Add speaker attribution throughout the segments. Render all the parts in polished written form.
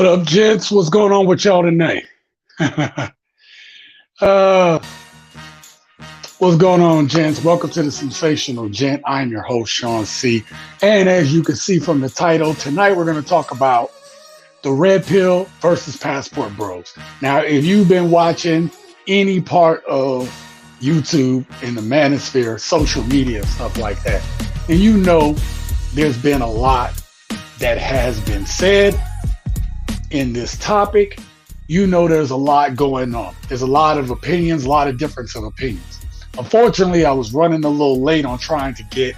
Speaker 1: What up, gents? What's going on with y'all tonight? uh, what's going on, gents? Welcome to the Sensational Gent. I'm your host, Sean C. And as you can see from the title, tonight we're going to talk about the red pill versus passport bros. Now, if you've been watching any part of YouTube in the manosphere, social media, stuff like that, and you know there's been a lot that has been said in this topic. You know there's a lot going on. There's a lot of opinions, a lot of difference of opinions. Unfortunately, I was running a little late on trying to get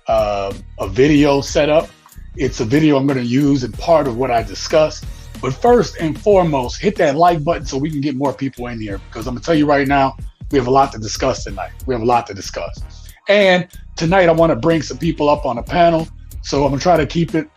Speaker 1: a video set up. It's a video I'm going to use in part of what I discussed. But first and foremost, hit that like button so we can get more people in here, because I'm going to tell you right now, we have a lot to discuss tonight. We have a lot to discuss. And tonight I want to bring some people up on a panel. So I'm going to try to keep it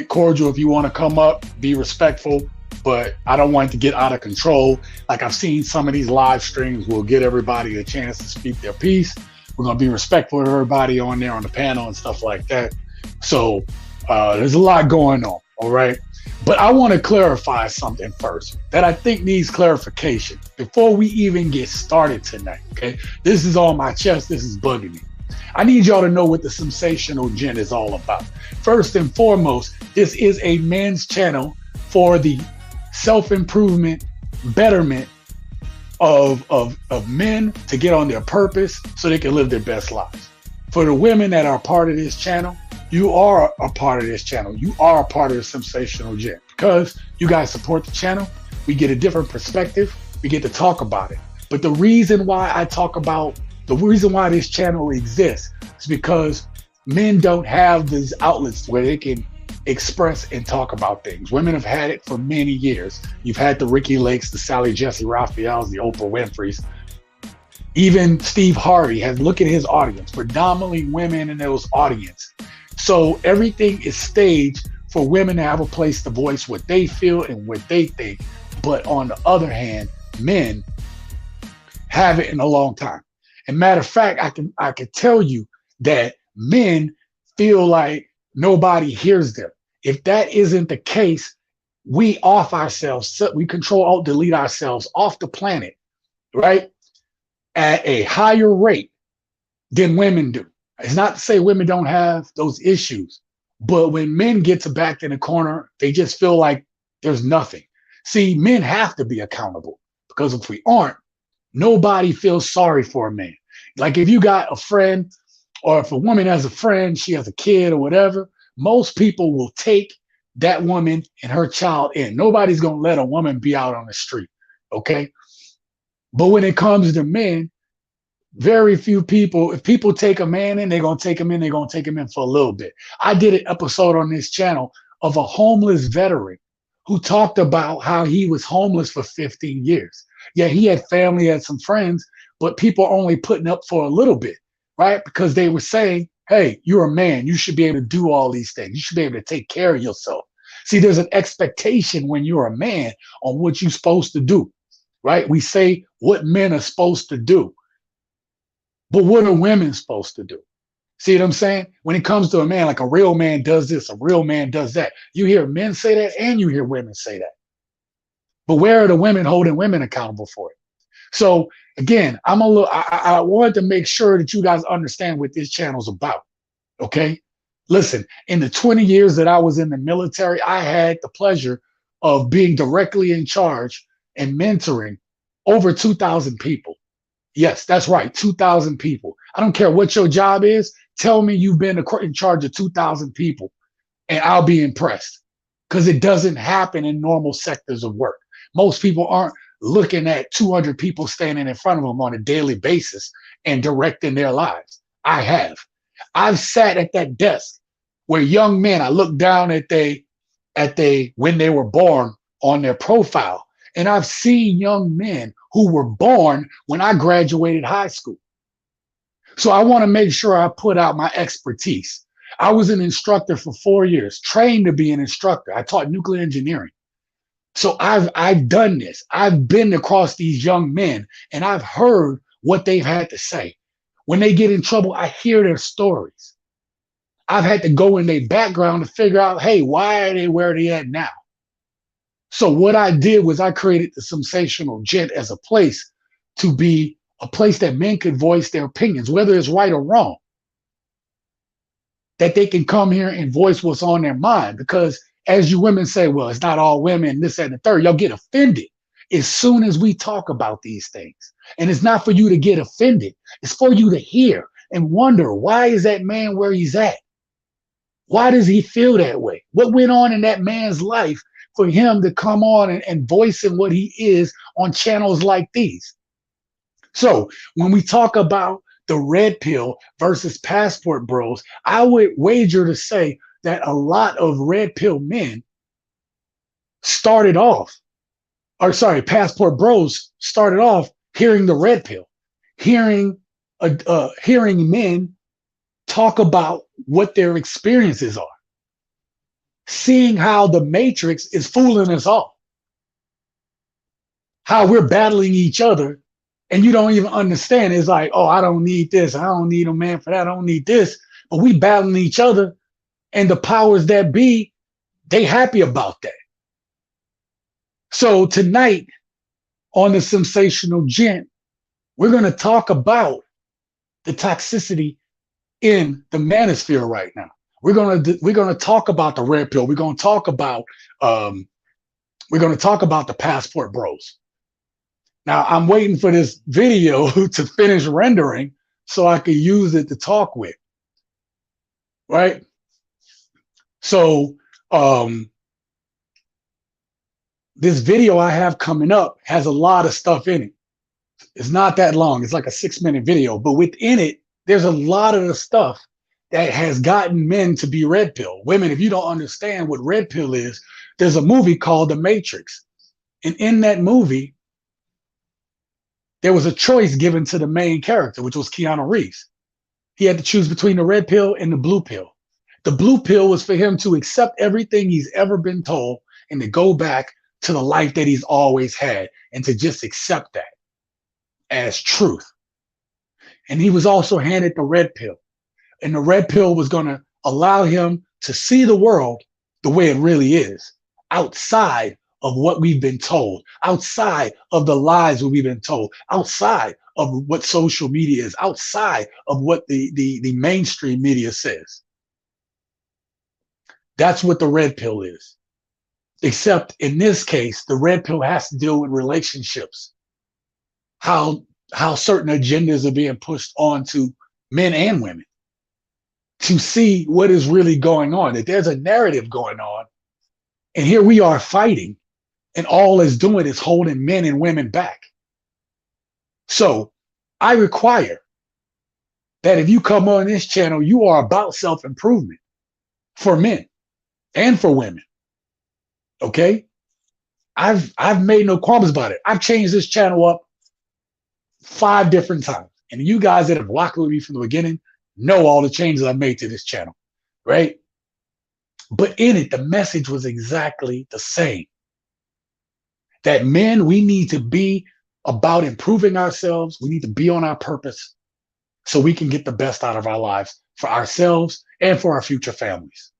Speaker 1: cordial. If you want to come up, be respectful, but I don't want it to get out of control. Like I've seen some of these live streams will get everybody a chance to speak their piece. We're going to be respectful of everybody on there on the panel and stuff like that. So there's a lot going on, all right? But I want to clarify something first that I think needs clarification before we even get started tonight, okay? This is on my chest. This is bugging me. I need y'all to know what the Sensational Gent is all about. First and foremost, this is a men's channel for the self-improvement, betterment of men to get on their purpose so they can live their best lives. For the women that are part of this channel, you are a part of this channel. You are a part of the Sensational Gent because you guys support the channel. We get a different perspective. We get to talk about it. But the reason why this channel exists is because men don't have these outlets where they can express and talk about things. Women have had it for many years. You've had the Ricky Lakes, the Sally Jesse Raphaels, the Oprah Winfreys. Even Steve Harvey has, look at his audience, predominantly women in those audience. So everything is staged for women to have a place to voice what they feel and what they think. But on the other hand, men haven't in a long time. And matter of fact, I can tell you that men feel like nobody hears them. If that isn't the case, we off ourselves, we control, alt, delete ourselves off the planet, right? At a higher rate than women do. It's not to say women don't have those issues, but when men get to backed in the corner, they just feel like there's nothing. See, men have to be accountable, because if we aren't, nobody feels sorry for a man. Like if you got a friend, or if a woman has a friend, she has a kid or whatever, most people will take that woman and her child in. Nobody's going to let a woman be out on the street, okay? But when it comes to men, very few people, if people take a man in, they're going to take him in, they're going to take him in for a little bit. I did an episode on this channel of a homeless veteran who talked about how he was homeless for 15 years. Yeah, he had family, had some friends, but people are only putting up for a little bit, right? Because they were saying, hey, you're a man. You should be able to do all these things. You should be able to take care of yourself. See, there's an expectation when you're a man on what you're supposed to do, right? We say what men are supposed to do. But what are women supposed to do? See what I'm saying? When it comes to a man, like a real man does this, a real man does that. You hear men say that and you hear women say that. But where are the women holding women accountable for it? So again, I wanted to make sure that you guys understand what this channel's about. Okay? Listen, in the 20 years that I was in the military, I had the pleasure of being directly in charge and mentoring over 2,000 people. Yes, that's right, 2,000 people. I don't care what your job is. Tell me you've been in charge of 2,000 people, and I'll be impressed, because it doesn't happen in normal sectors of work. Most people aren't looking at 200 people standing in front of them on a daily basis and directing their lives. I have. I've sat at that desk where young men, I looked down at when they were born on their profile, and I've seen young men who were born when I graduated high school. So I want to make sure I put out my expertise. I was an instructor for 4 years, trained to be an instructor. I taught nuclear engineering. So I've done this. I've been across these young men, and I've heard what they've had to say. When they get in trouble, I hear their stories. I've had to go in their background to figure out, hey, why are they where they at now? So what I did was I created the Sensational Gent as a place to be a place that men could voice their opinions, whether it's right or wrong, that they can come here and voice what's on their mind. Because as you women say, well, it's not all women, this and the third, y'all get offended as soon as we talk about these things. And it's not for you to get offended. It's for you to hear and wonder, why is that man where he's at? Why does he feel that way? What went on in that man's life for him to come on and voicing what he is on channels like these? So when we talk about the red pill versus passport bros, I would wager to say that a lot of red pill men started off, or sorry, passport bros started off hearing the red pill, hearing hearing men talk about what their experiences are, seeing how the matrix is fooling us all, how we're battling each other, and you don't even understand. It's like, oh, I don't need this. I don't need a man for that. I don't need this. But we battling each other, and the powers that be, they happy about that. So tonight on the Sensational Gent, we're going to talk about the toxicity in the manosphere right now. We're gonna talk about the red pill. We're gonna talk about the passport bros. Now I'm waiting for this video to finish rendering so I can use it to talk with. Right? So this video I have coming up has a lot of stuff in it. It's not that long. It's like a 6-minute video, but within it, there's a lot of the stuff that has gotten men to be red pill. Women, if you don't understand what red pill is, there's a movie called The Matrix. And in that movie, there was a choice given to the main character, which was Keanu Reeves. He had to choose between the red pill and the blue pill. The blue pill was for him to accept everything he's ever been told and to go back to the life that he's always had and to just accept that as truth. And he was also handed the red pill. And the red pill was going to allow him to see the world the way it really is, outside of what we've been told, outside of the lies that we've been told, outside of what social media is, outside of what the mainstream media says. That's what the red pill is. Except in this case, the red pill has to deal with relationships, how certain agendas are being pushed onto men and women to see what is really going on, that there's a narrative going on. And here we are fighting, and all it's doing is holding men and women back. So I require that if you come on this channel, you are about self-improvement for men and for women. Okay? I've made no qualms about it. I've changed this channel up 5 different times. And you guys that have walked with me from the beginning know all the changes I've made to this channel, right? But in it, the message was exactly the same. That men, we need to be about improving ourselves. We need to be on our purpose so we can get the best out of our lives for ourselves and for our future families.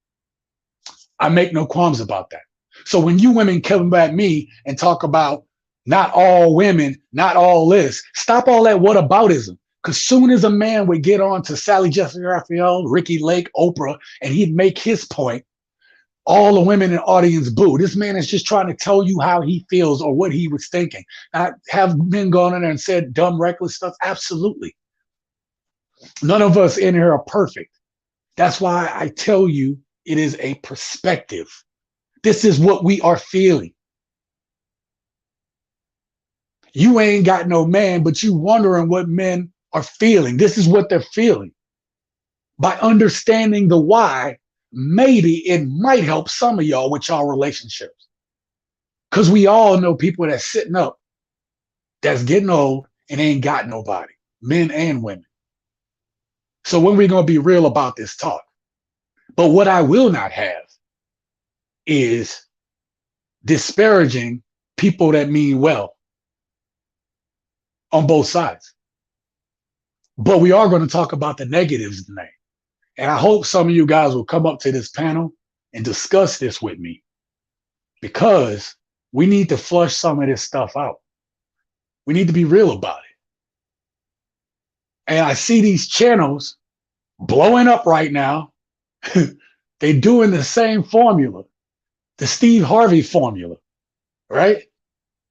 Speaker 1: I make no qualms about that. So when you women come at me and talk about not all women, not all this, stop all that whataboutism. Because soon as a man would get on to Sally Jessica Raphael, Ricky Lake, Oprah, and he'd make his point, all the women in the audience boo. This man is just trying to tell you how he feels or what he was thinking. Have men gone in there and said dumb, reckless stuff? Absolutely. None of us in here are perfect. That's why I tell you it is a perspective. This is what we are feeling. You ain't got no man, but you wondering what men are feeling. This is what they're feeling. By understanding the why, maybe it might help some of y'all with y'all relationships. Because we all know people that's sitting up, that's getting old and ain't got nobody, men and women. So when we going to be real about this talk? But what I will not have is disparaging people that mean well on both sides. But we are going to talk about the negatives tonight. And I hope some of you guys will come up to this panel and discuss this with me, because we need to flush some of this stuff out. We need to be real about it. And I see these channels blowing up right now. They're doing the same formula, the Steve Harvey formula, right?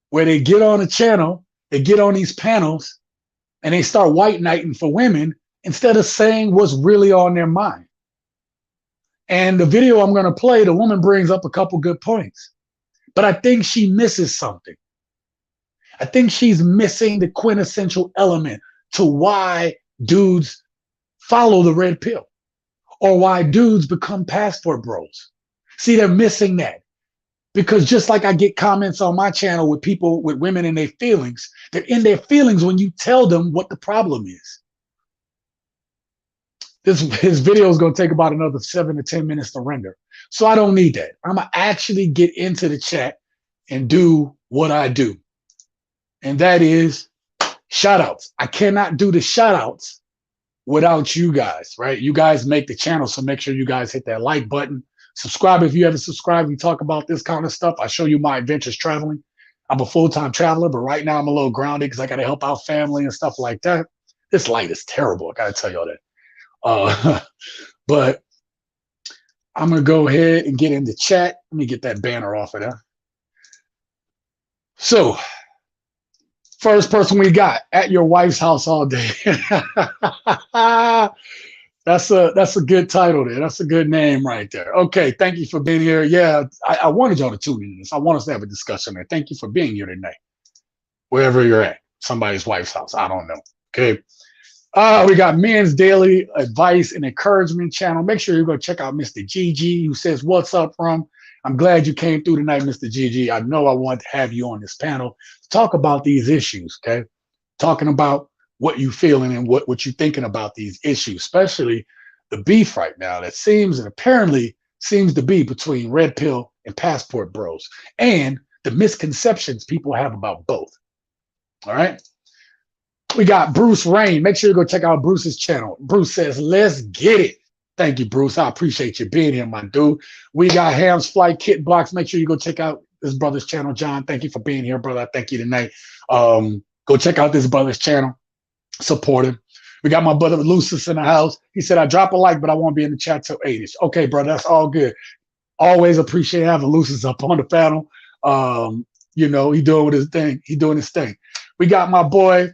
Speaker 1: Where they get on a channel, they get on these panels, and they start white knighting for women instead of saying what's really on their mind. And the video I'm going to play, the woman brings up a couple good points, but I think she misses something. I think she's missing the quintessential element to why dudes follow the red pill or why dudes become passport bros. See, they're missing that. Because just like I get comments on my channel with people, with women in their feelings, they're in their feelings when you tell them what the problem is. His video is going to take about another 7 to 10 minutes to render. So I don't need that. I'm going to actually get into the chat and do what I do. And that is shout outs. I cannot do the shout outs without you guys, right? You guys make the channel. So make sure you guys hit that like button. Subscribe if you haven't subscribed. We talk about this kind of stuff. I show you my adventures traveling. I'm a full-time traveler, but right now I'm a little grounded because I got to help out family and stuff like that. This light is terrible. I got to tell y'all that. But I'm going to go ahead and get in the chat. Let me get that banner off of there. So, first person we got, at your wife's house all day. That's a good title there. That's a good name right there. Okay, thank you for being here. Yeah, I wanted y'all to tune in this. I want us to have a discussion there. Thank you for being here tonight. Wherever you're at, somebody's wife's house. I don't know. Okay. We got Men's Daily Advice and Encouragement channel. Make sure you go check out Mr. GG, who says, "What's up, from?" I'm glad you came through tonight, Mr. GG. I know I want to have you on this panel to talk about these issues, okay? Talking about what you feeling and what you thinking about these issues, especially the beef right now that seems and apparently seems to be between red pill and passport bros, and the misconceptions people have about both. All right. We got Bruce Rain. Make sure you go check out Bruce's channel. Bruce says, "Let's get it." Thank you, Bruce. I appreciate you being here, my dude. We got Ham's Flight Kit Box. Make sure you go check out this brother's channel. John, thank you for being here, brother. I thank you tonight. Go check out this brother's channel. Support him. We got my brother Lucis in the house. He said, "I drop a like, but I won't be in the chat till 8ish." Okay, brother, that's all good. Always appreciate having Lucis up on the panel. You know, he doing his thing. He doing his thing. We got my boy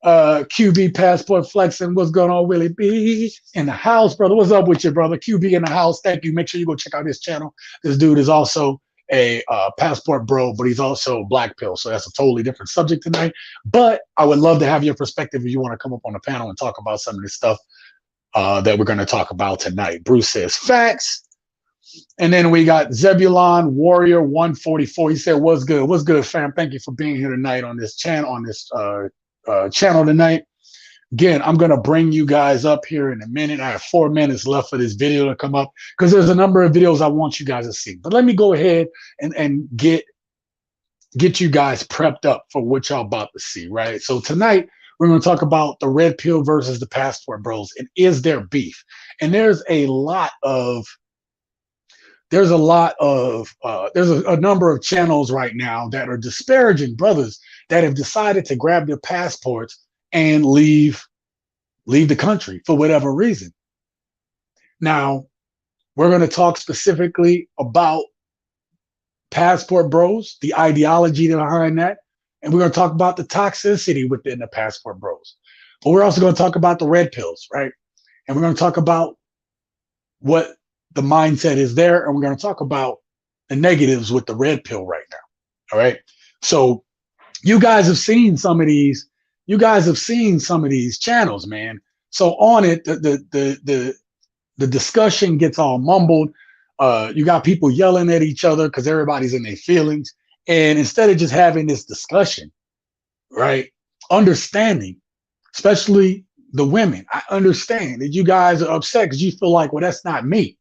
Speaker 1: QB Passport Flexing. What's going on, Willie B? In the house, brother. What's up with you, brother? QB in the house. Thank you. Make sure you go check out his channel. This dude is also a passport bro, but he's also black pill. So that's a totally different subject tonight. But I would love to have your perspective if you want to come up on the panel and talk about some of this stuff that we're going to talk about tonight. Bruce says facts. And then we got Zebulon Warrior 144. He said, "What's good? What's good, fam? Thank you for being here tonight on this channel, channel tonight." Again, I'm going to bring you guys up here in a minute. I have 4 minutes left for this video to come up because there's a number of videos I want you guys to see. But let me go ahead and get you guys prepped up for what y'all about to see, right? So tonight, we're going to talk about the red pill versus the passport bros, and is there beef? And there's a number of channels right now that are disparaging brothers that have decided to grab their passports and leave the country for whatever reason. Now, we're going to talk specifically about passport bros, the ideology behind that, and we're going to talk about the toxicity within the passport bros. But we're also going to talk about the red pills, right? And we're going to talk about what the mindset is there, and we're going to talk about the negatives with the red pill right now. All right. So you guys have seen some of these. You guys have seen some of these channels, man. So on it, the discussion gets all mumbled. You got people yelling at each other because everybody's in their feelings. And instead of just having this discussion, right? Understanding, especially the women. I understand that you guys are upset because you feel like, well, that's not me.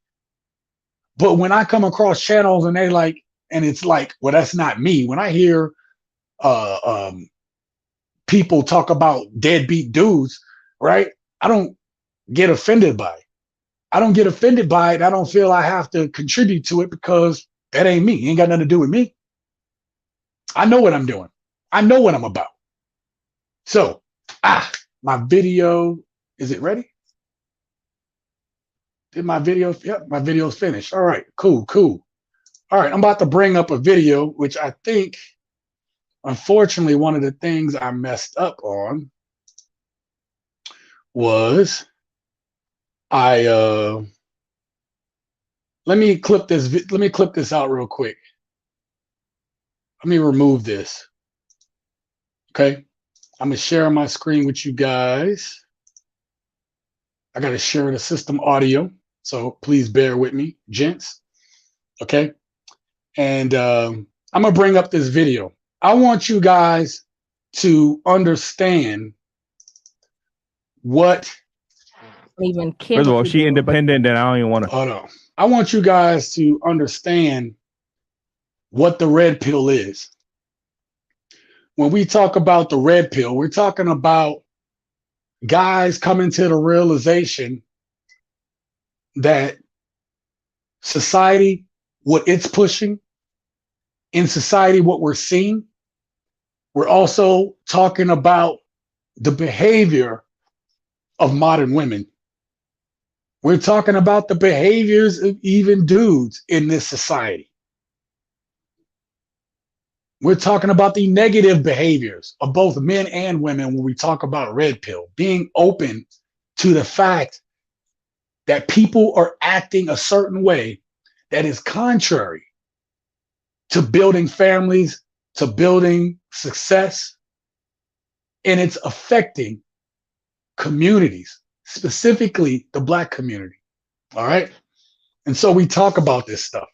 Speaker 1: But when I come across channels and it's like, well, that's not me. When I hear people talk about deadbeat dudes, right? I don't get offended by it. I don't get offended by it. I don't feel I have to contribute to it because that ain't me. It ain't got nothing to do with me. I know what I'm doing. I know what I'm about. So, my video, is it ready? Did my video? Yep, my video's finished. All right, cool, cool. All right, I'm about to bring up a video, which I think, unfortunately, one of the things I messed up on was I let me clip this. Let me clip this out real quick. Let me remove this. Okay, I'm gonna share my screen with you guys. I gotta share the system audio, so please bear with me, gents. Okay, and I'm gonna bring up this video. I want you guys to understand what.
Speaker 2: Even
Speaker 3: First of all, she independent, and I don't even want to.
Speaker 1: Hold on. I want you guys to understand what the red pill is. When we talk about the red pill, we're talking about guys coming to the realization that society, what it's pushing, in society, what we're seeing, we're also talking about the behavior of modern women. We're talking about the behaviors of even dudes in this society. We're talking about the negative behaviors of both men and women when we talk about red pill, being open to the fact that people are acting a certain way that is contrary to building families, to building success, and it's affecting communities, specifically the Black community. All right. And so we talk about this stuff.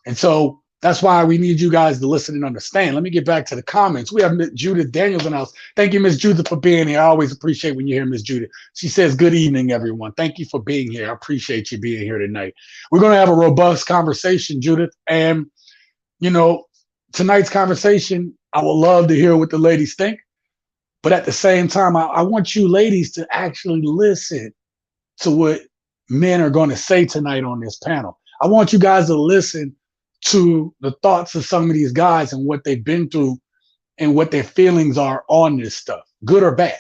Speaker 1: And so that's why we need you guys to listen and understand. Let me get back to the comments. We have Ms. Judith Daniels in the house. Thank you, Ms. Judith, for being here. I always appreciate when you hear Ms. Judith. She says, good evening, everyone. Thank you for being here. I appreciate you being here tonight. We're going to have a robust conversation, Judith. And, you know, tonight's conversation, I would love to hear what the ladies think. But at the same time, I want you ladies to actually listen to what men are going to say tonight on this panel. I want you guys to listen to the thoughts of some of these guys and what they've been through and what their feelings are on this stuff, good or bad.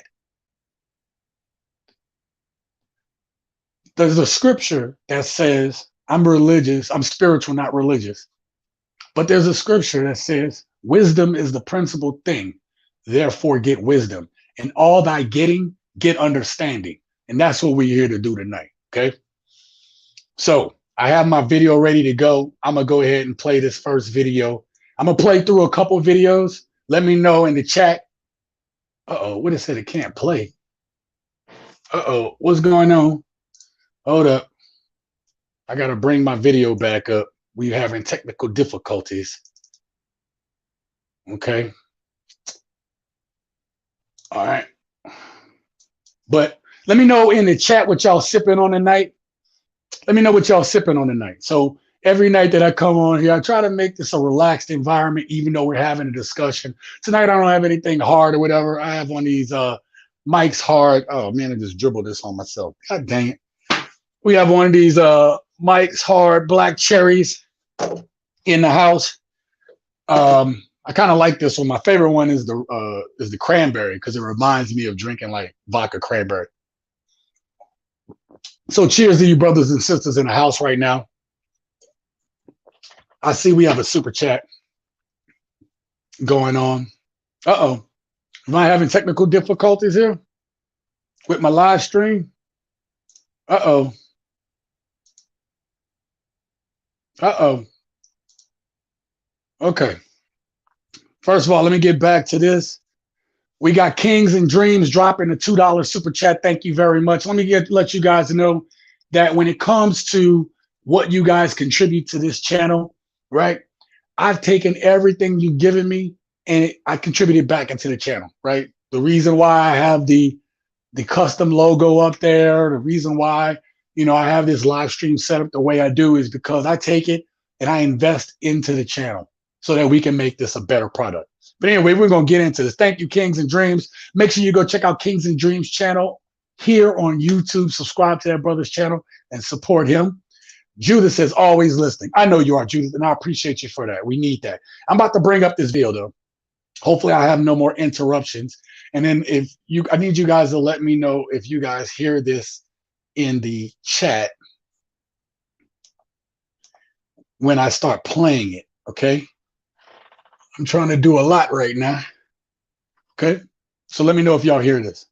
Speaker 1: There's a scripture that says, I'm religious, I'm spiritual, not religious. But there's a scripture that says, wisdom is the principal thing, therefore get wisdom. And all thy getting, get understanding. And that's what we're here to do tonight, okay? So I have my video ready to go. I'm going to go ahead and play this first video. I'm going to play through a couple videos. Let me know in the chat. Uh-oh, what it said it can't play. Uh-oh, what's going on? Hold up. I got to bring my video back up. We're having technical difficulties. Okay. All right. But let me know in the chat what y'all sipping on tonight. Let me know what y'all sipping on tonight. So every night that I come on here, I try to make this a relaxed environment, even though we're having a discussion. Tonight, I don't have anything hard or whatever. I have one of these Mike's Hard. Oh, man, I just dribbled this on myself. God dang it. We have one of these Mike's Hard Black Cherries in the house. I kind of like this one. My favorite one is the cranberry because it reminds me of drinking like vodka cranberry. So cheers to you brothers and sisters in the house right now. I see we have a super chat going on. Uh-oh. Am I having technical difficulties here with my live stream? Uh-oh. Uh-oh. Okay. First of all, let me get back to this. We got Kings and Dreams dropping a $2 super chat. Thank you very much. Let me let you guys know that when it comes to what you guys contribute to this channel, right? I've taken everything you've given me and I contributed back into the channel, right? The reason why I have the custom logo up there, the reason why, you know, I have this live stream set up the way I do is because I take it and I invest into the channel so that we can make this a better product. But anyway, we're going to get into this. Thank you, Kings and Dreams. Make sure you go check out Kings and Dreams channel here on YouTube. Subscribe to that brother's channel and support him. Judith says, always listening. I know you are, Judith, and I appreciate you for that. We need that. I'm about to bring up this video, though. Hopefully I have no more interruptions. And then I need you guys to let me know if you guys hear this in the chat when I start playing it, okay? I'm trying to do a lot right now, okay? So let me know if y'all hear this.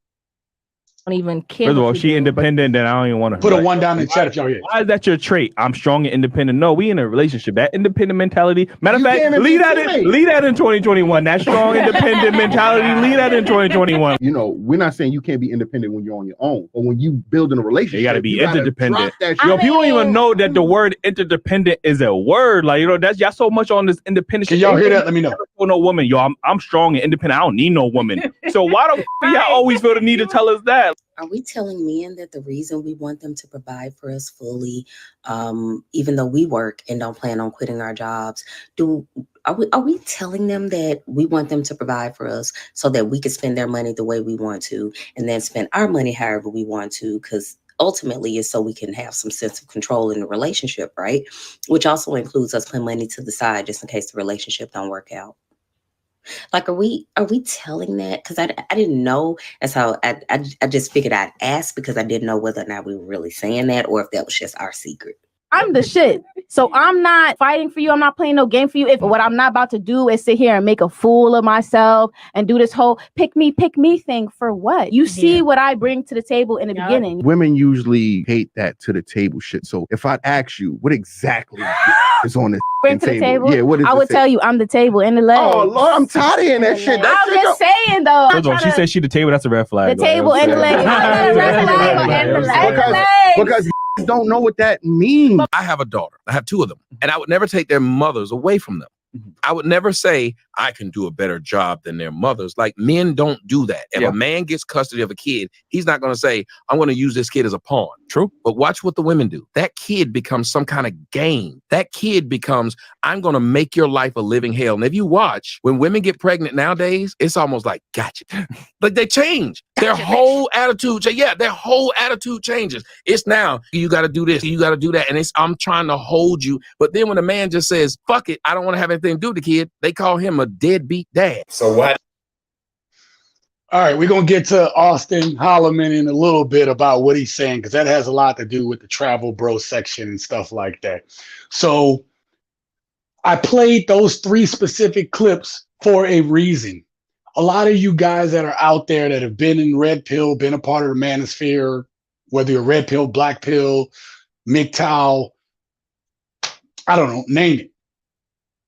Speaker 2: Don't even care.
Speaker 3: First of all, she independent, then I don't even want to
Speaker 1: put a 1 down in the chat if y'all hear.
Speaker 3: Why is that your trait? I'm strong and independent. No, we in a relationship. That independent mentality. Matter of fact, leave that in 2021. That strong independent mentality. Leave that in 2021.
Speaker 4: You know, we're not saying you can't be independent when you're on your own, but when you build in a relationship,
Speaker 3: you got to be interdependent.
Speaker 4: Yo,
Speaker 3: people don't even know that the word interdependent is a word. Like, you know, that's y'all so much on this independent.
Speaker 1: Can y'all hear that? Let me know.
Speaker 3: No woman, yo, I'm strong and independent. I don't need no woman. So why the y'all always feel the need to tell us that?
Speaker 5: Are we telling men that the reason we want them to provide for us fully, even though we work and don't plan on quitting our jobs, are we telling them that we want them to provide for us so that we can spend their money the way we want to and then spend our money however we want to? Because ultimately it's so we can have some sense of control in the relationship, right? Which also includes us putting money to the side just in case the relationship don't work out. Like, are we telling that? Because I didn't know. That's how I just figured I'd ask because I didn't know whether or not we were really saying that or if that was just our secret.
Speaker 2: I'm the shit. So I'm not fighting for you. I'm not playing no game for you. If what I'm not about to do is sit here and make a fool of myself and do this whole pick me thing for what? You see what I bring to the table in the beginning.
Speaker 4: Women usually hate that to the table shit. So if I'd ask you what exactly is on this
Speaker 2: bring to the table?
Speaker 4: Yeah, what is
Speaker 2: I would tell you I'm the table and the legs.
Speaker 4: Oh Lord, I'm tired of hearing that shit.
Speaker 2: I'm just saying though.
Speaker 3: First of all, she said she the table. That's a red flag.
Speaker 2: The table and the legs.
Speaker 4: Because don't know what that means.
Speaker 6: I have a daughter. I have 2 of them. And I would never take their mothers away from them. I would never say I can do a better job than their mothers. Like, men don't do that. If a man gets custody of a kid, he's not going to say, I'm going to use this kid as a pawn. True. But watch what the women do. That kid becomes some kind of game. That kid becomes, I'm going to make your life a living hell. And if you watch, when women get pregnant nowadays, it's almost like, gotcha. Like, they change. Their whole attitude. Their whole attitude changes. It's now, you got to do this, you got to do that. And it's, I'm trying to hold you. But then when a man just says, fuck it, I don't want to have anything to do with the kid, they call him a deadbeat dad.
Speaker 7: So what?
Speaker 1: All right, we're going to get to Austin Holloman in a little bit about what he's saying, because that has a lot to do with the travel bro section and stuff like that. So I played those 3 specific clips for a reason. A lot of you guys that are out there that have been in Red Pill, been a part of the manosphere, whether you're Red Pill, Black Pill, MGTOW, I don't know, name it.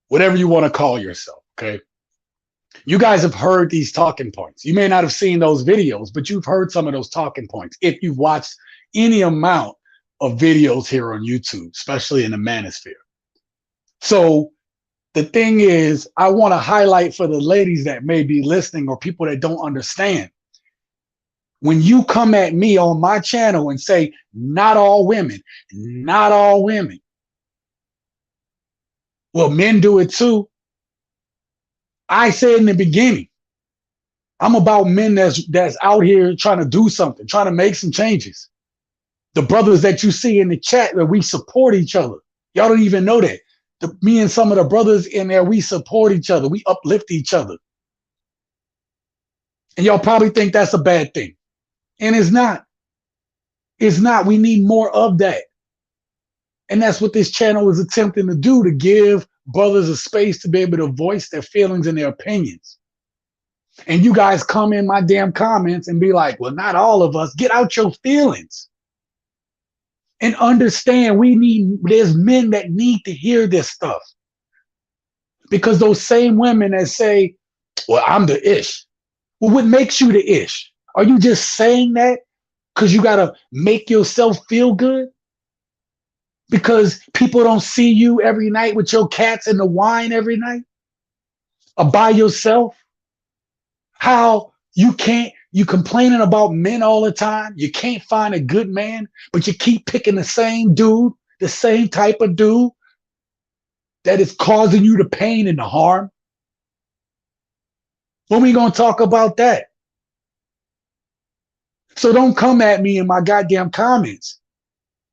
Speaker 1: Whatever you want to call yourself, okay? You guys have heard these talking points. You may not have seen those videos, but you've heard some of those talking points if you've watched any amount of videos here on YouTube, especially in the manosphere. So the thing is, I want to highlight for the ladies that may be listening or people that don't understand. When you come at me on my channel and say, not all women, not all women. Well, men do it too. I said in the beginning, I'm about men that's out here trying to do something, trying to make some changes. The brothers that you see in the chat, that we support each other. Y'all don't even know that. Me and some of the brothers in there, we support each other. We uplift each other. And y'all probably think that's a bad thing. And it's not. It's not. We need more of that. And that's what this channel is attempting to do, to give brothers a space to be able to voice their feelings and their opinions. And you guys come in my damn comments and be like, well, not all of us. Get out your feelings. And understand there's men that need to hear this stuff. Because those same women that say, well, I'm the ish. Well, what makes you the ish? Are you just saying that because you got to make yourself feel good? Because people don't see you every night with your cats and the wine every night? Or by yourself? How you complaining about men all the time. You can't find a good man, but you keep picking the same dude, the same type of dude that is causing you the pain and the harm. When we gonna talk about that? So don't come at me in my goddamn comments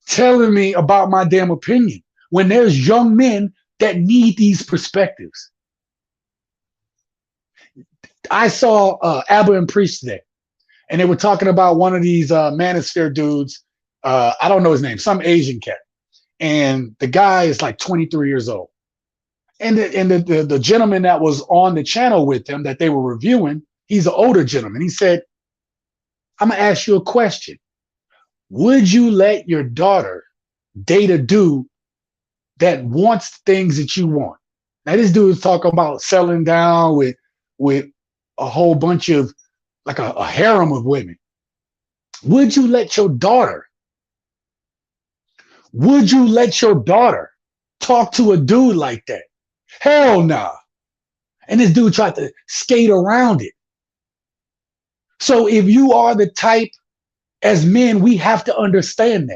Speaker 1: telling me about my damn opinion when there's young men that need these perspectives. I saw Abba and Priest today, and they were talking about one of these manosphere dudes. I don't know his name, some Asian cat. And the guy is like 23 years old. And the gentleman that was on the channel with them that they were reviewing, he's an older gentleman. He said, I'm going to ask you a question. Would you let your daughter date a dude that wants things that you want? Now, this dude is talking about settling down with a whole bunch of, like a harem of women. Would you let your daughter talk to a dude like that? Hell nah. And this dude tried to skate around it. So if you are the type, as men, we have to understand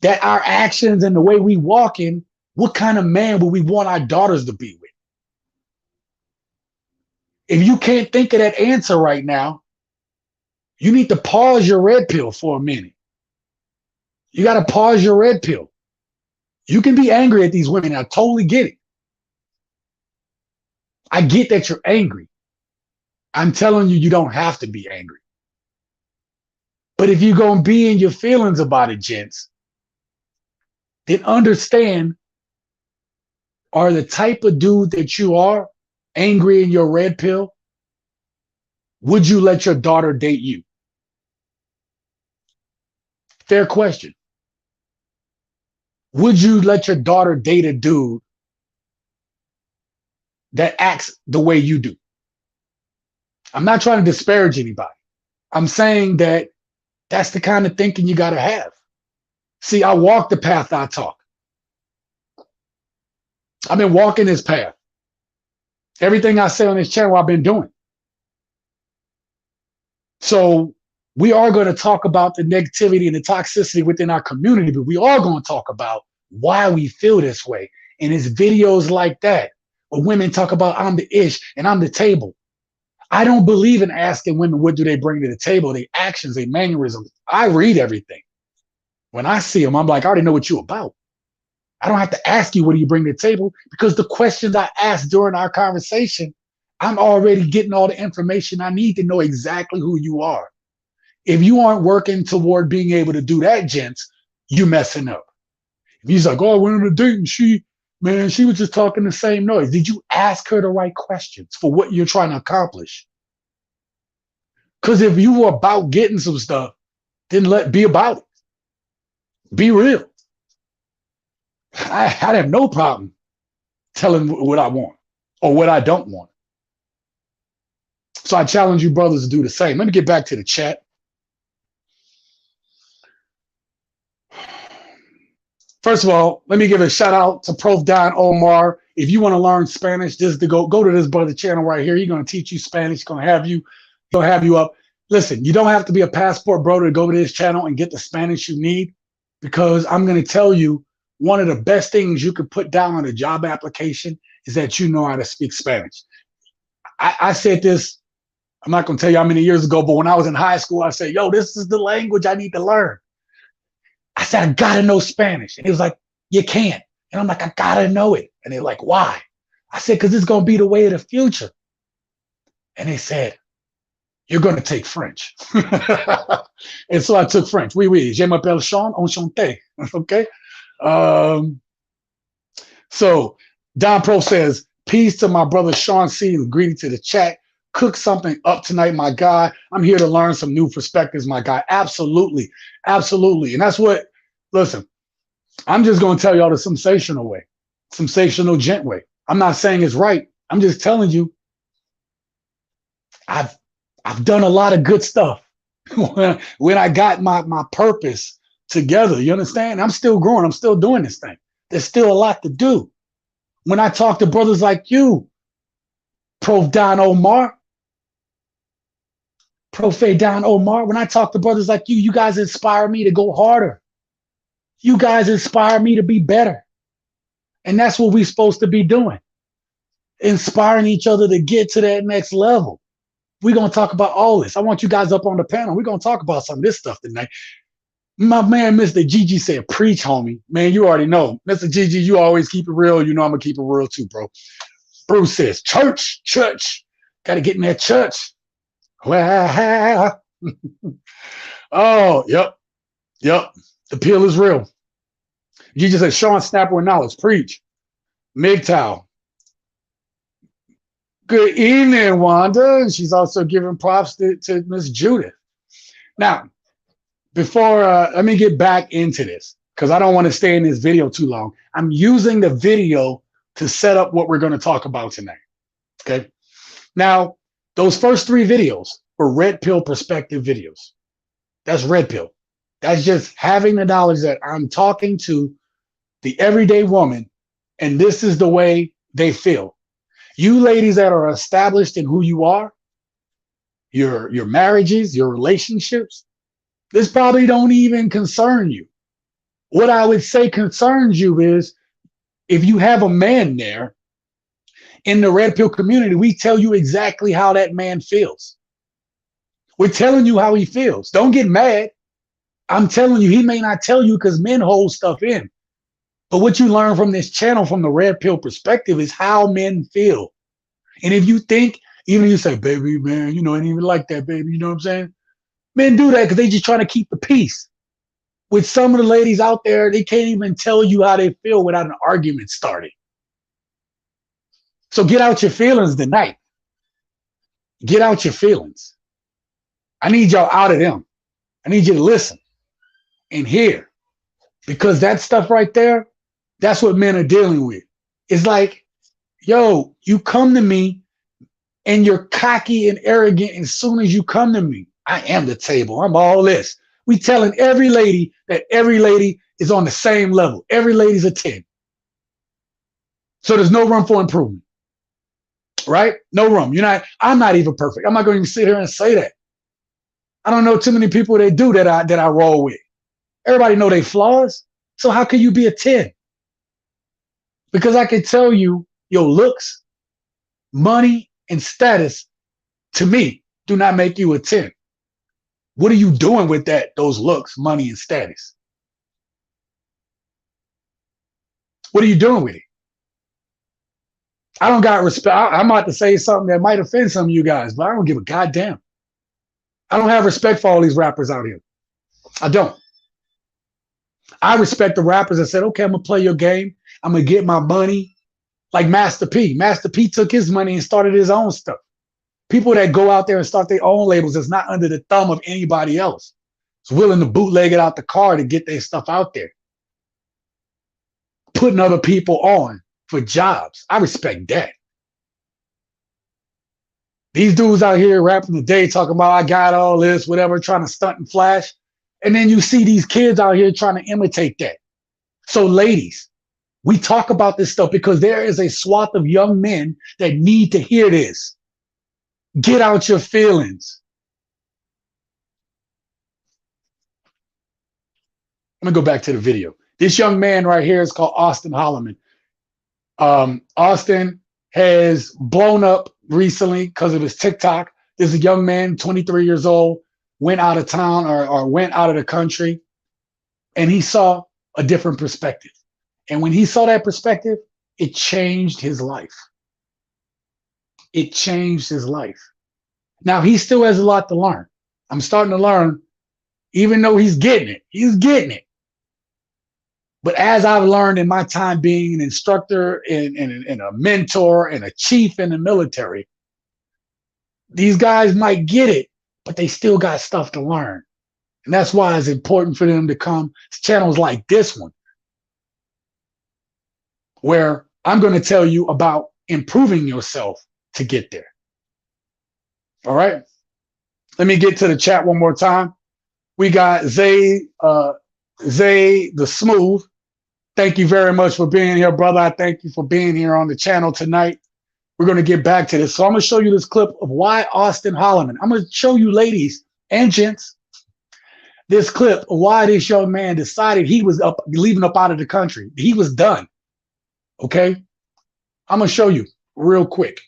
Speaker 1: that our actions and the way we walk in, what kind of man would we want our daughters to be with? If you can't think of that answer right now, you need to pause your red pill for a minute. You got to pause your red pill. You can be angry at these women. I totally get it. I get that you're angry. I'm telling you, you don't have to be angry. But if you're going to be in your feelings about it, gents, then understand, are the type of dude that you are, angry in your red pill, would you let your daughter date you? Fair question. Would you let your daughter date a dude that acts the way you do? I'm not trying to disparage anybody. I'm saying that that's the kind of thinking you got to have. See, I walk the path I talk. I've been walking this path. Everything I say on this channel, I've been doing. So we are going to talk about the negativity and the toxicity within our community, but we are going to talk about why we feel this way. And it's videos like that where women talk about, I'm the ish and I'm the table. I don't believe in asking women what do they bring to the table, their actions, their mannerisms. I read everything. When I see them, I'm like, I already know what you're about. I don't have to ask you what do you bring to the table, because the questions I asked during our conversation, I'm already getting all the information I need to know exactly who you are. If you aren't working toward being able to do that, gents, you messing up. If he's like, oh, I went on a date and she was just talking the same noise. Did you ask her the right questions for what you're trying to accomplish? Because if you were about getting some stuff, then be about it. Be real. I have no problem telling what I want or what I don't want. So I challenge you brothers to do the same. Let me get back to the chat. First of all, let me give a shout out to Prof. Don Omar. If you want to learn Spanish, this is to go to this brother channel right here. He's going to teach you Spanish. He's going to have you up. Listen, you don't have to be a passport bro to go to this channel and get the Spanish you need, because I'm going to tell you, one of the best things you could put down on a job application is that you know how to speak Spanish. I said this, I'm not going to tell you how many years ago, but when I was in high school, I said, yo, this is the language I need to learn. I said, I got to know Spanish. And he was like, you can't. And I'm like, I got to know it. And they're like, why? I said, because it's going to be the way of the future. And they said, you're going to take French. And so I took French. Oui, je m'appelle Sean, enchanté. Okay. So Don Pro says, peace to my brother Sean C. Greeting to the chat. Cook something up tonight, my guy. I'm here to learn some new perspectives, my guy. Absolutely. Absolutely. And that's what, listen, I'm just going to tell y'all the sensational way, sensational gent way. I'm not saying it's right. I'm just telling you, I've done a lot of good stuff when I got my purpose together. You understand? I'm still growing. I'm still doing this thing. There's still a lot to do. When I talk to brothers like you, Prof. Don Omar, when I talk to brothers like you guys inspire me to go harder. You guys inspire me to be better. And that's what we're supposed to be doing. Inspiring each other to get to that next level. We're going to talk about all this. I want you guys up on the panel. We're going to talk about some of this stuff tonight. My man, Mr. Gigi said, preach, homie. Man, you already know. Mr. Gigi, you always keep it real. You know I'm going to keep it real too, bro. Bruce says, church. Got to get in that church. Well, oh, yep. The pill is real. You just said Sean Snapper with knowledge. Preach. MGTOW. Good evening, Wanda. And she's also giving props to Miss Judith. Now, before let me get back into this, because I don't want to stay in this video too long. I'm using the video to set up what we're going to talk about tonight. Okay. Now, those first 3 videos were red pill perspective videos. That's red pill. That's just having the knowledge that I'm talking to the everyday woman, and this is the way they feel. You ladies that are established in who you are, your marriages, your relationships, this probably don't even concern you. What I would say concerns you is if you have a man there in the red pill community, we tell you exactly how that man feels. We're telling you how he feels. Don't get mad. I'm telling you, he may not tell you because men hold stuff in. But what you learn from this channel, from the red pill perspective, is how men feel. And if you think, even you say, baby, man, you know, I didn't even like that, baby. You know what I'm saying? Men do that because they just trying to keep the peace. With some of the ladies out there, they can't even tell you how they feel without an argument starting. So get out your feelings tonight. Get out your feelings. I need y'all out of them. I need you to listen and hear. Because that stuff right there, that's what men are dealing with. It's like, yo, you come to me and you're cocky and arrogant as soon as you come to me. I am the table. I'm all this. We telling every lady that every lady is on the same level. Every lady's a 10. So there's no room for improvement. Right? No room. I'm not even perfect. I'm not going to even sit here and say that. I don't know too many people that do that I roll with. Everybody know they flaws. So how can you be a 10? Because I can tell you your looks, money, and status, to me, do not make you a 10. What are you doing with those looks, money, and status? What are you doing with it? I don't got respect. I'm about to say something that might offend some of you guys, but I don't give a goddamn. I don't have respect for all these rappers out here. I don't. I respect the rappers that said, okay, I'm going to play your game. I'm going to get my money. Like Master P. Master P took his money and started his own stuff. People that go out there and start their own labels that's not under the thumb of anybody else. It's willing to bootleg it out the car to get their stuff out there. Putting other people on for jobs. I respect that. These dudes out here rapping today talking about I got all this, whatever, trying to stunt and flash. And then you see these kids out here trying to imitate that. So ladies, we talk about this stuff because there is a swath of young men that need to hear this. Get out your feelings. I'm gonna go back to the video. This young man right here is called Austin Holloman. Austin has blown up recently because of his TikTok. This is a young man, 23 years old, went out of town or went out of the country, and he saw a different perspective. And when he saw that perspective, it changed his life. It changed his life. Now, he still has a lot to learn. I'm starting to learn, even though he's getting it. He's getting it. But as I've learned in my time being an instructor and a mentor and a chief in the military, these guys might get it, but they still got stuff to learn. And that's why it's important for them to come to channels like this one, where I'm going to tell you about improving yourself to get there. All right. Let me get to the chat one more time. We got Zay the Smooth. Thank you very much for being here, brother. I thank you for being here on the channel tonight. We're going to get back to this. So I'm going to show you this clip of why Austin Holloman. I'm going to show you ladies and gents this clip of why this young man decided he was leaving up out of the country. He was done. Okay. I'm going to show you real quick.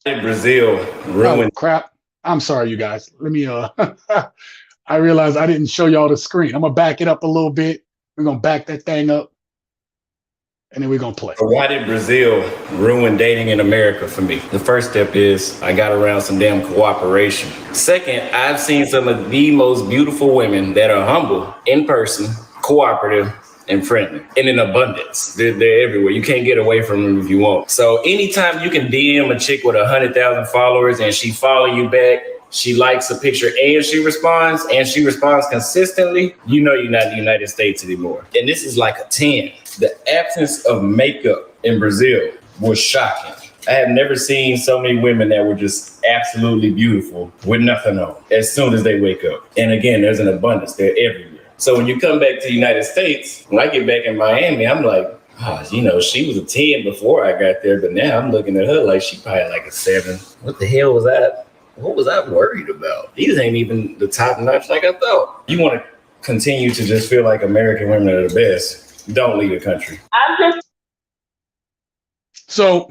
Speaker 7: Brazil ruined.
Speaker 1: Oh, crap. I'm sorry, you guys. Let me, I realized I didn't show y'all the screen. I'm going to back it up a little bit. We're going to back that thing up. and then we're going to play.
Speaker 7: So why did Brazil ruin dating in America for me? The first step is I got around some damn cooperation. Second, I've seen some of the most beautiful women that are humble, in person, cooperative, and friendly, and in abundance. They're everywhere. You can't get away from them if you want. So anytime you can DM a chick with 100,000 followers and she follow you back, she likes a picture and she responds consistently, you know you're not in the United States anymore. And this is like a 10. The absence of makeup in Brazil was shocking. I have never seen so many women that were just absolutely beautiful with nothing on as soon as they wake up. And again, there's an abundance. They're everywhere. So when you come back to the United States, when I get back in Miami, I'm like, you know, she was a 10 before I got there, but now I'm looking at her like she probably like a 7. What the hell was that? What was I worried about? These ain't even the top notch like I thought. You want to continue to just feel like American women are the best, don't leave the country.
Speaker 1: So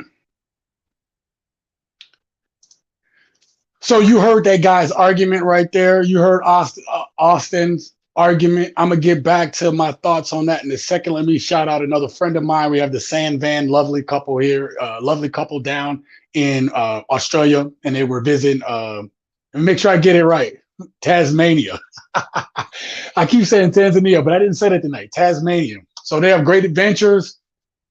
Speaker 1: you heard that guy's argument right there. You heard Austin's argument. I'm going to get back to my thoughts on that in a second. Let me shout out another friend of mine. We have the Sand Van lovely couple here, lovely couple down in Australia, and they were visiting, make sure I get it right, Tasmania. I keep saying Tanzania, but I didn't say that tonight, Tasmania. So they have great adventures,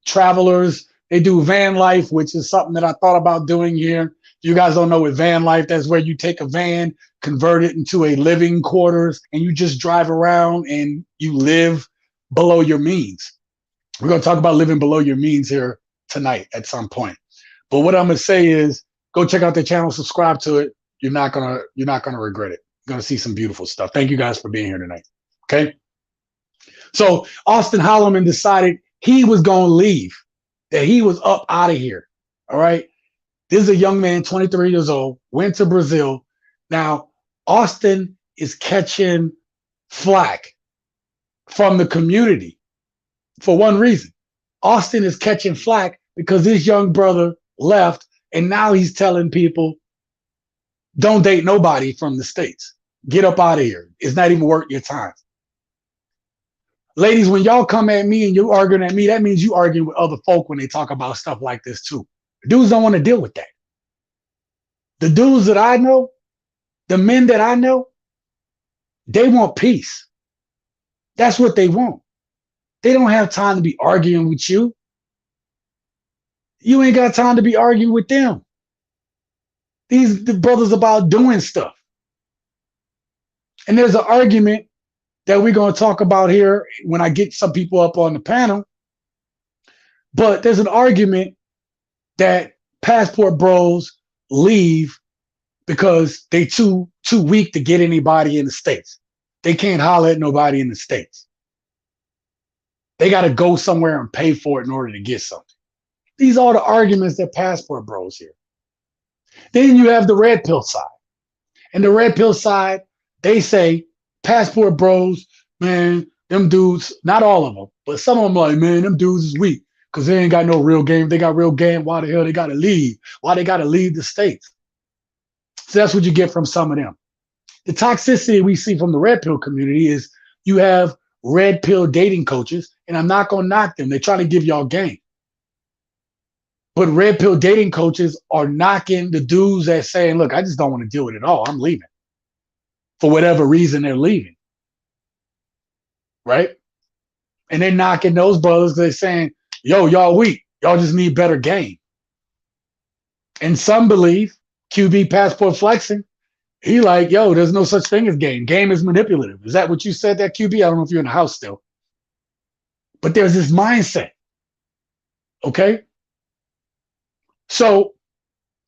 Speaker 1: travelers. They do van life, which is something that I thought about doing here. You guys don't know what van life, that's where you take a van, convert it into a living quarters, and you just drive around and you live below your means. We're going to talk about living below your means here tonight at some point. But what I'm going to say is go check out the channel, subscribe to it. You're not going to regret it. You're going to see some beautiful stuff. Thank you guys for being here tonight. Okay. So Austin Holloman decided he was going to leave, that he was up out of here. All right. This is a young man, 23 years old, went to Brazil. Now, Austin is catching flack from the community for one reason. Austin is catching flack because this young brother left, and now he's telling people, don't date nobody from the States. Get up out of here. It's not even worth your time. Ladies, when y'all come at me and you're arguing at me, that means you arguing with other folk when they talk about stuff like this too. Dudes don't want to deal with that. The dudes that I know, the men that I know, they want peace. That's what they want. They don't have time to be arguing with you. You ain't got time to be arguing with them. The brothers about doing stuff. And there's an argument that we're going to talk about here when I get some people up on the panel. But there's an argument that passport bros leave because they too weak to get anybody in the States. They can't holler at nobody in the States. They got to go somewhere and pay for it in order to get something. These are the arguments that passport bros hear. Then you have the red pill side. And the red pill side, they say passport bros, man, them dudes, not all of them, but some of them like, man, them dudes is weak because they ain't got no real game. They got real game. Why the hell they got to leave? Why they got to leave the States? So that's what you get from some of them. The toxicity we see from the red pill community is you have red pill dating coaches, and I'm not going to knock them. They're trying to give y'all game. But red pill dating coaches are knocking the dudes that saying, look, I just don't want to deal with it at all. I'm leaving. For whatever reason, they're leaving. Right? And they're knocking those brothers because they're saying, yo, y'all weak. Y'all just need better game. And some believe, QB passport flexing, he like, yo, there's no such thing as game. Game is manipulative. Is that what you said, that QB? I don't know if you're in the house still. But there's this mindset. Okay? So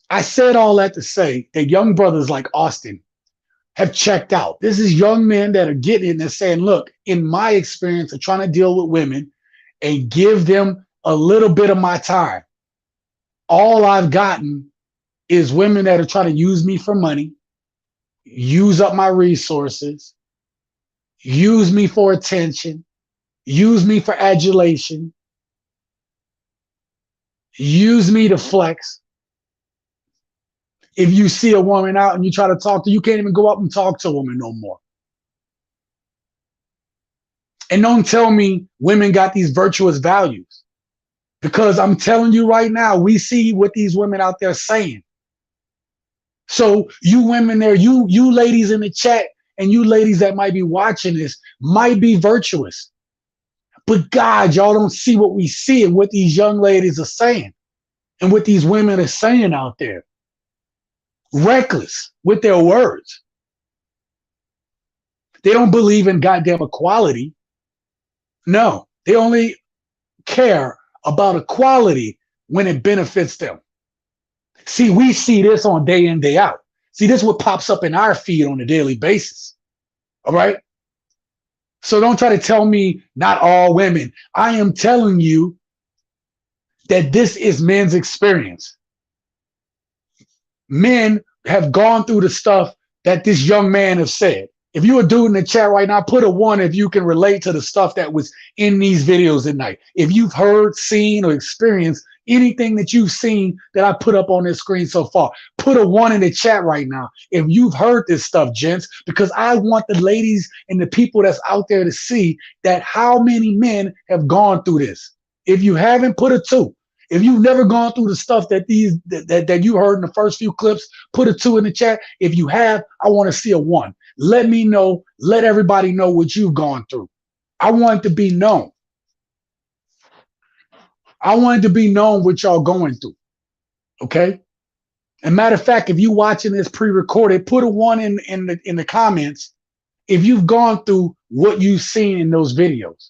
Speaker 1: I said all that to say that young brothers like Austin have checked out. This is young men that are getting in and saying, look, in my experience of trying to deal with women and give them a little bit of my time, all I've gotten is women that are trying to use me for money, use up my resources, use me for attention, use me for adulation, use me to flex. If you see a woman out and you try to talk to her, you can't even go up and talk to a woman no more. And don't tell me women got these virtuous values. Because I'm telling you right now, we see what these women out there saying. So you women there, you ladies in the chat, and you ladies that might be watching this might be virtuous. But God, y'all don't see what we see and what these young ladies are saying and what these women are saying out there. Reckless with their words. They don't believe in goddamn equality. No, they only care about equality when it benefits them. See, we see this on day in, day out. See, this is what pops up in our feed on a daily basis. All right? So don't try to tell me not all women. I am telling you that this is men's experience. Men have gone through the stuff that this young man has said. If you're a dude in the chat right now, put a 1 if you can relate to the stuff that was in these videos tonight. If you've heard, seen, or experienced anything that you've seen that I put up on this screen so far, put a 1 in the chat right now if you've heard this stuff, gents, because I want the ladies and the people that's out there to see that how many men have gone through this. If you haven't, put a 2. If you've never gone through the stuff that that you heard in the first few clips, put a 2 in the chat. If you have, I want to see a 1. Let me know. Let everybody know what you've gone through. I want it to be known. I want it to be known what y'all going through. Okay? And matter of fact, if you watching this pre-recorded, put a 1 in the comments if you've gone through what you've seen in those videos.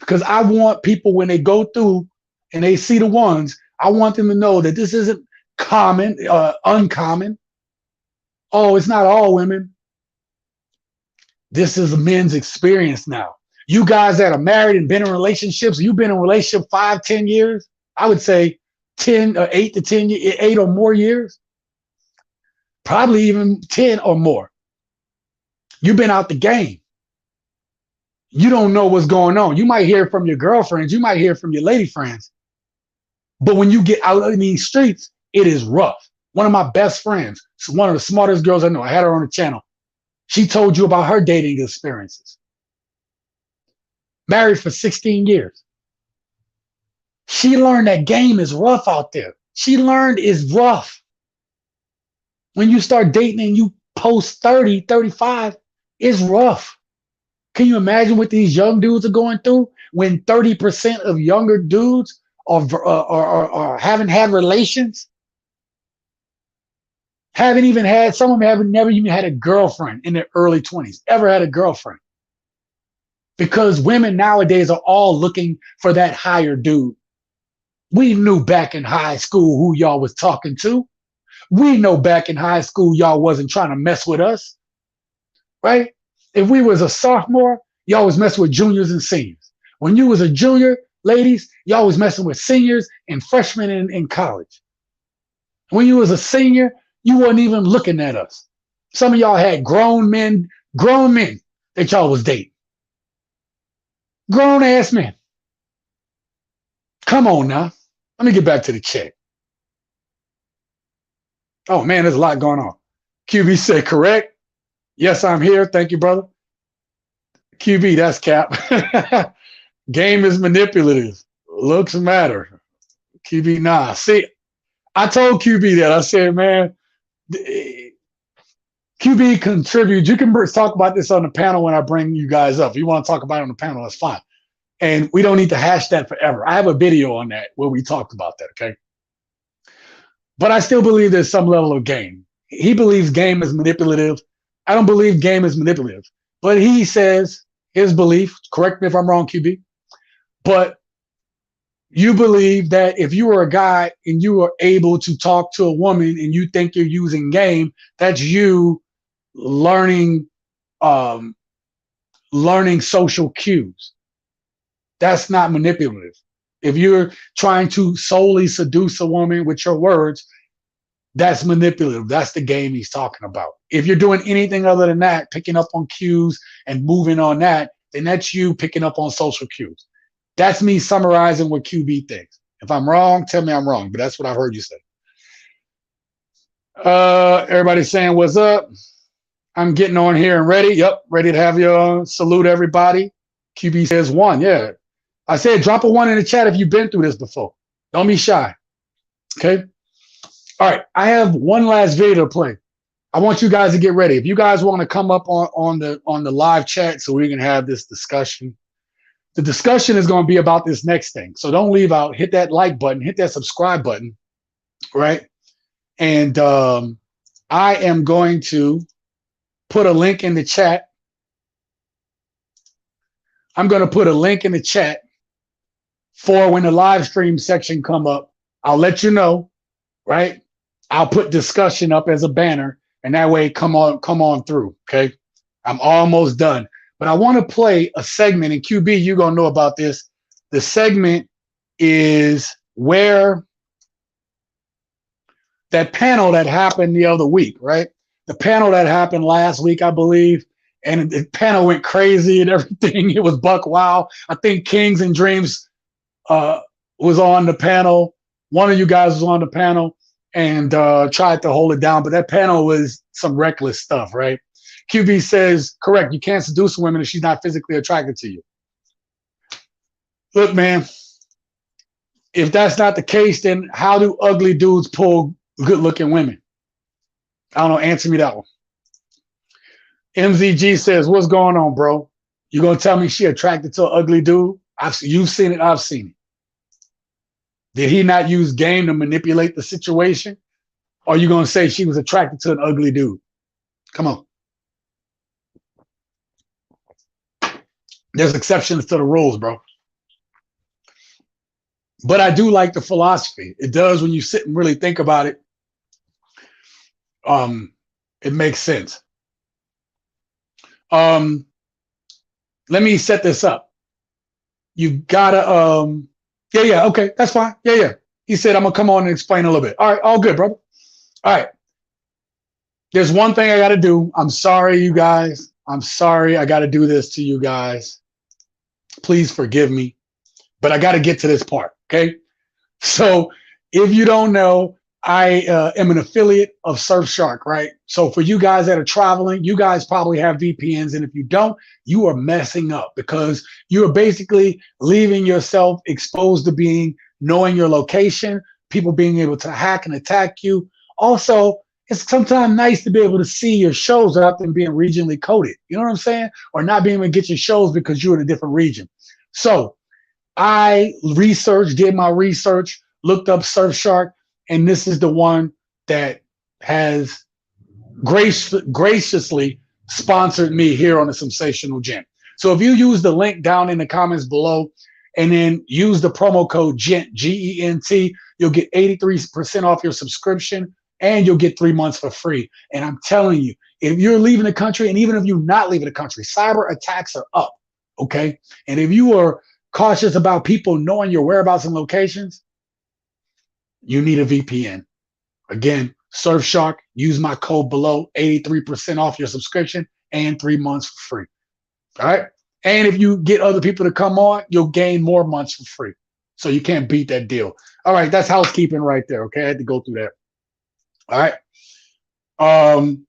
Speaker 1: Because I want people, when they go through and they see the ones, I want them to know that this isn't common, uncommon. Oh, it's not all women. This is a men's experience now. You guys that are married and been in relationships, you've been in a relationship 5, 10 years. I would say 10 or 8 to 10, 8 or more years. Probably even 10 or more. You've been out the game. You don't know what's going on. You might hear from your girlfriends. You might hear from your lady friends. But when you get out in these streets, it is rough. One of my best friends, one of the smartest girls I know, I had her on the channel. She told you about her dating experiences. Married for 16 years. She learned that game is rough out there. She learned it's rough. When you start dating and you post 30, 35, it's rough. Can you imagine what these young dudes are going through when 30% of younger dudes are haven't had relations? Haven't even had, some of them haven't never even had a girlfriend in their early 20s, ever had a girlfriend. Because women nowadays are all looking for that higher dude. We knew back in high school who y'all was talking to. We know back in high school y'all wasn't trying to mess with us, right? If we was a sophomore, y'all was messing with juniors and seniors. When you was a junior, ladies, y'all was messing with seniors and freshmen in college. When you was a senior, you wasn't even looking at us. Some of y'all had grown men that y'all was dating. Grown ass men. Come on now. Let me get back to the chat. Oh man, there's a lot going on. QB said correct. Yes, I'm here. Thank you, brother. QB, that's cap. Game is manipulative. Looks matter. QB, nah. See, I told QB that. I said, man, QB contributes. You can talk about this on the panel when I bring you guys up. If you want to talk about it on the panel, that's fine. And we don't need to hash that forever. I have a video on that where we talked about that, okay? But I still believe there's some level of game. He believes game is manipulative. I don't believe game is manipulative. But he says his belief, correct me if I'm wrong, QB, but you believe that if you were a guy and you were able to talk to a woman and you think you're using game, that's you learning social cues. That's not manipulative. If you're trying to solely seduce a woman with your words, that's manipulative. That's the game he's talking about. If you're doing anything other than that, picking up on cues and moving on that, then that's you picking up on social cues. That's me summarizing what QB thinks. If I'm wrong, tell me I'm wrong, but that's what I've heard you say. Everybody's saying what's up. I'm getting on here and ready. Yep, ready to have you on. Salute everybody. QB says 1. Yeah. I said drop a 1 in the chat if you've been through this before. Don't be shy. Okay. All right. I have one last video to play. I want you guys to get ready. If you guys want to come up on the live chat so we can have this discussion. The discussion is going to be about this next thing. So don't leave out. Hit that like button. Hit that subscribe button. Right. And I am going to put a link in the chat. I'm going to put a link in the chat for when the live stream section come up. I'll let you know, right? I'll put discussion up as a banner, and that way come on through, okay? I'm almost done. But I want to play a segment, and QB, you're going to know about this. The segment is where that panel that happened the other week, right? The panel that happened last week, I believe, and the panel went crazy and everything. It was buck wild. I think Kings and Dreams was on the panel. One of you guys was on the panel and tried to hold it down, but that panel was some reckless stuff, right? QB says, correct, you can't seduce a woman if she's not physically attracted to you. Look, man, if that's not the case, then how do ugly dudes pull good-looking women? I don't know. Answer me that one. MZG says, what's going on, bro? You gonna tell me she attracted to an ugly dude? You've seen it. I've seen it. Did he not use game to manipulate the situation? Or are you gonna say she was attracted to an ugly dude? Come on. There's exceptions to the rules, bro. But I do like the philosophy. It does when you sit and really think about it. It makes sense. Let me set this up. You gotta yeah, okay, that's fine. Yeah. He said I'm gonna come on and explain a little bit. All right, all good, brother. All right. There's one thing I gotta do. I'm sorry, you guys. I'm sorry I gotta do this to you guys. Please forgive me. But I gotta get to this part, okay? So if you don't know, I am an affiliate of Surfshark, right? So for you guys that are traveling, you guys probably have VPNs. And if you don't, you are messing up because you are basically leaving yourself exposed to knowing your location, people being able to hack and attack you. Also, it's sometimes nice to be able to see your shows without them being regionally coded. You know what I'm saying? Or not being able to get your shows because you're in a different region. So I did my research, looked up Surfshark, and this is the one that has graciously sponsored me here on the Sensational Gent. So if you use the link down in the comments below and then use the promo code GENT, G-E-N-T, you'll get 83% off your subscription and you'll get 3 months for free. And I'm telling you, if you're leaving the country, and even if you're not leaving the country, cyber attacks are up, okay? And if you are cautious about people knowing your whereabouts and locations, you need a VPN. Again, Surfshark, use my code below, 83% off your subscription and 3 months for free. All right? And if you get other people to come on, you'll gain more months for free. So you can't beat that deal. All right, that's housekeeping right there, okay? I had to go through that. All right. I'm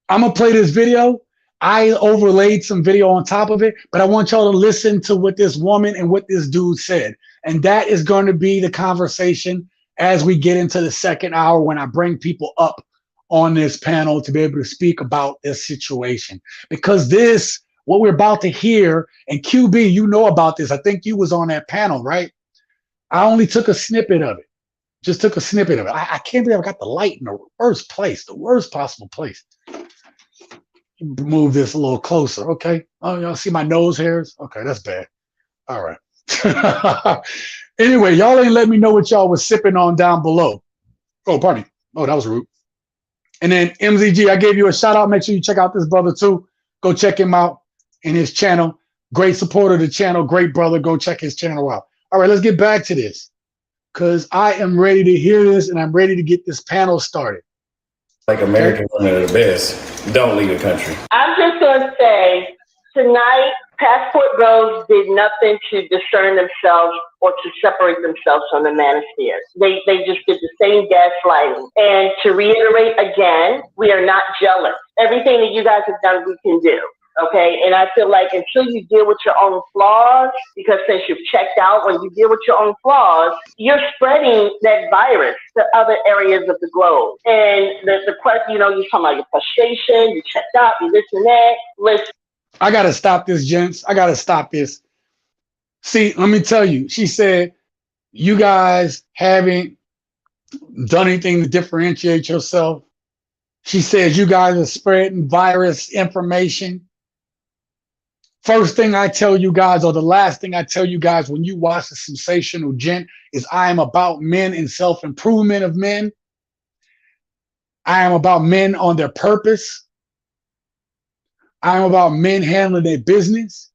Speaker 1: going to play this video. I overlaid some video on top of it, but I want y'all to listen to what this woman and what this dude said. And that is going to be the conversation as we get into the second hour when I bring people up on this panel to be able to speak about this situation. Because what we're about to hear, and QB, you know about this. I think you was on that panel, right? I only took a snippet of it. Just took a snippet of it. I can't believe I got the light in the worst place, the worst possible place. Move this a little closer, okay? Oh, y'all see my nose hairs? Okay, that's bad. All right. Anyway, y'all ain't let me know what y'all was sipping on down below. Oh, pardon me. Oh, that was rude. And then MZG, I gave you a shout out. Make sure you check out this brother too. Go check him out in his channel. Great supporter of the channel. Great brother. Go check his channel out. All right, let's get back to this because I am ready to hear this and I'm ready to get this panel started.
Speaker 7: Like American women are the best. Don't leave the country.
Speaker 8: I'm just going to say tonight, Passport Bros did nothing to discern themselves or to separate themselves from the manosphere. They just did the same gaslighting. And to reiterate again, we are not jealous. Everything that you guys have done, we can do. Okay, and I feel like until you deal with your own flaws, because since you've checked out, when you deal with your own flaws, you're spreading that virus to other areas of the globe. And the question, you're talking about your frustration, you checked out, you this and that. Listen.
Speaker 1: I gotta stop this, gents. I gotta stop this. See, let me tell you, she said you guys haven't done anything to differentiate yourself. She says you guys are spreading virus information. First thing I tell you guys, or the last thing I tell you guys when you watch The Sensational Gent, is I am about men and self-improvement of men. I am about men on their purpose. I am about men handling their business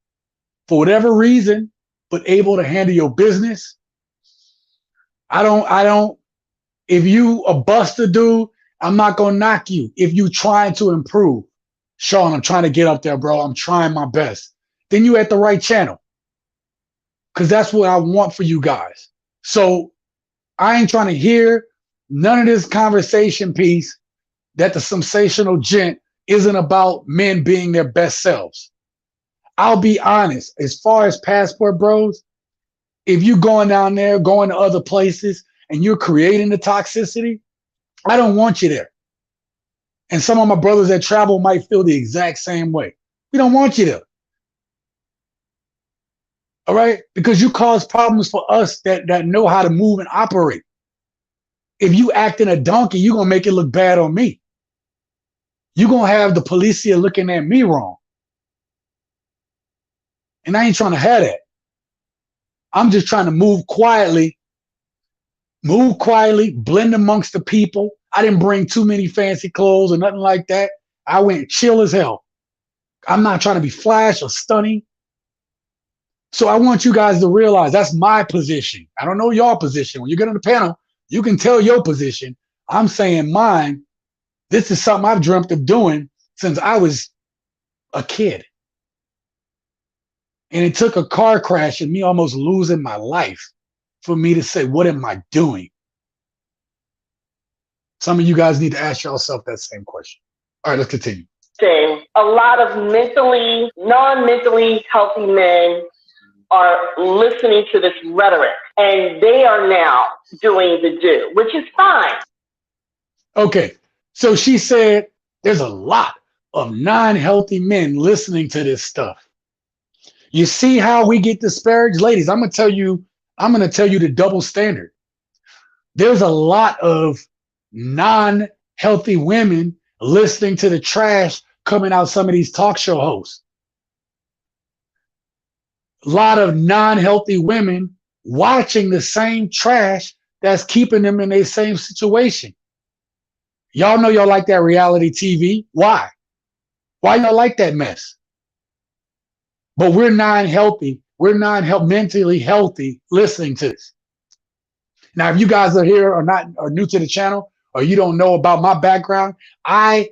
Speaker 1: for whatever reason, but able to handle your business. I don't, if you a buster dude, I'm not gonna knock you. If you trying to improve, Sean, I'm trying to get up there, bro. I'm trying my best. Then you at the right channel. Because that's what I want for you guys. So I ain't trying to hear none of this conversation piece that The Sensational Gent isn't about men being their best selves. I'll be honest, as far as Passport Bros, if you going down there, going to other places, and you're creating the toxicity, I don't want you there. And some of my brothers that travel might feel the exact same way. We don't want you there. All right? Because you cause problems for us that know how to move and operate. If you acting a donkey, you're going to make it look bad on me. You're going to have the policia looking at me wrong. And I ain't trying to have that. I'm just trying to move quietly, blend amongst the people. I didn't bring too many fancy clothes or nothing like that. I went chill as hell. I'm not trying to be flash or stunning. So I want you guys to realize that's my position. I don't know your position. When you get on the panel, you can tell your position. I'm saying mine. This is something I've dreamt of doing since I was a kid. And it took a car crash and me almost losing my life for me to say, what am I doing? Some of you guys need to ask yourself that same question. All right, let's continue.
Speaker 8: A lot of non-mentally healthy men are listening to this rhetoric, and they are now doing the do, which is fine.
Speaker 1: Okay, so she said there's a lot of non-healthy men listening to this stuff. You see how we get disparaged? Ladies, I'm going to tell you the double standard. There's a lot of non-healthy women listening to the trash coming out some of these talk show hosts. A lot of non-healthy women watching the same trash that's keeping them in their same situation. Y'all know y'all like that reality TV. Why? Why y'all like that mess? But we're non-healthy. We're mentally healthy listening to this. Now, if you guys are here or new to the channel, or you don't know about my background, I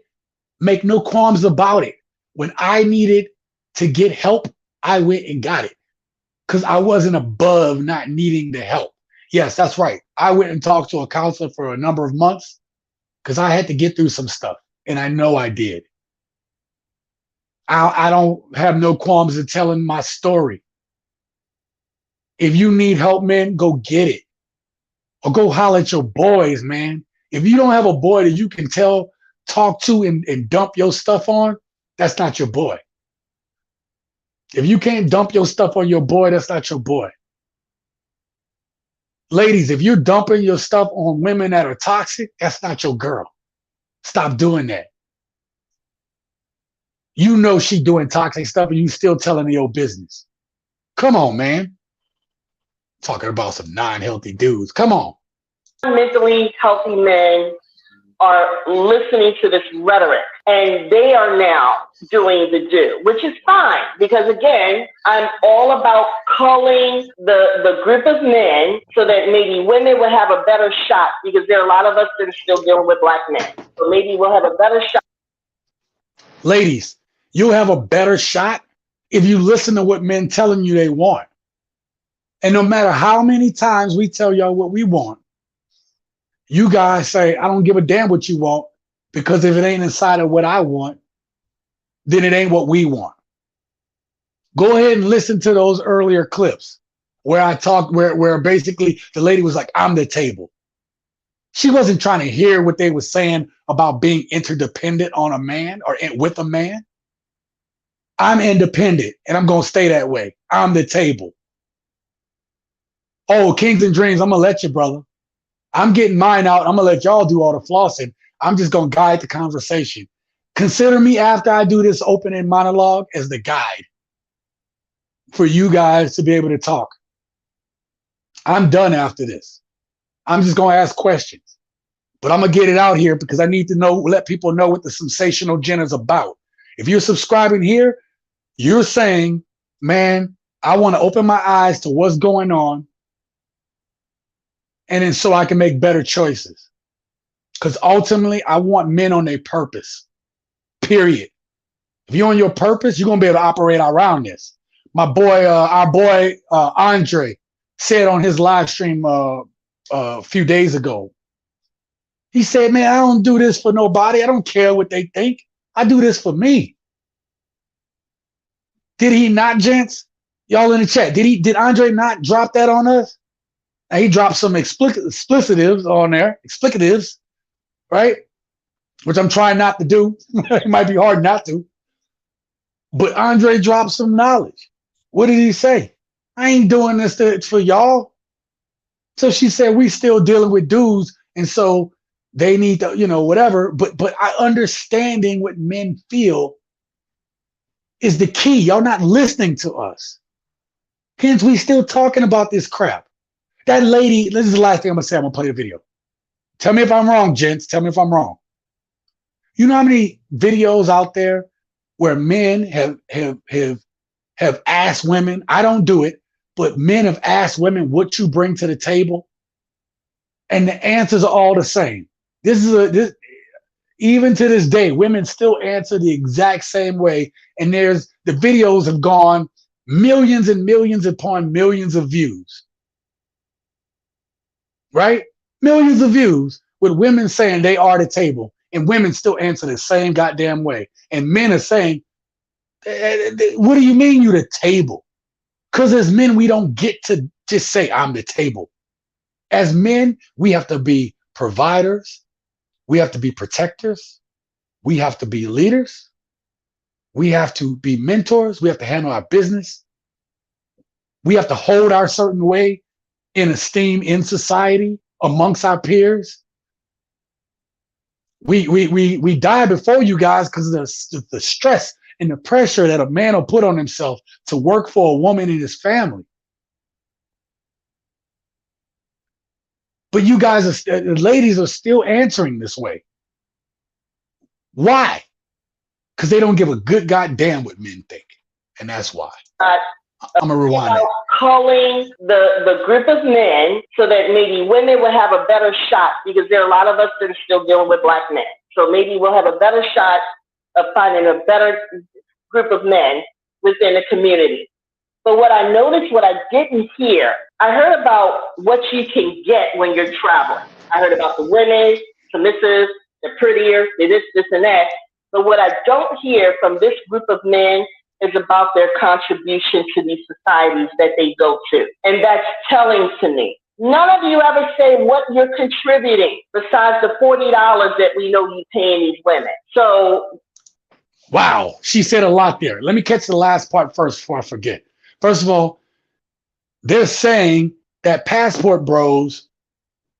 Speaker 1: make no qualms about it. When I needed to get help, I went and got it. Because I wasn't above not needing the help. Yes, that's right. I went and talked to a counselor for a number of months because I had to get through some stuff. And I know I did. I don't have no qualms in telling my story. If you need help, man, go get it. Or go holler at your boys, man. If you don't have a boy that you can talk to and dump your stuff on, that's not your boy. If you can't dump your stuff on your boy, that's not your boy. Ladies, if you're dumping your stuff on women that are toxic, that's not your girl. Stop doing that. You know she doing toxic stuff and you still telling her your business. Come on, man. Talking about some non-healthy dudes. Come on.
Speaker 8: Mentally healthy men are listening to this rhetoric, and they are now doing the do, which is fine. Because again, I'm all about culling the group of men so that maybe women will have a better shot, because there are a lot of us that are still dealing with black men. So maybe we'll have a better shot.
Speaker 1: Ladies, you'll have a better shot if you listen to what men telling you they want. And no matter how many times we tell y'all what we want, you guys say, I don't give a damn what you want, because if it ain't inside of what I want, then it ain't what we want. Go ahead and listen to those earlier clips where I talked, where basically the lady was like, I'm the table. She wasn't trying to hear what they were saying about being interdependent on a man or with a man. I'm independent and I'm going to stay that way. I'm the table. Oh, Kings and Dreams, I'm going to let you, brother. I'm getting mine out. I'm going to let y'all do all the flossing. I'm just going to guide the conversation. Consider me after I do this opening monologue as the guide for you guys to be able to talk. I'm done after this. I'm just going to ask questions, but I'm going to get it out here because I need to know, let people know what the Sensational Jen is about. If you're subscribing here, you're saying, man, I want to open my eyes to what's going on. And then so I can make better choices. Because ultimately, I want men on their purpose, period. If you're on your purpose, you're going to be able to operate around this. My boy, our boy, Andre, said on his live stream a few days ago, he said, man, I don't do this for nobody. I don't care what they think. I do this for me. Did he not, gents? Y'all in the chat, did Andre not drop that on us? And he dropped some explicitives on there, explicatives, right? Which I'm trying not to do. It might be hard not to. But Andre dropped some knowledge. What did he say? I ain't doing this for y'all. So she said, we still dealing with dudes. And so they need to, whatever. But I understanding what men feel is the key. Y'all not listening to us. Hence, we still talking about this crap. That lady, this is the last thing I'm going to say. I'm going to play the video. Tell me if I'm wrong, gents. Tell me if I'm wrong. You know how many videos out there where men have asked women, I don't do it, but men have asked women what you bring to the table, and the answers are all the same. Even to this day, women still answer the exact same way, and the videos have gone millions and millions upon millions of views. Right? Millions of views with women saying they are the table, and women still answer the same goddamn way. And men are saying, what do you mean you the table? Because as men, we don't get to just say I'm the table. As men, we have to be providers. We have to be protectors. We have to be leaders. We have to be mentors. We have to handle our business. We have to hold our certain way in esteem in society amongst our peers. We die before you guys because of the stress and the pressure that a man will put on himself to work for a woman in his family. But you guys, the ladies are still answering this way. Why? Because they don't give a good goddamn what men think. And that's why. I'm going to rewind it.
Speaker 8: Calling the group of men so that maybe women will have a better shot, because there are a lot of us that are still dealing with black men. So maybe we'll have a better shot of finding a better group of men within the community. But what I noticed, what I didn't hear, I heard about what you can get when you're traveling. I heard about the women, submissive, they're prettier, they're this and that. But what I don't hear from this group of men is about their contribution to these societies that they go to. And that's telling to me. None of you ever say what you're contributing besides the $40 that we know you paying these women. So.
Speaker 1: Wow, she said a lot there. Let me catch the last part first before I forget. First of all, they're saying that passport bros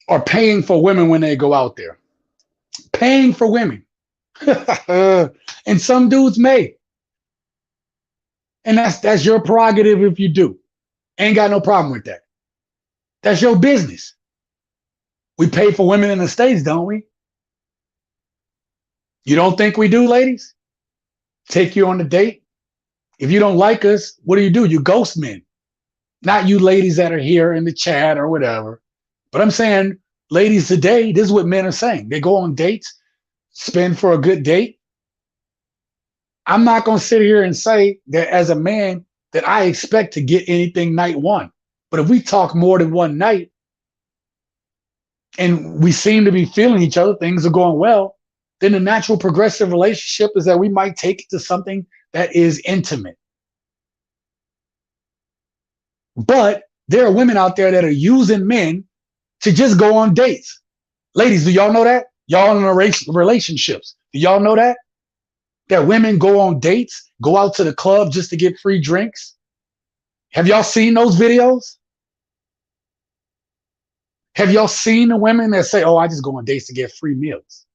Speaker 1: are paying for women when they go out there. Paying for women. And some dudes may. And that's your prerogative if you do. Ain't got no problem with that. That's your business. We pay for women in the States, don't we? You don't think we do, ladies? Take you on a date. If you don't like us, what do? You ghost men. Not you ladies that are here in the chat or whatever. But I'm saying, ladies today, this is what men are saying. They go on dates, spend for a good date. I'm not going to sit here and say that as a man that I expect to get anything night one. But if we talk more than one night and we seem to be feeling each other, things are going well, then the natural progressive relationship is that we might take it to something that is intimate. But there are women out there that are using men to just go on dates. Ladies, do y'all know that? Y'all in relationships. Do y'all know that? That women go on dates, go out to the club just to get free drinks? Have y'all seen those videos? Have y'all seen the women that say, oh, I just go on dates to get free meals?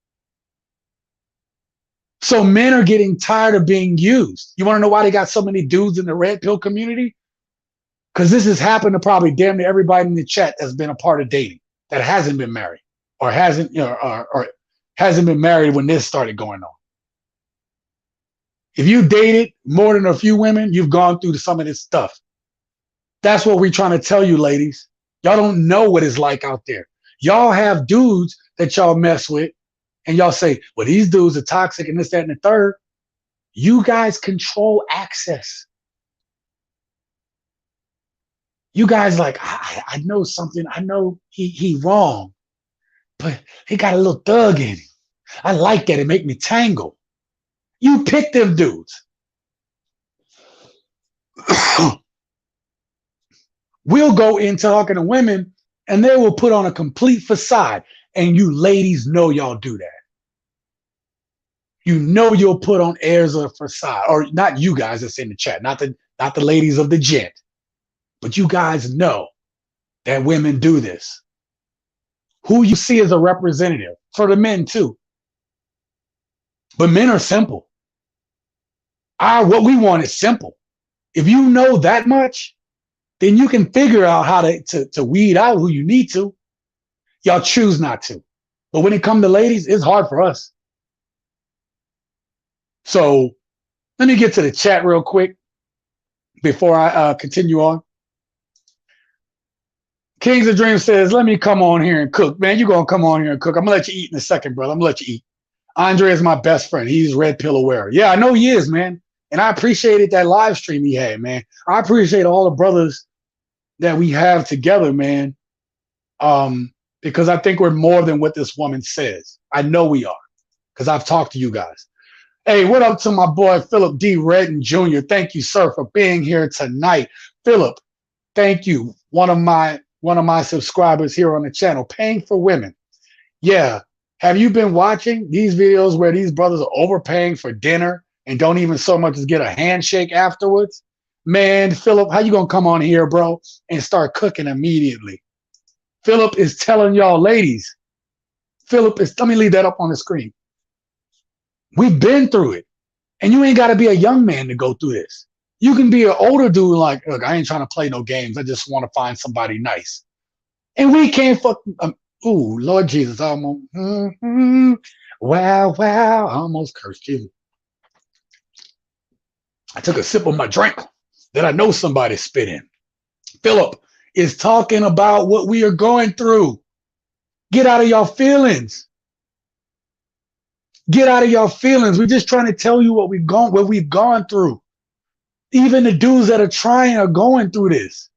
Speaker 1: So men are getting tired of being used. You want to know why they got so many dudes in the red pill community? Because this has happened to probably damn near everybody in the chat that's been a part of dating that hasn't been married or hasn't, or hasn't been married when this started going on. If you dated more than a few women, you've gone through some of this stuff. That's what we're trying to tell you, ladies. Y'all don't know what it's like out there. Y'all have dudes that y'all mess with, and y'all say, well, these dudes are toxic and this, that, and the third. You guys control access. You guys like, I know something. I know he wrong, but he got a little thug in him. I like that. It make me tangle. You pick them dudes. We'll go in talking to women and they will put on a complete facade. And you ladies know y'all do that. You know you'll put on airs of a facade. Or not you guys that's in the chat, not the ladies of the gent. But you guys know that women do this. Who you see as a representative for the men too. But men are simple. What we want is simple. If you know that much, then you can figure out how to weed out who you need to. Y'all choose not to. But when it comes to ladies, it's hard for us. So let me get to the chat real quick before I continue on. Kings of Dreams says, let me come on here and cook. Man, you're going to come on here and cook. I'm going to let you eat in a second, brother. I'm going to let you eat. Andre is my best friend. He's red pill aware. Yeah, I know he is, man. And I appreciated that live stream he had, man. I appreciate all the brothers that we have together, man. Because I think we're more than what this woman says. I know we are, because I've talked to you guys. Hey, what up to my boy Philip D. Redden Jr.? Thank you, sir, for being here tonight. Philip, thank you. One of my subscribers here on the channel, Paying for Women. Yeah. Have you been watching these videos where these brothers are overpaying for dinner and don't even so much as get a handshake afterwards? Man, Philip, how you gonna come on here, bro, and start cooking immediately? Philip is telling y'all, ladies, let me leave that up on the screen. We've been through it. And you ain't got to be a young man to go through this. You can be an older dude like, look, I ain't trying to play no games. I just want to find somebody nice. And we can't ooh, Lord Jesus, I almost, wow, I almost cursed you. I took a sip of my drink that I know somebody spit in. Philip is talking about what we are going through. Get out of your feelings. Get out of your feelings. We're just trying to tell you what we've gone through. Even the dudes that are trying are going through this.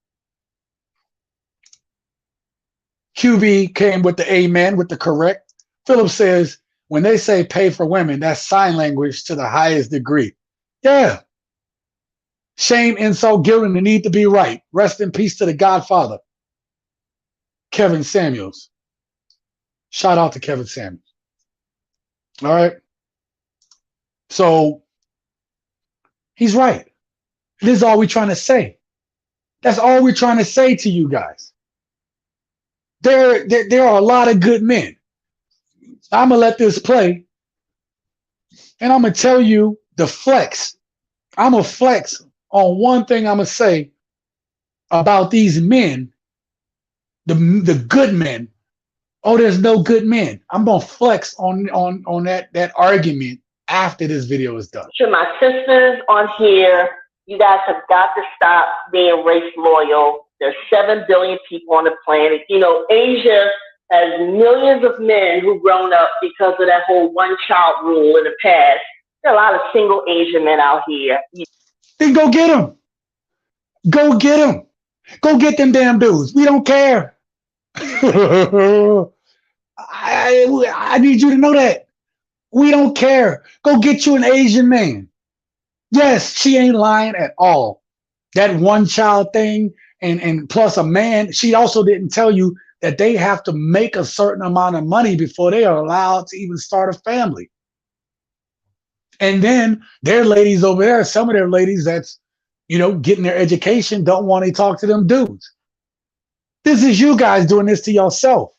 Speaker 1: QB came with the amen, with the correct. Philip says, when they say pay for women, that's sign language to the highest degree. Yeah. Shame, insult, guilt, and the need to be right. Rest in peace to the Godfather, Kevin Samuels. Shout out to Kevin Samuels. All right. So he's right. This is all we're trying to say. That's all we're trying to say to you guys. There are a lot of good men. I'm going to let this play. And I'm going to tell you the flex. I'm going to flex on one thing I'm going to say about these men, the good men. Oh, there's no good men. I'm going to flex on that argument after this video is done.
Speaker 8: To my sisters on here, you guys have got to stop being race loyal. There's 7 billion people on the planet. You know, Asia has millions of men who've grown up because of that whole one-child rule in the past. There are a lot of single Asian men out here.
Speaker 1: Then go get them. Go get them. Go get them damn dudes. We don't care. I need you to know that. We don't care. Go get you an Asian man. Yes, she ain't lying at all. That one child thing, and plus a man, she also didn't tell you that they have to make a certain amount of money before they are allowed to even start a family. And then there are ladies over there, some of their ladies that's, getting their education, don't want to talk to them dudes. This is you guys doing this to yourself.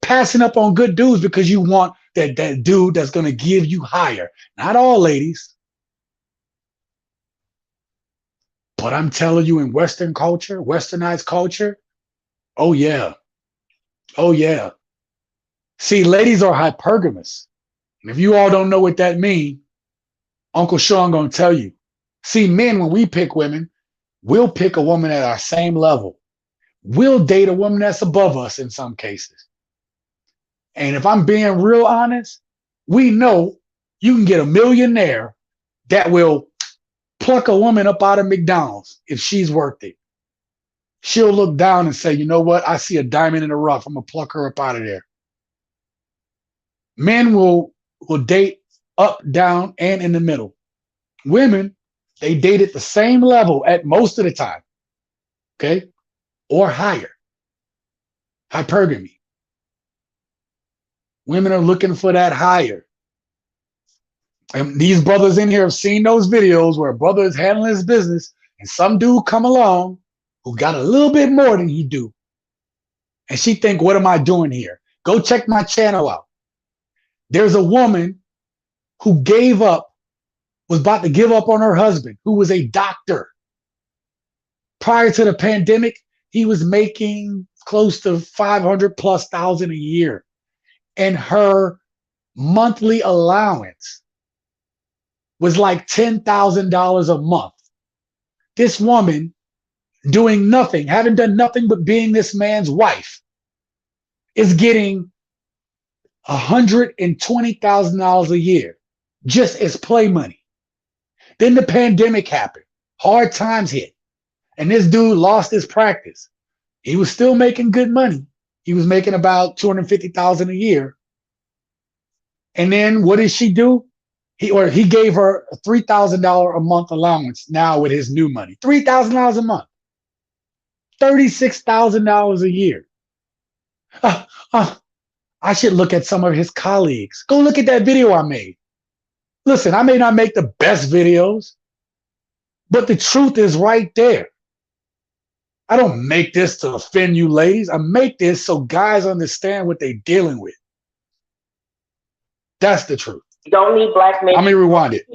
Speaker 1: Passing up on good dudes because you want that dude that's going to give you higher. Not all ladies. But I'm telling you, in Western culture, westernized culture, oh yeah. Oh yeah. See, ladies are hypergamous. And if you all don't know what that means, Uncle Sean gonna tell you. See, men, when we pick women, we'll pick a woman at our same level. We'll date a woman that's above us in some cases. And if I'm being real honest, we know you can get a millionaire that will pluck a woman up out of McDonald's if she's worth it. She'll look down and say, you know what? I see a diamond in the rough. I'm going to pluck her up out of there. Men will date up, down, and in the middle. Women, they date at the same level at most of the time. Okay? Or higher. Hypergamy. Women are looking for that higher. And these brothers in here have seen those videos where a brother is handling his business and some dude come along who got a little bit more than he do. And she think, what am I doing here? Go check my channel out. There's a woman who gave up, was about to give up on her husband, who was a doctor. Prior to the pandemic, he was making close to 500,000+ a year. And her monthly allowance was like $10,000 a month. This woman doing nothing, having done nothing but being this man's wife, is getting $120,000 a year just as play money. Then the pandemic happened. Hard times hit. And this dude lost his practice. He was still making good money. He was making about $250,000 a year. And then what did she do? He gave her a $3,000 a month allowance now with his new money. $3,000 a month. $36,000 a year. I should look at some of his colleagues. Go look at that video I made. Listen, I may not make the best videos, but the truth is right there. I don't make this to offend you ladies. I make this so guys understand what they're dealing with. That's the truth.
Speaker 8: You don't need black men.
Speaker 1: Let me rewind it.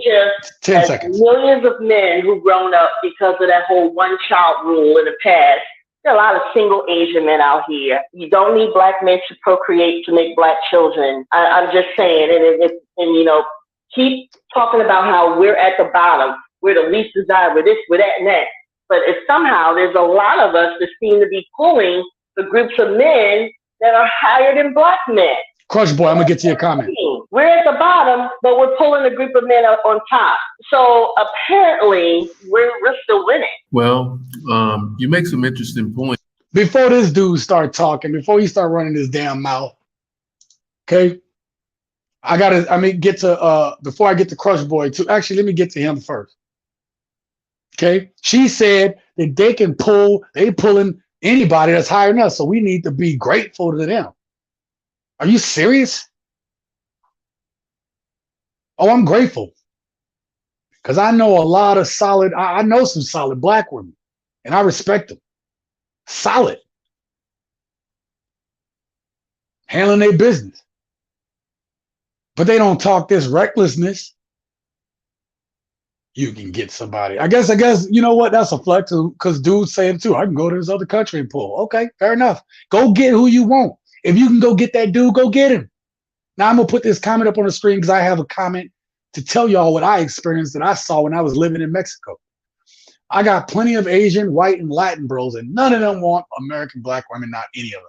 Speaker 1: 10 seconds.
Speaker 8: Millions of men who've grown up because of that whole one-child rule in the past. There are a lot of single Asian men out here. You don't need black men to procreate to make black children. I'm just saying, and keep talking about how we're at the bottom. We're the least desired. We're this, we're that, and that. But if somehow there's a lot of us that seem to be pulling the groups of men that are higher than black men.
Speaker 1: Crush Boy, I'm gonna get to your comment.
Speaker 8: We're at the bottom, but we're pulling a group of men up on top. So apparently, we're still winning.
Speaker 9: Well, you make some interesting points.
Speaker 1: Before this dude start talking, before he start running his damn mouth, okay? Before I get to Crush Boy, actually, let me get to him first. Okay? She said that they pulling anybody that's higher than us, so we need to be grateful to them. Are you serious? Oh, I'm grateful. Because I know I know some solid black women, and I respect them. Solid. Handling their business. But they don't talk this recklessness. You can get somebody. I guess, you know what? That's a flex because dudes say it too. I can go to this other country and pull. Okay, fair enough. Go get who you want. If you can go get that dude, go get him. Now I'm going to put this comment up on the screen because I have a comment to tell y'all what I experienced that I saw when I was living in Mexico. I got plenty of Asian, white, and Latin bros, and none of them want American black women, not any of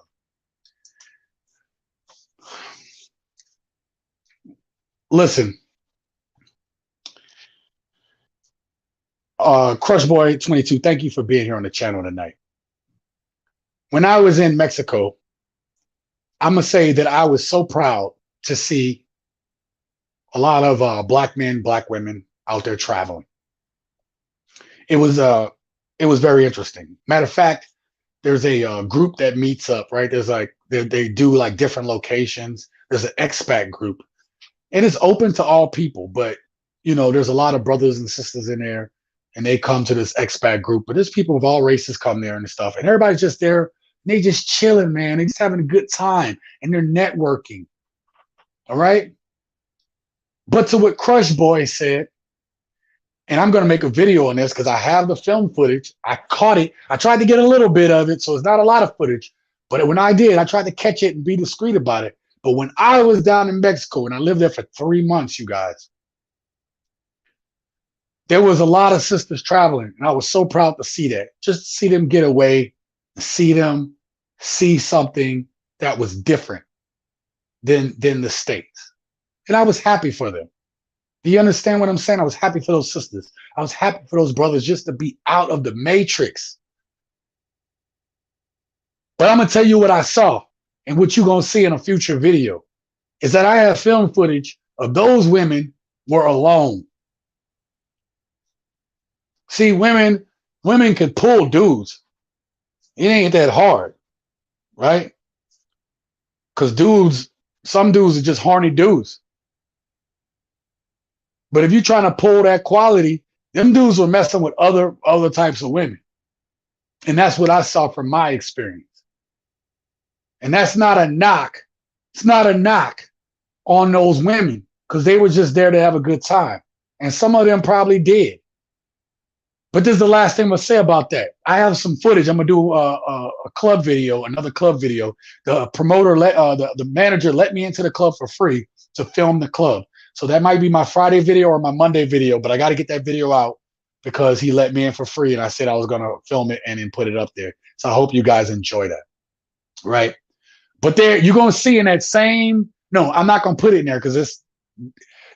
Speaker 1: them. Listen. Crush Boy 22, thank you for being here on the channel tonight. When I was in Mexico, I'm going to say that I was so proud to see a lot of black men, black women out there traveling. It was very interesting. Matter of fact, there's a group that meets up, right? There's like they do like different locations. There's an expat group, and it's open to all people. But there's a lot of brothers and sisters in there, and they come to this expat group. But there's people of all races come there and stuff, and everybody's just there. And they just chilling, man. They just having a good time, and they're networking. All right. But to what Crush Boy said, and I'm going to make a video on this because I have the film footage. I caught it. I tried to get a little bit of it, so it's not a lot of footage. But when I did, I tried to catch it and be discreet about it. But when I was down in Mexico, and I lived there for 3 months, you guys, there was a lot of sisters traveling, and I was so proud to see that. Just to see them get away, see them see something that was different than the States. And I was happy for them. Do you understand what I'm saying? I was happy for those sisters. I was happy for those brothers just to be out of the matrix. But I'm going to tell you what I saw and what you're going to see in a future video is that I have film footage of those women were alone. See, women can pull dudes. It ain't that hard, right? Because some dudes are just horny dudes. But if you're trying to pull that quality, them dudes were messing with other types of women. And that's what I saw from my experience. And that's not a knock. It's not a knock on those women because they were just there to have a good time. And some of them probably did. But this is the last thing I'm going to say about that. I have some footage. I'm going to do a club video, another club video. The promoter, the manager let me into the club for free to film the club. So that might be my Friday video or my Monday video, but I got to get that video out because he let me in for free and I said I was going to film it and then put it up there. So I hope you guys enjoy that. Right. But you're going to see in that same, no, I'm not going to put it in there because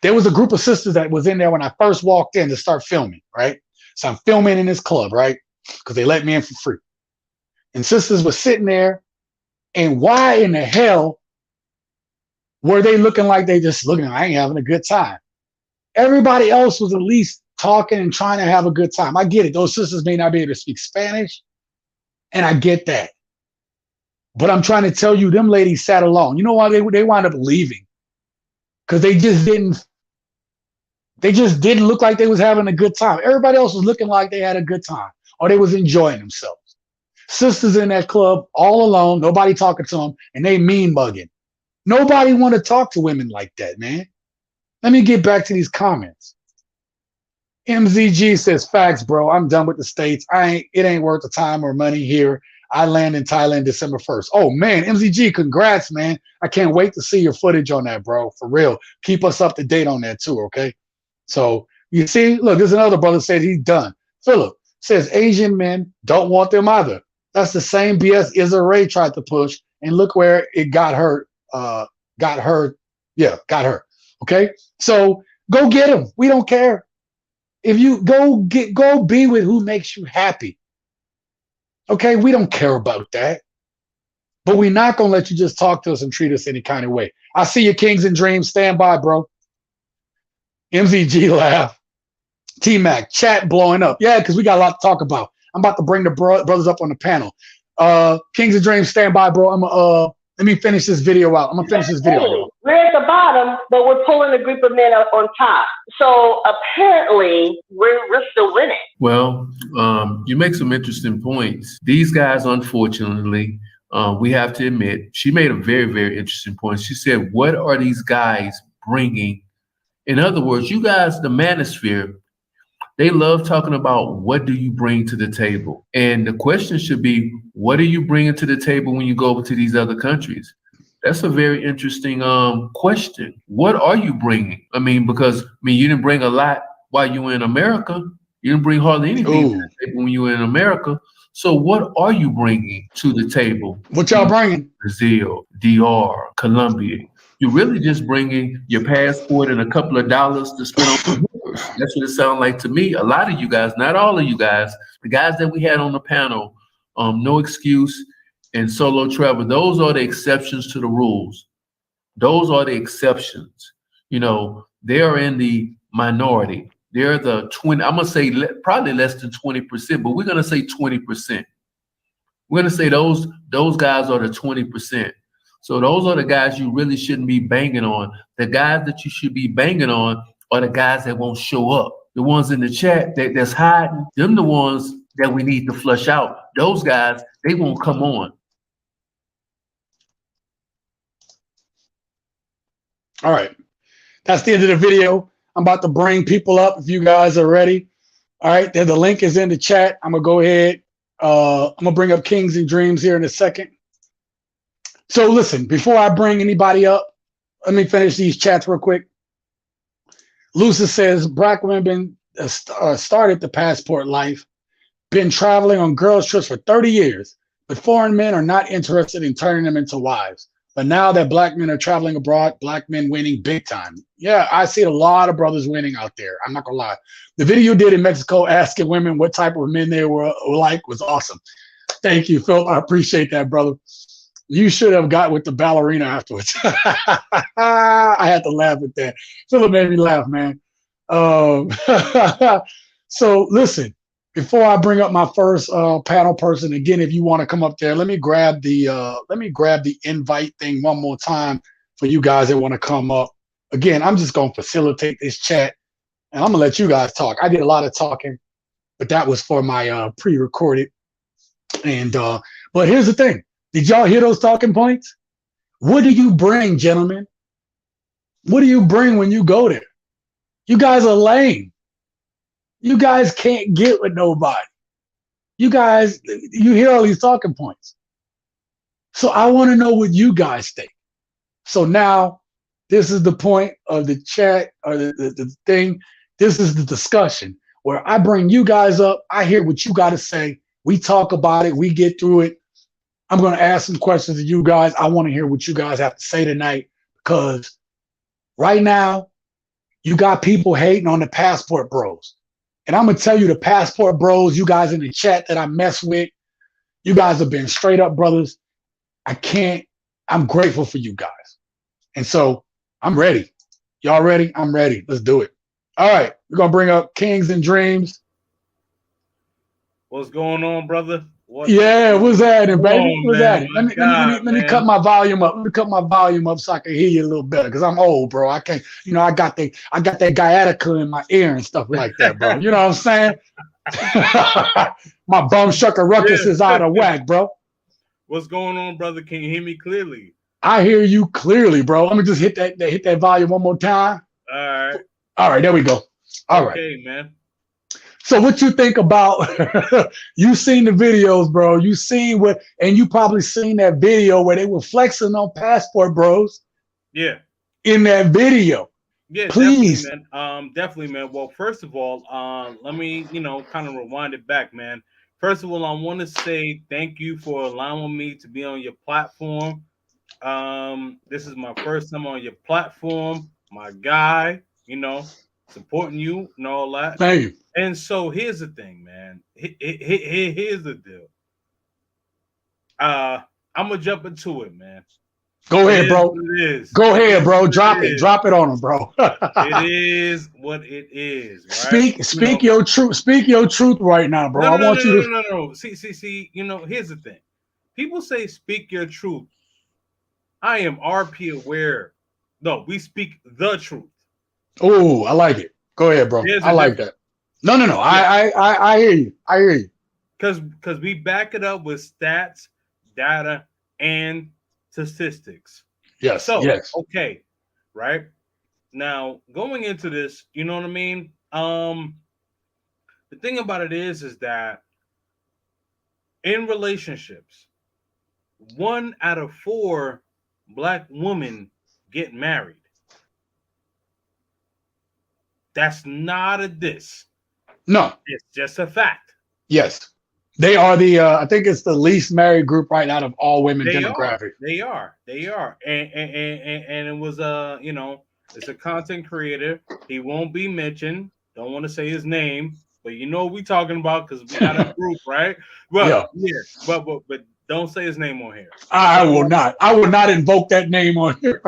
Speaker 1: there was a group of sisters that was in there when I first walked in to start filming. Right. So I'm filming in this club, right? Because they let me in for free. And sisters were sitting there. And why in the hell were they looking like they just looking, I ain't having a good time? Everybody else was at least talking and trying to have a good time. I get it. Those sisters may not be able to speak Spanish. And I get that. But I'm trying to tell you, them ladies sat alone. You know why they wound up leaving? Because they just didn't look like they was having a good time. Everybody else was looking like they had a good time or they was enjoying themselves. Sisters in that club all alone, nobody talking to them, and they mean mugging. Nobody want to talk to women like that, man. Let me get back to these comments. MZG says, facts, bro. I'm done with the States. It ain't worth the time or money here. I land in Thailand December 1st. Oh, man, MZG, congrats, man. I can't wait to see your footage on that, bro. For real. Keep us up to date on that, too, okay? So, you see, look, there's another brother said he's done. Philip says Asian men don't want them either. That's the same BS Issa Rae tried to push, and look where it got her. Got her. Okay? So, go get him. We don't care. If you go be with who makes you happy. Okay, we don't care about that. But we're not going to let you just talk to us and treat us any kind of way. I see you, Kings and Dreams. Stand by, bro. MZG laugh. T-Mac, chat blowing up. Yeah, because we got a lot to talk about. I'm about to bring the brothers up on the panel. Kings and Dreams, stand by, bro. Let me finish this video out. I'm going to finish this video.
Speaker 8: Hey, we're at the bottom, but we're pulling a group of men up on top. So apparently, we're still winning.
Speaker 9: Well, you make some interesting points. These guys, unfortunately, we have to admit, she made a very, very interesting point. She said, what are these guys bringing? In other words, you guys, the manosphere, they love talking about what do you bring to the table? And the question should be, what are you bringing to the table when you go over to these other countries? That's a very interesting question. What are you bringing? I mean, because you didn't bring a lot while you were in America. You didn't bring hardly anything to the table when you were in America. So what are you bringing to the table?
Speaker 1: What y'all bringing?
Speaker 9: Brazil, DR, Colombia. You're really just bringing your passport and a couple of dollars to spend on tours. That's what it sounds like to me. A lot of you guys, not all of you guys, the guys that we had on the panel, No Excuse and Solo Travel, those are the exceptions to the rules. Those are the exceptions. You know, they are in the minority. They're the 20. I'm gonna say probably less than 20%, but we're gonna say 20%. We're gonna say those guys are the 20%. So those are the guys you really shouldn't be banging on. The guys that you should be banging on are the guys that won't show up. The ones in the chat that's hiding, them the ones that we need to flush out. Those guys, they won't come on.
Speaker 1: All right. That's the end of the video. I'm about to bring people up if you guys are ready. All right. The link is in the chat. I'm going to go ahead. I'm going to bring up Kings and Dreams here in a second. So listen, before I bring anybody up, let me finish these chats real quick. Lucis says, Black women started the passport life, been traveling on girls' trips for 30 years, but foreign men are not interested in turning them into wives. But now that Black men are traveling abroad, Black men winning big time. Yeah, I see a lot of brothers winning out there. I'm not gonna lie. The video you did in Mexico asking women what type of men they were like was awesome. Thank you, Phil. I appreciate that, brother. You should have got with the ballerina afterwards. I had to laugh at that. Philip made me laugh, man. So listen, before I bring up my first panel person, again, if you want to come up there, let me grab the invite thing one more time for you guys that want to come up. Again, I'm just gonna facilitate this chat, and I'm gonna let you guys talk. I did a lot of talking, but that was for my pre-recorded. And but here's the thing. Did y'all hear those talking points? What do you bring, gentlemen? What do you bring when you go there? You guys are lame. You guys can't get with nobody. You guys, you hear all these talking points. So I want to know what you guys think. So now, this is the point of the chat or the thing. This is the discussion where I bring you guys up. I hear what you got to say. We talk about it. We get through it. I'm going to ask some questions to you guys. I want to hear what you guys have to say tonight, because right now you got people hating on the passport bros. And I'm going to tell you, the passport bros, you guys in the chat that I mess with, you guys have been straight up brothers. I'm grateful for you guys. And so I'm ready. Y'all ready? I'm ready. Let's do it. All right. We're going to bring up Kings and Dreams.
Speaker 10: What's going on, brother?
Speaker 1: What's happening, baby? What's happening? Let me cut my volume up. Let me cut my volume up so I can hear you a little better, because I'm old, bro. I can't, I got that sciatica in my ear and stuff like that, bro. You know what I'm saying? My bum shucker ruckus is out of whack, bro.
Speaker 10: What's going on, brother? Can you hear me clearly?
Speaker 1: I hear you clearly, bro. Let me just hit that volume one more time.
Speaker 10: All right,
Speaker 1: there we go. All right.
Speaker 10: Okay, man.
Speaker 1: So what you think about, you seen the videos, bro. You seen and you probably seen that video where they were flexing on passport bros.
Speaker 10: Yeah.
Speaker 1: In that video.
Speaker 10: Yeah,
Speaker 1: please.
Speaker 10: Definitely, man. Well, first of all, let me, kind of rewind it back, man. First of all, I want to say thank you for allowing me to be on your platform. This is my first time on your platform, my guy, supporting you and all that.
Speaker 1: Thank you.
Speaker 10: And so here's the thing, man. Here's the deal. I'm gonna jump into it, man.
Speaker 1: Go ahead, bro. Go ahead, bro. Drop it. Drop it on him, bro.
Speaker 10: It is what it is. Right?
Speaker 1: Speak your truth. Speak your truth right now, bro. I want you to.
Speaker 10: No. See. Here's the thing. People say speak your truth. I am RP aware. No, we speak the truth.
Speaker 1: Oh, I like it. Go ahead, bro. I like that. No. Yeah. I hear you. I hear you.
Speaker 10: Because we back it up with stats, data, and statistics.
Speaker 1: Yes.
Speaker 10: So,
Speaker 1: yes.
Speaker 10: Okay. Right. Now, going into this, you know what I mean? The thing about it is that in relationships, 1 out of 4 Black women get married. That's not a diss.
Speaker 1: No.
Speaker 10: It's just a fact.
Speaker 1: Yes. They are I think it's the least married group right out of all women demographic.
Speaker 10: They are. And it was it's a content creator. He won't be mentioned. Don't want to say his name, but we talking about because we got a group, right? Well, yeah. But Don't say his name on here.
Speaker 1: I will not. I will not invoke that name on here.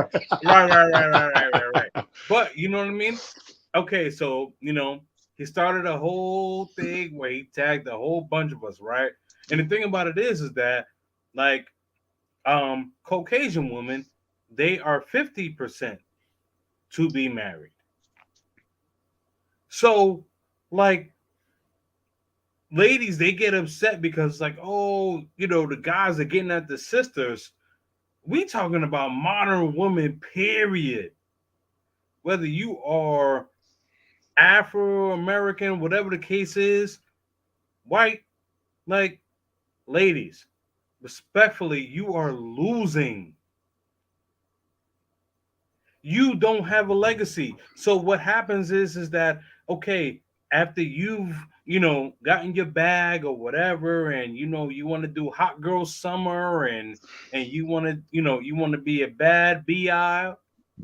Speaker 10: Right. But you know what I mean? Okay, so he started a whole thing where he tagged a whole bunch of us, right? And the thing about it is that like Caucasian women, they are 50% to be married. So like ladies, they get upset because like, oh, the guys are getting at the sisters. We talking about modern women, period. Whether you are Afro-American, whatever the case is, white, like, ladies, respectfully, you are losing. You don't have a legacy. So what happens is that, okay, after you've, gotten your bag or whatever, and, you want to do hot girl summer and you want to, you want to be a bad BI.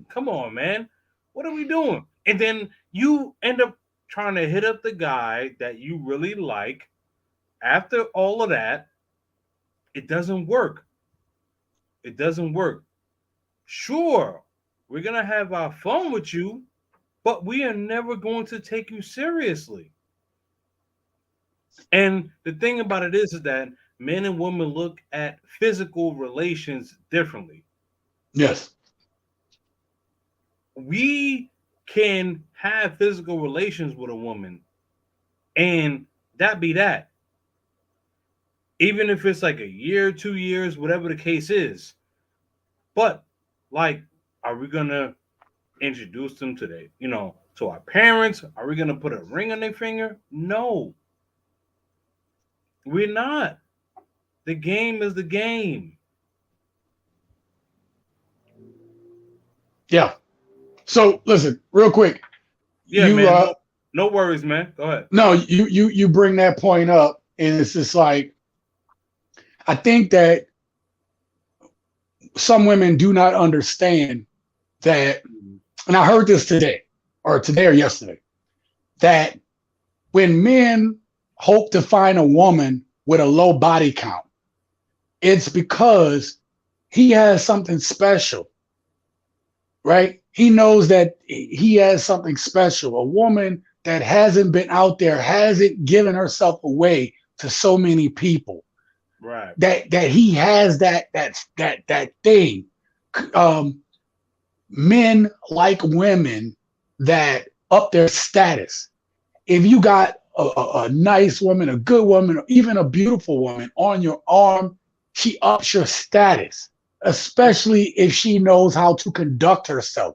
Speaker 10: Come on, man. What are we doing? And then you end up trying to hit up the guy that you really like. After all of that, it doesn't work. It doesn't work. Sure, we're going to have our fun with you, but we are never going to take you seriously. And the thing about it is that men and women look at physical relations differently.
Speaker 1: Yes.
Speaker 10: We can have physical relations with a woman and that be that. Even if it's like a year, 2 years, whatever the case is. But like, are we gonna introduce them to to our parents? Are we gonna put a ring on their finger? No. We're not. The game is the game.
Speaker 1: Yeah. So listen, real quick.
Speaker 10: Yeah, man. No worries, man. Go ahead.
Speaker 1: No, you bring that point up, and it's just like, I think that some women do not understand that, and I heard this today or yesterday, that when men hope to find a woman with a low body count, it's because he has something special, right? He knows that he has something special. A woman that hasn't been out there, hasn't given herself away to so many people.
Speaker 10: Right.
Speaker 1: That he has that thing. Men like women that up their status. If you got a nice woman, a good woman, or even a beautiful woman on your arm, she ups your status, especially if she knows how to conduct herself.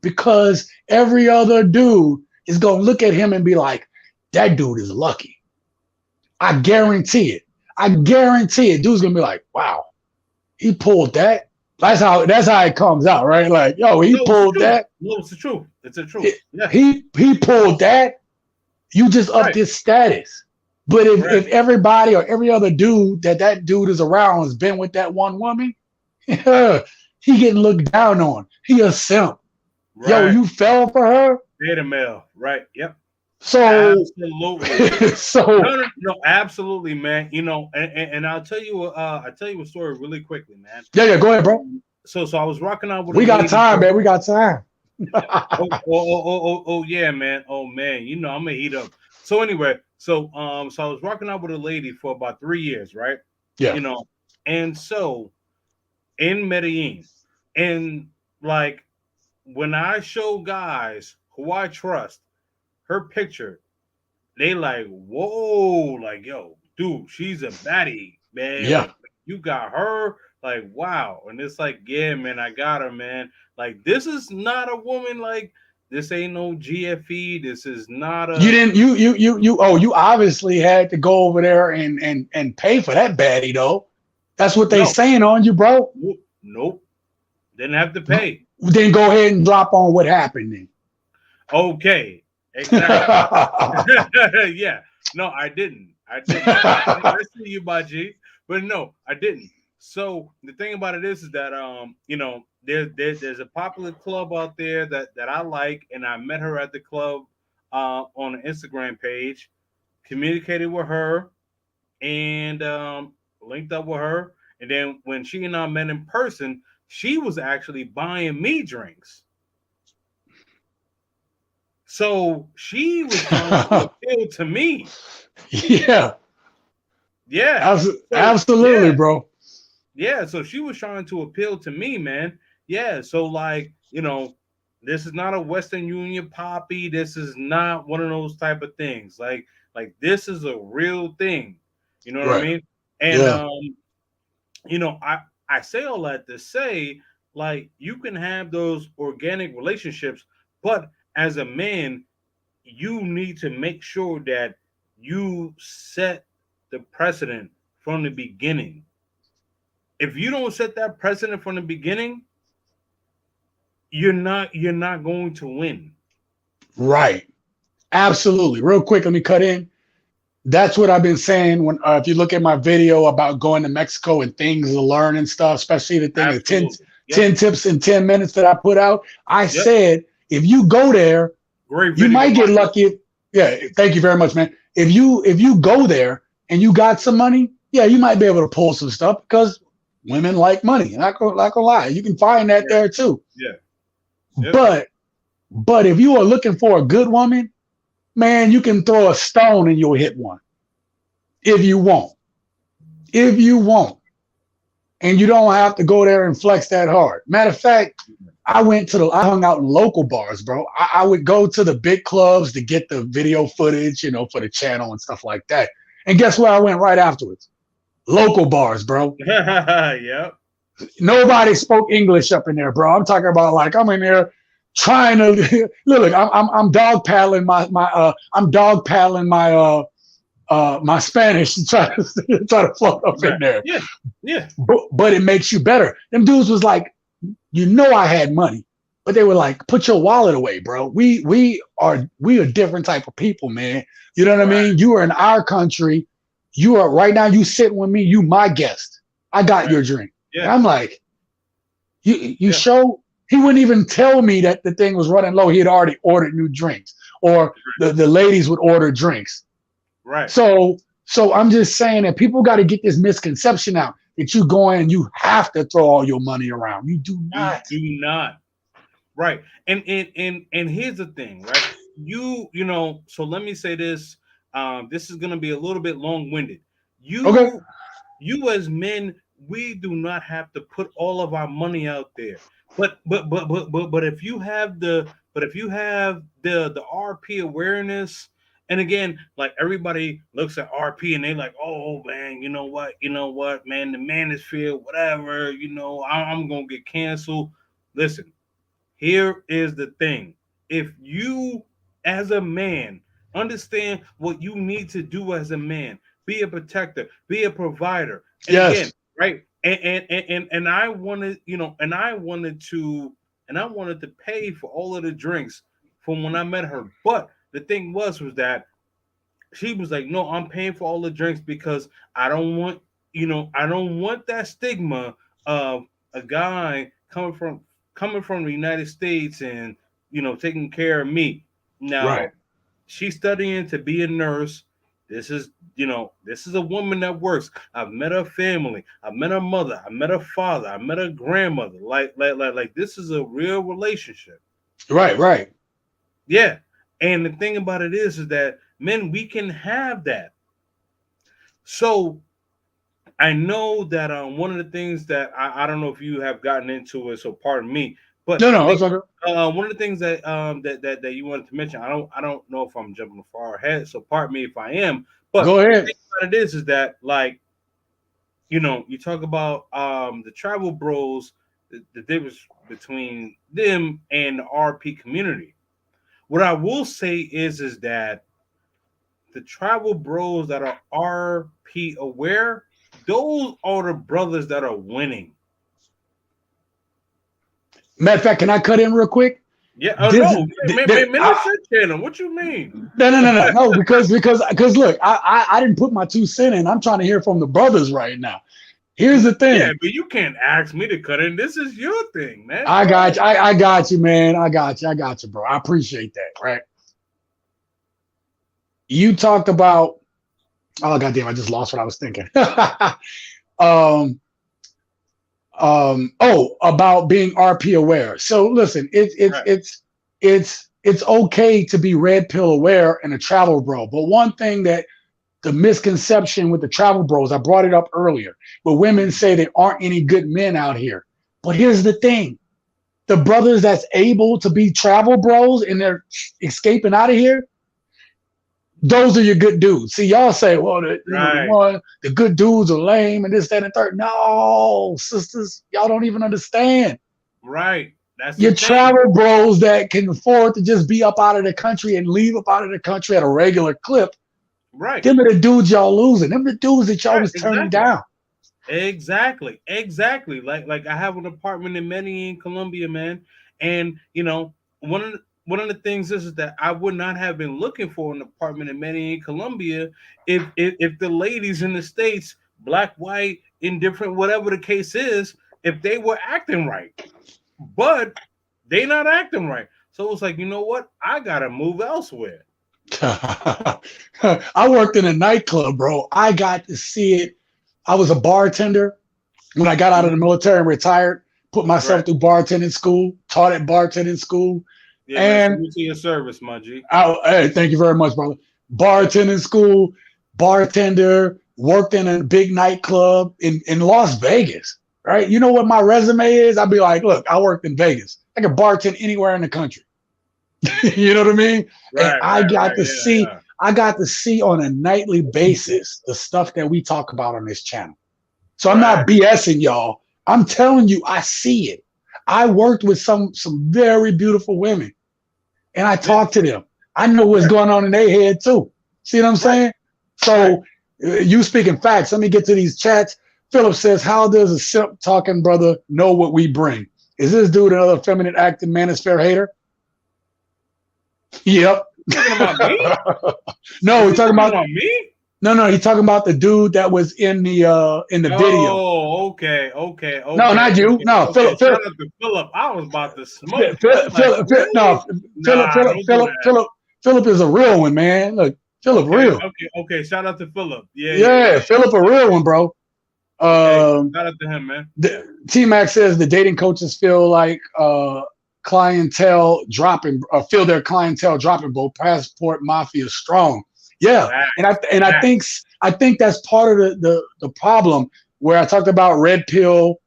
Speaker 1: Because every other dude is going to look at him and be like, that dude is lucky. I guarantee it. Dude's going to be like, wow, he pulled that. That's how it comes out, right? Like, yo, he pulled that.
Speaker 10: No, it's the truth. It's the truth. Yeah.
Speaker 1: He pulled that. You just upped his status. But if everybody or every other dude that dude is around has been with that one woman, he getting looked down on. He a simp. Right. Yo, you fell for her?
Speaker 10: Beta male. Right. Yep.
Speaker 1: So
Speaker 10: absolutely. No, absolutely, man. And I'll tell you a story really quickly, man.
Speaker 1: Yeah, go ahead, bro.
Speaker 10: So I was rocking out with.
Speaker 1: We got time, man. We got time.
Speaker 10: oh yeah, man. Oh man, I'm gonna heat up. So anyway, so I was rocking out with a lady for about 3 years, right?
Speaker 1: Yeah.
Speaker 10: And so in Medellin, and like when I show guys who I trust her picture, they like, whoa, like, yo, dude, she's a baddie, man.
Speaker 1: Yeah.
Speaker 10: Like, you got her, like, wow. And it's like, yeah, man, I got her, man. Like, this is not a woman, like, this ain't no GFE. This is not a.
Speaker 1: You obviously had to go over there and pay for that baddie, though. That's what they saying on you, bro.
Speaker 10: Nope. Didn't have to pay.
Speaker 1: Then go ahead and drop on what happened then.
Speaker 10: Okay. Exactly. Yeah. No, I didn't. I see you, Baji. But no, I didn't. So the thing about it is that there's a popular club out there that I like, and I met her at the club on an Instagram page, communicated with her, and linked up with her, And then when she and I met in person, she was actually buying me drinks. So she was trying to appeal to me.
Speaker 1: Yeah.
Speaker 10: Yeah.
Speaker 1: Absolutely,
Speaker 10: yeah.
Speaker 1: bro.
Speaker 10: Yeah. So she was trying to appeal to me, man. Yeah. So, like, this is not a Western Union poppy. This is not one of those type of things. Like this is a real thing. You know what I
Speaker 1: Right.
Speaker 10: mean? And
Speaker 1: Yeah.
Speaker 10: I say all that to say, like, you can have those organic relationships, but as a man, you need to make sure that you set the precedent from the beginning. If you don't set that precedent from the beginning, you're not going to win.
Speaker 1: Right. Absolutely. Real quick, let me cut in. That's what I've been saying when if you look at my video about going to Mexico and things to learn and stuff, especially the thing of 10 tips in 10 minutes that I put out. I said, if you go there, you might get lucky. Yeah, thank you very much, man. If you go there and you got some money, yeah, you might be able to pull some stuff because women like money. Not gonna lie. You can find that there too.
Speaker 10: Yeah.
Speaker 1: But if you are looking for a good woman, man, you can throw a stone and you'll hit one. If you want. And you don't have to go there and flex that hard. Matter of fact, I hung out in local bars, bro. I would go to the big clubs to get the video footage, for the channel and stuff like that. And guess where I went right afterwards? Local bars, bro.
Speaker 10: Yep.
Speaker 1: Nobody spoke English up in there, bro. I'm talking about like I'm in there trying to look. I'm dog paddling my my Spanish to try to float up in there.
Speaker 10: Yeah.
Speaker 1: But it makes you better. Them dudes was like, I had money, but they were like, put your wallet away, bro. We are different type of people, man. You know what I mean? You are in our country. You are right now. You sitting with me. You my guest. I got your drink. Yeah. And I'm like, you show. He wouldn't even tell me that the thing was running low. He had already ordered new drinks, or the ladies would order drinks.
Speaker 10: Right.
Speaker 1: So I'm just saying that people got to get this misconception out that you go in and you have to throw all your money around. You do not.
Speaker 10: You do not. Right. And here's the thing, right? So let me say this. This is gonna be a little bit long-winded. You as men, we do not have to put all of our money out there. But if you have the RP awareness, and again, like everybody looks at RP and they like, oh man, you know what, man, the manosphere, whatever, I'm gonna get canceled. Listen, here is the thing. If you as a man understand what you need to do as a man, be a protector, be a provider. And again, right? And I wanted, and I wanted to pay for all of the drinks from when I met her. But the thing was that she was like, no, I'm paying for all the drinks because I don't want that stigma of a guy coming from the United States and taking care of me. Now she's studying to be a nurse. This is a woman that works. I've met her family. I've met her mother. I met her father. I met her grandmother. Like this is a real relationship.
Speaker 1: Right.
Speaker 10: Yeah. And the thing about it is that men, we can have that. So I know that one of the things that I don't know if you have gotten into it, so pardon me. But one of the things that that you wanted to mention, I don't know if I'm jumping far ahead, so pardon me if I am. But
Speaker 1: go ahead.
Speaker 10: The thing about it is that, like, you talk about the travel bros, the difference between them and the RP community. What I will say is that the travel bros that are RP aware, those are the brothers that are winning.
Speaker 1: Matter of fact, can I cut in real quick?
Speaker 10: Yeah, Minister channel. What you mean?
Speaker 1: No, because look, I didn't put my 2 cents in. I'm trying to hear from the brothers right now. Here's the thing.
Speaker 10: Yeah, but you can't ask me to cut in. This is your thing, man.
Speaker 1: I got you, man. I got you, bro. I appreciate that, right? You talked about, oh goddamn, I just lost what I was thinking. About being RP aware. So listen, it's okay to be red pill aware and a travel bro. But one thing that the misconception with the travel bros, I brought it up earlier, but women say there aren't any good men out here. But here's the thing. The brothers that's able to be travel bros and they're escaping out of here, those are your good dudes. See, y'all say, well, the good dudes are lame and this, that, and third. No, sisters, y'all don't even understand.
Speaker 10: Right. That's
Speaker 1: your travel bros that can afford to just be up out of the country and leave up out of the country at a regular clip.
Speaker 10: Right.
Speaker 1: Them are the dudes y'all losing. Them are the dudes that y'all was turning down.
Speaker 10: Exactly. Like I have an apartment in Medellin, Colombia, man. And you know, one of the things is that I would not have been looking for an apartment in Medellin, Colombia, if the ladies in the States, black, white, indifferent, whatever the case is, if they were acting right. But they not acting right. So it's like, you know what? I gotta move elsewhere.
Speaker 1: I worked in a nightclub, bro. I got to see it. I was a bartender when I got out of the military and retired. Put myself through bartending school, taught at bartending school.
Speaker 10: Yeah,
Speaker 1: and
Speaker 10: man, to your service, my G.
Speaker 1: Hey, thank you very much, brother. Bartending school, bartender, worked in a big nightclub in Las Vegas, right? You know what my resume is? I'd be like, look, I worked in Vegas. I could bartend anywhere in the country. You know what I mean? And I got to see on a nightly basis the stuff that we talk about on this channel. So I'm not BSing y'all. I'm telling you, I see it. I worked with some very beautiful women, and I talked to them. I know what's going on in their head too. See what I'm saying? So you speaking facts. Let me get to these chats. Philip says, how does a simp talking brother know what we bring? Is this dude another feminine acting manosphere hater? Yep.
Speaker 10: Talking about me?
Speaker 1: No, he's talking about
Speaker 10: me.
Speaker 1: No, he's talking about the dude that was in the video.
Speaker 10: Oh, okay.
Speaker 1: No, not you. No, Philip.
Speaker 10: Shout out to Philip. I was about to smoke.
Speaker 1: Philip is a real one, man. Look, Philip real.
Speaker 10: Okay. Shout out to Philip.
Speaker 1: Yeah. Philip a real one, bro.
Speaker 10: Shout out to him, man.
Speaker 1: T-Mac says the dating coaches feel like clientele dropping, feel their clientele dropping. Both passport mafia strong. Yeah, and I think that's part of the problem where I talked about red pill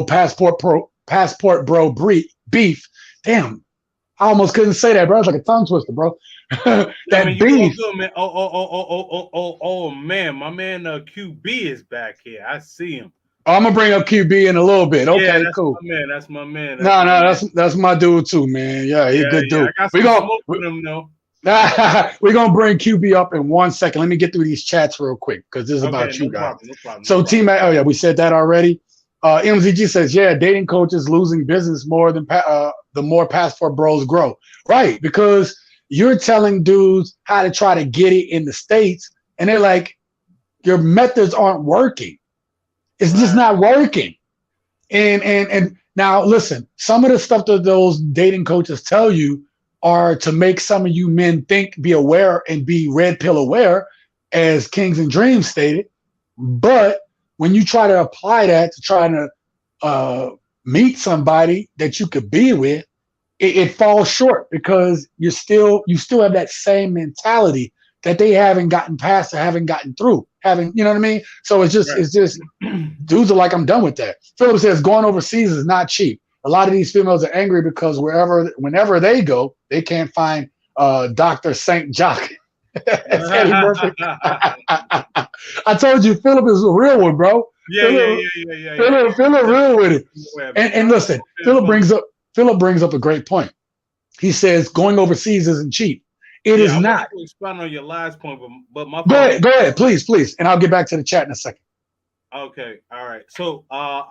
Speaker 1: passport bro beef. Damn, I almost couldn't say that, bro. It's like a tongue twister, bro. Beef.
Speaker 10: Good, man. Oh, man, my man QB is back here. I see him.
Speaker 1: I'm gonna bring up QB in a little bit. Okay,
Speaker 10: yeah, that's
Speaker 1: cool.
Speaker 10: That's my man.
Speaker 1: That's my dude too, man. Yeah, he's a good dude.
Speaker 10: I got some smoke with him though.
Speaker 1: We're gonna bring QB up in 1 second. Let me get through these chats real quick because this is about you guys.
Speaker 10: No problem.
Speaker 1: So T-Mac, we said that already. MZG says, dating coaches losing business more than the more passport bros grow. Right, because you're telling dudes how to try to get it in the States, and they're like, your methods aren't working. It's just not working. And now listen, some of the stuff that those dating coaches tell you are to make some of you men think, be aware, and be red pill aware, as Kings and Dreams stated. But when you try to apply that to try to meet somebody that you could be with, it falls short because you still have that same mentality that they haven't gotten past or haven't gotten through. You know what I mean? So it's just dudes are like, I'm done with that. Philip says going overseas is not cheap. A lot of these females are angry because whenever they go, they can't find Dr. St. Jock. I told you, Philip is a real one, bro.
Speaker 10: Yeah.
Speaker 1: Philip real with it. And listen, Philip brings up a great point. He says going overseas isn't cheap. It is not.
Speaker 10: To expand on your last point, but my
Speaker 1: go ahead, please, and I'll get back to the chat in a second.
Speaker 10: Okay, all right. So, I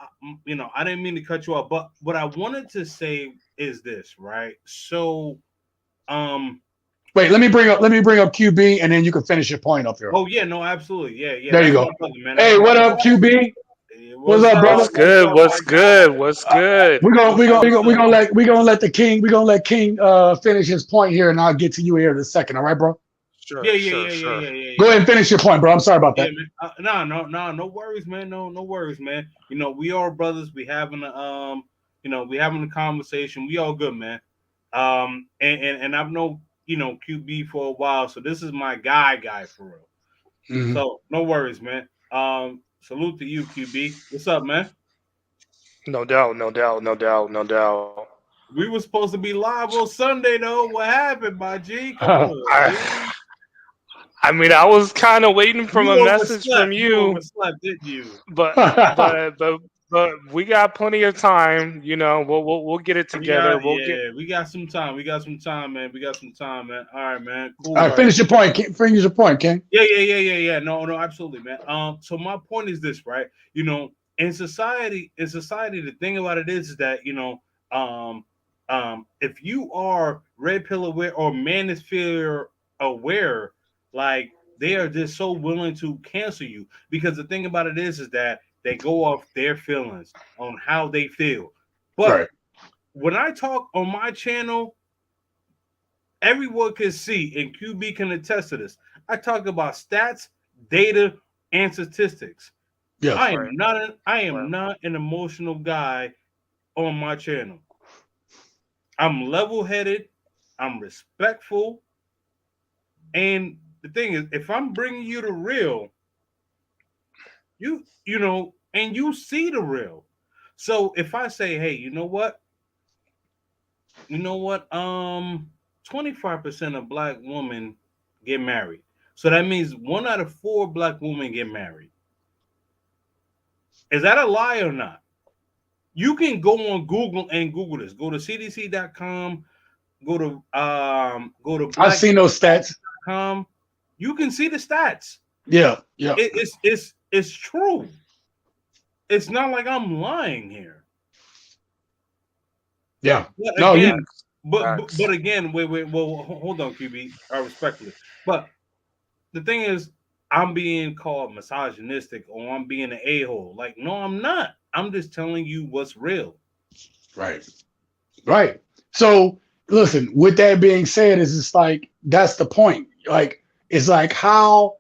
Speaker 10: didn't mean to cut you off, but what I wanted to say is this, right? So,
Speaker 1: wait, let me bring up QB, and then you can finish your point up here.
Speaker 10: Oh yeah, no, absolutely, yeah.
Speaker 1: There you go.
Speaker 10: Brother, man.
Speaker 1: Hey, what up, QB? What's up, brother?
Speaker 11: What's good?
Speaker 1: We're gonna let King finish his point here, and I'll get to you here in a second. All right, bro?
Speaker 11: Sure,
Speaker 10: Yeah,
Speaker 11: sure,
Speaker 10: yeah, yeah, yeah,
Speaker 11: sure.
Speaker 10: yeah, yeah,
Speaker 1: Go
Speaker 10: yeah.
Speaker 1: ahead and finish your point, bro. I'm sorry about
Speaker 10: Yeah,
Speaker 1: that.
Speaker 10: man. No worries, man. No worries, man. You know, we all brothers. We having a we having a conversation. We all good, man. And I've known QB for a while, so this is my guy for real.
Speaker 1: Mhm.
Speaker 10: So no worries, man. Salute to you, QB. What's up, man?
Speaker 11: No doubt, no doubt, no doubt, no doubt.
Speaker 10: We were supposed to be live on Sunday, though. What happened, my G? Come on, G.
Speaker 11: I mean, I was kind of waiting from a
Speaker 10: You
Speaker 11: message from
Speaker 10: overslept. You
Speaker 11: you,
Speaker 10: overslept, didn't you?
Speaker 11: but but we got plenty of time. You know, we'll get it together. We'll get.
Speaker 10: We got some time. We got some time, man. We got some time, man. All right, man. Cool.
Speaker 1: All right, finish your point. Finish your point, King.
Speaker 10: Yeah. No, absolutely, man. So my point is this, right? You know, in society, the thing about it is that if you are red pill aware or manosphere aware, like they are just so willing to cancel you because the thing about it is that they go off their feelings on how they feel. But
Speaker 1: Right.
Speaker 10: when I talk on my channel, everyone can see, and QB can attest to this. I talk about stats, data, and statistics.
Speaker 1: Yeah.
Speaker 10: I am not an emotional guy on my channel. I'm level-headed, I'm respectful, and the thing is, if I'm bringing you the real, you know, and you see the real. So if I say, hey, you know what? 25% of black women get married. So that means 1 out of 4 black women get married. Is that a lie or not? You can go on Google and Google this. Go to CDC.com. Go to
Speaker 1: I've seen those stats.
Speaker 10: You can see the stats.
Speaker 1: Yeah.
Speaker 10: It's true. It's not like I'm lying here.
Speaker 1: Yeah.
Speaker 10: But again, wait. Well, hold on, QB. Respectfully, but the thing is, I'm being called misogynistic or I'm being an a-hole. Like, no, I'm not. I'm just telling you what's real.
Speaker 1: Right. So listen, with that being said, is it's like that's the point. Like, it's like how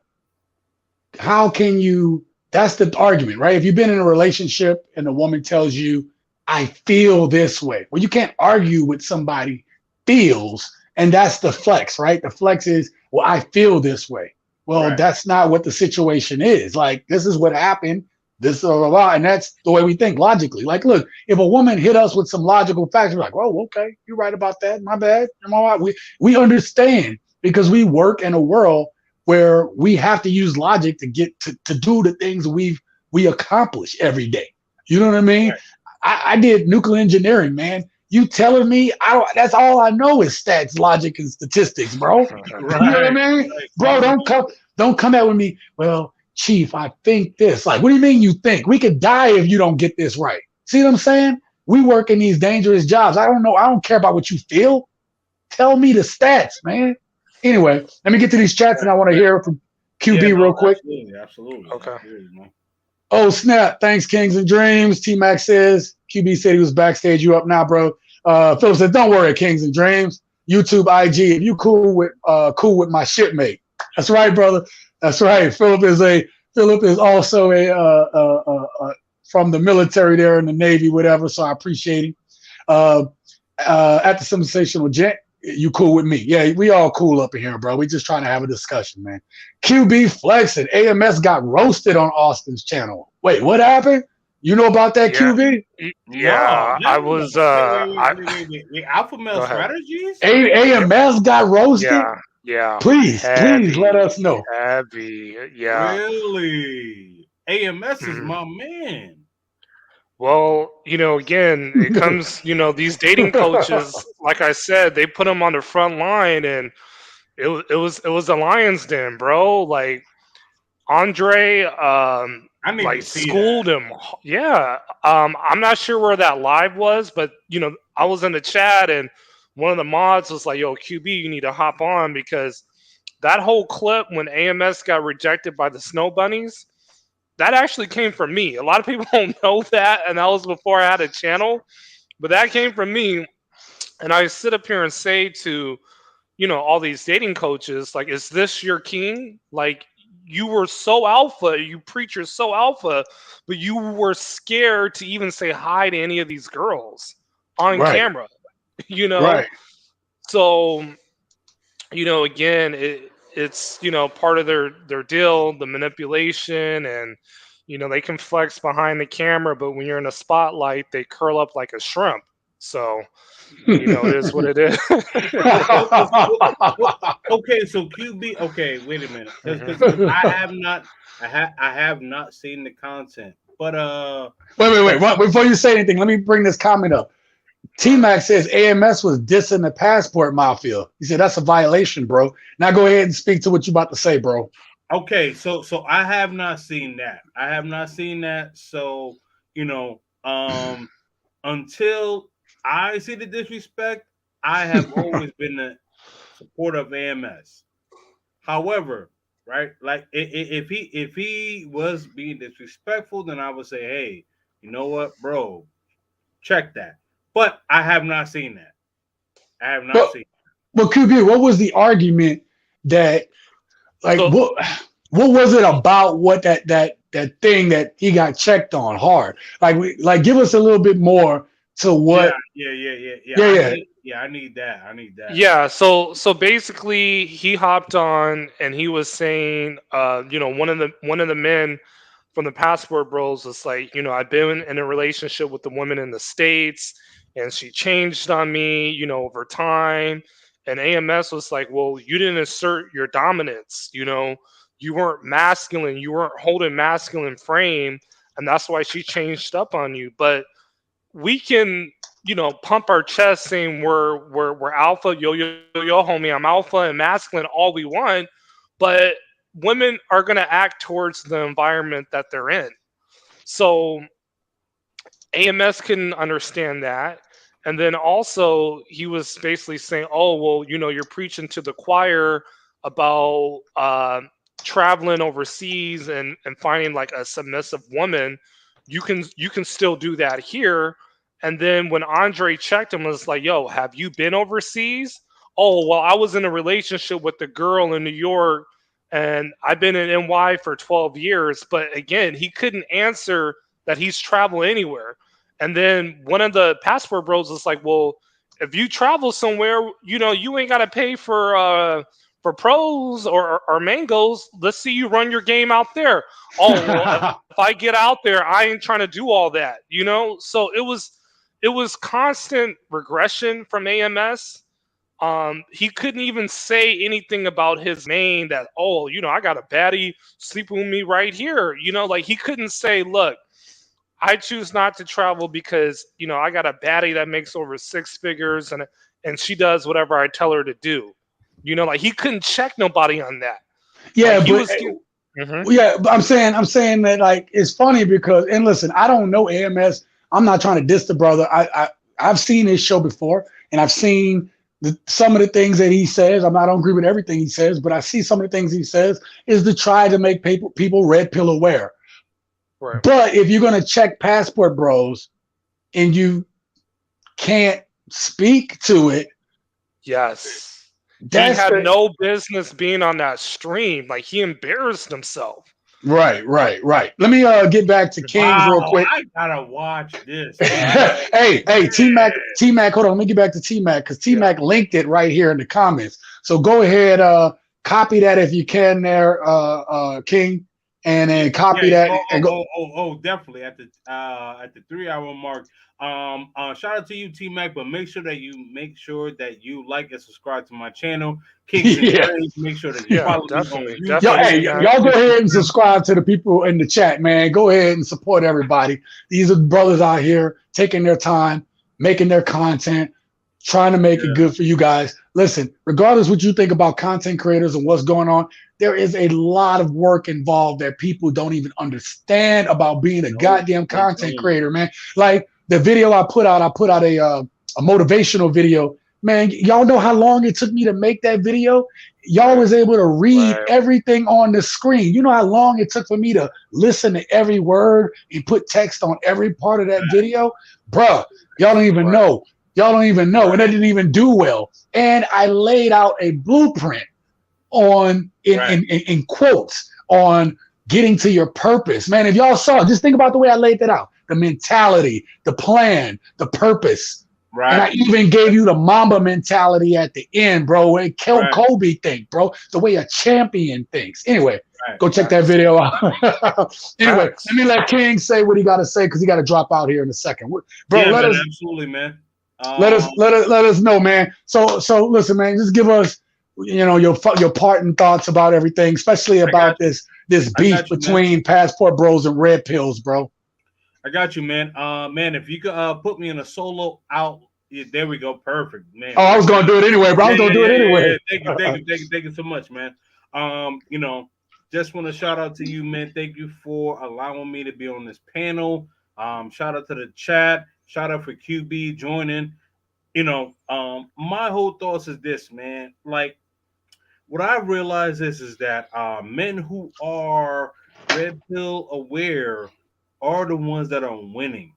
Speaker 1: can you that's the argument, right? If you've been in a relationship and the woman tells you, I feel this way. Well, you can't argue with somebody feels, and that's the flex, right? The flex is, well, I feel this way. Well, that's not what the situation is. Like, this is what happened. This blah, blah, blah, and that's the way we think logically. Like, look, if a woman hit us with some logical facts, we're like, oh, okay, you're right about that. My bad. We understand because we work in a world where we have to use logic to get to do the things we accomplish every day. You know what I mean? Right. I did nuclear engineering, man. You telling me that's all I know is stats, logic, and statistics, bro. You know what I mean? Bro, don't come out with me. Well, Chief, I think this. Like, what do you mean you think? We could die if you don't get this right. See what I'm saying? We work in these dangerous jobs. I don't know. I don't care about what you feel. Tell me the stats, man. Anyway, let me get to these chats, and I want to hear from QB real quick.
Speaker 10: Absolutely.
Speaker 11: Okay.
Speaker 1: Oh, snap. Thanks, Kings and Dreams. T-Mac says, QB said he was backstage. You up now, bro. Philip said, don't worry, Kings and Dreams. YouTube, IG, if you cool with my shipmate. That's right, brother. That's right. Philip is also a from the military there in the Navy, whatever. So I appreciate him. At the sensational gent, you cool with me? Yeah, we all cool up in here, bro. We just trying to have a discussion, man. QB flexing. AMS got roasted on Austin's channel. Wait, what happened? You know about that, QB?
Speaker 11: Yeah, I was.
Speaker 10: Wait. Alpha male strategies.
Speaker 1: AMS got roasted.
Speaker 11: Yeah.
Speaker 1: Please let us know.
Speaker 11: Heavy. Yeah.
Speaker 10: Really? AMS is my man.
Speaker 11: Well, again, it comes, these dating coaches, like I said, they put them on the front line, and it was the lion's den, bro. Like Andre, schooled him. Yeah. I'm not sure where that live was, but I was in the chat, and one of the mods was like, "Yo, QB, you need to hop on," because that whole clip when AMS got rejected by the Snow Bunnies. That actually came from me. A lot of people don't know that, and that was before I had a channel. But that came from me, and I sit up here and say to all these dating coaches, like, is this your king? Like, you were so alpha, you preach you're so alpha, but you were scared to even say hi to any of these girls on camera,
Speaker 1: Right.
Speaker 11: So, again, it's part of their deal, the manipulation, and they can flex behind the camera, but when you're in a spotlight, they curl up like a shrimp. So, it is what it is.
Speaker 10: Okay, so QB. Okay, wait a minute, because I have not seen the content, but
Speaker 1: Wait. What, before you say anything, let me bring this comment up. T-Mac says AMS was dissing the passport mafia. He said that's a violation, bro. Now go ahead and speak to what you about to say, bro.
Speaker 10: Okay, so I have not seen that. So until I see the disrespect, I have always been the supporter of AMS. However, right, like if he was being disrespectful, then I would say, hey, you know what, bro, check that. But I have not seen that. I have not seen.
Speaker 1: But QB, what was the argument that, like, what was it about what that thing that he got checked on hard? Like give us a little bit more to what.
Speaker 10: Yeah. I need that.
Speaker 11: Yeah, so basically he hopped on and he was saying, one of the men from the Passport Bros was like, I've been in a relationship with the woman in the States and she changed on me, over time. And AMS was like, well, you didn't assert your dominance, you weren't masculine, you weren't holding masculine frame, and that's why she changed up on you. But we can, pump our chest saying we're alpha, yo, homie, I'm alpha and masculine all we want, but women are going to act towards the environment that they're in. So AMS can understand that. And then also he was basically saying, oh, well, you're preaching to the choir about traveling overseas and finding like a submissive woman. You can still do that here. And then when Andre checked him, was like, yo, have you been overseas? Oh, well, I was in a relationship with a girl in New York and I've been in NY for 12 years. But again, he couldn't answer that he's traveled anywhere. And then one of the Passport Bros was like, well, if you travel somewhere, you ain't got to pay for pros or mangoes. Let's see you run your game out there. Oh, well, if I get out there, I ain't trying to do all that, So it was constant regression from AMS. He couldn't even say anything about his main that, oh, I got a baddie sleeping with me right here. Like he couldn't say, look, I choose not to travel because, I got a baddie that makes over 6 figures and she does whatever I tell her to do. Like he couldn't check nobody on that.
Speaker 1: Yeah,
Speaker 11: like,
Speaker 1: but I'm saying that, like, it's funny because, and listen, I don't know AMS. I'm not trying to diss the brother. I've seen his show before and I've seen some of the things that he says. I don't agree with everything he says, but I see some of the things he says is to try to make people red pill aware.
Speaker 11: Right.
Speaker 1: But if you're going to check Passport Bros and you can't speak to it.
Speaker 11: Yes. He had no business being on that stream. Like he embarrassed himself.
Speaker 1: Right. Let me get back to Kings real quick.
Speaker 10: I gotta watch this.
Speaker 1: hey, T-Mac, hold on. Let me get back to T-Mac because T-Mac linked it right here in the comments. So go ahead, copy that if you can there, King. And then copy that.
Speaker 10: Definitely at the 3-hour mark. Shout out to you, T-Mac, but make sure that you like and subscribe to my channel. Make sure that you follow
Speaker 11: definitely.
Speaker 1: Y'all go ahead and subscribe to the people in the chat, man. Go ahead and support everybody. These are brothers out here taking their time, making their content, trying to make it good for you guys. Listen, regardless what you think about content creators and what's going on, there is a lot of work involved that people don't even understand about being a goddamn content creator, man. Like the video I put out a motivational video. Man, y'all know how long it took me to make that video? Y'all was able to read everything on the screen. You know how long it took for me to listen to every word and put text on every part of that video? Bruh, y'all don't even know. Y'all don't even know, and they didn't even do well. And I laid out a blueprint on in quotes on getting to your purpose. Man, if y'all saw, just think about the way I laid that out. The mentality, the plan, the purpose.
Speaker 10: Right.
Speaker 1: And I even gave you the Mamba mentality at the end, bro. Way Kobe think, bro. The way a champion thinks. Anyway, go check that video out. Anyway, let me let King say what he got to say because he got to drop out here in a second. Bro,
Speaker 10: yeah,
Speaker 1: let
Speaker 10: man,
Speaker 1: us
Speaker 10: absolutely, man.
Speaker 1: let us know, man. So listen, man. Just give us, your parting thoughts about everything, especially about this beef between Passport Bros and Red Pills, bro.
Speaker 10: I got you, man. Man, if you could put me in a solo out, there we go, perfect, man.
Speaker 1: Oh, I was gonna do it anyway, bro. I was gonna do it anyway.
Speaker 10: Thank you so much, man. Just want to shout out to you, man. Thank you for allowing me to be on this panel. Shout out to the chat. Shout out for QB joining. My whole thoughts is this, man. Like, what I realize is that men who are red pill aware are the ones that are winning.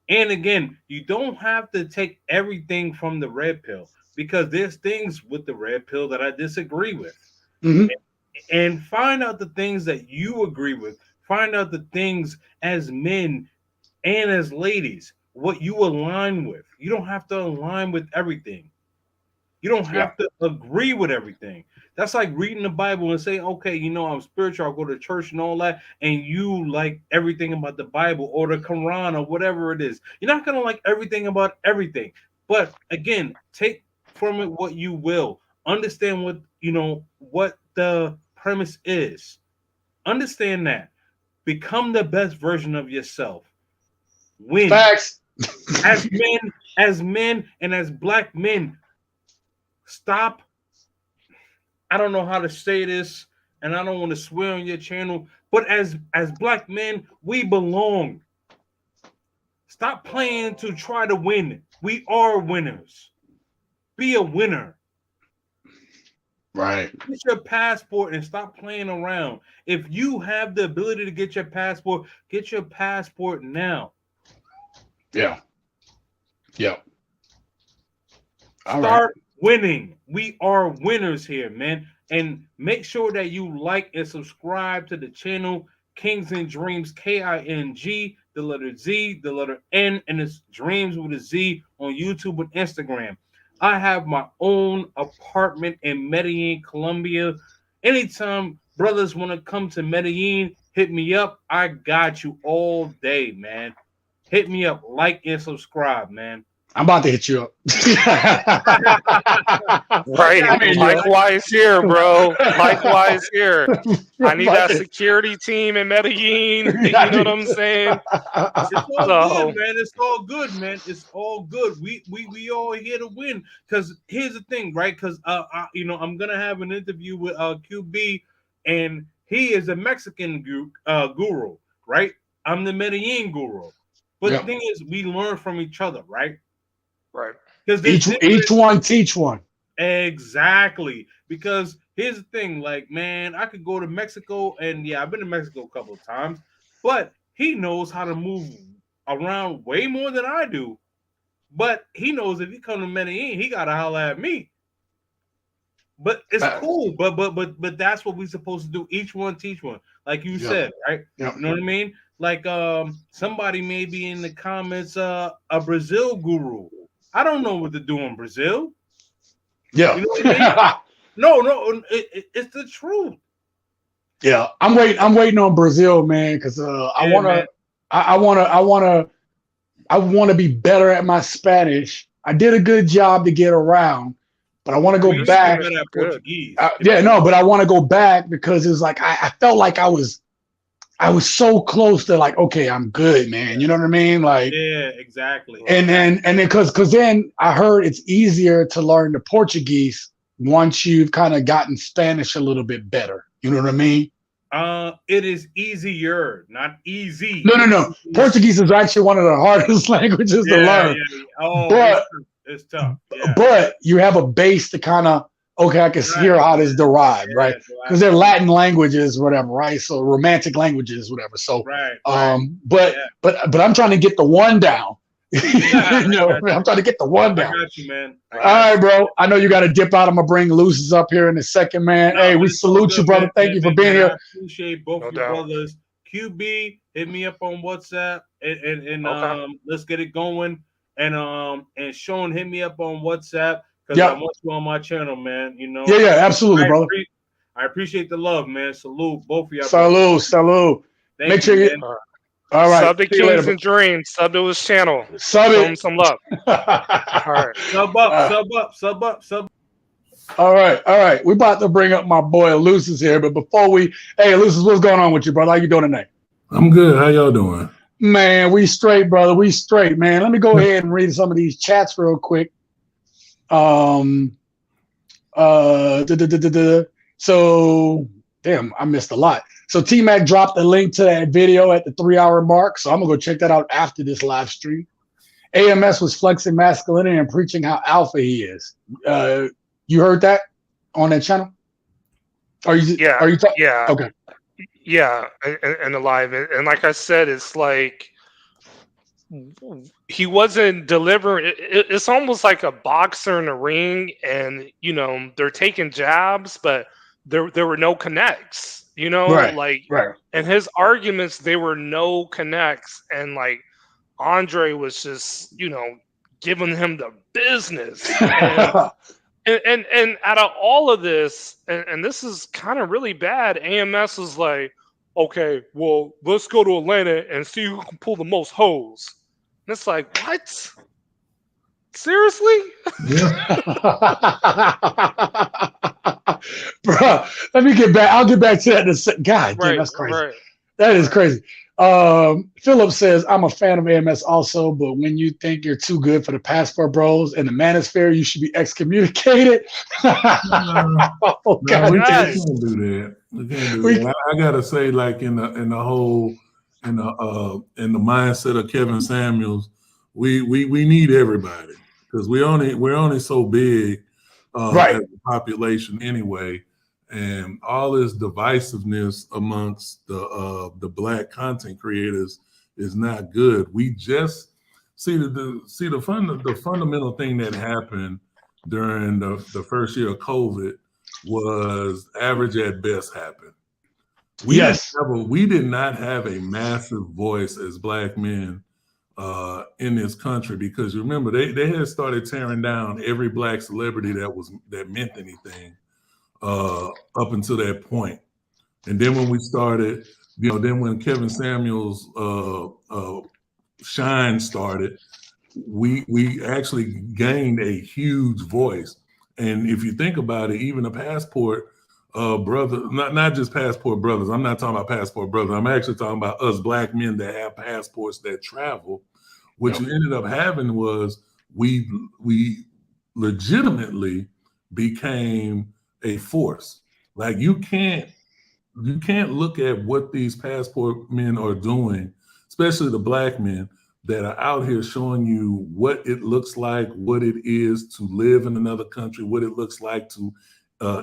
Speaker 10: And again, you don't have to take everything from the red pill because there's things with the red pill that I disagree with.
Speaker 1: Mm-hmm.
Speaker 10: And find out the things that you agree with. Find out the things as men and as ladies, what you align with. You don't have to align with everything. You don't have to agree with everything. That's like reading the Bible and saying, okay, I'm spiritual, I'll go to church and all that, and you like everything about the Bible or the Quran or whatever it is. You're not going to like everything about everything. But again, take from it what you will. Understand what the premise is. Understand that. Become the best version of yourself. Win.
Speaker 1: Facts.
Speaker 10: As men and as black men, stop. I don't know how to say this, and I don't want to swear on your channel, but as black men, we belong. Stop playing to try to win. We are winners. Be a winner.
Speaker 1: Right.
Speaker 10: Get your passport and stop playing around. If you have the ability to get your passport now.
Speaker 1: Yeah.
Speaker 10: Start winning. We are winners here, man. And make sure that you like and subscribe to the channel Kings and Dreams, KING, the letter Z, the letter N, and it's Dreams with a Z on YouTube and Instagram. I have my own apartment in Medellin, Colombia. Anytime brothers want to come to Medellin, hit me up. I got you all day, man. Hit me up, like and subscribe, man.
Speaker 1: I'm about to hit you up.
Speaker 11: Right. Likewise here, bro. Likewise here. I need that security team in Medellin. You know what I'm saying?
Speaker 10: It's all good, man. It's all good, man. It's all good. We all here to win. Because here's the thing, right? Because I'm gonna have an interview with QB, and he is a Mexican guru, right? I'm the Medellin guru. But the thing is, we learn from each other, right?
Speaker 11: Right.
Speaker 10: Because
Speaker 1: each one teach one.
Speaker 10: Exactly. Because here's the thing, like, man, I could go to Mexico, and I've been to Mexico a couple of times, but he knows how to move around way more than I do. But he knows if he come to Medellin, he gotta holler at me. But it's cool. But that's what we're supposed to do. Each one teach one, like you said, right? You know what I mean? Like somebody may be in the comments a Brazil guru. I don't know what to do in Brazil.
Speaker 1: Yeah.
Speaker 10: You know what I mean? No, it's the truth.
Speaker 1: Yeah, I'm waiting on Brazil, man, because I want to be better at my Spanish. I did a good job to get around, but I want to go back. But I want to go back because it's like I felt like I was so close to like, okay, I'm good, man. You know what I mean? Like,
Speaker 10: yeah, exactly.
Speaker 1: And then because then I heard it's easier to learn the Portuguese once you've kind of gotten Spanish a little bit better. You know what I mean?
Speaker 10: It is easier, not easy.
Speaker 1: No. Portuguese is actually one of the hardest languages to learn.
Speaker 10: Yeah. Oh, it's tough. Yeah.
Speaker 1: But you have a base to kind of, okay, I can hear how this derived, right? Because they're Latin languages, whatever, right? So romantic languages, whatever. So, but I'm trying to get the one down. I'm trying to get the one down.
Speaker 10: I got you, man.
Speaker 1: All right, bro. I know you got to dip out. I'm gonna bring Lucis up here in a second, man. Hey, we salute you, brother. Thank you for being here.
Speaker 10: I appreciate both of you brothers. QB, hit me up on WhatsApp and let's get it going. And Sean, hit me up on WhatsApp because I want you on my channel, man. You know.
Speaker 1: Yeah, absolutely, brother.
Speaker 10: I appreciate the love, man. Salute both of y'all.
Speaker 1: Salute. Make sure you. All right.
Speaker 11: Sub to Kings and Dreams. Sub to his channel. Show him some love. All right.
Speaker 10: Sub up.
Speaker 1: All right. We about to bring up my boy Lucis here, but before hey, Lucis, what's going on with you, brother? How you doing tonight?
Speaker 12: I'm good. How y'all doing?
Speaker 1: Man, we straight, brother. We straight, man. Let me go ahead and read some of these chats real quick. So, damn, I missed a lot. So T-Mac dropped a link to that video at the 3-hour mark. So I'm going to go check that out after this live stream. AMS was flexing masculinity and preaching how alpha he is. You heard that on that channel?
Speaker 11: Yeah.
Speaker 1: Okay.
Speaker 11: Yeah, and alive. And like I said, it's like he wasn't delivering. It's almost like a boxer in the ring, and they're taking jabs, but there were no connects. Right. And his arguments, there were no connects, and like Andre was just giving him the business. And out of all of this, and this is kind of really bad, AMS is like, okay, well, let's go to Atlanta and see who can pull the most hoes. And it's like, what? Seriously?
Speaker 12: Yeah.
Speaker 1: Bro, let me get back. I'll get back to that in a second. God damn, that's crazy.
Speaker 11: Right.
Speaker 1: That is crazy. Philip says, I'm a fan of AMS also, but when you think you're too good for the passport bros and the manosphere, you should be excommunicated.
Speaker 12: No, we can't do that. We can't do that. I gotta say, like in the mindset of Kevin Samuels, we need everybody because we're only so big as a population anyway. And all this divisiveness amongst the Black content creators is not good. We just see the fundamental thing that happened during the first year of COVID was average at best happened. We did not have a massive voice as Black men in this country because you remember they had started tearing down every Black celebrity that meant anything. Up until that point. And then when we started, then when Kevin Samuels' shine started, we actually gained a huge voice. And if you think about it, even the passport brother, not just passport brothers, I'm not talking about passport brothers, I'm actually talking about us Black men that have passports that travel. What you ended up having was we legitimately became a force. Like you can't look at what these passport men are doing, especially the Black men that are out here showing you what it looks like, what it is to live in another country, what it looks like to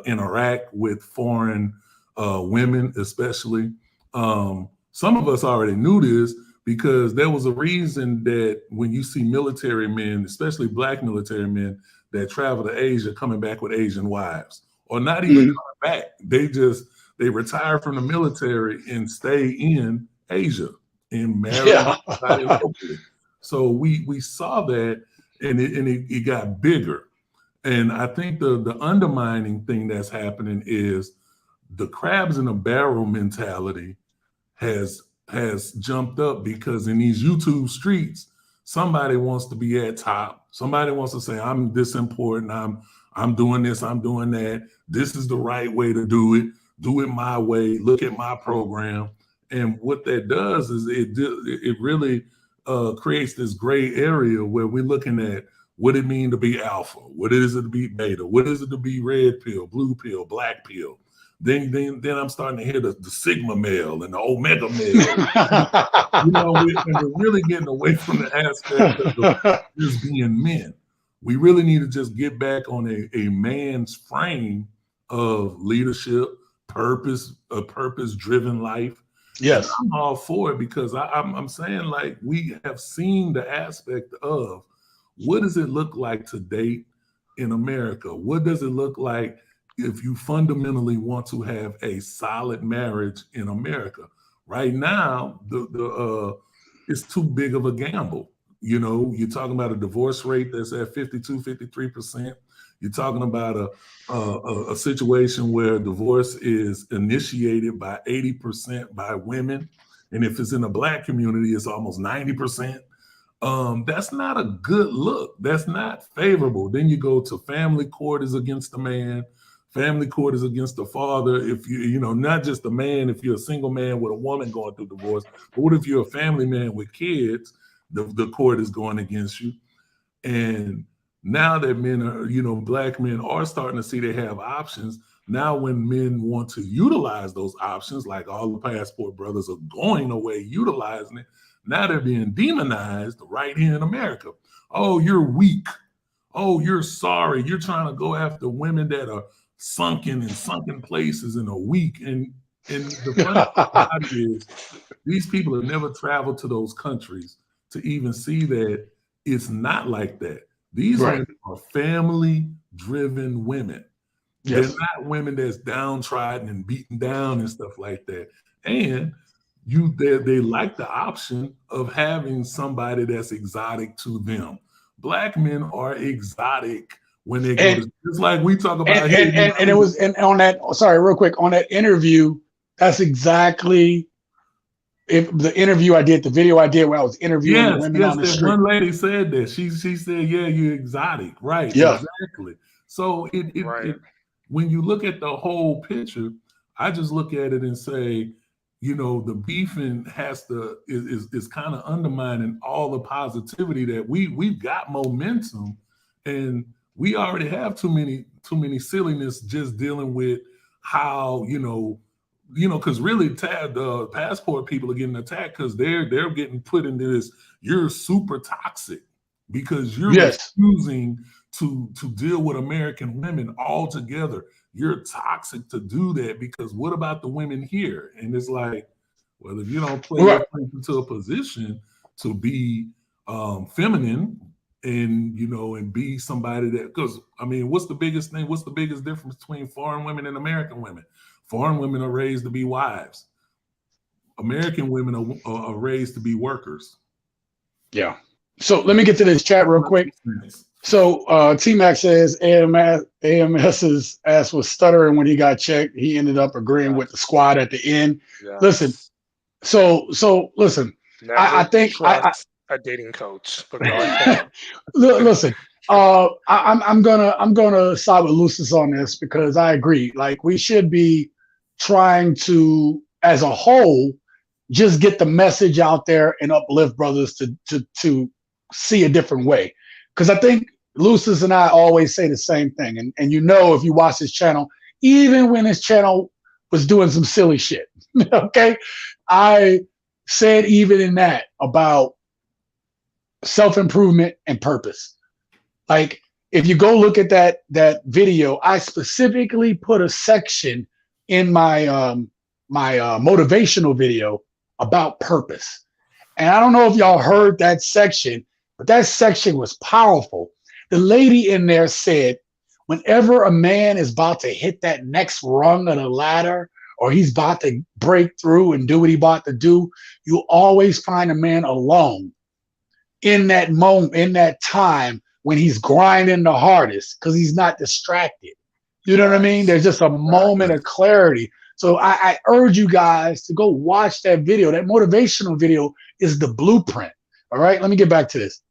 Speaker 12: interact with foreign women, especially. Some of us already knew this because there was a reason that when you see military men, especially Black military men that travel to Asia coming back with Asian wives, or not even coming back. They retire from the military and stay in Asia and marry somebody locally. So we saw that and it got bigger. And I think the undermining thing that's happening is the crabs in a barrel mentality has jumped up because in these YouTube streets, somebody wants to be at top. Somebody wants to say, I'm this important. I'm doing this, I'm doing that. This is the right way to do it. Do it my way. Look at my program. And what that does is it really creates this gray area where we're looking at what it means to be alpha, what is it to be beta, what is it to be red pill, blue pill, black pill. Then I'm starting to hear the sigma male and the omega male. We're really getting away from the aspect of just being men. We really need to just get back on a man's frame of leadership, purpose, a purpose-driven life.
Speaker 1: Yes.
Speaker 12: And I'm all for it because I'm saying, like, we have seen the aspect of what does it look like to date in America? What does it look like if you fundamentally want to have a solid marriage in America? Right now, it's too big of a gamble. You know, you're talking about a divorce rate that's at 52, 53%. You're talking about a situation where divorce is initiated by 80% by women. And if it's in the Black community, it's almost 90%. That's not a good look. That's not favorable. Then you go to family court is against the man. Family court is against the father. If you know, not just the man, if you're a single man with a woman going through divorce, but what if you're a family man with kids? The court is going against you. And now that men are, you know, Black men are starting to see they have options. Now when men want to utilize those options, like all the passport brothers are going away utilizing it, now they're being demonized right here in America. Oh, you're weak. Oh, you're sorry. You're trying to go after women that are sunken in sunken places and are weak. And the funny thing about it is these people have never traveled to those countries to even see that it's not like that. These women are family-driven women. Yes. They're not women that's downtrodden and beaten down and stuff like that. And they like the option of having somebody that's exotic to them. Black men are exotic when they go to, just like we talk about here.
Speaker 1: And it was, and on that, sorry, real quick, on that interview, that's exactly the interview I did, the video I did when I was interviewing the women on the street.
Speaker 12: One lady said that. She said, yeah, you're exotic. Right. Yeah. Exactly. So when you look at the whole picture, I just look at it and say, you know, the beefing is kind of undermining all the positivity that we've got momentum, and we already have too many silliness just dealing with how, you know, because really the passport people are getting attacked because they're getting put into this, you're super toxic because you're refusing to deal with American women altogether. You're toxic to do that because what about the women here? And it's like, well, if you don't play yourself into a position to be feminine and, you know, and be somebody that, because I mean, what's the biggest thing? What's the biggest difference between foreign women and American women? Foreign women are raised to be wives. American women are raised to be workers.
Speaker 1: Yeah. So let me get to this chat real quick. So T-Mac says AMS's ass was stuttering when he got checked. He ended up agreeing with the squad at the end. Yes. Listen. So listen. I think
Speaker 11: a dating coach. But go ahead.
Speaker 1: Listen. I'm gonna side with Lucis on this because I agree. Like we should be trying to, as a whole, just get the message out there and uplift brothers to see a different way. Because I think Lucis and I always say the same thing. And you know, if you watch this channel, even when this channel was doing some silly shit, okay, I said even in that about self-improvement and purpose. Like if you go look at that video, I specifically put a section in my motivational video about purpose. And I don't know if y'all heard that section, but that section was powerful. The lady in there said, whenever a man is about to hit that next rung of the ladder, or he's about to break through and do what he's about to do, you always find a man alone in that moment, in that time when he's grinding the hardest because he's not distracted. You know what I mean? There's just a moment of clarity. So I urge you guys to go watch that video. That motivational video is the blueprint. All right, let me get back to this.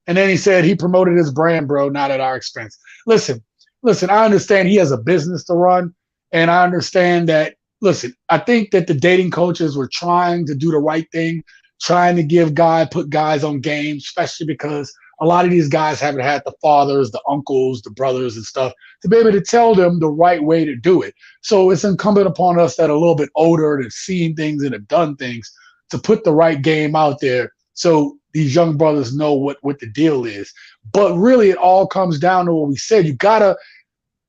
Speaker 1: And then he said he promoted his brand, bro, not at our expense. Listen, I understand he has a business to run. And I understand that, listen, I think that the dating coaches were trying to do the right thing, trying to put guys on game, especially because a lot of these guys haven't had the fathers, the uncles, the brothers and stuff to be able to tell them the right way to do it. So it's incumbent upon us that are a little bit older and have seen things and have done things to put the right game out there so these young brothers know what the deal is. But really it all comes down to what we said. You gotta,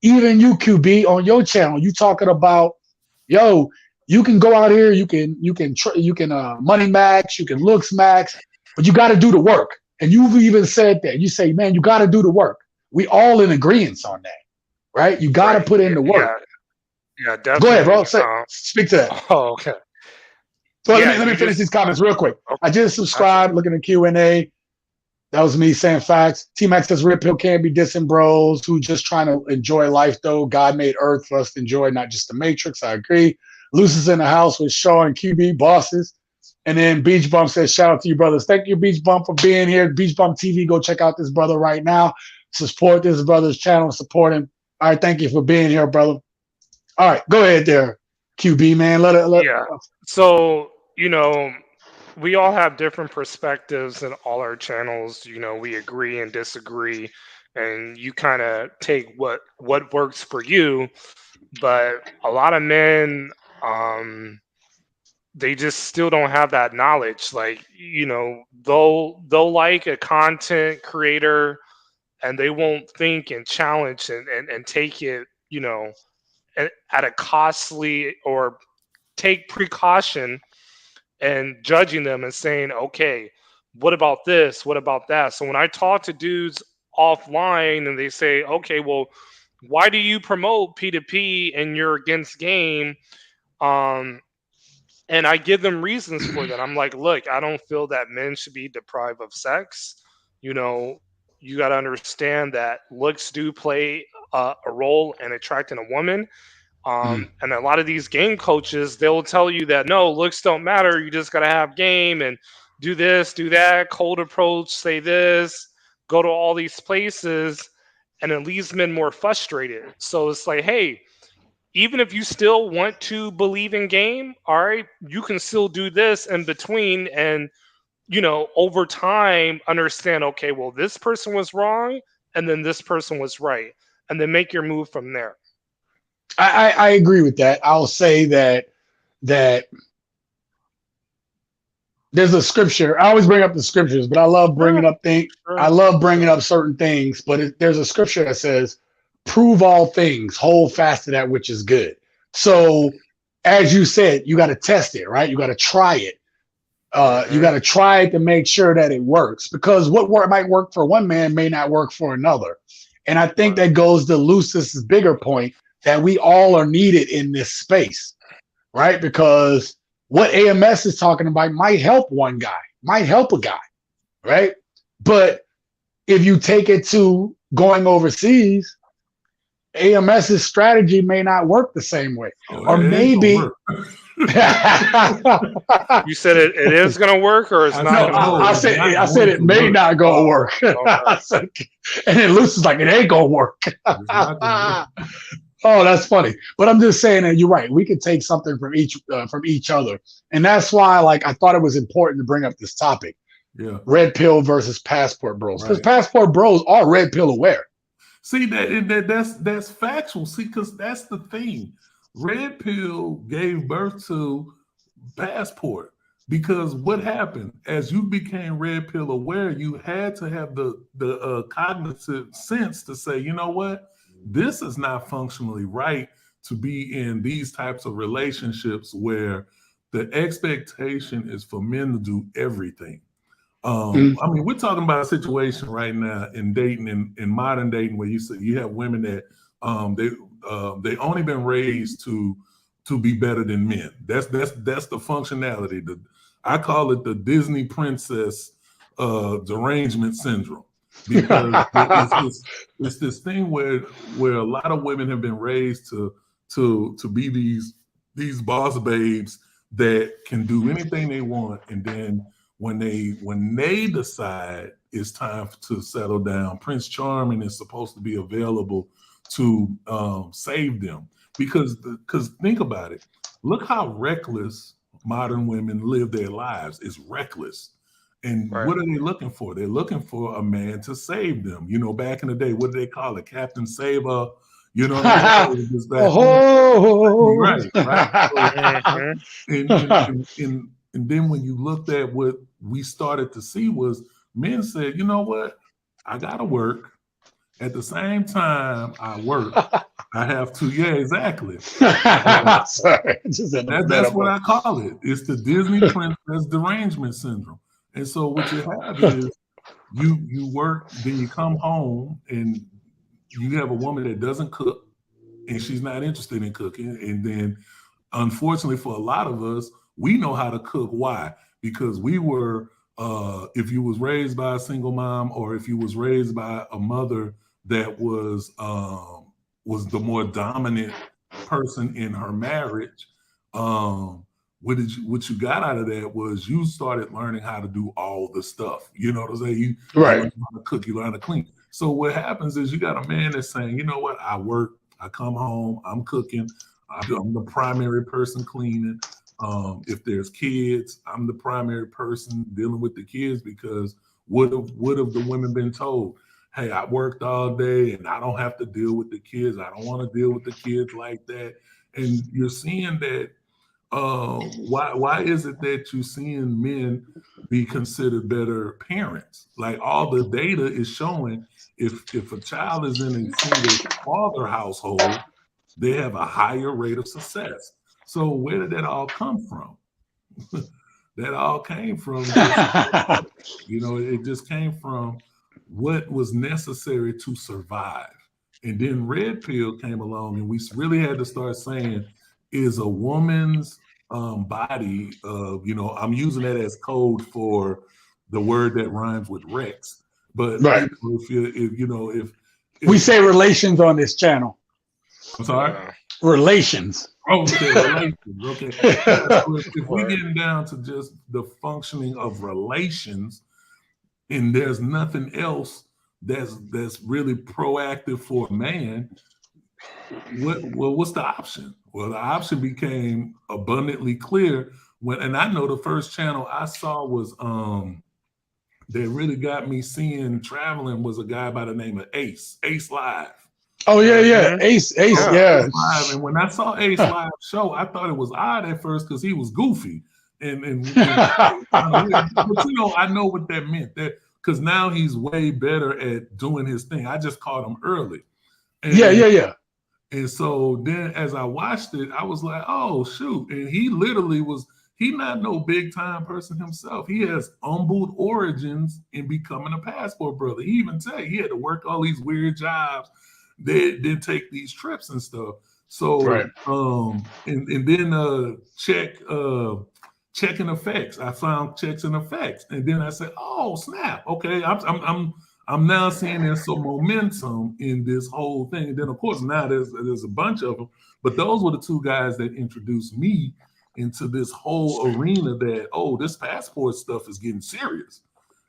Speaker 1: even you QB on your channel, you talking about, yo, You can go out here, you can money max, you can looks max, but you got to do the work. And you've even said that. You say, man, you got to do the work. We all in agreement on that, right? You got to put in the work.
Speaker 11: Yeah, definitely.
Speaker 1: Go ahead, bro. Speak to that.
Speaker 11: Oh, okay.
Speaker 1: So let me finish these comments real quick. Okay. I just subscribed, looking at Q&A. That was me saying facts. T-Max says red pill can't be dissing bros who just trying to enjoy life, though. God made Earth for us to enjoy, not just the Matrix. I agree. Lucy's in the house with Shaw and QB bosses. And then Beach Bump says, shout out to you brothers. Thank you, Beach Bump, for being here. Beach Bump TV, go check out this brother right now. Support this brother's channel. Support him. All right, thank you for being here, brother. All right, go ahead there, QB, man.
Speaker 11: Yeah. So, you know, we all have different perspectives in all our channels. You know, we agree and disagree, and you kind of take what works for you. But a lot of men, they just still don't have that knowledge. Like, you know, they'll like a content creator, and they won't think and challenge and take it, you know, at a costly or take precaution and judging them and saying, okay, what about this? What about that? So when I talk to dudes offline and they say, okay, well, why do you promote P2P and you're against game? And I give them reasons for that. I'm like, look, I don't feel that men should be deprived of sex. You know, you got to understand that looks do play a role in attracting a woman. And a lot of these game coaches, they'll tell you that, no, looks don't matter. You just got to have game and do this, do that, cold approach, say this, go to all these places. And it leaves men more frustrated. So it's like, hey, even if you still want to believe in game, all right, you can still do this in between and, you know, over time, understand, okay, well, this person was wrong and then this person was right. And then make your move from there.
Speaker 1: I agree with that. I'll say that there's a scripture. I always bring up the scriptures, but I love bringing up things. I love bringing up certain things, but there's a scripture that says, prove all things, hold fast to that which is good. So as you said, you got to test it, right? You got to try it. You got to try it to make sure that it works, because what might work for one man may not work for another. And I think that goes to Lucis's bigger point, that we all are needed in this space, right? Because what AMS is talking about might help one guy, might help a guy, right? But if you take it to going overseas, AMS's strategy may not work the same way. Or maybe
Speaker 11: you said it is going to work, or it's not?
Speaker 1: No, I said it may not go to work. And then Lucy's like, it ain't gonna work. Oh, that's funny. But I'm just saying that you're right. We could take something from each other, and that's why, like, I thought it was important to bring up this topic.
Speaker 12: Yeah,
Speaker 1: red pill versus passport bros, because passport bros are red pill aware.
Speaker 12: See that's factual. See, because that's the thing. Red pill gave birth to passport, because what happened as you became red pill aware, you had to have the cognitive sense to say, you know what, this is not functionally right to be in these types of relationships where the expectation is for men to do everything. I mean, we're talking about a situation right now in dating, in modern dating, where you have women that they only been raised to be better than men. That's the functionality. I call it the Disney princess derangement syndrome, because it's this thing where a lot of women have been raised to be these boss babes that can do anything they want, and then when they decide it's time to settle down, Prince Charming is supposed to be available to save them. Because think about it. Look how reckless modern women live their lives. It's reckless. And what are they looking for? They're looking for a man to save them. You know, back in the day, what did they call it? Captain Saver. You know what I mean? Right. So, and then when you looked at what we started to see was men said, you know what? I got to work. At the same time I work, I have to, yeah, exactly.
Speaker 1: Sorry,
Speaker 12: That's what I call it. It's the Disney princess derangement syndrome. And so what you have is you work, then you come home and you have a woman that doesn't cook and she's not interested in cooking. And then unfortunately for a lot of us, we know how to cook. Why? Because we were, if you was raised by a single mom or if you was raised by a mother that was the more dominant person in her marriage, what you got out of that was you started learning how to do all the stuff. You know what I'm saying? You learn how to cook, you learn how to clean. So what happens is you got a man that's saying, you know what, I work, I come home, I'm cooking, I'm the primary person cleaning. If there's kids, I'm the primary person dealing with the kids because what have the women been told? Hey, I worked all day and I don't have to deal with the kids. I don't want to deal with the kids like that. And you're seeing that. Why is it that you're seeing men be considered better parents? Like all the data is showing if a child is in a single father household, they have a higher rate of success. So where did that all come from? That all came from, it just came from what was necessary to survive. And then Red Pill came along and we really had to start saying, is a woman's body, I'm using that as code for the word that rhymes with Rex. But if
Speaker 1: we say relations on this channel.
Speaker 12: I'm sorry?
Speaker 1: Relations.
Speaker 12: Okay, relations. Okay. So if we're getting down to just the functioning of relations, and there's nothing else that's really proactive for a man, what's the option? Well, the option became abundantly clear and I know the first channel I saw was that really got me seeing traveling was a guy by the name of Ace Live.
Speaker 1: Oh yeah. Ace, yeah.
Speaker 12: Live. And when I saw Ace Live show, I thought it was odd at first because he was goofy. But I know what that meant. That because now he's way better at doing his thing. I just caught him early.
Speaker 1: Yeah.
Speaker 12: And so then as I watched it, I was like, oh, shoot. And he literally he not no big time person himself. He has humbled origins in becoming a passport brother. He even said he had to work all these weird jobs, then take these trips and stuff. So, and then check and effects. I found checks and effects. And then I said, oh, snap. Okay, I'm now seeing there's some momentum in this whole thing. And then, of course, now there's a bunch of them. But those were the two guys that introduced me into this whole arena that, this passport stuff is getting serious.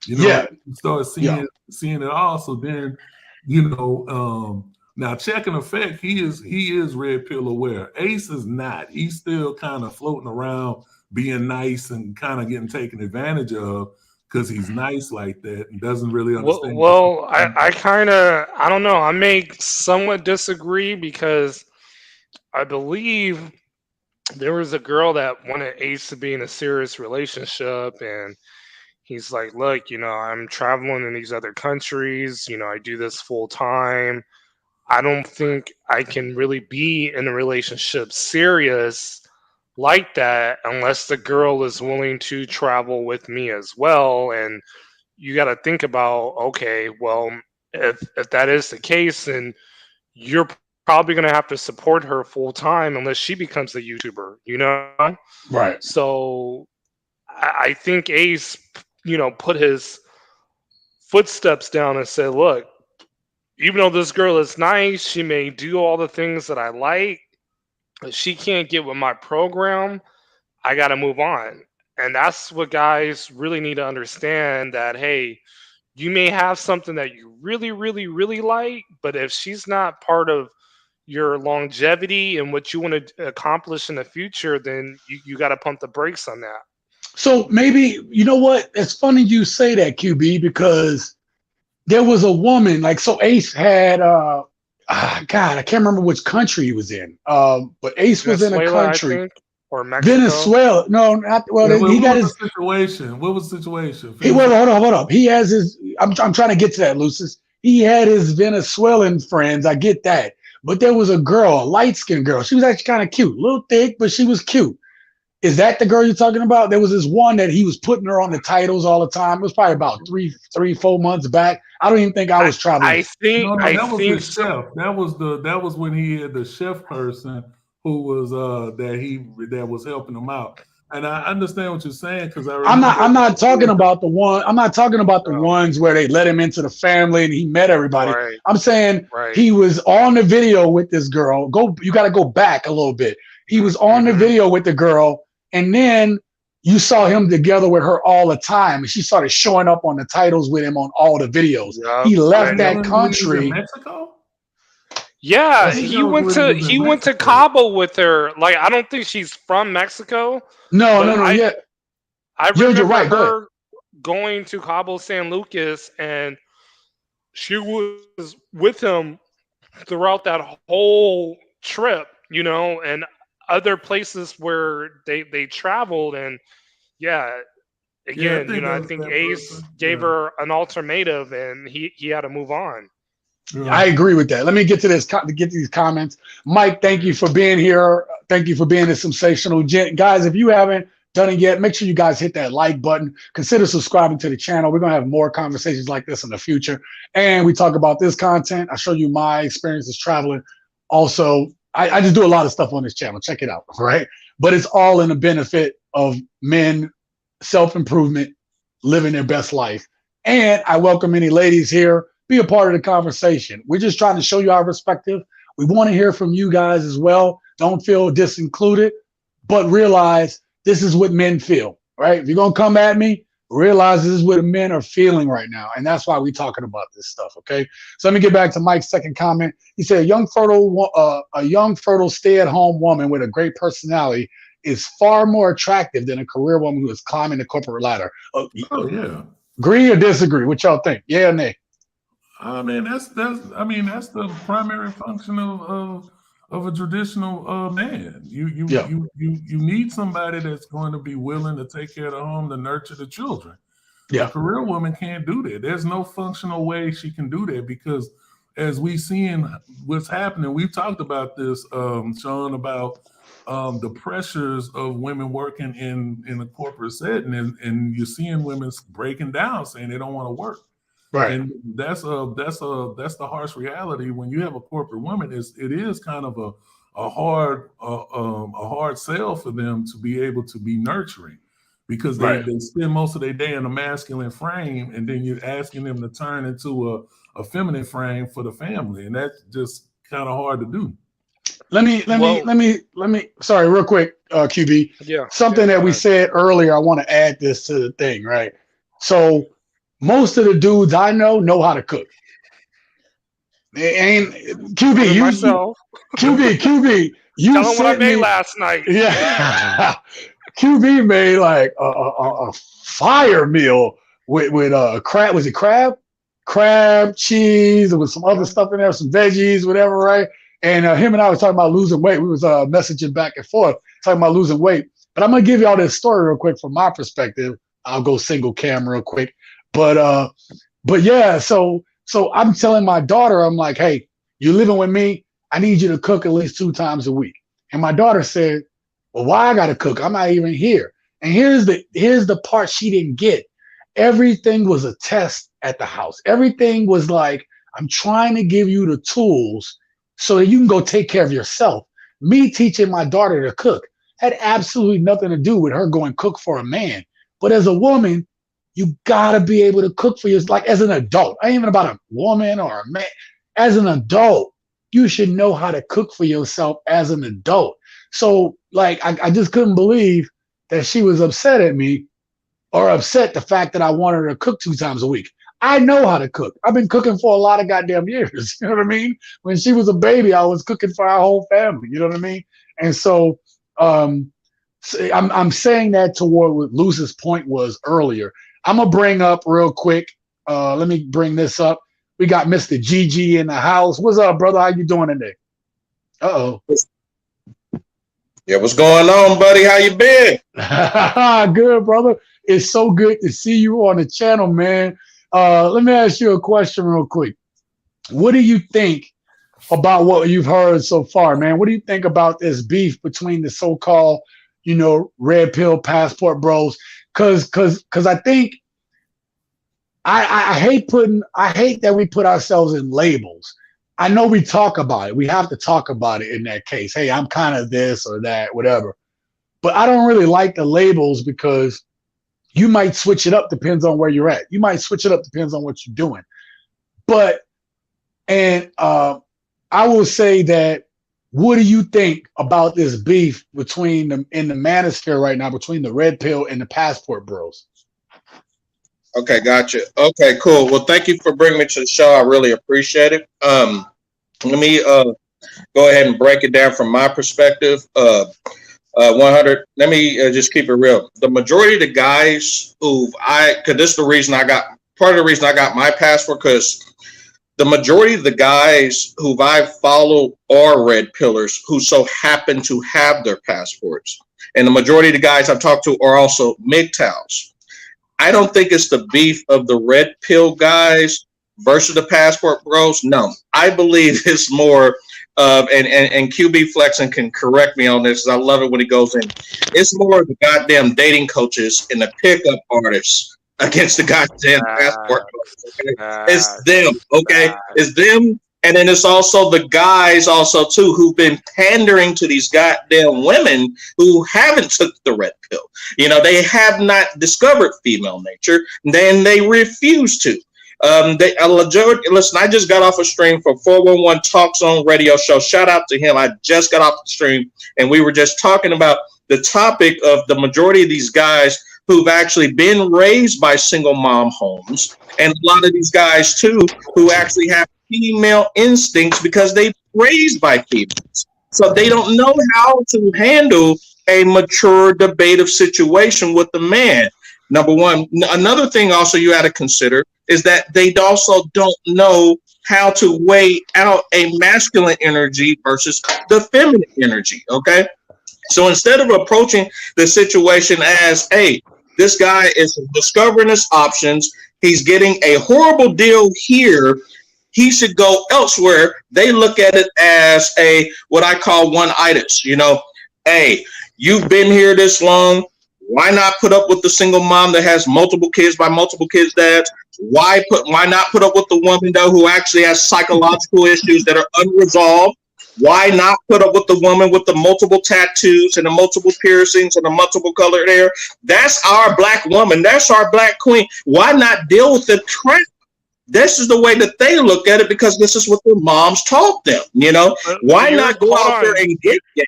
Speaker 12: You start seeing it all. So then, now check and effect, he is Red Pill aware. Ace is not. He's still kind of floating around being nice and kind of getting taken advantage of. Because he's nice like that and doesn't really understand.
Speaker 11: Well, I don't know. I may somewhat disagree because I believe there was a girl that wanted Ace to be in a serious relationship, and he's like, look, I'm traveling in these other countries, I do this full time. I don't think I can really be in a relationship serious like that unless the girl is willing to travel with me as well. And you got to think about, okay, well, if that is the case, then you're probably going to have to support her full time unless she becomes a YouTuber,
Speaker 1: Right.
Speaker 11: So I think Ace, put his footsteps down and said, look, even though this girl is nice, she may do all the things that I like, but she can't get with my program, I got to move on. And that's what guys really need to understand, that, hey, you may have something that you really, really, really like, but if she's not part of your longevity and what you want to accomplish in the future, then you got to pump the brakes on that.
Speaker 1: So maybe, you know what? It's funny you say that, QB, because there was a woman, so Ace had, God, I can't remember which country he was in. But Ace was in a country.
Speaker 11: I think, or Mexico.
Speaker 1: Venezuela. No, not well. He got his
Speaker 12: situation. What was the situation?
Speaker 1: Hold up. He has his. I'm trying to get to that, Lucis. he had his Venezuelan friends. I get that. But there was a girl, a light-skinned girl. She was actually kind of cute, a little thick, but she was cute. Is that the girl you're talking about? There was this one that he was putting her on the titles all the time. It was probably about 4 months back. I don't even think I was traveling.
Speaker 12: That was the chef. That was when he had the chef person who was that was helping him out. And I understand what you're saying because I'm
Speaker 1: not talking about the one. I'm not talking about the ones where they let him into the family and he met everybody.
Speaker 11: Right.
Speaker 1: I'm saying he was on the video with this girl. You got to go back a little bit. He was on the video with the girl, and then you saw him together with her all the time, and she started showing up on the titles with him on all the videos. He left that country.
Speaker 12: Mexico?
Speaker 11: Yeah, he went to Cabo with her. Like, I don't think she's from Mexico.
Speaker 1: No. Yeah,
Speaker 11: I remember
Speaker 1: you're right.
Speaker 11: her going to Cabo San Lucas, and she was with him throughout that whole trip, you know, and other places where they traveled. And again, I think Ace gave her an ultimatum, and he had to move on.
Speaker 1: Yeah. I agree with that. Let me get to this. To get to these comments, Mike. Thank you for being here. Thank you for being a sensational gent, guys. If you haven't done it yet, make sure you guys hit that like button. Consider subscribing to the channel. We're gonna have more conversations like this in the future, and we talk about this content. I show you my experiences traveling. Also, I just do a lot of stuff on this channel. Check it out, right? But it's all in the benefit of men, self-improvement, living their best life. And I welcome any ladies here. Be a part of the conversation. We're just trying to show you our perspective. We want to hear from you guys as well. Don't feel disincluded, but realize this is what men feel, right? If you're going to come at me, realize this is what men are feeling right now. And that's why we're talking about this stuff, okay? So let me get back to Mike's second comment. He said, a young, fertile stay-at-home woman with a great personality is far more attractive than a career woman who is climbing the corporate ladder.
Speaker 12: Yeah.
Speaker 1: Agree or disagree? What y'all think? Yeah or nay?
Speaker 12: I mean, that's the primary function of a traditional man. You need somebody that's going to be willing to take care of the home, to nurture the children.
Speaker 1: Yeah.
Speaker 12: A career woman can't do that. There's no functional way she can do that because as we seeing what's happening, we've talked about this, Sean, about the pressures of women working in a corporate setting, and you're seeing women breaking down saying they don't want to work.
Speaker 1: Right.
Speaker 12: And that's the harsh reality when you have a corporate woman. It is kind of a hard sell for them to be able to be nurturing because they spend most of their day in a masculine frame, and then you're asking them to turn into a feminine frame for the family, and that's just kind of hard to do. Let me. Sorry, real quick, QB.
Speaker 11: Yeah.
Speaker 12: Something
Speaker 1: that we said earlier. I want to add this to the thing, right? So. Most of the dudes I know how to cook. And QB, QB, you
Speaker 11: tell them what I made last night.
Speaker 1: Yeah, QB made like a fire meal with crab. Was it crab? Crab, cheese. There was some other stuff in there, some veggies, whatever, right? And him and I was talking about losing weight. We was messaging back and forth, talking about losing weight. But I'm gonna give y'all this story real quick from my perspective. I'll go single cam real quick. But yeah, so I'm telling my daughter, I'm like, hey, you living with me? I need you to cook at least 2 times a week. And my daughter said, well, why I gotta cook? I'm not even here. And here's the part she didn't get. Everything was a test at the house. Everything was like, I'm trying to give you the tools so that you can go take care of yourself. Me teaching my daughter to cook had absolutely nothing to do with her going cook for a man. But as a woman, you gotta be able to cook for yourself, like as an adult. Ain't even about a woman or a man. As an adult, you should know how to cook for yourself as an adult. So, like, I just couldn't believe that she was upset at me or upset the fact that I wanted her to cook 2 times a week. I know how to cook. I've been cooking for a lot of goddamn years. You know what I mean? When she was a baby, I was cooking for our whole family. You know what I mean? And so I'm saying that toward what Luce's point was earlier. I'm going to bring up real quick. Let me bring this up. We got Mr. GG in the house. What's up, brother? How you doing today? Uh-oh.
Speaker 13: Yeah, what's going on, buddy? How you been?
Speaker 1: Good, brother. It's so good to see you on the channel, man. Let me ask you a question real quick. what do you think about what you've heard so far, man? What do you think about this beef between the so-called, red pill passport bros? Cause I think I hate that we put ourselves in labels. I know we talk about it. We have to talk about it in that case. Hey, I'm kind of this or that, whatever. But I don't really like the labels because you might switch it up, depends on where you're at. You might switch it up, depends on what you're doing. I will say that, what do you think about this beef in the manosphere right now between the red pill and the passport bros?
Speaker 13: Okay, gotcha. Okay, cool. Well, thank you for bringing me to the show. I really appreciate it. Let me go ahead and break it down from my perspective. 100. Let me just keep it real. The majority of the guys because this is the reason part of the reason I got my passport, because the majority of the guys who I follow are red pillars who so happen to have their passports. And the majority of the guys I've talked to are also MGTOWs. I don't think it's the beef of the red pill guys versus the passport bros. No, I believe it's more of, and QB Flexing can correct me on this, I love it when he goes in. It's more of the goddamn dating coaches and the pickup artists against the goddamn passport bros. Okay? It's them, okay? It's them. And then it's also the guys also too who've been pandering to these goddamn women who haven't took the red pill. They have not discovered female nature, then they refuse to. Listen, I just got off a stream for 411 Talk Zone radio show. Shout out to him. I just got off the stream and we were just talking about the topic of the majority of these guys who've actually been raised by single mom homes, and a lot of these guys too who actually have female instincts because they've been raised by females. So they don't know how to handle a mature debative situation with the man. Number one. Another thing also you had to consider is that they also don't know how to weigh out a masculine energy versus the feminine energy, okay? So instead of approaching the situation as, hey, this guy is discovering his options, he's getting a horrible deal here, he should go elsewhere. They look at it as what I call one-itis. Hey, you've been here this long. Why not put up with the single mom that has multiple kids by multiple kids' dads? Why not put up with the woman though who actually has psychological issues that are unresolved? Why not put up with the woman with the multiple tattoos and the multiple piercings and the multiple colored hair? That's our black woman. That's our black queen. Why not deal with the crap? This is the way that they look at it because this is what their moms taught them. Why not go out there and get it?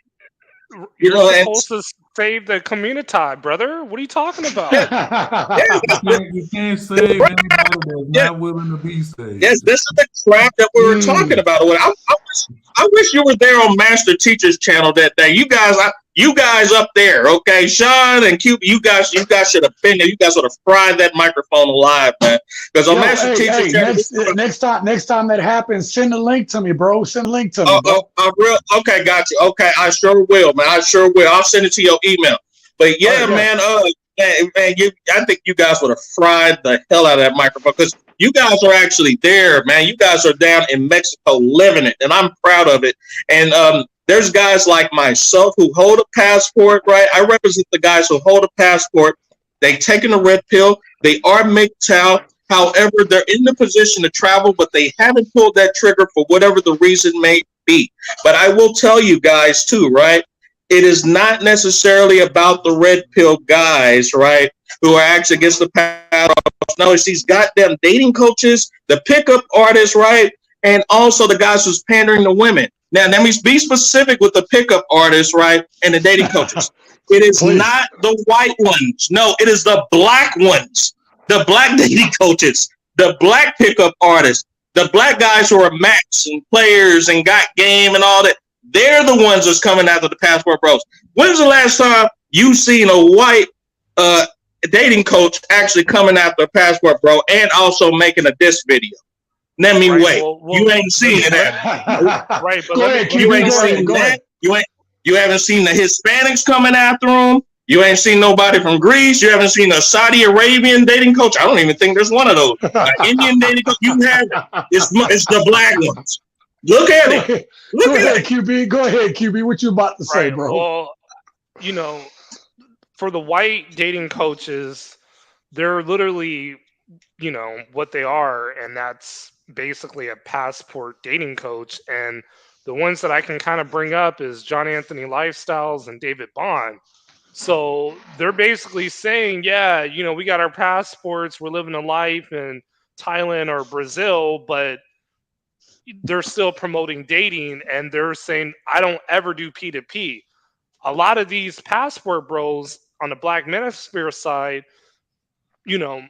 Speaker 11: You're supposed to save the community, brother. What are you talking about?
Speaker 12: You can't save anybody that's not willing to be saved.
Speaker 13: Yes, this is the crap that we were talking about. I wish you were there on Master Teacher's channel that day. You guys up there, okay? Sean and Cube, you guys should have been there. You guys would have fried that microphone alive, man. Because on Master Teacher's channel,
Speaker 1: next time that happens, send a link to me, bro. Send a link to me.
Speaker 13: Okay, got you. Okay, I sure will, man. I sure will. I'll send it to your email. But yeah, man. I think you guys would have fried the hell out of that microphone because you guys are actually there, man. You guys are down in Mexico living it, and I'm proud of it. And there's guys like myself who hold a passport, right? I represent the guys who hold a passport. They've taken the red pill. They are MGTOW. However, they're in the position to travel, but they haven't pulled that trigger for whatever the reason may be. But I will tell you guys too, right? It is not necessarily about the red pill guys, right, who are actually against the path. No, it's these goddamn dating coaches, the pickup artists, right, and also the guys who's pandering to women. Now, let me be specific with the pickup artists, right, and the dating coaches. It is not the white ones. No, it is the black ones, the black dating coaches, the black pickup artists, the black guys who are max and players and got game and all that. They're the ones that's coming after the passport bros. When's the last time you seen a white dating coach actually coming after a passport bro and also making a diss video? Let me wait. You ain't seen that.
Speaker 11: Right, but
Speaker 13: you ain't seen that. You haven't seen the Hispanics coming after him. You ain't seen nobody from Greece. You haven't seen a Saudi Arabian dating coach. I don't even think there's one of those. Indian dating coach. You have it. It's the black ones. Look at it.
Speaker 1: Go ahead, QB. Go ahead, QB. What you about to say, bro?
Speaker 11: Well, you know, for the white dating coaches, they're literally, you know, what they are, and that's basically a passport dating coach. And the ones that I can kind of bring up is John Anthony Lifestyles and David Bond. So they're basically saying, yeah, you know, we got our passports, we're living a life in Thailand or Brazil, but they're still promoting dating, and they're saying, I don't ever do P2P. A lot of these passport bros on the Black manosphere side, you know,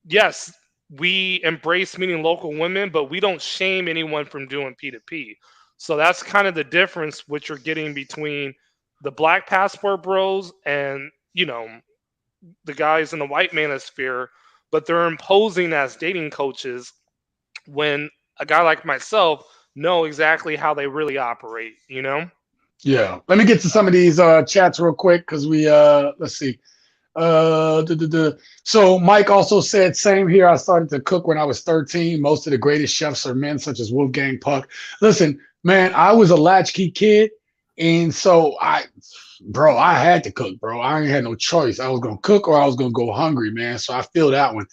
Speaker 11: yes, we embrace meeting local women, but we don't shame anyone from doing P2P. So that's kind of the difference which you're getting between the Black passport bros and, you know, the guys in the white manosphere, but they're imposing as dating coaches when a guy like myself know exactly how they really operate, you know?
Speaker 1: Yeah. Let me get to some of these chats real quick because we let's see. So Mike also said, same here. I started to cook when I was 13. Most of the greatest chefs are men, such as Wolfgang Puck. Listen, man, I was a latchkey kid, and so I had to cook, bro. I ain't had no choice. I was gonna cook or I was gonna go hungry, man. So I feel that one.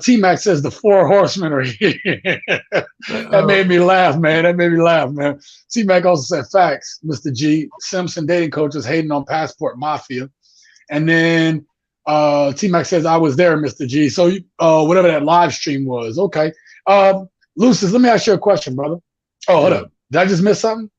Speaker 1: T-Mac says the 4 horsemen are here. That made me laugh, man. T-Mac also said, facts, Mr. G. Simpson dating coaches hating on passport mafia. And then T-Mac says, I was there, Mr. G. So whatever that live stream was. Okay. Lucis, let me ask you a question, brother. Oh, hold up. Did I just miss something?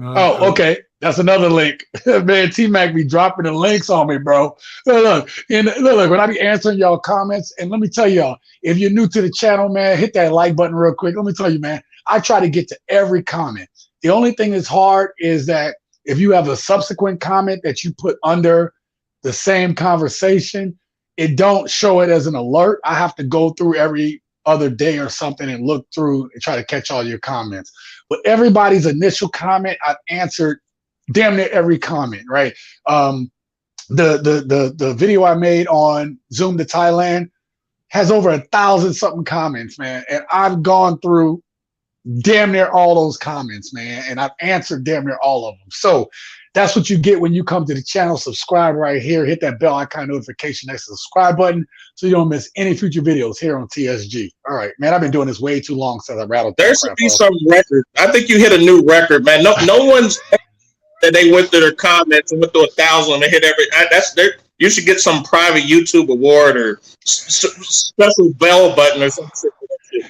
Speaker 1: Okay. That's another link. Man, T-Mac be dropping the links on me, bro. Look, when I be answering y'all comments, and let me tell y'all, if you're new to the channel, man, hit that like button real quick. Let me tell you, man, I try to get to every comment. The only thing that's hard is that if you have a subsequent comment that you put under the same conversation, it don't show it as an alert. I have to go through every other day or something and look through and try to catch all your comments. But everybody's initial comment, I've answered damn near every comment, right? The video I made on Zoom to Thailand has over 1,000 something comments, man. And I've gone through damn near all those comments, man. And I've answered damn near all of them. So that's what you get when you come to the channel. Subscribe right here. Hit that bell icon notification next to the subscribe button so you don't miss any future videos here on TSG. All right, man. I've been doing this way too long since I rattled.
Speaker 13: There should be some record. I think you hit a new record, man. No one's that they went through their comments and went through 1,000 and hit every. That's there. You should get some private YouTube award or special bell button or something.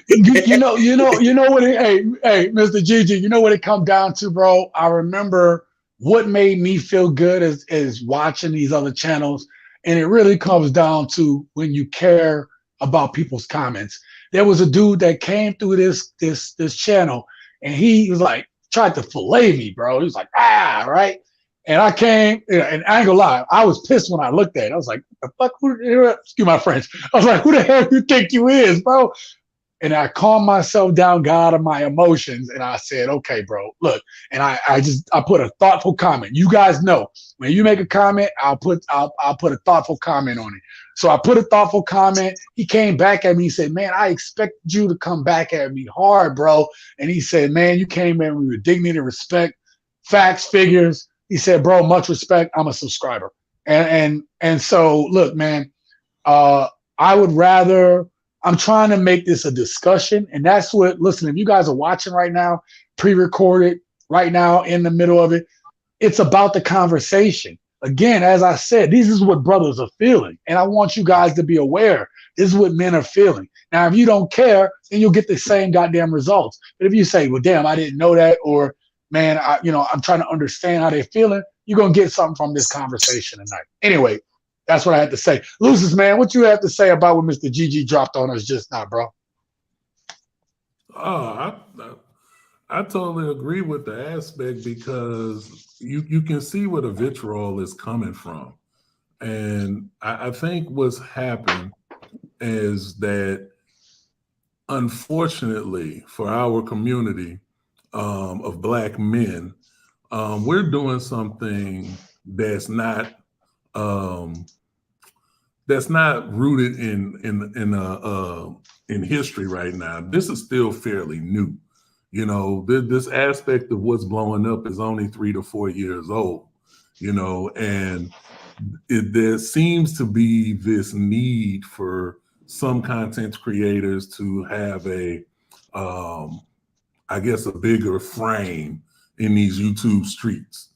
Speaker 1: you know what? Hey, Mr. Gigi, you know what it comes down to, bro? I remember what made me feel good is watching these other channels, and it really comes down to when you care about people's comments. There was a dude that came through this channel, and he was like tried to fillet me, bro. He was like, right. And I came, and I ain't gonna lie, I was pissed when I looked at it. I was like, the fuck, excuse my French. I was like, who the hell you think you is, bro? And I calmed myself down, got out of my emotions, and I said, okay, bro, look. And I put a thoughtful comment. You guys know, when you make a comment, I'll put a thoughtful comment on it. So I put a thoughtful comment. He came back at me and said, man, I expected you to come back at me hard, bro. And he said, man, you came in with dignity and respect, facts, figures. He said, bro, much respect. I'm a subscriber. And so, look, man, I would rather, I'm trying to make this a discussion. And that's what, listen, if you guys are watching right now, pre-recorded right now in the middle of it, it's about the conversation. Again, as I said, this is what brothers are feeling. And I want you guys to be aware. This is what men are feeling. Now, if you don't care, then you'll get the same goddamn results. But if you say, well, damn, I didn't know that, or man, I'm trying to understand how they're feeling, you're going to get something from this conversation tonight. Anyway, that's what I had to say. Lucis, man, what you have to say about what Mr. GG dropped on us just now, bro?
Speaker 12: Oh, I totally agree with the aspect because you can see where the vitriol is coming from. And I think what's happened is that, unfortunately for our community of Black men, we're doing something that's not that's not rooted in history right now. This is still fairly new. You know, this aspect of what's blowing up is only 3 to 4 years old. You know, and there seems to be this need for some content creators to have I guess, a bigger frame in these YouTube streets.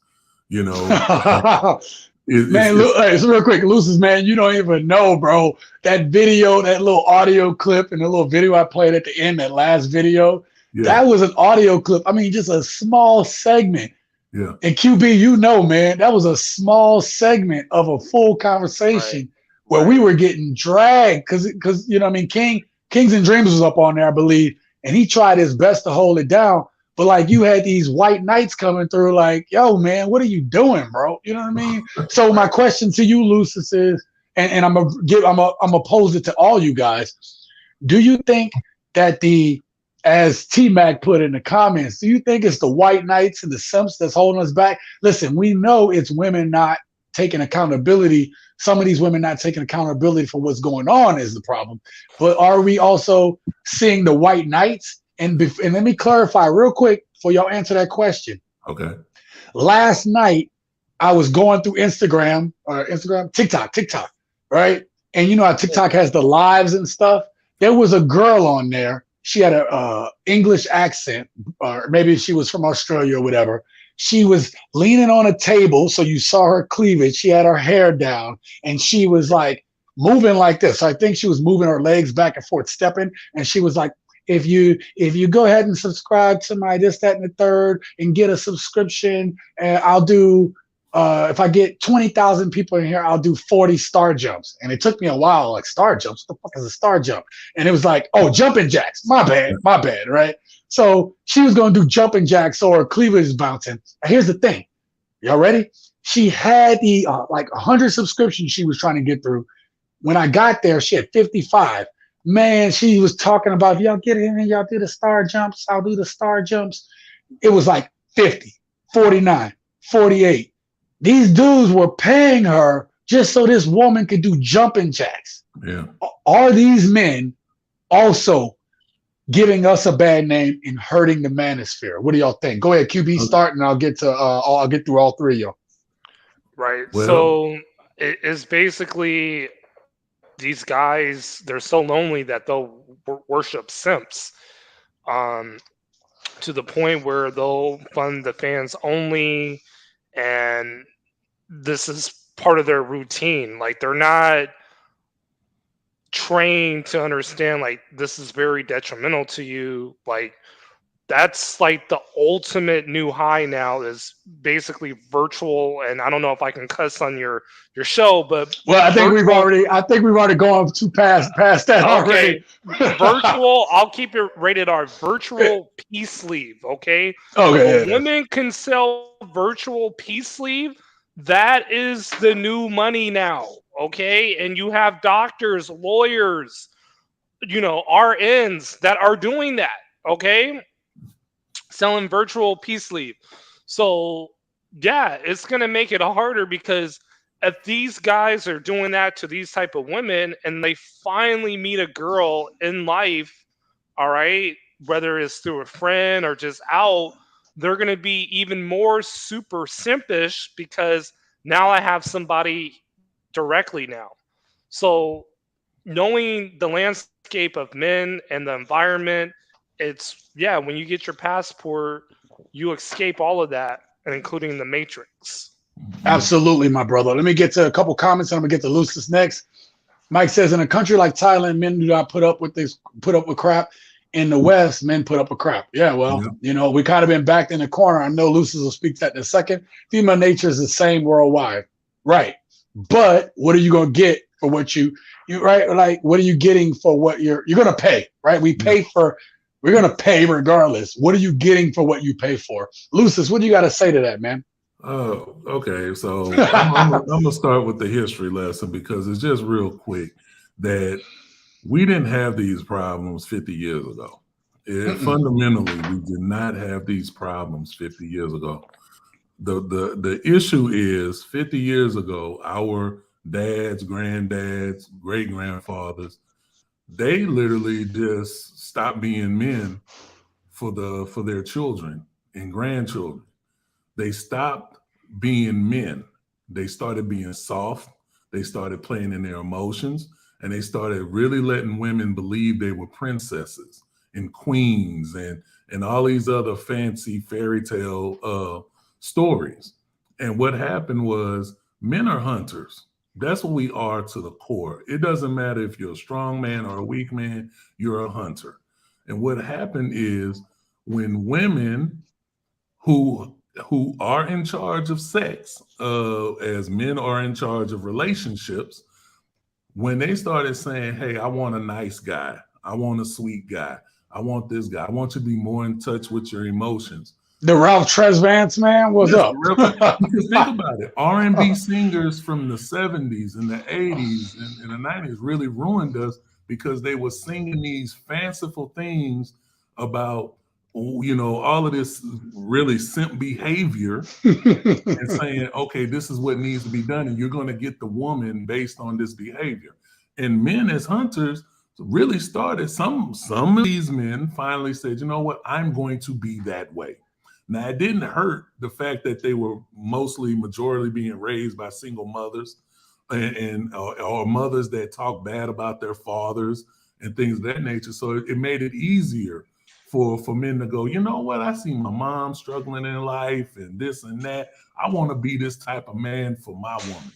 Speaker 12: You know.
Speaker 1: Man, hey, so real quick, Lucis, man, you don't even know, bro. That video, that little audio clip and the little video I played at the end, that last video, that was an audio clip. I mean, just a small segment.
Speaker 12: Yeah.
Speaker 1: And QB, you know, man, that was a small segment of a full conversation where we were getting dragged because you know what I mean, Kings and Dreams was up on there, I believe, and he tried his best to hold it down. But like you had these white knights coming through, like, yo, man, what are you doing, bro? You know what I mean? So my question to you, Lucis, is, and I'm gonna pose it to all you guys. Do you think that as T-Mac put in the comments, do you think it's the white knights and the simps that's holding us back? Listen, we know it's women not taking accountability. Some of these women not taking accountability for what's going on is the problem. But are we also seeing the white knights? And let me clarify real quick before y'all answer that question.
Speaker 12: Okay.
Speaker 1: Last night, I was going through TikTok, right? And you know how TikTok has the lives and stuff? There was a girl on there. She had a English accent, or maybe she was from Australia or whatever. She was leaning on a table, so you saw her cleavage. She had her hair down, and she was like moving like this. So I think she was moving her legs back and forth, stepping, and she was like, if you go ahead and subscribe to my this, that, and the third and get a subscription, and I'll do, if I get 20,000 people in here, I'll do 40 star jumps. And it took me a while, like, star jumps? What the fuck is a star jump? And it was like, oh, jumping jacks. My bad, right? So she was going to do jumping jacks, so her cleavage is bouncing. And here's the thing. Y'all ready? She had the like 100 subscriptions she was trying to get through. When I got there, she had 55. Man, she was talking about, if y'all get in and y'all do the star jumps, I'll do the star jumps. It was like 50, 49, 48. These dudes were paying her just so this woman could do jumping jacks.
Speaker 12: Yeah.
Speaker 1: Are these men also giving us a bad name and hurting the manosphere? What do y'all think? Go ahead, QB, start, and I'll get through all three of y'all.
Speaker 11: Right. Well, so it's basically these guys, they're so lonely that they'll worship simps to the point where they'll fund the fans only, and this is part of their routine. Like, they're not trained to understand, like, this is very detrimental to you. Like, that's like the ultimate new high now, is basically virtual. And I don't know if I can cuss on your show, but
Speaker 1: I think we've already gone too past that already.
Speaker 11: Virtual, I'll keep it rated R. Virtual peace sleeve. Okay. Women can sell virtual peace sleeve. That is the new money now. Okay. And you have doctors, lawyers, RNs that are doing that. Okay. Selling virtual peace sleeve. So yeah, it's going to make it harder, because if these guys are doing that to these type of women and they finally meet a girl in life, all right, whether it's through a friend or just out, they're going to be even more super simpish, because now I have somebody directly now. So knowing the landscape of men and the environment, it's, when you get your passport, you escape all of that, including the matrix.
Speaker 1: Absolutely, my brother. Let me get to a couple comments, and I'm gonna get to Lucis next. Mike says, in a country like Thailand, men do not put up with crap. In the West, men put up with crap. Yeah, well, we kind of been backed in the corner. I know Lucis will speak to that in a second. Female nature is the same worldwide, right? But what are you gonna get for what you right? Like, what are you getting for what you're gonna pay, right? We're going to pay regardless. What are you getting for what you pay for? Lucis, what do you got to say to that, man?
Speaker 12: Oh, okay. So I'm going to start with the history lesson, because it's just real quick that we didn't have these problems 50 years ago. Fundamentally, we did not have these problems 50 years ago. The issue is 50 years ago, our dads, granddads, great grandfathers, they literally just stopped being men for their children and grandchildren. They stopped being men. They started being soft. They started playing in their emotions, and they started really letting women believe they were princesses and queens and all these other fancy fairy tale stories. And what happened was men are hunters. That's what we are to the core. It doesn't matter if you're a strong man or a weak man, you're a hunter. And what happened is when women who are in charge of sex, as men are in charge of relationships, when they started saying, hey, I want a nice guy, I want a sweet guy, I want this guy, I want you to be more in touch with your emotions.
Speaker 1: The Ralph Tresvant, man, what's up?
Speaker 12: Because think about it. R&B singers from the 70s and the 80s and the 90s really ruined us because they were singing these fanciful things about, you know, all of this really simp behavior and saying, okay, this is what needs to be done, and you're going to get the woman based on this behavior. And men as hunters really started, some of these men finally said, you know what, I'm going to be that way. Now, it didn't hurt the fact that they were majority being raised by single mothers or mothers that talk bad about their fathers and things of that nature. So it made it easier for men to go, you know what, I see my mom struggling in life and this and that. I want to be this type of man for my woman.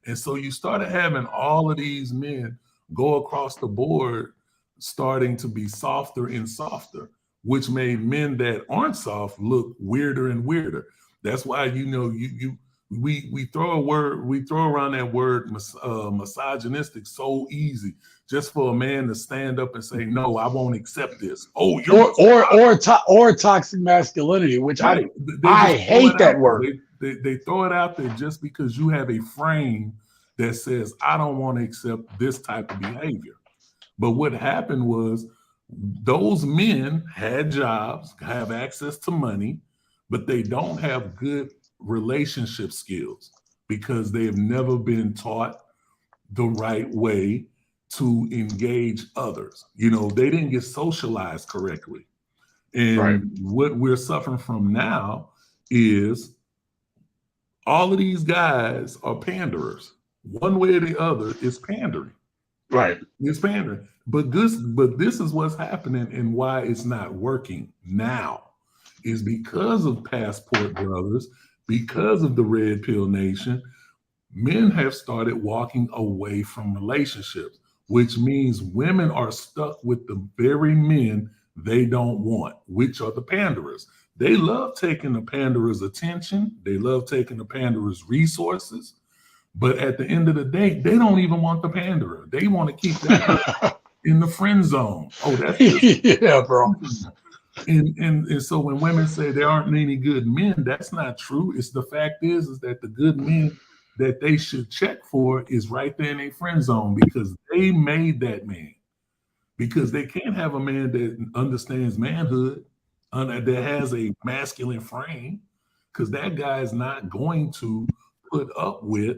Speaker 12: And so you started having all of these men go across the board, starting to be softer and softer, which made men that aren't soft look weirder and weirder. That's why, you know, we throw around that word misogynistic so easy, just for a man to stand up and say, no, I won't accept this. Oh,
Speaker 1: or toxic masculinity, which
Speaker 12: right.
Speaker 1: I hate that word.
Speaker 12: They throw it out there just because you have a frame that says, I don't want to accept this type of behavior. But what happened was, those men had jobs, have access to money, but they don't have good relationship skills because they have never been taught the right way to engage others. You know, they didn't get socialized correctly. And what we're suffering from now is all of these guys are panderers. One way or the other is pandering.
Speaker 1: Right.
Speaker 12: It's pandering. But this is what's happening, and why it's not working now is because of Passport Brothers, because of the Red Pill Nation. Men have started walking away from relationships, which means women are stuck with the very men they don't want, which are the panderers. They love taking the panderers' attention. They love taking the panderers' resources. But at the end of the day, they don't even want the panderer. They want to keep that in the friend zone. Oh, that's
Speaker 1: yeah, bro.
Speaker 12: And so when women say there aren't any good men, that's not true. It's the fact is that the good men that they should check for is right there in their friend zone, because they made that man. Because they can't have a man that understands manhood, that has a masculine frame, because that guy is not going to put up with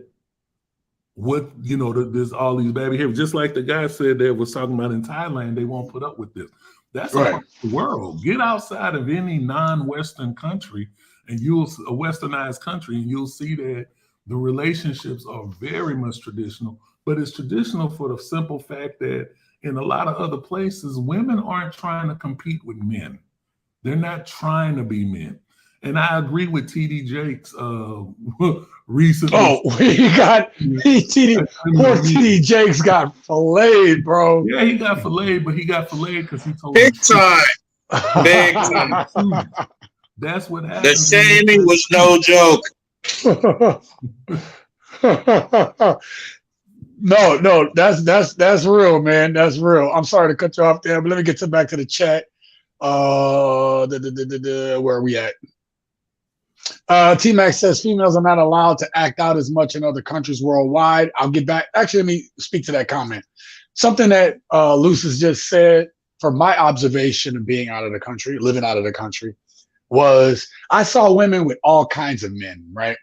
Speaker 12: what, you know, there's all these bad behavior. Just like the guy said that was talking about in Thailand, they won't put up with this. That's right. The world. Get outside of any non-Western country, and a westernized country, and you'll see that the relationships are very much traditional. But it's traditional for the simple fact that in a lot of other places, women aren't trying to compete with men. They're not trying to be men. And I agree with TD Jakes recently.
Speaker 1: Oh, poor TD Jakes got filleted, bro.
Speaker 12: Yeah, he got filleted, but he got filleted because he told
Speaker 13: big time. Big time.
Speaker 12: That's what happened.
Speaker 13: The shaming was no joke.
Speaker 1: No, that's real, man. That's real. I'm sorry to cut you off there, but let me get back to the chat. Where are we at? T-Max says females are not allowed to act out as much in other countries worldwide. I'll get back. Actually, let me speak to that comment. Something that Lucis just said, from my observation of being out of the country, living out of the country, was I saw women with all kinds of men, right?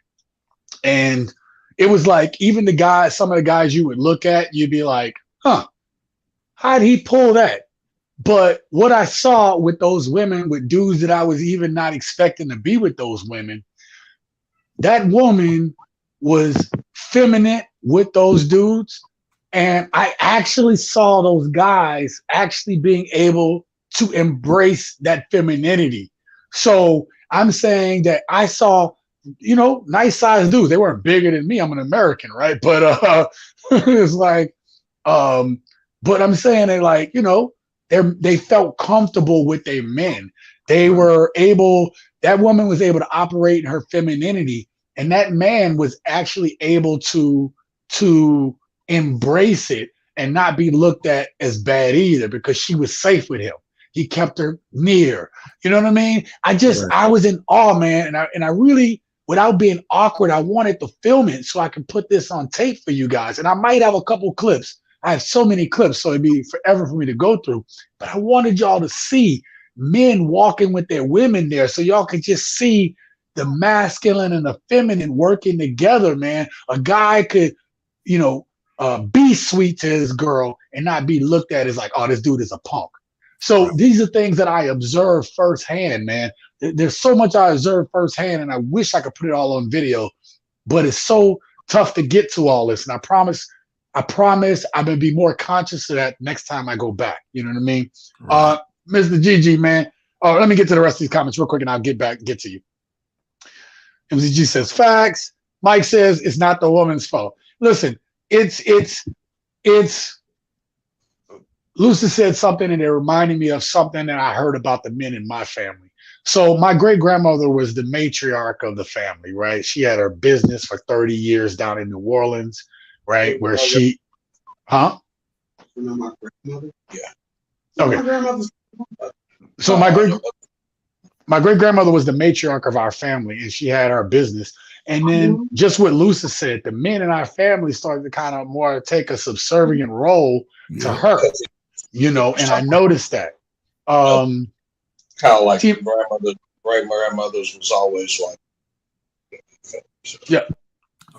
Speaker 1: And it was like even the guys, some of the guys you would look at, you'd be like, huh, how'd he pull that? But what I saw with those women, with dudes that I was even not expecting to be with those women, that woman was feminine with those dudes. And I actually saw those guys actually being able to embrace that femininity. So I'm saying that I saw, nice sized dudes. They weren't bigger than me. I'm an American, right? But it's like, but I'm saying they like, they felt comfortable with their men. They were able, that woman was able to operate in her femininity, and that man was actually able to embrace it and not be looked at as bad either, because she was safe with him. He kept her near. You know what I mean? I was in awe, man. And I really, without being awkward, I wanted to film it so I could put this on tape for you guys. And I might have a couple clips. I have so many clips, so it'd be forever for me to go through. But I wanted y'all to see men walking with their women there, so y'all could just see the masculine and the feminine working together, man. A guy could, be sweet to his girl and not be looked at as like, oh, this dude is a punk. So these are things that I observed firsthand, man. There's so much I observed firsthand, and I wish I could put it all on video, but it's so tough to get to all this. And I promise I'm gonna be more conscious of that next time I go back. You know what I mean? Mr. GG, man. Let me get to the rest of these comments real quick, and I'll get to you. MCG says facts. Mike says it's not the woman's fault. Listen, it's Lucy said something, and it reminded me of something that I heard about the men in my family. So my great grandmother was the matriarch of the family, right? She had her business for 30 years down in New Orleans, right? Where she, huh?
Speaker 13: You know my grandmother? Yeah.
Speaker 1: Okay.
Speaker 13: My grandmother's.
Speaker 1: So my great grandmother was the matriarch of our family, and she had our business. And then just what Lucy said, the men in our family started to kind of more take a subservient role to her, and I noticed that.
Speaker 13: Kind of like great grandmothers was always like.
Speaker 1: Yeah.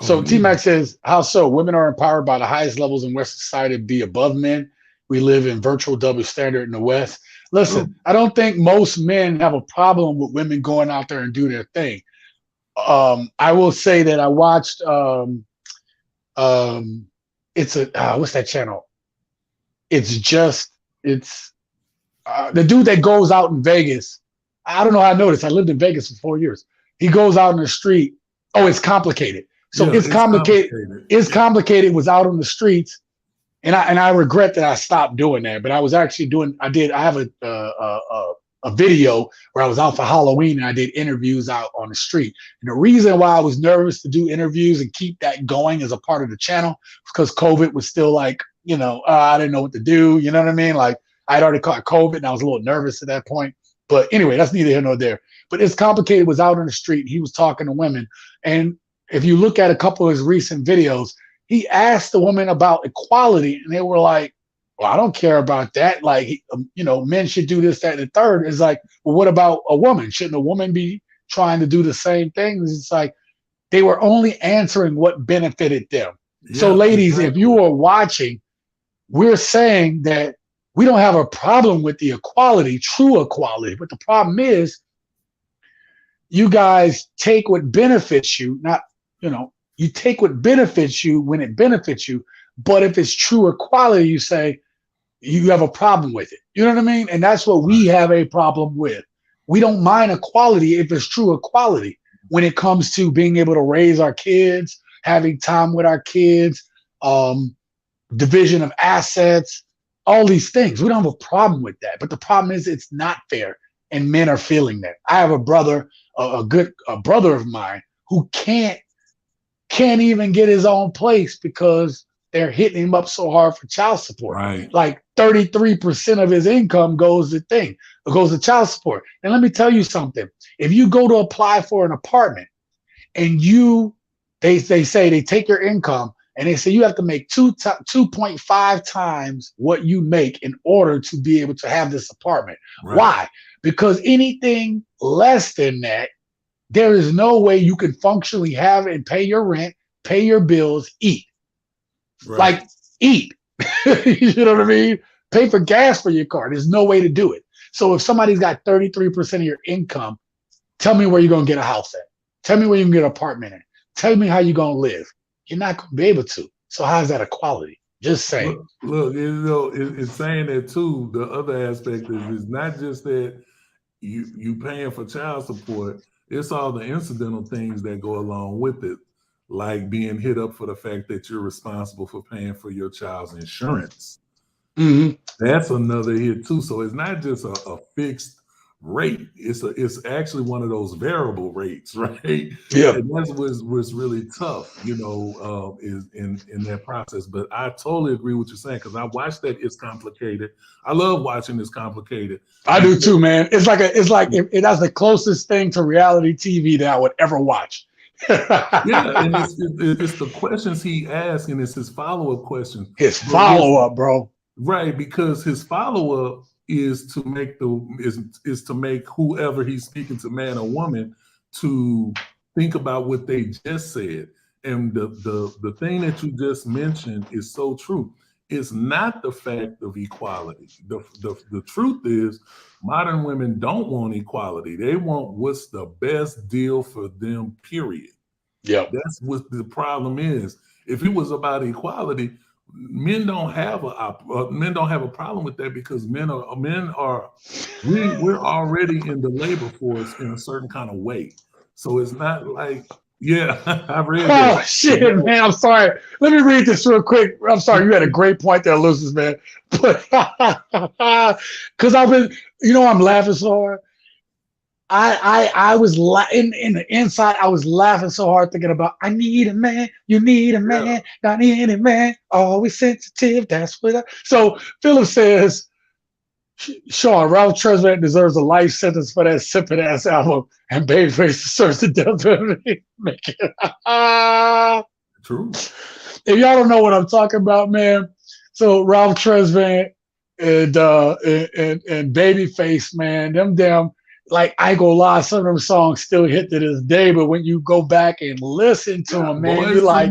Speaker 1: So T-Mac says, how so? Women are empowered by the highest levels in Western society to be above men. We live in virtual double standard in the West. Listen, I don't think most men have a problem with women going out there and do their thing. I will say that I watched what's that channel? It's the dude that goes out in Vegas. I don't know how I know this. I lived in Vegas for 4 years. He goes out in the street. Oh, It's Complicated. So It's Complicated. It's Complicated was out on the streets. And I regret that I stopped doing that, but I was actually I have a video where I was out for Halloween and I did interviews out on the street. And the reason why I was nervous to do interviews and keep that going as a part of the channel was because COVID was still like, I didn't know what to do. You know what I mean? Like I'd already caught COVID and I was a little nervous at that point. But anyway, that's neither here nor there. But It's Complicated was out on the street. He was talking to women. And if you look at a couple of his recent videos, he asked the woman about equality, and they were like, well, I don't care about that. Like, men should do this, that, and the third. It's like, well, what about a woman? Shouldn't a woman be trying to do the same things? It's like they were only answering what benefited them. Yeah, so, ladies, exactly. If you are watching, we're saying that we don't have a problem with the equality, true equality. But the problem is you guys take what benefits you, not, you take what benefits you when it benefits you. But if it's true equality, you say you have a problem with it. You know what I mean? And that's what we have a problem with. We don't mind equality if it's true equality when it comes to being able to raise our kids, having time with our kids, division of assets, all these things. We don't have a problem with that. But the problem is it's not fair, and men are feeling that. I have a brother, a brother of mine, who can't even get his own place because they're hitting him up so hard for child support. Right. Like 33% of his income goes to child support. And let me tell you something. If you go to apply for an apartment and they say they take your income And they say you have to make 2.5 times what you make in order to be able to have this apartment. Right. Why? Because anything less than that, there is no way you can functionally have it and pay your rent, pay your bills, eat. Right. Like eat. You know what I mean? Pay for gas for your car. There's no way to do it. So if somebody's got 33% of your income, tell me where you're going to get a house at. Tell me where you can get an apartment at. Tell me how you're going to live. You're not going to be able to. So how is that equality? Just saying.
Speaker 12: Look, you know, it's saying that too. The other aspect is not just that you paying for child support. It's all the incidental things that go along with it, like being hit up for the fact that you're responsible for paying for your child's insurance. Mm-hmm. That's another hit too. So it's not just a fixed rate. It's actually one of those variable rates, right? Yeah. And that's what's really tough, you know, is in that process. But I totally agree with you saying, because I watched that It's Complicated. I love watching It's Complicated.
Speaker 1: I do too, man. It's like that's the closest thing to reality TV that I would ever watch.
Speaker 12: Yeah, and it's the questions he asks, and it's his follow-up questions.
Speaker 1: His follow-up, bro.
Speaker 12: Right, because his follow-up is to make to make whoever he's speaking to, man or woman, to think about what they just said. And the thing that you just mentioned is so true. It's not the fact of equality. The truth is, modern women don't want equality. They want what's the best deal for them, period. Yeah. That's what the problem is. If it was about equality, men don't have a problem with that, because we're already in the labor force in a certain kind of way. So it's not like, yeah, I read that.
Speaker 1: Oh shit, man! I'm sorry. Let me read this real quick. I'm sorry. You had a great point there, Lucius, man. But because I'm laughing so hard. I was in the inside. I was laughing so hard thinking about, I need a man. You need a man. I need a man. Always sensitive. That's what. So Philip says, Sean, Ralph Tresvant deserves a life sentence for that sipping ass album, and Babyface deserves the death penalty.
Speaker 12: True.
Speaker 1: If y'all don't know what I'm talking about, man. So Ralph Tresvant and Babyface, man, them damn. Like, I go lie, some of them songs still hit to this day, but when you go back and listen to them, man, you're like,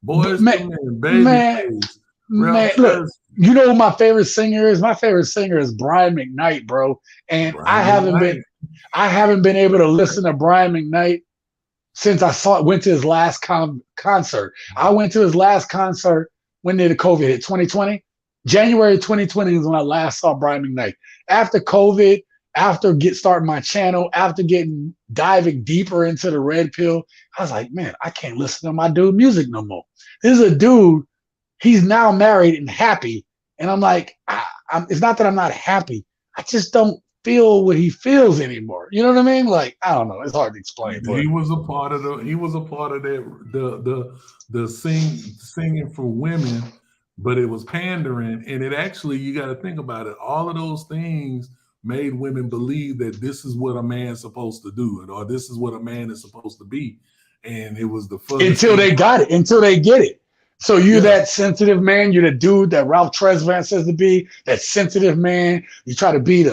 Speaker 12: Boys to Men, Babyface.
Speaker 1: Man, look, you know who my favorite singer is? My favorite singer is Brian McKnight, bro. And I haven't been able to listen to Brian McKnight since went to his last concert. I went to his last concert when did the COVID hit? 2020? January 2020 is when I last saw Brian McKnight. After COVID, after starting my channel, after diving deeper into the red pill, I was like, man, I can't listen to my dude music no more. This is a dude, he's now married and happy. And I'm like, it's not that I'm not happy. I just don't feel what he feels anymore. You know what I mean? Like, I don't know. It's hard to explain.
Speaker 12: He was a part of that, the singing for women, but it was pandering. And it actually, you got to think about it. All of those things made women believe that this is what a man's supposed to do, or this is what a man is supposed to be. And it was
Speaker 1: until they got it, until they get it. So you're that sensitive man, you're the dude that Ralph Tresvant says to be, that sensitive man. You try to be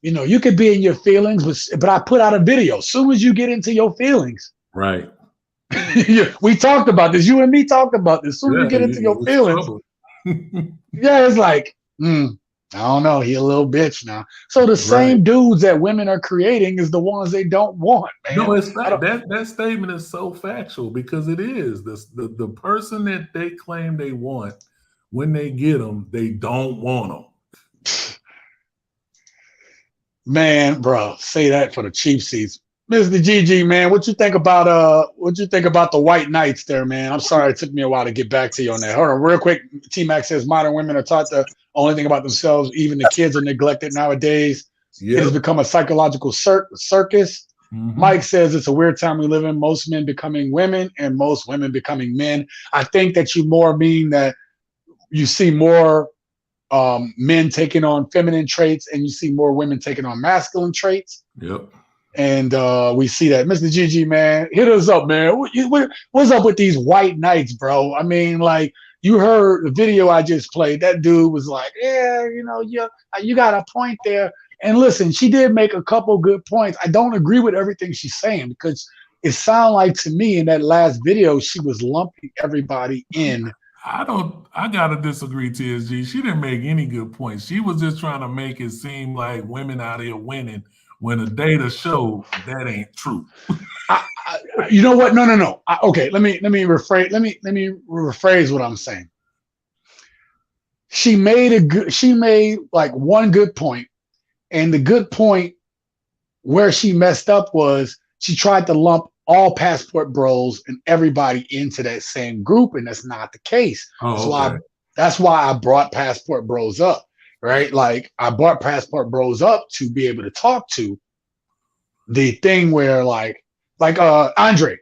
Speaker 1: you could be in your feelings, but I put out a video. As soon as you get into your feelings.
Speaker 12: Right.
Speaker 1: We talked about this. You and me talked about this. As soon as you get into your feelings. It's like, I don't know. He a little bitch now. So the same dudes that women are creating is the ones they don't want, man.
Speaker 12: No, it's not. That statement is so factual, because it is. The person that they claim they want, when they get them, they don't want them.
Speaker 1: Man, bro, say that for the cheap seats. Mr. GG, man, what you think about the white knights there, man? I'm sorry it took me a while to get back to you on that. Hold on, real quick. T-Mac says modern women are taught to only think about themselves. Even the kids are neglected nowadays. It has become a psychological circus. Mm-hmm. Mike says it's a weird time we live in. Most men becoming women and most women becoming men. I think that you more mean that you see more men taking on feminine traits and you see more women taking on masculine traits.
Speaker 12: Yep.
Speaker 1: And we see that. Mr. GG, man, hit us up, man. What's up with these white knights, bro? I mean, like, you heard the video I just played. That dude was like, yeah, you got a point there. And listen, she did make a couple good points. I don't agree with everything she's saying because it sounded like to me in that last video, she was lumping everybody in.
Speaker 12: I gotta disagree, TSG. She didn't make any good points. She was just trying to make it seem like women out here winning when the data show that ain't true.
Speaker 1: You know what? No. Okay, let me rephrase. Let me rephrase what I'm saying. She made like one good point, and the good point where she messed up was she tried to lump all passport bros and everybody into that same group, and that's not the case. That's why I brought passport bros up, right? Like, I brought passport bros up to be able to talk to the thing where like Andre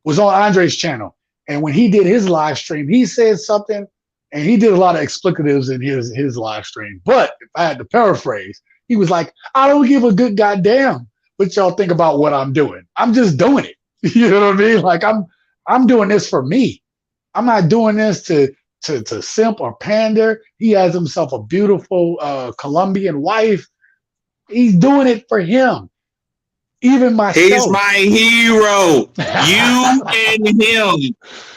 Speaker 1: was on Andre's channel, and when he did his live stream, he said something, and he did a lot of explicatives in his live stream. But if I had to paraphrase, he was like, I don't give a good goddamn what y'all think about what I'm doing. I'm just doing it. You know what I mean? Like, I'm doing this for me. I'm not doing this to simp or pander. He has himself a beautiful Colombian wife. He's doing it for him. Even myself.
Speaker 13: He's my hero.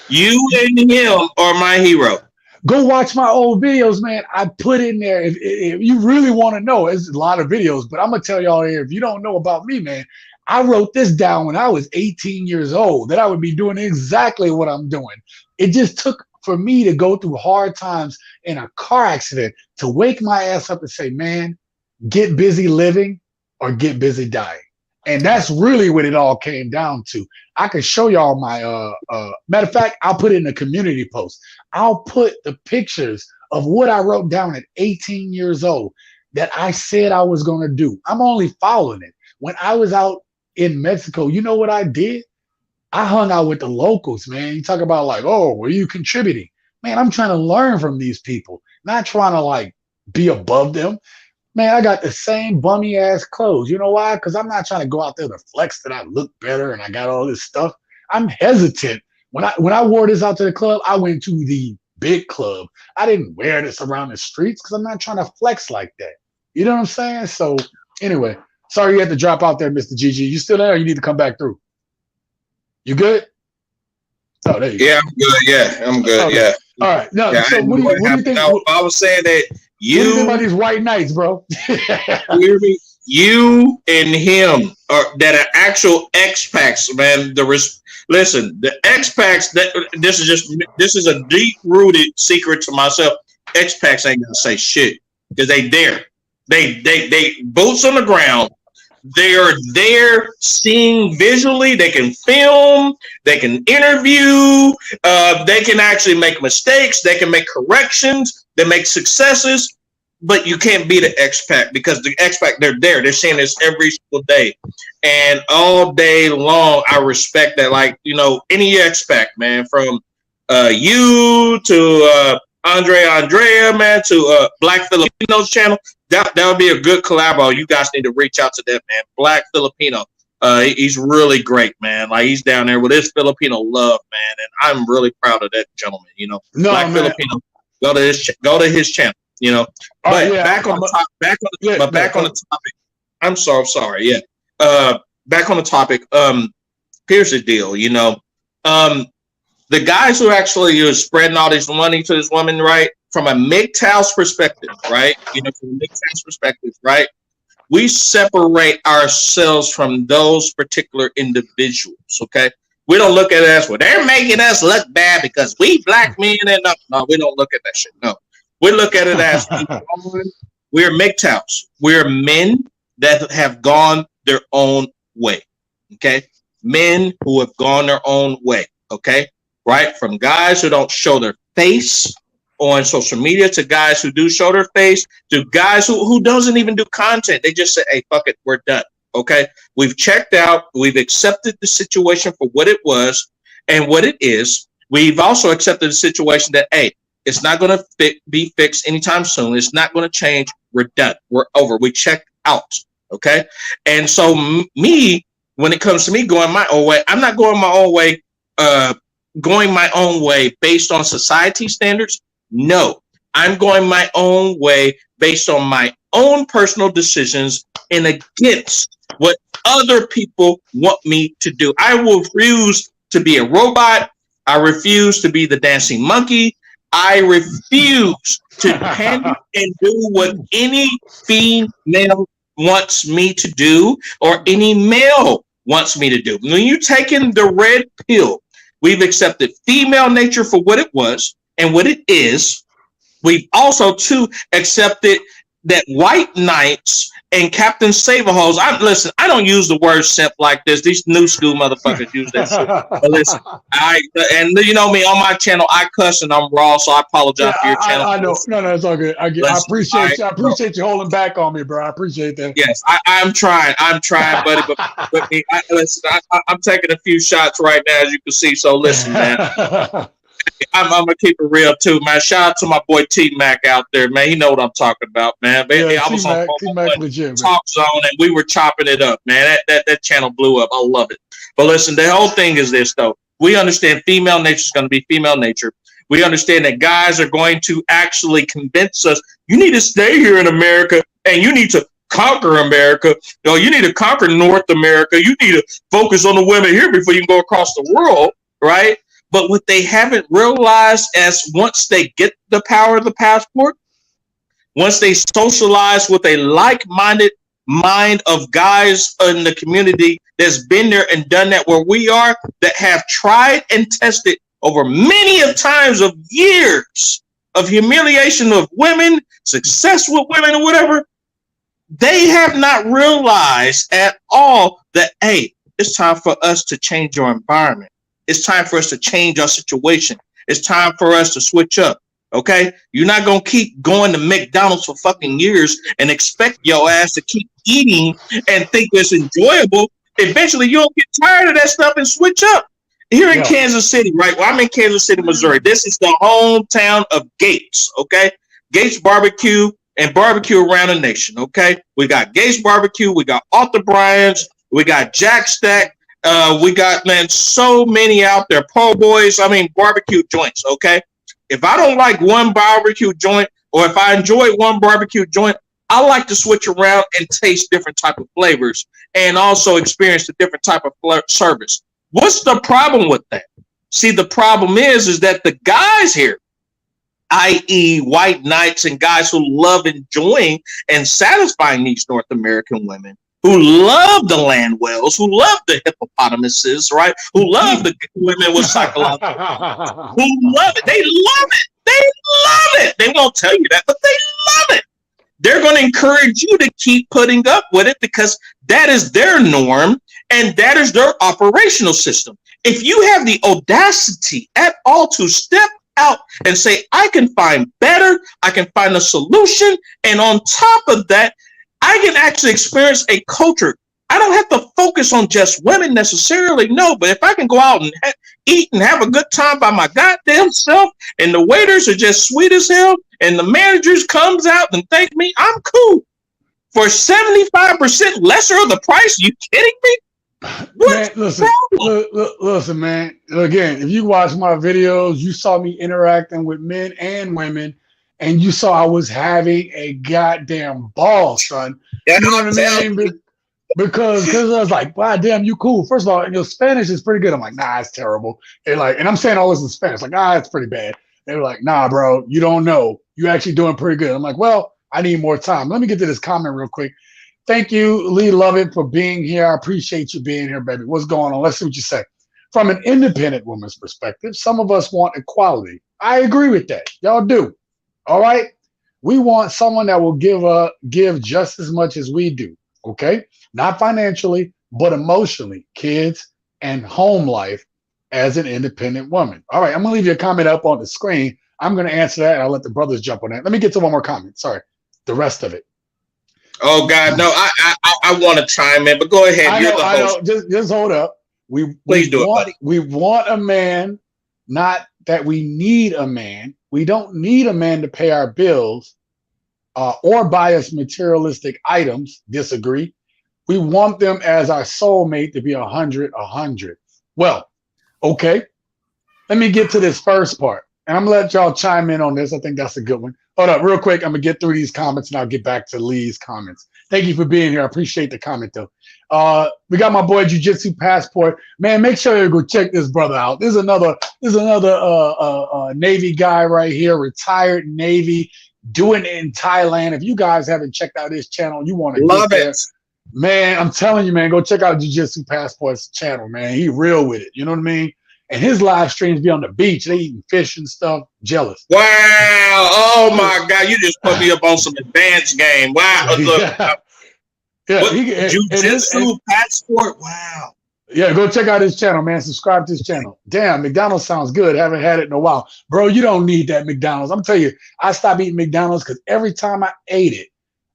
Speaker 13: You and him are my hero.
Speaker 1: Go watch my old videos, man. I put in there. If you really want to know, it's a lot of videos, but I'm gonna tell y'all here. If you don't know about me, man, I wrote this down when I was 18 years old that I would be doing exactly what I'm doing. It just took for me to go through hard times in a car accident to wake my ass up and say, man, get busy living or get busy dying. And that's really what it all came down to. I can show y'all my matter of fact, I'll put it in a community post. I'll put the pictures of what I wrote down at 18 years old that I said I was going to do. I'm only following it. When I was out in Mexico, you know what I did? I hung out with the locals, man. You talk about like, oh, were you contributing? Man, I'm trying to learn from these people, not trying to like be above them. Man, I got the same bummy ass clothes. You know why? Because I'm not trying to go out there to flex that I look better and I got all this stuff. I'm hesitant. When I wore this out to the club, I went to the big club. I didn't wear this around the streets because I'm not trying to flex like that. You know what I'm saying? So anyway, sorry you had to drop out there, Mr. GG. You still there or you need to come back through? You good? Oh, there you go.
Speaker 13: Yeah, I'm good. Yeah, I'm good.
Speaker 1: Okay.
Speaker 13: Yeah.
Speaker 1: All right. No,
Speaker 13: yeah,
Speaker 1: so what do you think?
Speaker 13: I was saying that
Speaker 1: What do you think about these white knights, bro?
Speaker 13: You and him that are actual expats, man. Listen, the expats. This is a deep rooted secret to myself. Expats ain't gonna say shit because they there. They boots on the ground. They are there seeing visually. They can film. They can interview. They can actually make mistakes. They can make corrections. They make successes. But you can't be the expat because the expat, they're there. They're seeing this every single day. And all day long, I respect that. Like, you know, any expat, man, from you to Andrea, man, to Black Filipinos channel. That would be a good collabo. You guys need to reach out to them, man. Black Filipino. He's really great, man. Like, he's down there with his Filipino love, man. And I'm really proud of that gentleman, you know. Black Filipino. Go to his channel, you know. But back on the topic. I'm sorry. Yeah. Back on the topic. Here's the deal, you know. The guys who actually are spreading all this money to this woman, right? From a MGTOW's perspective, right? You know, from a MGTOW's perspective, right? We separate ourselves from those particular individuals, okay? We don't look at it as, well, they're making us look bad because we black men and no, we don't look at that shit. No, we look at it as we're MGTOWs. We're men that have gone their own way, okay? Men who have gone their own way, okay? Right? From guys who don't show their face on social media to guys who do show their face to guys who doesn't even do content. They just say, hey, fuck it, we're done. Okay. We've checked out. We've accepted the situation for what it was and what it is. We've also accepted the situation that, hey, it's not going to be fixed anytime soon. It's not going to change. We're done. We're over. We checked out. Okay. And so me, when it comes to me going my own way, I'm not going my own way, based on society standards. No, I'm going my own way based on my own personal decisions and against what other people want me to do. I will refuse to be a robot. I refuse to be the dancing monkey. I refuse to pander and do what any female wants me to do or any male wants me to do. When you take in the red pill, we've accepted female nature for what it was and what it is. We've also, too, accepted that white knights and Captain Saberholes. Listen, I don't use the word simp like this. These new school motherfuckers use that shit. But listen, and you know me, on my channel, I cuss and I'm raw, so I apologize for your channel.
Speaker 1: I know. No, it's all good. I appreciate you. I appreciate you holding back on me, bro. I appreciate that.
Speaker 13: Yes, I'm trying, buddy. But listen, I'm taking a few shots right now, as you can see. So listen, man. I'm gonna keep it real too, man. Shout out to my boy T Mac out there, man. He know what I'm talking about, man.
Speaker 1: Yeah,
Speaker 13: I was on
Speaker 1: legit,
Speaker 13: Talk Zone and we were chopping it up, man. That channel blew up. I love it. But listen, the whole thing is this though. We understand female nature is going to be female nature. We understand that guys are going to actually convince us you need to stay here in America and you need to conquer America. No, you need to conquer North America. You need to focus on the women here before you can go across the world, right? But what they haven't realized is once they get the power of the passport, once they socialize with a like-minded mind of guys in the community that's been there and done that where we are, that have tried and tested over many of times of years of humiliation of women, success with women or whatever, they have not realized at all that, hey, it's time for us to change our environment. It's time for us to change our situation. It's time for us to switch up. Okay? You're not going to keep going to McDonald's for fucking years and expect your ass to keep eating and think it's enjoyable. Eventually, you'll get tired of that stuff and switch up. Here in Kansas City, right? Well, I'm in Kansas City, Missouri. This is the hometown of Gates, okay? Gates Barbecue and barbecue around the nation, okay? We got Gates Barbecue. We got Arthur Bryant's. We got Jack Stack. We got, man, so many out there. Po' boys, barbecue joints, okay? If I don't like one barbecue joint or if I enjoy one barbecue joint, I like to switch around and taste different type of flavors and also experience the different type of service. What's the problem with that? See, the problem is that the guys here, i.e. white knights and guys who love enjoying and satisfying these North American women, who love the land whales, who love the hippopotamuses, right? Who love the women with psychological, who love it. They love it. They love it. They won't tell you that, but they love it. They're going to encourage you to keep putting up with it because that is their norm and that is their operational system. If you have the audacity at all to step out and say, I can find better, I can find a solution, and on top of that, I can actually experience a culture. I don't have to focus on just women necessarily, no, but if I can go out and eat and have a good time by my goddamn self, and the waiters are just sweet as hell, and the managers comes out and thank me, I'm cool. For 75% lesser of the price, you kidding me?
Speaker 1: Man, listen, man. Again, if you watch my videos, you saw me interacting with men and women, and you saw I was having a goddamn ball, son. You know what I mean? Because I was like, wow, damn, you cool. First of all, your Spanish is pretty good. I'm like, nah, it's terrible. And I'm saying all this in Spanish. Like, it's pretty bad. They were like, nah, bro, you don't know. You actually doing pretty good. I'm like, well, I need more time. Let me get to this comment real quick. Thank you, Lee Lovett, for being here. I appreciate you being here, baby. What's going on? Let's see what you say. From an independent woman's perspective, some of us want equality. I agree with that. Y'all do. All right? We want someone that will give just as much as we do. Okay? Not financially, but emotionally, kids and home life as an independent woman. All right, I'm going to leave you a comment up on the screen. I'm going to answer that, and I'll let the brothers jump on that. Let me get to one more comment. Sorry. The rest of it.
Speaker 13: Oh, God, no, I want to chime in, but go ahead.
Speaker 1: I know. Just hold up. We want a man, not that we need a man. We don't need a man to pay our bills or buy us materialistic items. Disagree. We want them as our soulmate to be 100. Well, okay. Let me get to this first part. And I'm going to let y'all chime in on this. I think that's a good one. Hold up, real quick. I'm going to get through these comments and I'll get back to Lee's comments. Thank you for being here. I appreciate the comment, though. We got my boy Jiu-Jitsu Passport. Man, make sure you go check this brother out. This is another Navy guy right here, retired Navy, doing it in Thailand. If you guys haven't checked out his channel, you want to
Speaker 13: love
Speaker 1: get
Speaker 13: it.
Speaker 1: there. Man, I'm telling you, man, go check out Jiu-Jitsu Passport's channel, man. He real with it. You know what I mean? And his live streams be on the beach. They eating fish and stuff. Jealous.
Speaker 13: Wow. Oh, my God. You just put me up on some advanced game. Wow. Look.
Speaker 1: Yeah.
Speaker 13: Jiu-Jitsu Passport. Wow.
Speaker 1: Yeah, go check out his channel, man. Subscribe to his channel. Damn, McDonald's sounds good. Haven't had it in a while. Bro, you don't need that McDonald's. I'm telling you, I stopped eating McDonald's because every time I ate it,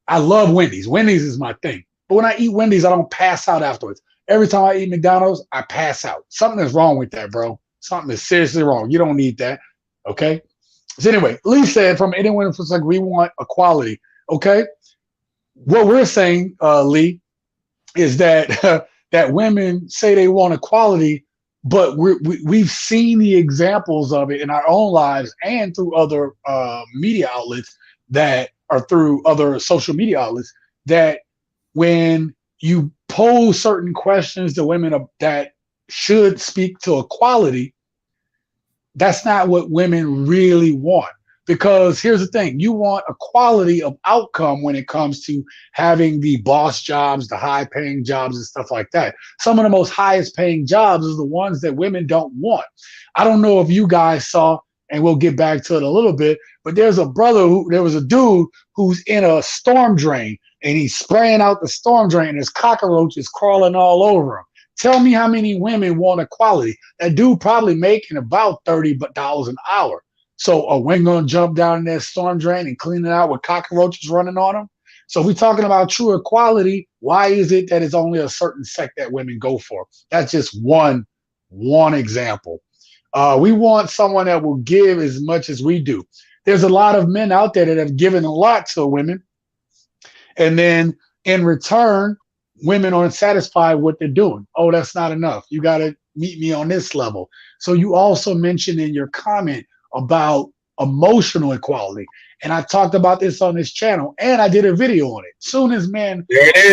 Speaker 1: I love Wendy's. Wendy's is my thing. But when I eat Wendy's, I don't pass out afterwards. Every time I eat McDonald's, I pass out. Something is wrong with that, bro. Something is seriously wrong. You don't need that. Okay? So anyway, Lee said from anyone who's like, we want equality. Okay? What we're saying, Lee, is that that women say they want equality, but we've seen the examples of it in our own lives and through other media outlets that are through other social media outlets that when you pose certain questions to women that should speak to equality, that's not what women really want. Because here's the thing, you want equality of outcome when it comes to having the boss jobs, the high paying jobs and stuff like that. Some of the most highest paying jobs are the ones that women don't want. I don't know if you guys saw, and we'll get back to it a little bit, but there was a dude who's in a storm drain and he's spraying out the storm drain and there's cockroaches crawling all over him. Tell me how many women want equality. That dude probably making about $30 an hour. So are women going to jump down in that storm drain and clean it out with cockroaches running on them? So if we're talking about true equality, why is it that it's only a certain sect that women go for? That's just one example. We want someone that will give as much as we do. There's a lot of men out there that have given a lot to women. And then in return, women aren't satisfied with what they're doing. Oh, that's not enough. You got to meet me on this level. So you also mentioned in your comment about emotional equality. And I talked about this on this channel and I did a video on it. Soon as men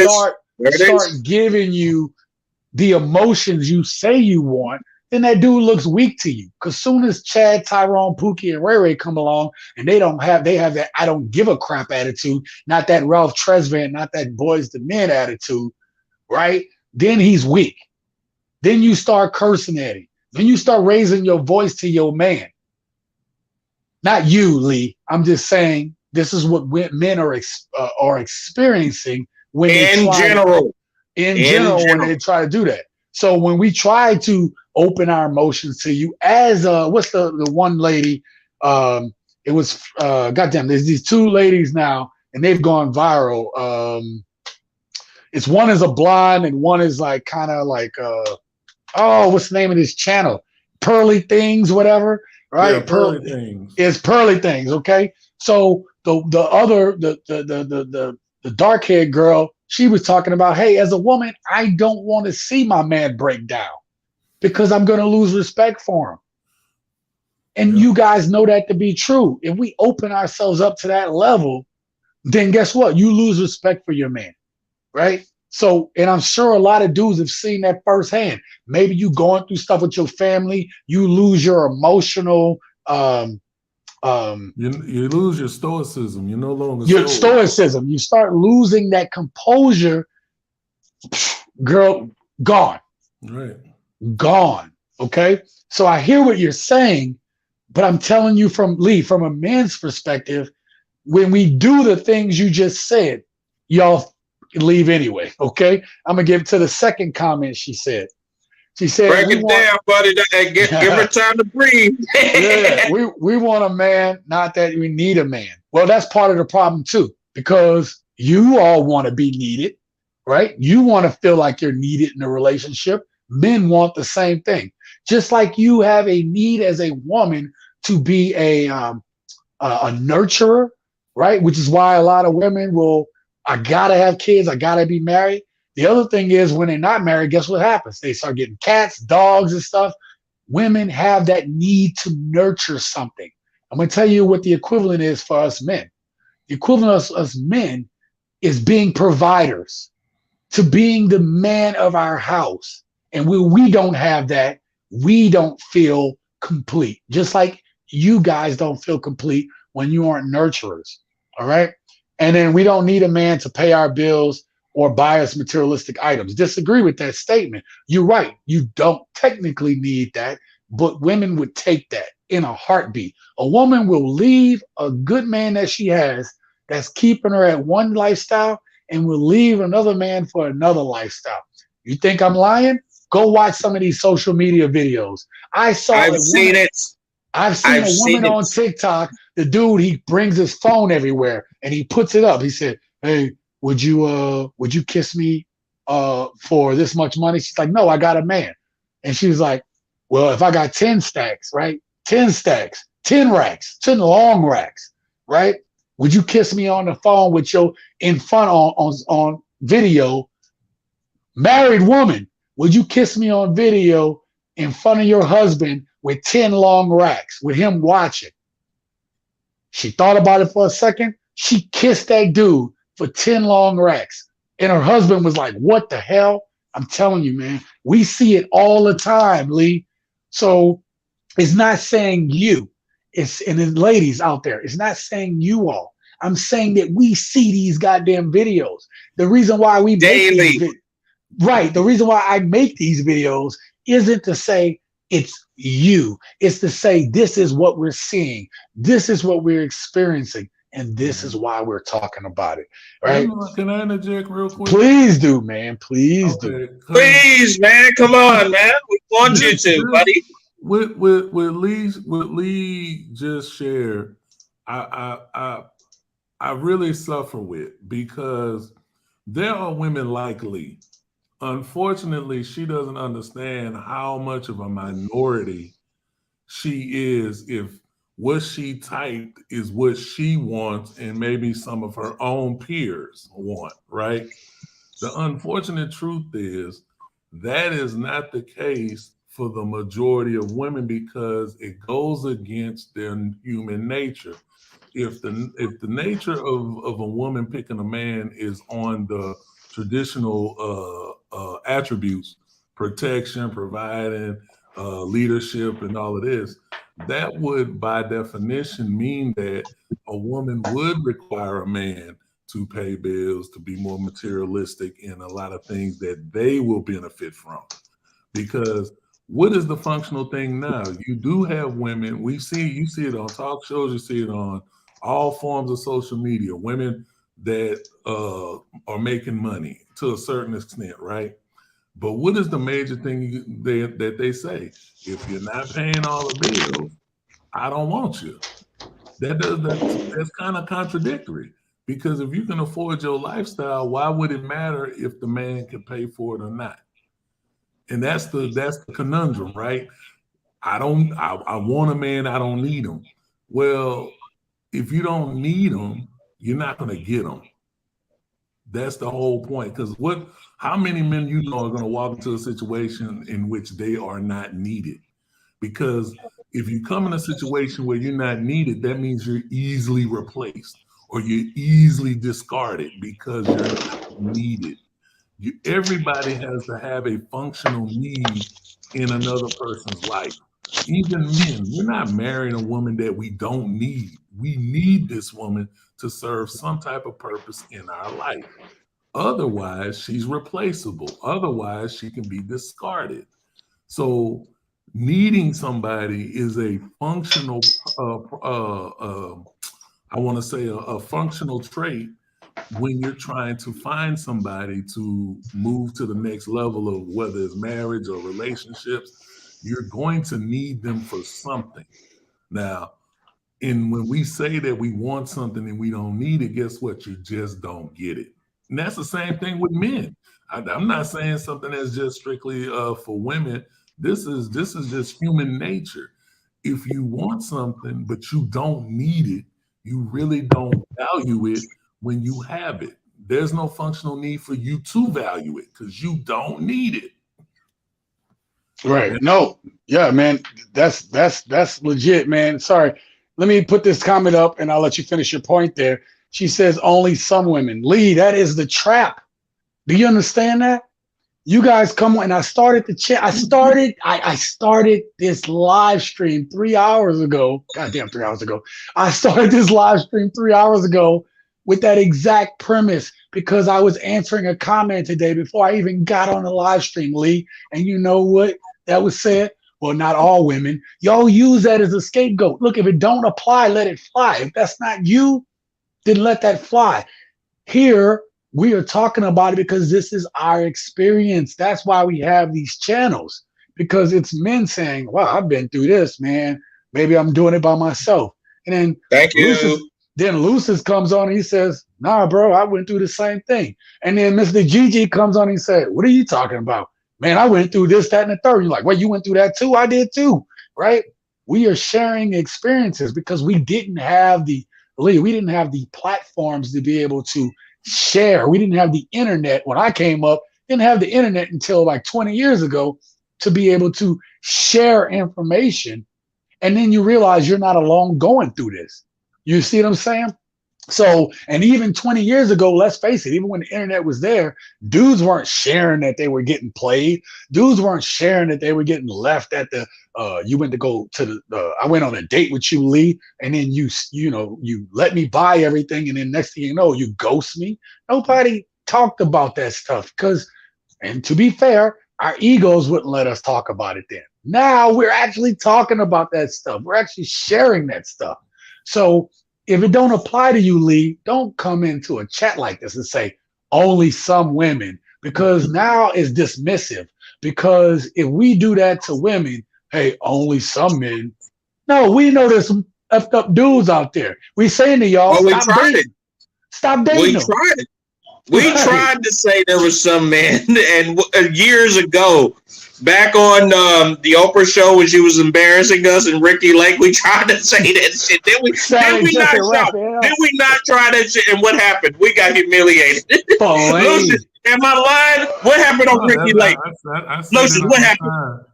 Speaker 1: start giving you the emotions you say you want, then that dude looks weak to you. Because soon as Chad, Tyrone, Pookie, and Ray Ray come along and they have that I don't give a crap attitude, not that Ralph Tresvant, not that boys to men attitude, right? Then he's weak. Then you start cursing at him. Then you start raising your voice to your man. Not you, Lee. I'm just saying this is what men are experiencing when in general when they try to do that. So when we try to open our emotions to you, as what's the one lady? It was goddamn. There's these two ladies now, and they've gone viral. It's one is a blonde, and one is like kind of like what's the name of this channel? Pearly Things, whatever. Right,
Speaker 12: yeah, Pearly Things.
Speaker 1: It's Pearly Things. Okay, so the dark haired girl, she was talking about, hey, as a woman, I don't want to see my man break down because I'm going to lose respect for him. And you guys know that to be true. If we open ourselves up to that level, then guess what? You lose respect for your man, right? So, and I'm sure a lot of dudes have seen that firsthand. Maybe you going through stuff with your family, you lose your emotional,
Speaker 12: you lose your stoicism. You're no longer
Speaker 1: your stoicism. You start losing that composure. Girl, gone.
Speaker 12: Right.
Speaker 1: Gone. Okay. So I hear what you're saying, but I'm telling you from a man's perspective, when we do the things you just said, y'all leave anyway. Okay. I'm going to give it to the second comment she said. She said,
Speaker 13: break it down, buddy. Give her time to breathe.
Speaker 1: Yeah, we want a man, not that we need a man. Well, that's part of the problem too, because you all want to be needed, right? You want to feel like you're needed in a relationship. Men want the same thing. Just like you have a need as a woman to be a nurturer, right? Which is why a lot of women will, I gotta have kids, I gotta be married. The other thing is when they're not married, guess what happens? They start getting cats, dogs, and stuff. Women have that need to nurture something. I'm going to tell you what the equivalent is for us men. The equivalent of us men is being providers, to being the man of our house. And when we don't have that, we don't feel complete. Just like you guys don't feel complete when you aren't nurturers. All right. And then we don't need a man to pay our bills or buy us materialistic items. Disagree with that statement. You're right. You don't technically need that, but women would take that in a heartbeat. A woman will leave a good man that she has that's keeping her at one lifestyle and will leave another man for another lifestyle. You think I'm lying? Go watch some of these social media videos. I've seen
Speaker 13: it.
Speaker 1: I've seen a woman on TikTok. The dude, he brings his phone everywhere and he puts it up. He said, "Hey, would you kiss me for this much money?" She's like, "No, I got a man." And she was like, "Well, if I got 10 stacks, right? 10 stacks, 10 racks, 10 long racks, right? Would you kiss me on the phone with your in front on video?" Married woman, would you kiss me on video in front of your husband with 10 long racks with him watching? She thought about it for a second. She kissed that dude for 10 long racks. And her husband was like, "What the hell?" I'm telling you, man, we see it all the time, Lee. So it's not saying you. And the ladies out there, it's not saying you all. I'm saying that we see these goddamn videos. The reason why we
Speaker 13: daily.
Speaker 1: Right. The reason why I make these videos isn't to say it's you. It's to say this is what we're seeing. This is what we're experiencing. And this is why we're talking about it. Right?
Speaker 12: Can I interject real quick?
Speaker 1: Please do, man. Please do.
Speaker 13: Please, man. Come on, man. We want you to, buddy.
Speaker 12: What Lee just shared, I really suffer with, because there are women like Lee. Unfortunately, she doesn't understand how much of a minority she is if what she typed is what she wants and maybe some of her own peers want, right? The unfortunate truth is that is not the case for the majority of women, because it goes against their human nature. If the nature of a woman picking a man is on the traditional attributes, protection, providing, leadership, and all of this, that would by definition mean that a woman would require a man to pay bills, to be more materialistic in a lot of things that they will benefit from. Because what is the functional thing now? You do have women, you see it on talk shows, you see it on all forms of social media, women that are making money to a certain extent, right? But what is the major thing that they say? If you're not paying all the bills, I don't want you. That's kind of contradictory, because if you can afford your lifestyle, why would it matter if the man can pay for it or not? And that's the conundrum, right? I want a man, I don't need him. Well, if you don't need him, you're not going to get him. That's the whole point. Because how many men you know are going to walk into a situation in which they are not needed? Because if you come in a situation where you're not needed, that means you're easily replaced or you're easily discarded because you're not needed. Everybody has to have a functional need in another person's life. Even men, we're not marrying a woman that we don't need. We need this woman to serve some type of purpose in our life. Otherwise, she's replaceable. Otherwise, she can be discarded. So needing somebody is a functional, I want to say a functional trait when you're trying to find somebody to move to the next level of whether it's marriage or relationships. You're going to need them for something. Now, when we say that we want something and we don't need it, guess what? You just don't get it. And that's the same thing with men. I'm not saying something that's just strictly for women. This is just human nature. If you want something, but you don't need it, you really don't value it when you have it. there's no functional need for you to value it because you don't need it.
Speaker 1: Right. No. Yeah, man. That's legit, man. Sorry. Let me put this comment up and I'll let you finish your point there. She says only some women. Lee, that is the trap. Do you understand that? You guys come and I started the chat. I started this live stream 3 hours ago. Goddamn, 3 hours ago. I started this live stream 3 hours ago with that exact premise because I was answering a comment today before I even got on the live stream, Lee. And you know what that was said? Well, not all women. Y'all use that as a scapegoat. Look, if it don't apply, let it fly. If that's not you, then let that fly. Here, we are talking about it because this is our experience. That's why we have these channels, because it's men saying, wow, I've been through this, man. Maybe I'm doing it by myself. And then
Speaker 13: thank you.
Speaker 1: Lucis comes on and he says, nah, bro, I went through the same thing. And then Mr. Gigi comes on and he said, what are you talking about? Man, I went through this, that, and the third. You're like, well, you went through that too? I did too, right? We are sharing experiences because we didn't have the platforms to be able to share. We didn't have the internet when I came up. Didn't have the internet until like 20 years ago to be able to share information. And then you realize you're not alone going through this. You see what I'm saying? So, and even 20 years ago, let's face it, even when the internet was there, dudes weren't sharing that they were getting played. Dudes weren't sharing that they were getting left at the, you went to go to the, I went on a date with you, Lee, and then you let me buy everything. And then next thing you know, you ghost me. Nobody talked about that stuff because, and to be fair, our egos wouldn't let us talk about it then. Now we're actually talking about that stuff. We're actually sharing that stuff. So if it don't apply to you, Lee, don't come into a chat like this and say only some women, because now it's dismissive. Because if we do that to women, hey, only some men. No, we know there's some effed up dudes out there. We saying to y'all, stop dating. Stop dating.
Speaker 13: We tried it. We tried to say there was some men, and years ago, back on the Oprah show when she was embarrassing us and Ricky Lake, we tried to say that shit. Then we not try that shit, and what happened? We got humiliated. Lucius, am I lying? What happened on Ricky Lake? Lucius, what happened?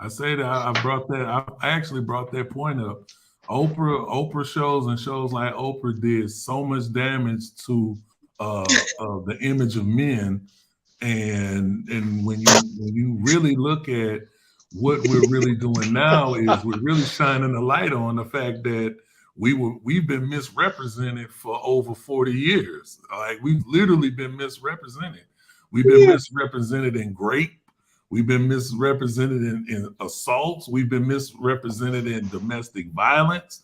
Speaker 12: I say that I brought that. I actually brought that point up. Oprah shows and shows like Oprah did so much damage to the image of men, and when you really look at what we're really doing now is we're really shining a light on the fact that we've been misrepresented for over 40 years. Like we've literally been misrepresented. We've been misrepresented in rape. We've been misrepresented in assaults. We've been misrepresented in domestic violence.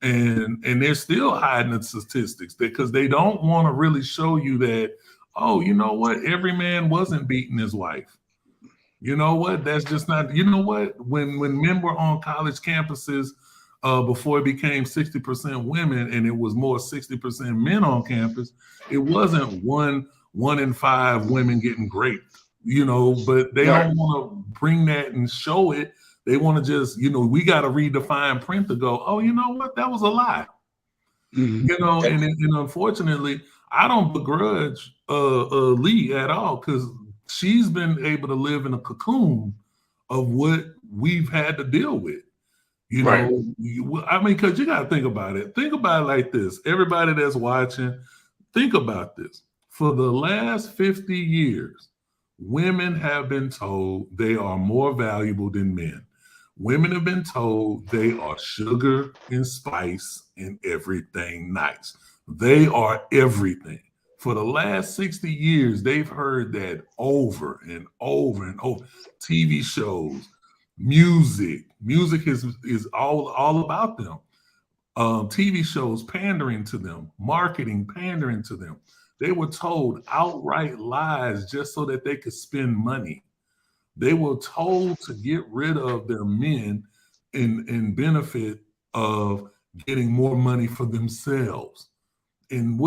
Speaker 12: And they're still hiding the statistics because they don't want to really show you that, oh, you know what? Every man wasn't beating his wife. You know what? That's just not, you know what? When men were on college campuses before it became 60% women and it was more 60% men on campus, it wasn't one in 5 women getting raped, but they don't want to bring that and show it. They want to just, we got to read the fine print to go, oh, you know what? That was a lie. Mm-hmm. And unfortunately, I don't begrudge Lee at all because she's been able to live in a cocoon of what we've had to deal with. Because you got to think about it. Think about it like this. Everybody that's watching, think about this. For the last 50 years, women have been told they are more valuable than men. Women have been told they are sugar and spice and everything nice. They are everything. For the last 60 years, they've heard that over and over and over. TV shows, music is all about them. TV shows pandering to them, marketing pandering to them. They were told outright lies just so that they could spend money. They were told to get rid of their men in benefit of getting more money for themselves. And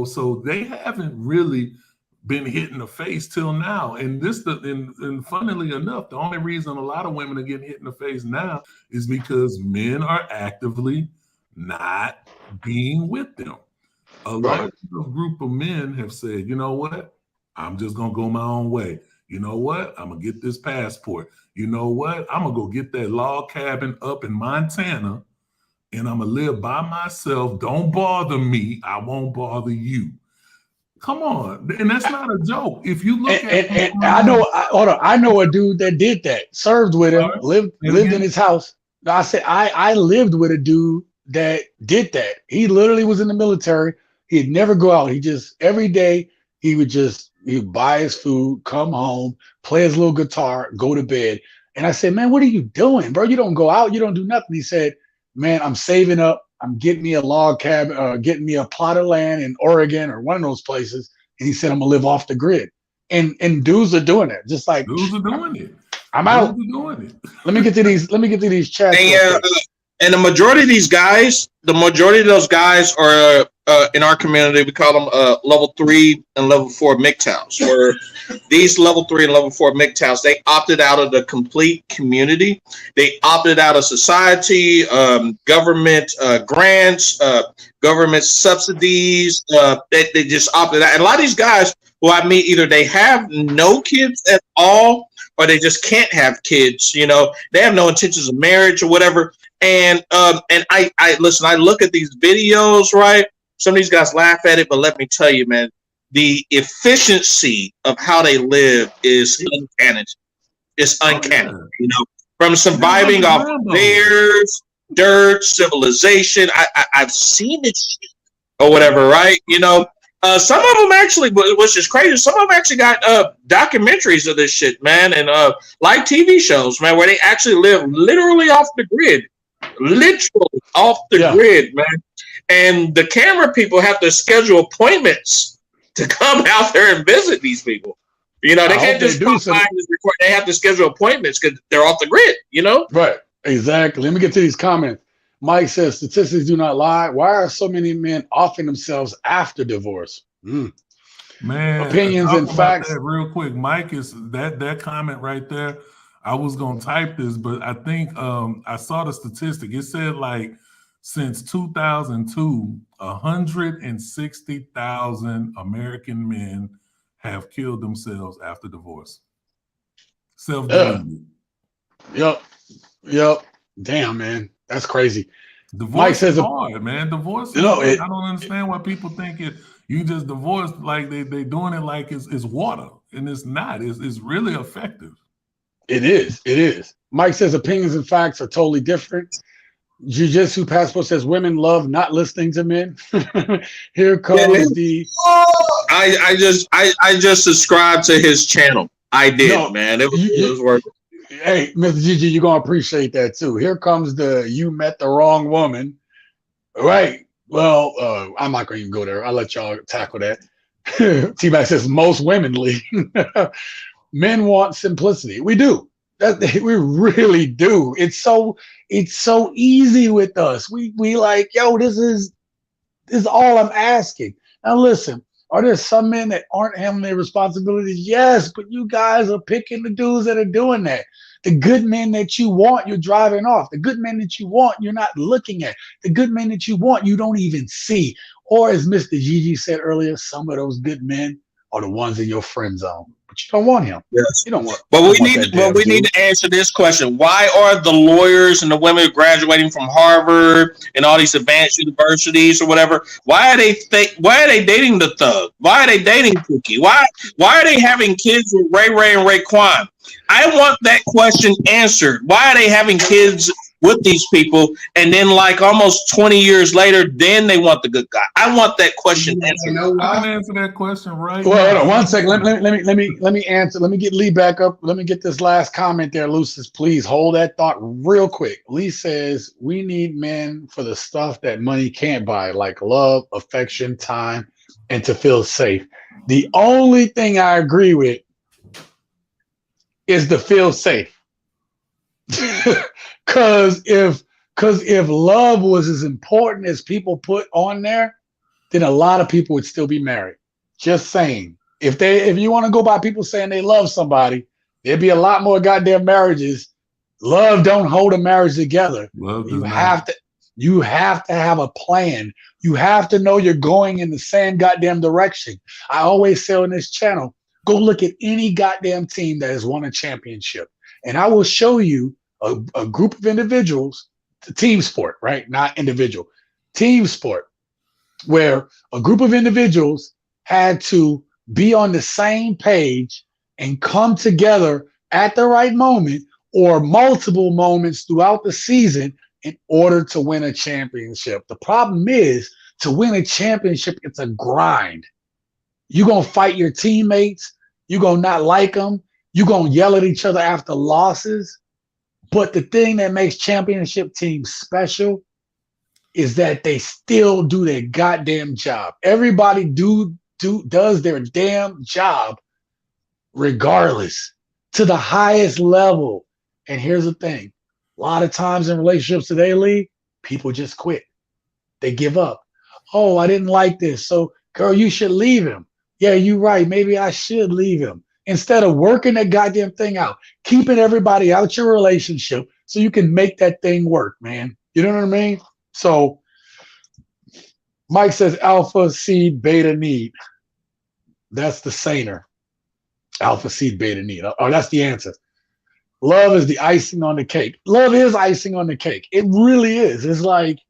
Speaker 12: so they haven't really been hit in the face till now. And funnily enough, the only reason a lot of women are getting hit in the face now is because men are actively not being with them. A large group of men have said, you know what? I'm just going to go my own way. You know what? I'm going to get this passport. You know what? I'm going to go get that log cabin up in Montana, and I'm going to live by myself. Don't bother me. I won't bother you. Come on. And that's not a joke. If you look
Speaker 1: and I know a dude that did that, served with him, lived in his house. I said, I lived with a dude that did that. He literally was in the military. He'd never go out. He just, every day, he'd buy his food, come home, play his little guitar, go to bed. And I said, man, what are you doing, bro? You don't go out. You don't do nothing. He said, man, I'm saving up. I'm getting me a log cabin, getting me a plot of land in Oregon or one of those places. And he said, I'm gonna live off the grid. And dudes are doing it. Just like
Speaker 12: dudes are doing it.
Speaker 1: I'm out.
Speaker 12: Doing it.
Speaker 1: Let me get to these chats.
Speaker 13: And the majority of these guys, the majority of those guys are in our community, we call them level 3 and level 4 MGTOWs, where these level 3 and level 4 MGTOWs, they opted out of the complete community. They opted out of society, government grants, government subsidies. They just opted out. And a lot of these guys who I meet, either they have no kids at all, or they just can't have kids. You know, they have no intentions of marriage or whatever. And I listen, I look at these videos, right? Some of these guys laugh at it, but let me tell you, man, the efficiency of how they live is uncanny. It's uncanny, you know, from surviving off bears, dirt, civilization. I've seen it or whatever, right? You know, some of them actually, which is crazy, some of them actually got documentaries of this shit, man, and like TV shows, man, where they actually live literally off the grid. Literally off the grid, man. And the camera people have to schedule appointments to come out there and visit these people. You know, they can't just come by and record. They have to schedule appointments because they're off the grid, you know?
Speaker 1: Right. Exactly. Let me get to these comments. Mike says, statistics do not lie. Why are so many men offing themselves after divorce?
Speaker 12: Man,
Speaker 1: opinions and facts.
Speaker 12: Real quick, Mike, is that comment right there. I was gonna type this, but I think I saw the statistic. It said like since 2002, 160,000 American men have killed themselves after divorce. Self-deleted.
Speaker 1: Yep. Damn, man, that's crazy.
Speaker 12: Divorce
Speaker 1: Mike says
Speaker 12: is hard, man. Divorce. I don't understand why people think you just divorce like they doing it like it's water, and it's not. It's really effective.
Speaker 1: It is. Mike says opinions and facts are totally different. Jiu-Jitsu Passport says women love not listening to men. Here comes
Speaker 13: I just subscribed to his channel. I did, man. It was working.
Speaker 1: Hey, Mr. Gigi, you're gonna appreciate that too. Here comes you met the wrong woman. Right. Well, I'm not gonna even go there. I'll let y'all tackle that. T-Mac says most women leave. Men want simplicity. We do. We really do. It's so easy with us. We like, yo, this is all I'm asking. Now listen, are there some men that aren't handling their responsibilities? Yes, but you guys are picking the dudes that are doing that. The good men that you want, you're driving off. The good men that you want, you're not looking at. The good men that you want, you don't even see. Or as Mr. Gigi said earlier, some of those good men are the ones in your friend zone. But you don't want him.
Speaker 13: Yes.
Speaker 1: You don't want.
Speaker 13: But we need to answer this question: why are the lawyers and the women graduating from Harvard and all these advanced universities or whatever? Why are they dating the thug? Why are they dating Cookie? Why are they having kids with Ray and Raekwon? I want that question answered. Why are they having kids with these people, and then like almost 20 years later, then they want the good guy? I want that question answered.
Speaker 12: I can answer that question right
Speaker 1: now. Hold on 1 second. Let me answer. Let me get Lee back up. Let me get this last comment there, Lucis. Please hold that thought real quick. Lee says we need men for the stuff that money can't buy, like love, affection, time, and to feel safe. The only thing I agree with is to feel safe. Cause if love was as important as people put on there, then a lot of people would still be married. Just saying. If you want to go by people saying they love somebody, there'd be a lot more goddamn marriages. Love don't hold a marriage together. You have to. You have to have a plan. You have to know you're going in the same goddamn direction. I always say on this channel, go look at any goddamn team that has won a championship. And I will show you a group of individuals, team sport, right? Not individual, team sport, where a group of individuals had to be on the same page and come together at the right moment or multiple moments throughout the season in order to win a championship. The problem is, to win a championship, it's a grind. You're going to fight your teammates. You're going to not like them. You're going to yell at each other after losses. But the thing that makes championship teams special is that they still do their goddamn job. Everybody does their damn job regardless, to the highest level. And here's the thing. A lot of times in relationships today, Lee, people just quit. They give up. Oh, I didn't like this. So, girl, you should leave him. Yeah, you're right. Maybe I should leave him. Instead of working that goddamn thing out, keeping everybody out your relationship so you can make that thing work, man. You know what I mean? So, Mike says alpha, seed, beta, need. That's the saner. Alpha, seed, beta, need. Oh, that's the answer. Love is the icing on the cake. Love is icing on the cake. It really is. It's like,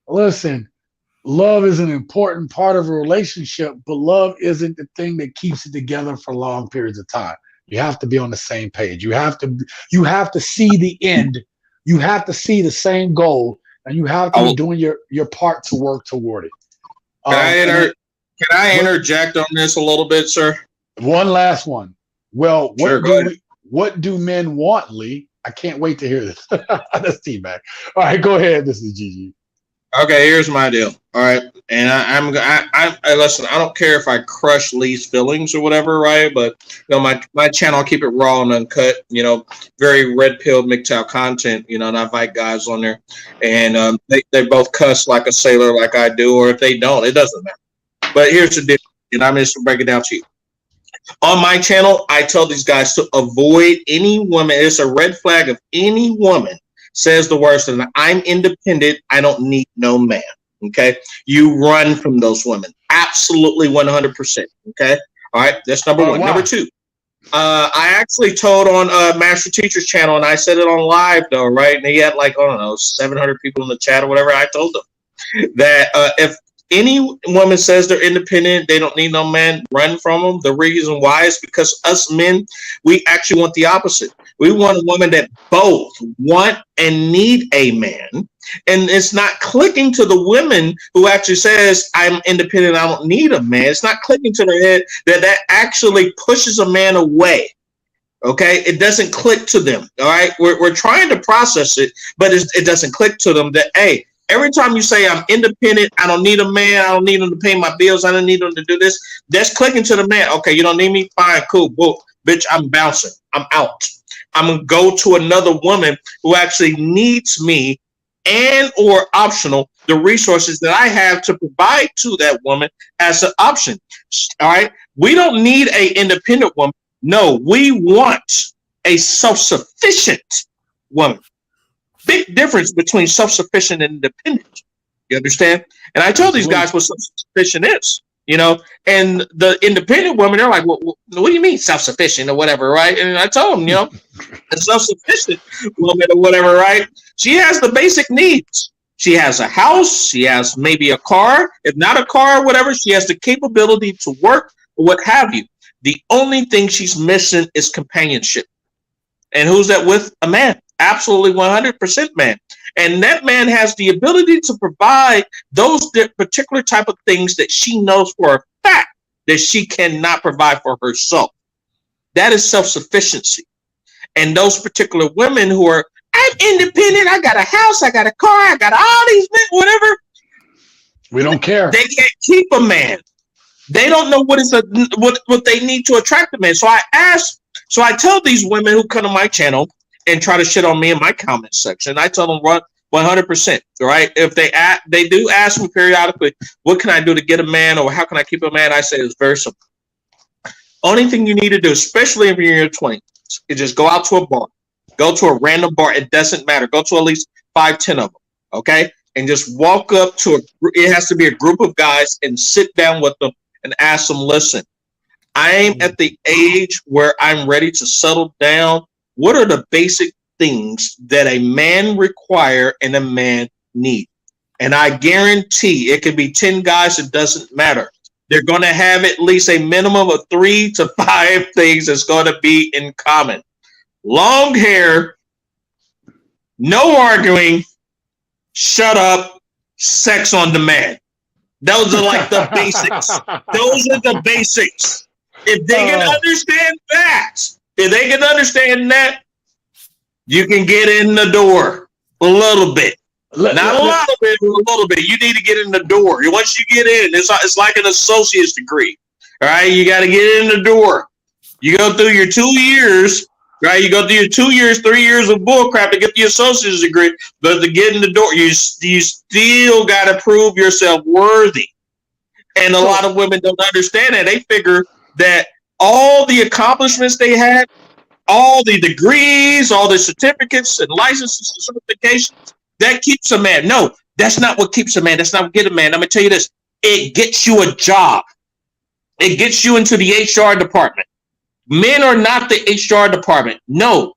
Speaker 1: listen, love is an important part of a relationship, but love isn't the thing that keeps it together for long periods of time. You have to be on the same page. You have to see the end. You have to see the same goal, and you have to be doing your part to work toward it.
Speaker 13: Can I interject on this a little bit, sir?
Speaker 1: One last one. Well,
Speaker 13: Sure,
Speaker 1: what do men want, Lee? I can't wait to hear this. That's T-Mac. All right, go ahead. This is Gigi.
Speaker 13: Okay, here's my deal. All right, and I listen. I don't care if I crush Lee's feelings or whatever, right? But you know, my channel, I keep it raw and uncut. You know, very red pill MGTOW content. You know, and I invite guys on there, and they both cuss like a sailor, like I do, or if they don't, it doesn't matter. But here's the deal, and I'm just to break it down to you. On my channel, I tell these guys to avoid any woman. It's a red flag if any woman says the words, and I'm independent, I don't need no man. Okay, you run from those women. Absolutely 100%. Okay, all right, that's number one.
Speaker 1: Wow.
Speaker 13: Number two, I actually told on Master Teacher's channel, and I said it on live though, right? And he had like, I don't know, 700 people in the chat or whatever. I told them that if any woman says they're independent, they don't need no man, run from them. The reason why is because us men, we actually want the opposite. We want a woman that both want and need a man. And it's not clicking to the women who actually says, I'm independent, I don't need a man. It's not clicking to their head that actually pushes a man away. Okay, it doesn't click to them. All right, we're trying to process it, but it doesn't click to them that, hey, every time you say I'm independent, I don't need a man, I don't need him to pay my bills, I don't need him to do this, that's clicking to the man. Okay, you don't need me? Fine, cool, whoa, bitch, I'm bouncing, I'm out. I'm gonna go to another woman who actually needs me, and or optional, the resources that I have to provide to that woman as an option. All right, we don't need an independent woman. No, we want a self-sufficient woman. Big difference between self-sufficient and independent. You understand? And I told these guys what self-sufficient is, you know, and the independent women, they're like, well, what do you mean self-sufficient or whatever, right? And I told them, you know, a self-sufficient woman or whatever, right? She has the basic needs. She has a house. She has maybe a car. If not a car or whatever, she has the capability to work or what have you. The only thing she's missing is companionship. And who's that with? A man. Absolutely 100% man. And that man has the ability to provide those particular type of things that she knows for a fact that she cannot provide for herself. That is self-sufficiency. And those particular women who are, I'm independent, I got a house, I got a car, I got all these men, whatever.
Speaker 1: We don't care.
Speaker 13: They can't keep a man. They don't know what they need to attract a man. So I tell these women who come to my channel and try to shit on me in my comment section, I tell them run 100%, right? If they do ask me periodically, what can I do to get a man or how can I keep a man? I say it's very simple. Only thing you need to do, especially if you're in your 20s, is just go out to a bar. Go to a random bar. It doesn't matter. Go to at least 5, 10 of them, okay? and just walk up to it has to be a group of guys and sit down with them and ask them, listen, I'm at the age where I'm ready to settle down. What are the basic things that a man require and a man need? And I guarantee it could be 10 guys, it doesn't matter. They're going to have at least a minimum of 3 to 5 things that's going to be in common. Long hair, no arguing, shut up, sex on demand. Those are like the basics. Those are the basics. If they can understand that, you can get in the door a little bit. Not a lot of it, but a little bit. You need to get in the door. Once you get in, it's like an associate's degree. All right, you got to get in the door. You go through your 2 years, right? You go through your 2 years, 3 years of bullcrap to get the associate's degree, but to get in the door, you still got to prove yourself worthy. And a lot of women don't understand that. They figure that all the accomplishments they had, all the degrees, all the certificates and licenses and certifications, that keeps a man. No, that's not what keeps a man. That's not what gets a man. I'm going to tell you this. It gets you a job. It gets you into the HR department. Men are not the HR department. No,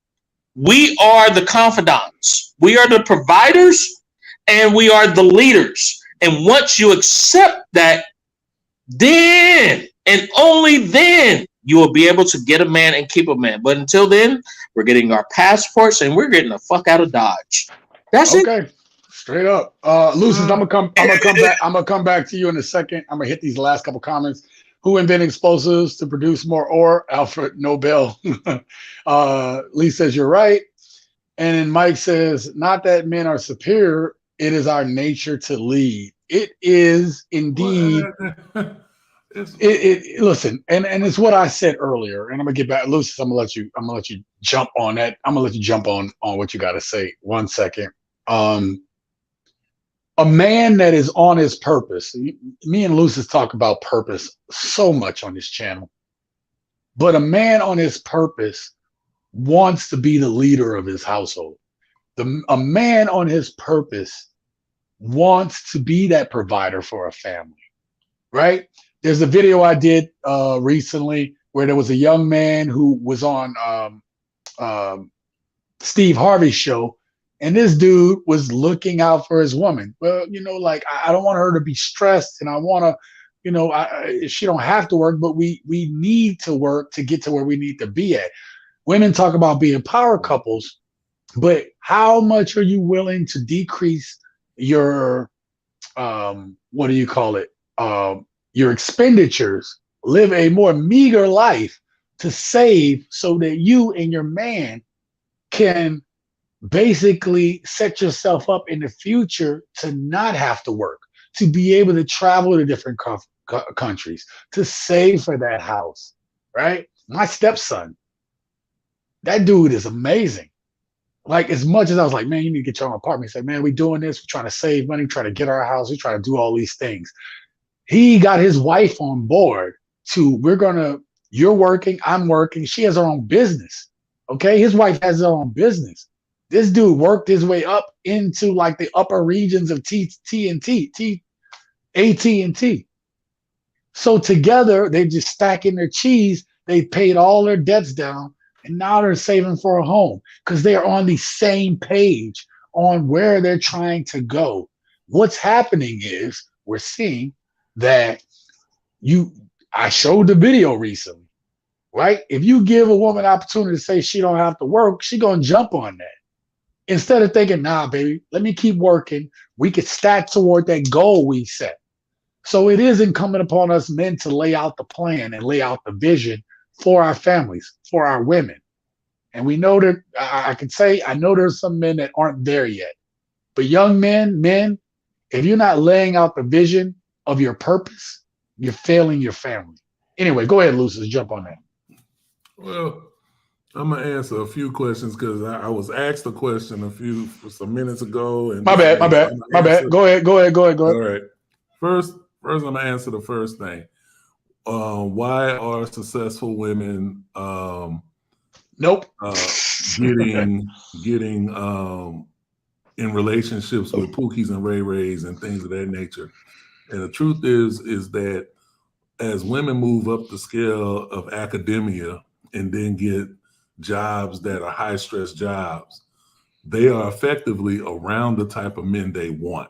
Speaker 13: we are the confidants. We are the providers and we are the leaders. And once you accept that, then and only then you will be able to get a man and keep a man. But until then, we're getting our passports and we're getting the fuck out of Dodge. That's
Speaker 1: okay. Straight up. Lucius, I'm gonna come back to you in a second. I'm gonna hit these last couple comments. Who invented explosives to produce more ore? Alfred Nobel. Lee says you're right. And then Mike says, not that men are superior, it is our nature to lead. It is indeed. Listen, and it's what I said earlier, and I'm gonna get back. Lucius, I'm gonna let you jump on that. I'm gonna let you jump on what you gotta say. 1 second. A man that is on his purpose. Me and Lucius talk about purpose so much on this channel, but a man on his purpose wants to be the leader of his household. A man on his purpose wants to be that provider for a family, right? There's a video I did recently where there was a young man who was on Steve Harvey's show, and this dude was looking out for his woman. Well, like I don't want her to be stressed, and I want to, she don't have to work, but we need to work to get to where we need to be at. Women talk about being power couples, but how much are you willing to decrease your what do you call it? Your expenditures, live a more meager life to save so that you and your man can basically set yourself up in the future to not have to work, to be able to travel to different countries, to save for that house, right? My stepson, that dude is amazing. Like, as much as I was like, man, you need to get your own apartment. He said, man, we doing this. We're trying to save money, trying to get our house. We're trying to do all these things. He got his wife on board to, you're working, I'm working. She has her own business. Okay. His wife has her own business. This dude worked his way up into like the upper regions of AT&T. So together, they're just stacking their cheese. They paid all their debts down, and now they're saving for a home because they're on the same page on where they're trying to go. What's happening is we're seeing that I showed the video recently, right? If you give a woman an opportunity to say she don't have to work, she gonna jump on that. Instead of thinking, nah, baby, let me keep working. We could stack toward that goal we set. So it is incumbent upon us men to lay out the plan and lay out the vision for our families, for our women. And we know that I can say, I know there's some men that aren't there yet. But young men, if you're not laying out the vision of your purpose, you're failing your family. Anyway, go ahead, Lucius, jump on that.
Speaker 12: Well, I'm gonna answer a few questions because I was asked a question some minutes ago. And
Speaker 1: my bad. Go ahead.
Speaker 12: All right. First, I'm gonna answer the first thing. Why are successful women getting in relationships with Pookies and Ray Rays and things of that nature. And the truth is that as women move up the scale of academia and then get jobs that are high stress jobs, they are effectively around the type of men they want.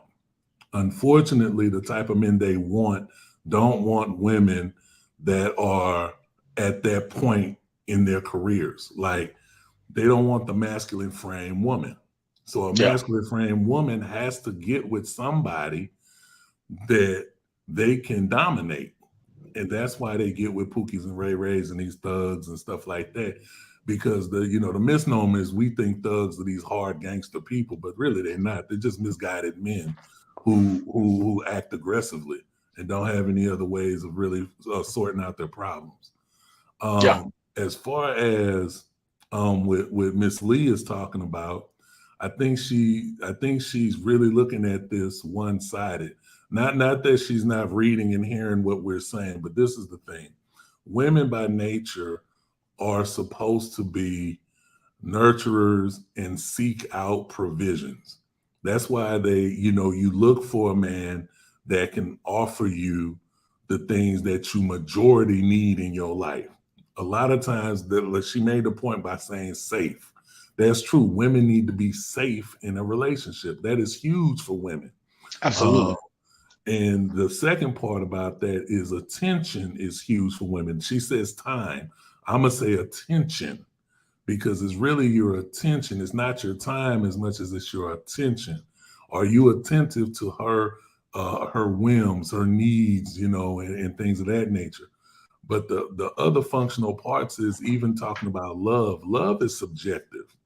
Speaker 12: Unfortunately, the type of men they want don't want women that are at that point in their careers. Like, they don't want the masculine frame woman. So a masculine frame woman has to get with somebody that they can dominate. And that's why they get with Pookies and Ray Rays and these thugs and stuff like that. Because the misnomer is we think thugs are these hard gangster people, but really they're not. They're just misguided men who act aggressively and don't have any other ways of really sorting out their problems. As far as what Miss Lee is talking about, I think she's really looking at this one-sided. Not that she's not reading and hearing what we're saying, but this is the thing. Women by nature are supposed to be nurturers and seek out provisions. That's why you look for a man that can offer you the things that you majority need in your life. A lot of times, she made the point by saying safe. That's true. Women need to be safe in a relationship. That is huge for women.
Speaker 1: Absolutely.
Speaker 12: And the second part about that is attention is huge for women. She says time. I'm going to say attention, because it's really your attention. It's not your time as much as it's your attention. Are you attentive to her whims, her needs, and things of that nature? But the other functional parts is even talking about love. Love is subjective.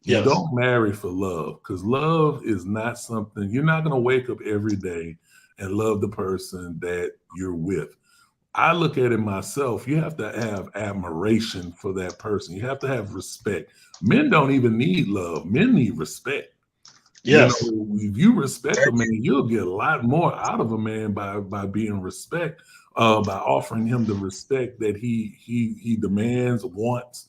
Speaker 12: You don't marry for love, because love is not something, you're not going to wake up every day and love the person that you're with. I look at it myself. You have to have admiration for that person. You have to have respect. Men don't even need love. Men need respect.
Speaker 1: Yes.
Speaker 12: If you respect a man, you'll get a lot more out of a man by being respect, by offering him the respect that he demands, wants,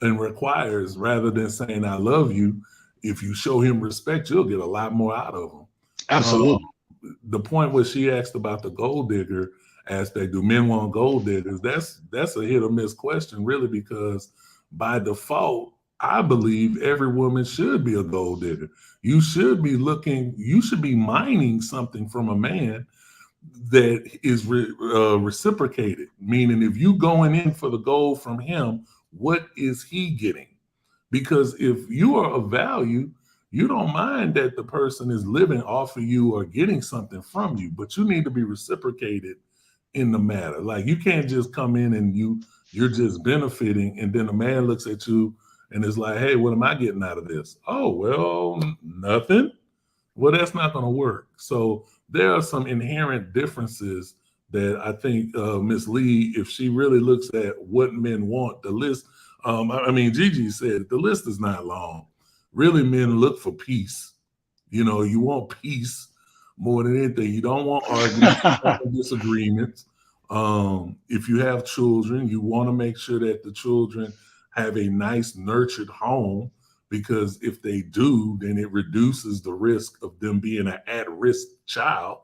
Speaker 12: and requires, rather than saying I love you. If you show him respect, you'll get a lot more out of him.
Speaker 1: Absolutely.
Speaker 12: The point where she asked about the gold digger aspect, do men want gold diggers? That's a hit or miss question, really, because by default, I believe every woman should be a gold digger. You should be mining something from a man that is reciprocated, meaning if you going in for the gold from him, what is he getting? Because if you are of value, you don't mind that the person is living off of you or getting something from you, but you need to be reciprocated in the matter. Like, you can't just come in and you're just benefiting, and then a man looks at you and is like, hey, what am I getting out of this? Oh, well, nothing. Well, that's not going to work. So there are some inherent differences that I think Miss Lee, if she really looks at what men want, the list, Gigi said the list is not long. Really, men look for peace. You want peace more than anything. You don't want arguments, disagreements. If you have children, you want to make sure that the children have a nice, nurtured home, because if they do, then it reduces the risk of them being an at-risk child.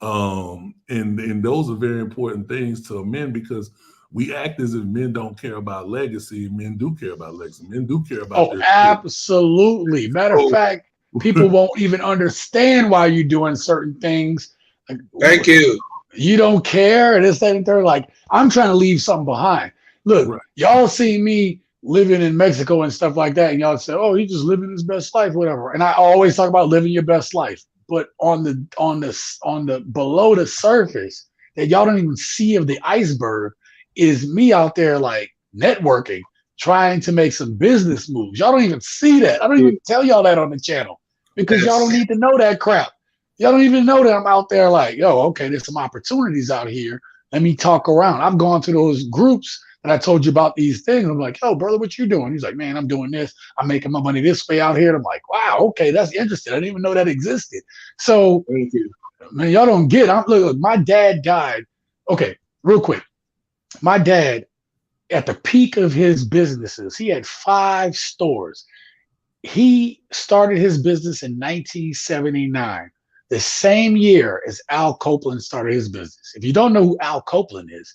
Speaker 12: And those are very important things to men, because we act as if men don't care about legacy. Men do care about legacy. Men do care about their
Speaker 1: absolutely. Matter of fact, people won't even understand why you're doing certain things. Like,
Speaker 13: thank you.
Speaker 1: You don't care. And it's like they're like, I'm trying to leave something behind. Look, y'all see me living in Mexico and stuff like that, and y'all say, oh, he's just living his best life, whatever. And I always talk about living your best life. But on the below the surface that y'all don't even see of the iceberg is me out there like networking, trying to make some business moves. Y'all don't even see that. I don't even tell y'all that on the channel, because y'all don't need to know that crap. Y'all don't even know that I'm out there like, yo, okay, there's some opportunities out here. Let me talk around. I've gone to those groups and I told you about these things. I'm like, yo, brother, what you doing? He's like, man, I'm doing this. I'm making my money this way out here. And I'm like, wow, okay, that's interesting. I didn't even know that existed. So, man, y'all don't get. Look, my dad died. Okay, real quick. My dad, at the peak of his businesses, he had 5 stores. he started his business in 1979, the same year as Al Copeland started his business. If you don't know who Al Copeland is,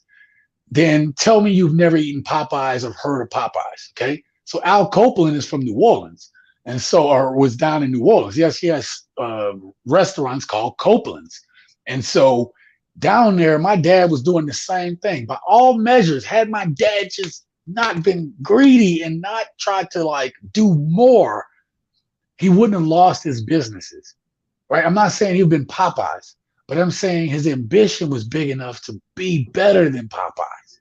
Speaker 1: then tell me you've never eaten Popeyes or heard of Popeyes. Okay. So Al Copeland is from New Orleans. And so, or was down in New Orleans. Yes, he has restaurants called Copeland's. And so down there, my dad was doing the same thing. By all measures, had my dad just not been greedy and not tried to like do more, he wouldn't have lost his businesses, right? I'm not saying he'd been Popeyes, but I'm saying his ambition was big enough to be better than Popeyes.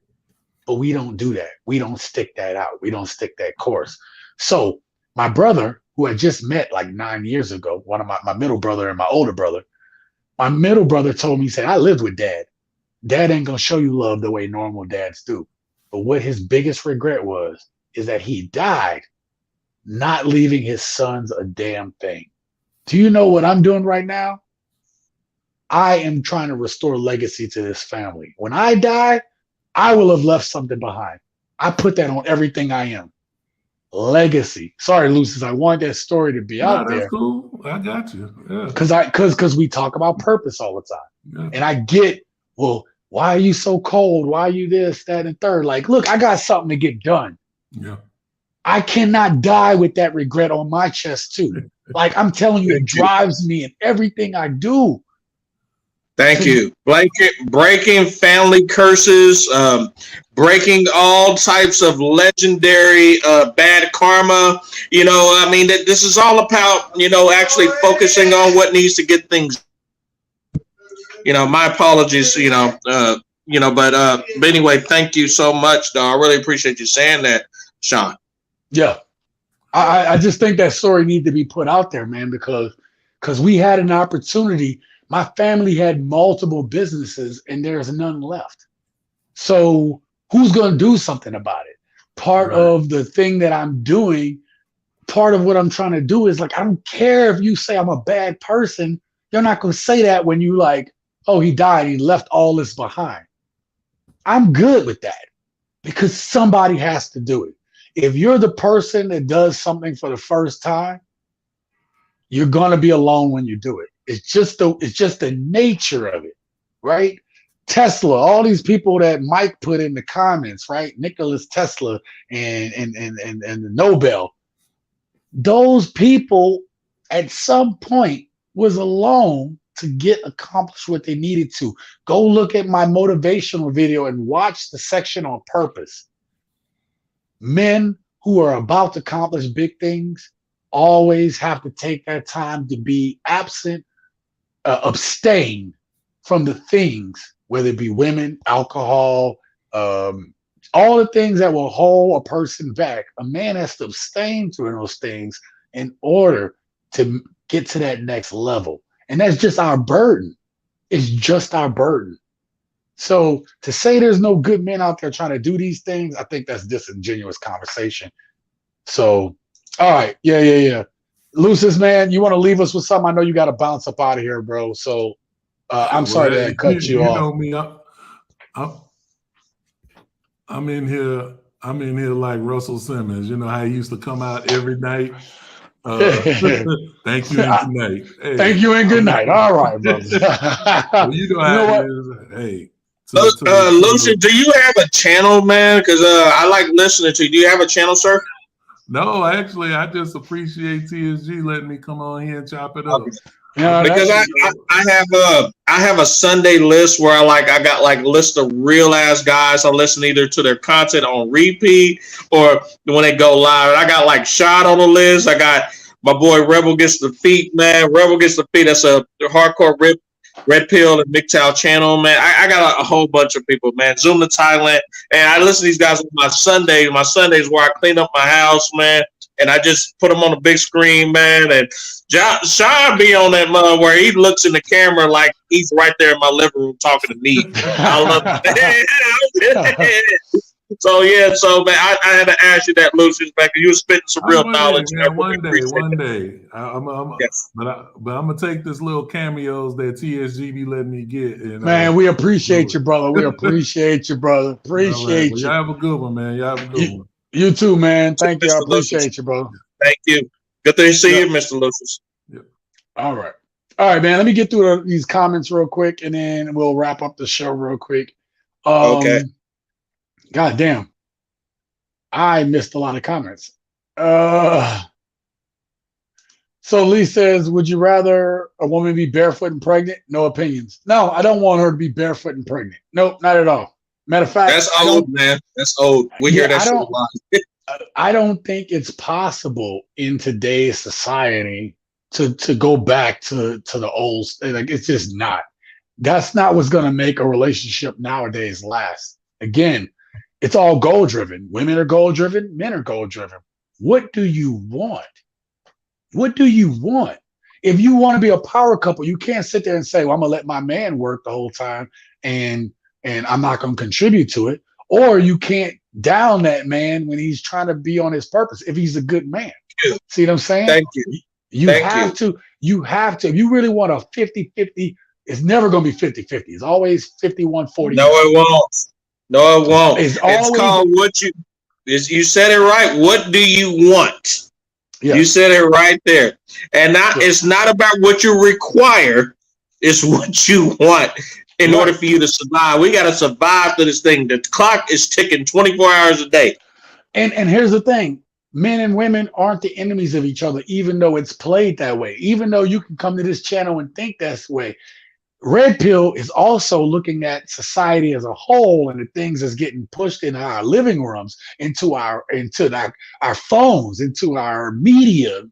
Speaker 1: But we don't do that. We don't stick that out. We don't stick that course. So my brother, who I just met like 9 years ago, one of my middle brother and my older brother, my middle brother told me, he said, I lived with dad. Dad ain't gonna show you love the way normal dads do. But what his biggest regret is that he died not leaving his sons a damn thing. Do you know what I'm doing right now? I am trying to restore legacy to this family. When I die, I will have left something behind. I put that on everything I am. Legacy. Sorry, Lucis, I want that story to be out there.
Speaker 12: That's cool. I got you. Yeah.
Speaker 1: Because we talk about purpose all the time. Yeah. And I get, well, why are you so cold? Why are you this, that, and third? Like, look, I got something to get done.
Speaker 12: Yeah.
Speaker 1: I cannot die with that regret on my chest too. Like I'm telling you, it drives me in everything I do.
Speaker 13: Thank you. Breaking family curses, breaking all types of legendary bad karma. You know, I mean, this is all about, you know, actually focusing on what needs to get things. You know, my apologies, but anyway, thank you so much, though. I really appreciate you saying that, Sean.
Speaker 1: Yeah. I just think that story needs to be put out there, man, because we had an opportunity. My family had multiple businesses and there's none left. So who's going to do something about it? Part of the thing that I'm doing, part of what I'm trying to do is like, I don't care if you say I'm a bad person. You're not going to say that when you like, oh, he died. He left all this behind. I'm good with that because somebody has to do it. If you're the person that does something for the first time, you're going to be alone when you do it. It's just the nature of it, right? Tesla, all these people that Mike put in the comments, right? Nicholas Tesla and the Nobel. Those people at some point was alone to get accomplished what they needed to. Go look at my motivational video and watch the section on purpose. Men who are about to accomplish big things always have to take that time to be absent, abstain from the things, whether it be women, alcohol, all the things that will hold a person back. A man has to abstain from those things in order to get to that next level. And that's just our burden. It's just our burden. So to say there's no good men out there trying to do these things, I think that's disingenuous conversation. So, all right. Yeah. Lucis, man, you want to leave us with something? I know you got to bounce up out of here, bro. So I'm sorry to cut you off.
Speaker 12: You know me, I'm in here like Russell Simmons. You know how he used to come out every night. Thank you and good night. Hey,
Speaker 1: thank you and good night. All right, brother.
Speaker 12: Well, you know how it is. Hey.
Speaker 13: Lucian, do you have a channel, man? Because I like listening to you. Do you have a channel, sir?
Speaker 12: No, actually, I just appreciate TSG letting me come on here and chop it up.
Speaker 13: Yeah, because I have a Sunday list where I got like list of real ass guys. I listen either to their content on repeat or when they go live. I got like Shot on the list. I got my boy Rebel Gets the Feet, man. Rebel Gets the Feet. That's a hardcore Red Pill and MGTOW channel, man. I got a whole bunch of people, man. Zoom to Thailand. And I listen to these guys on my Sundays. My Sundays where I clean up my house, man. And I just put them on the big screen, man. And Sean be on that mug where he looks in the camera like he's right there in my living room talking to me. I love it. So man, I had to ask you that, Lucius, back. You were spitting some real knowledge.
Speaker 12: Man, one day. Yes. But I'm gonna take this little cameos that TSG be letting me get. And,
Speaker 1: man, we appreciate you, brother. We appreciate you, brother. Appreciate you.
Speaker 12: Y'all have a good one, man. Y'all have a good one.
Speaker 1: You too, man. Thank you. I appreciate you, brother.
Speaker 13: Thank you. Good to see you, Mr. Lucius.
Speaker 1: All right. All right, man. Let me get through these comments real quick, and then we'll wrap up the show real quick.
Speaker 13: Okay.
Speaker 1: God damn. I missed a lot of comments. So Lee says, would you rather a woman be barefoot and pregnant? No opinions. No, I don't want her to be barefoot and pregnant. Nope, not at all. Matter of fact,
Speaker 13: that's old, man. That's old. We hear that shit a lot.
Speaker 1: I don't think it's possible in today's society to go back to the old. Like, it's just not. That's not what's going to make a relationship nowadays last. Again, it's all goal driven. Women are goal driven. Men are goal driven. What do you want? What do you want? If you want to be a power couple, you can't sit there and say, well, I'm going to let my man work the whole time and I'm not going to contribute to it. Or you can't down that man when he's trying to be on his purpose, if he's a good man. See what I'm saying?
Speaker 13: Thank you.
Speaker 1: You have to. If you really want a 50-50, it's never going to be 50-50. It's always 51-49.
Speaker 13: No, it won't. No, it won't. It's called what you said it right. What do you want? Yeah. You said it right there. And it's not about what you require, it's what you want in order for you to survive. We got to survive to this thing. The clock is ticking 24 hours a day.
Speaker 1: And here's the thing. Men and women aren't the enemies of each other, even though it's played that way. Even though you can come to this channel and think that's the way. Red Pill is also looking at society as a whole and the things that's getting pushed in our living rooms, into our phones, into our media.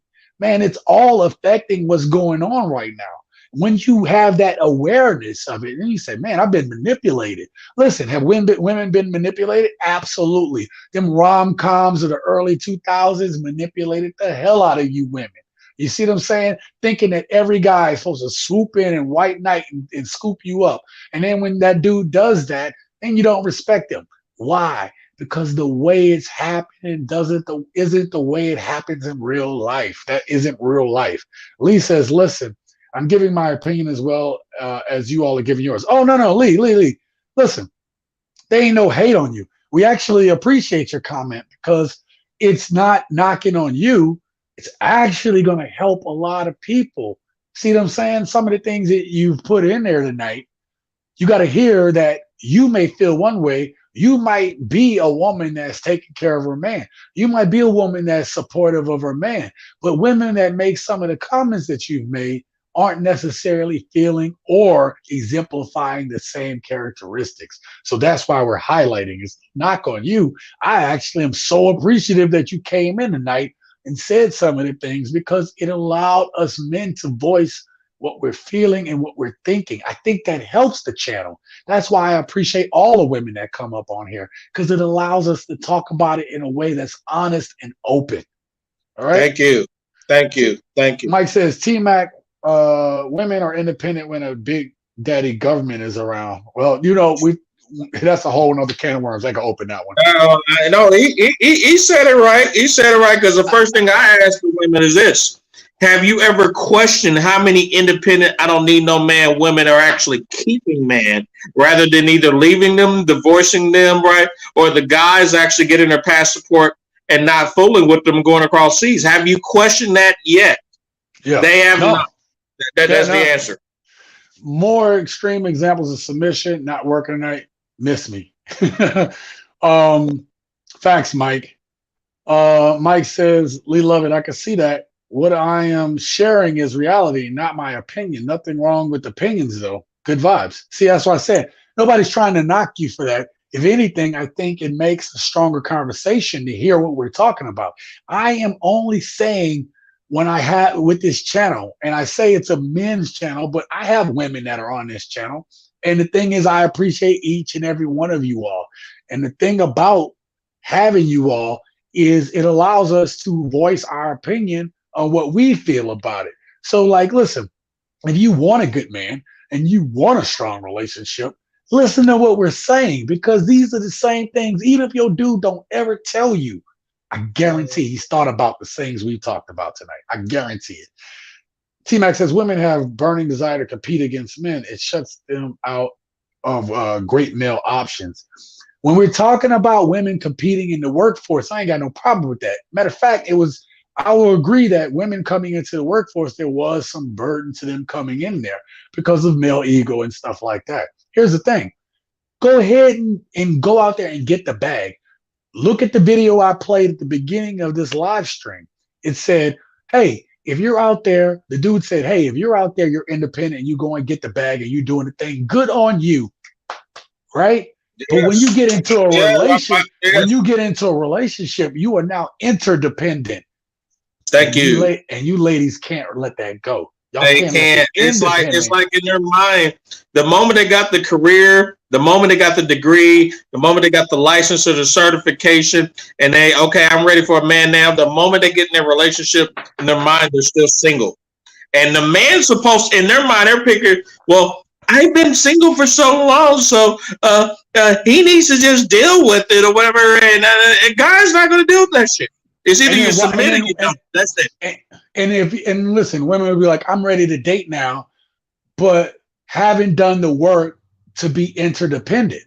Speaker 1: Man, it's all affecting what's going on right now. When you have that awareness of it, and you say, man, I've been manipulated. Listen, have women been manipulated? Absolutely. Them rom-coms of the early 2000s manipulated the hell out of you women. You see what I'm saying? Thinking that every guy is supposed to swoop in and white knight and scoop you up. And then when that dude does that, then you don't respect him. Why? Because the way it's happening isn't the way it happens in real life. That isn't real life. Lee says, listen, I'm giving my opinion as well as you all are giving yours. Oh, no, Lee. Listen, there ain't no hate on you. We actually appreciate your comment because it's not knocking on you. It's actually going to help a lot of people. See what I'm saying? Some of the things that you've put in there tonight, you got to hear that you may feel one way. You might be a woman that's taking care of her man. You might be a woman that's supportive of her man. But women that make some of the comments that you've made aren't necessarily feeling or exemplifying the same characteristics. So that's why we're highlighting. It's knock on you. I actually am so appreciative that you came in tonight and said some of the things, because it allowed us men to voice what we're feeling and what we're thinking. I think that helps the channel. That's why I appreciate all the women that come up on here, because it allows us to talk about it in a way that's honest and open. All right.
Speaker 13: Thank you.
Speaker 1: Mike says, T-Mac, women are independent when a big daddy government is around. Well, that's a whole nother can of worms. I can open that one.
Speaker 13: No, he said it right. He said it right, because the first thing I ask the women is this: have you ever questioned how many independent, I don't need no man women are actually keeping man, rather than either leaving them, divorcing them, right, or the guys actually getting their passport and not fooling with them going across seas? Have you questioned that yet?
Speaker 1: Yeah,
Speaker 13: they have not. That's the answer.
Speaker 1: More extreme examples of submission, not working tonight. Miss me. Facts, Mike. Mike says, Lee Lovett, I can see that. What I am sharing is reality, not my opinion. Nothing wrong with opinions, though. Good vibes. See, that's what I said. Nobody's trying to knock you for that. If anything, I think it makes a stronger conversation to hear what we're talking about. I am only saying when I have with this channel, and I say it's a men's channel, but I have women that are on this channel. And the thing is, I appreciate each and every one of you all. And the thing about having you all is it allows us to voice our opinion on what we feel about it. So, like, listen, if you want a good man and you want a strong relationship, listen to what we're saying, because these are the same things. Even if your dude don't ever tell you, I guarantee he's thought about the things we talked about tonight. I guarantee it. T-Mac says, women have burning desire to compete against men. It shuts them out of great male options. When we're talking about women competing in the workforce, I ain't got no problem with that. Matter of fact, it was I will agree that women coming into the workforce, there was some burden to them coming in there because of male ego and stuff like that. Here's the thing. Go ahead and go out there and get the bag. Look at the video I played at the beginning of this live stream. It said, hey, if you're out there, the dude said, hey, if you're out there, you're independent and you go and get the bag and you doing the thing, good on you. Right? Yes. But when you get into a when you get into a relationship, you are now interdependent.
Speaker 13: Thank you.
Speaker 1: And you ladies can't let that go. Y'all
Speaker 13: they can't. It's like in their mind, the moment they got the career, the moment they got the degree, the moment they got the license or the certification, and okay, I'm ready for a man now. The moment they get in their relationship, in their mind, they're still single. And the man's supposed, in their mind, they're picking, well, I've been single for so long, so he needs to just deal with it or whatever. And a guy's not going to deal with that shit. It's either you submit or you don't. That's it.
Speaker 1: And listen, women will be like, I'm ready to date now, but haven't done the work to be interdependent.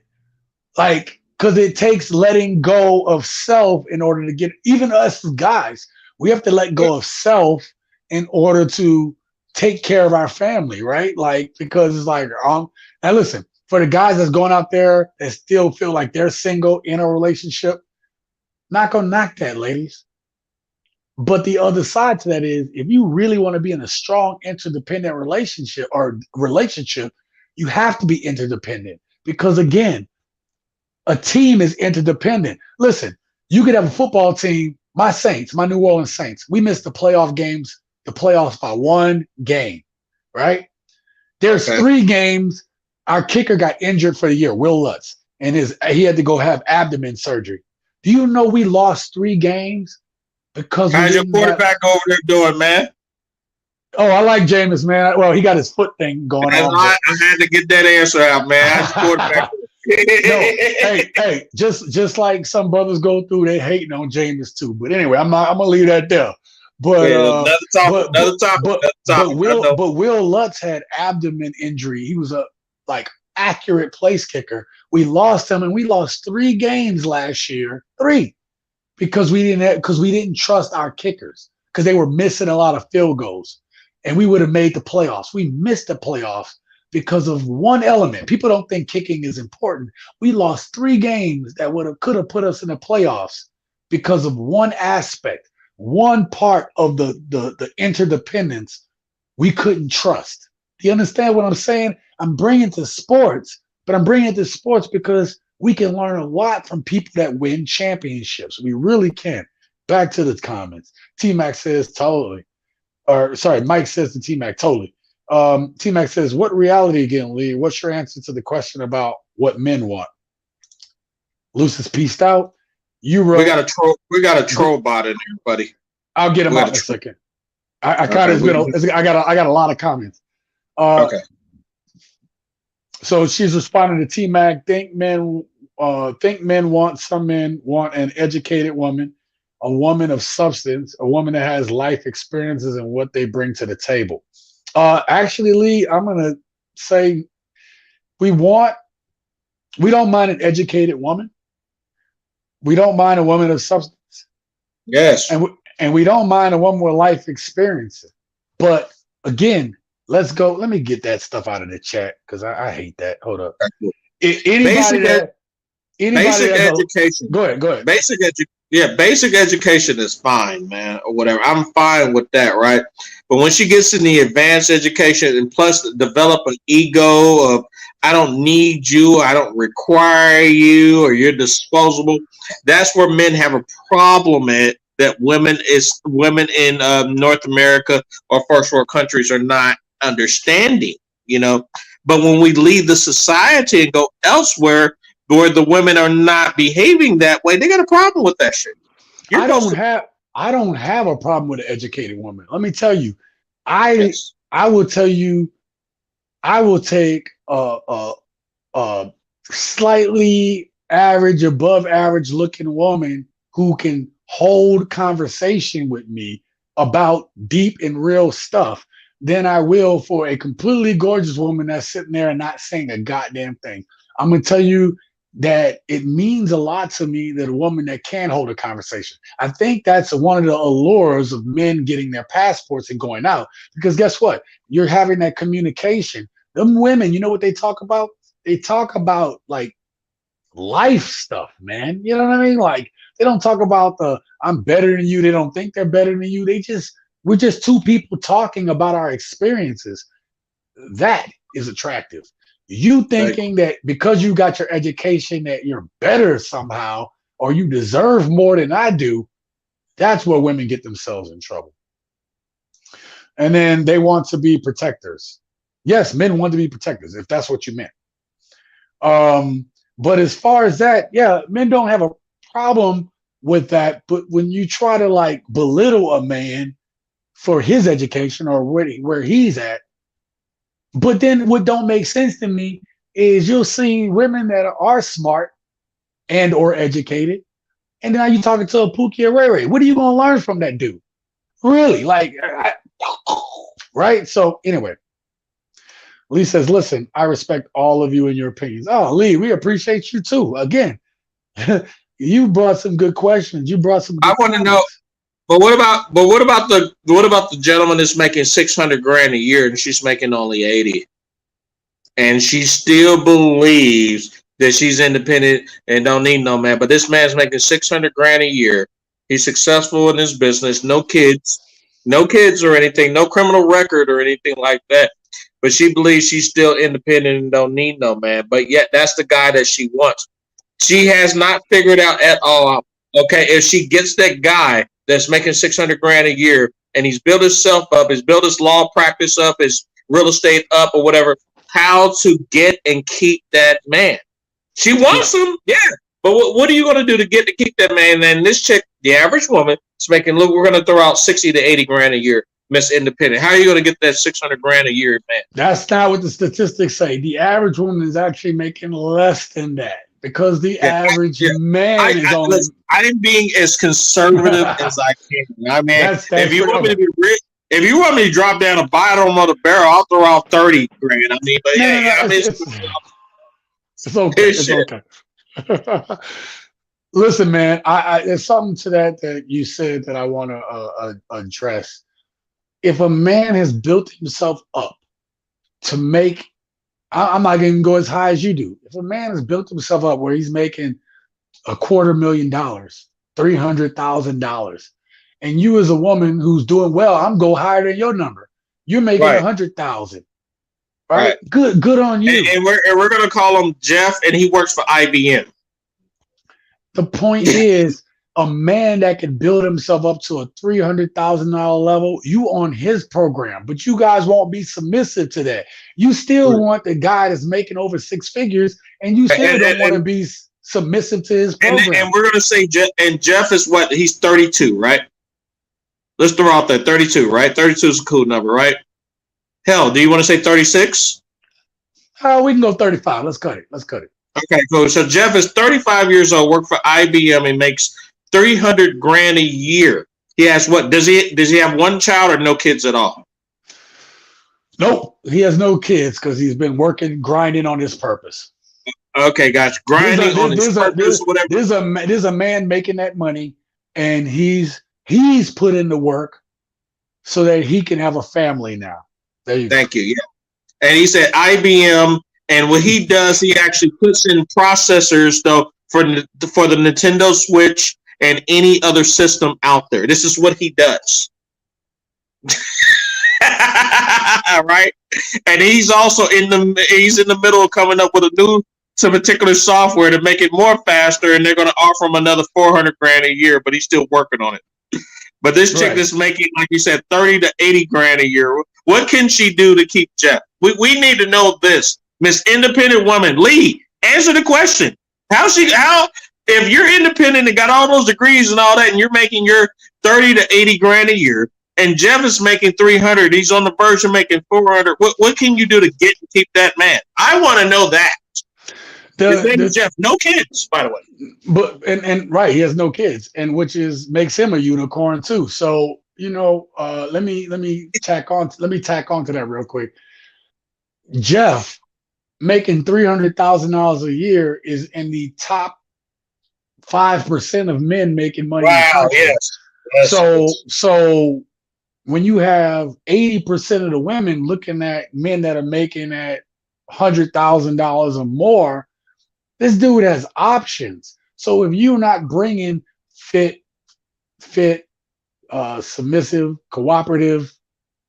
Speaker 1: Like, because it takes letting go of self in order to get, even us guys, we have to let go of self in order to take care of our family, right? Like, because it's like, now listen, for the guys that's going out there that still feel like they're single in a relationship, not gonna knock that, ladies. But the other side to that is, if you really want to be in a strong interdependent relationship, you have to be interdependent. Because again, a team is interdependent. Listen, you could have a football team, my Saints, my New Orleans Saints, we missed the playoffs by one game, right? There's 3 games. Our kicker got injured for the year, Will Lutz, and he had to go have abdomen surgery. Do you know we lost 3 games? Because
Speaker 13: how's your quarterback over there doing, man?
Speaker 1: Oh, I like Jameis, man. Well, he got his foot thing going on.
Speaker 13: I had to get that answer out, man. How's your quarterback?
Speaker 1: No, hey, just like some brothers go through, they hating on Jameis too. But anyway, I'm gonna leave that there. But
Speaker 13: another topic.
Speaker 1: But Will Lutz had abdomen injury. He was a accurate place kicker. We lost him, and we lost 3 games last year. 3. Because we didn't trust our kickers, because they were missing a lot of field goals, and we would have made the playoffs. We missed the playoffs because of one element. People don't think kicking is important. We lost 3 games that could have put us in the playoffs because of one aspect, one part of the interdependence we couldn't trust. Do you understand what I'm saying? I'm bringing it to sports, but I'm bringing it to sports because we can learn a lot from people that win championships. We really can. Back to the comments. T-Mac says totally. Or sorry, Mike says to T-Mac totally. T-Mac says, what reality again, Lee? What's your answer to the question about what men want? Lucis pieced out. You wrote.
Speaker 13: We got a troll bot in here, buddy.
Speaker 1: I'll get him out in a second. I got a lot of comments.
Speaker 13: Okay.
Speaker 1: So she's responding to T-Mac. Think men want an educated woman, a woman of substance, a woman that has life experiences and what they bring to the table. Actually, Lee, I'm gonna say we don't mind an educated woman. We don't mind a woman of substance.
Speaker 13: Yes.
Speaker 1: And we don't mind a woman with life experiences. But again, let's go. Let me get that stuff out of the chat because I hate that. Hold up. Basic
Speaker 13: education.
Speaker 1: Go ahead.
Speaker 13: Basic education is fine, man, or whatever. I'm fine with that, right? But when she gets in the advanced education and plus develop an ego of I don't need you, I don't require you, or you're disposable, that's where men have a problem at. That women in North America or first world countries are not understanding, But when we leave the society and go elsewhere where the women are not behaving that way, they got a problem with that shit.
Speaker 1: I don't have a problem with an educated woman. Let me tell you, I will tell you, I will take a slightly average, above average looking woman who can hold conversation with me about deep and real stuff than I will for a completely gorgeous woman that's sitting there and not saying a goddamn thing. I'm going to tell you, that it means a lot to me that a woman that can hold a conversation. I think that's one of the allures of men getting their passports and going out, because guess what? You're having that communication. Them women, you know what they talk about? They talk about like life stuff, man. You know what I mean? Like they don't talk about the I'm better than you. They don't think they're better than you. We're just two people talking about our experiences. That is attractive. You thinking that because you got your education that you're better somehow or you deserve more than I do, that's where women get themselves in trouble. And then they want to be protectors. Yes, men want to be protectors, if that's what you meant. But as far as that, yeah, men don't have a problem with that. But when you try to like belittle a man for his education or where he's at, but then what don't make sense to me is you'll see women that are smart and or educated, and now you're talking to a Pookie or Ray Ray. What are you going to learn from that dude? Really? Like, right? So anyway, Lee says, listen, I respect all of you and your opinions. Oh, Lee, we appreciate you too. Again, you brought some good questions. You brought some good
Speaker 13: I want to know, but what about the gentleman that's making 600 grand a year and she's making only 80, and she still believes that she's independent and don't need no man. But this man's making 600 grand a year. He's successful in his business, no kids or anything, no criminal record or anything like that. But she believes she's still independent and don't need no man. But yet that's the guy that she wants. She has not figured out at all. Okay, if she gets that guy that's making 600 grand a year and he's built himself up, he's built his law practice up, his real estate up or whatever, how to get and keep that man. She wants him, yeah. But what are you going to do to keep that man? And this chick, the average woman, is making, look, we're going to throw out 60 to 80 grand a year, Miss Independent. How are you going to get that 600 grand a year, man?
Speaker 1: That's not what the statistics say. The average woman is actually making less than that because the average man is only.
Speaker 13: Listen, I'm being as conservative as I can. I mean, if you want me to be rich, if you want me to drop down a bottom of the barrel, I'll throw out 30 grand. I mean, but
Speaker 1: it's okay. It's okay. Listen, man, I there's something to that you said that I want to address. If a man has built himself up to make, I'm not going to go as high as you do. If a man has built himself up where he's making $250,000, $300,000, and you as a woman who's doing well, I'm going higher than your number. You're making 100,000. Right? Good on you.
Speaker 13: And we're gonna call him Jeff, and he works for IBM.
Speaker 1: The point is, a man that can build himself up to a $300,000 level, you on his program, but you guys won't be submissive to that. You still want the guy that's making over six figures, and you still don't want to be submissive to his program.
Speaker 13: And we're gonna say Jeff is what? He's 32, right? Let's throw out that 32, right? 32 is a cool number, right? Hell, do you want to say 36?
Speaker 1: We can go 35. Let's cut it.
Speaker 13: Okay, cool. So Jeff is 35 years old, works for IBM, and makes 300 grand a year. He has what? Does he have one child or no kids at all?
Speaker 1: Nope. He has no kids because he's been grinding on his purpose.
Speaker 13: Okay, gotcha. Grinding on his purpose, whatever.
Speaker 1: There's a man making that money, and he's put in the work so that he can have a family now.
Speaker 13: Thank you. Yeah. And he said IBM, and what he does, he actually puts in processors though for the Nintendo Switch and any other system out there. This is what he does. Right? And he's also in the middle of coming up with some particular software to make it more faster, and they're going to offer him another 400 grand a year, but he's still working on it. But this chick is making, like you said, 30 to 80 grand a year. What can she do to keep Jeff? We need to know this. Miss Independent Woman, Lee, answer the question. How if you're independent and got all those degrees and all that, and you're making your 30 to 80 grand a year, and Jeff is making 300, he's on the verge of making 400. What can you do to get and keep that man? I want to know that. Jeff, no kids, by the way.
Speaker 1: But and right, he has no kids, and which makes him a unicorn too. So let me tack on to that real quick. Jeff making $300,000 a year is in the top 5% of men making money in the country.
Speaker 13: Yes.
Speaker 1: So when you have 80% of the women looking at men that are making at $100,000 or more, this dude has options. So if you're not bringing fit, submissive, cooperative,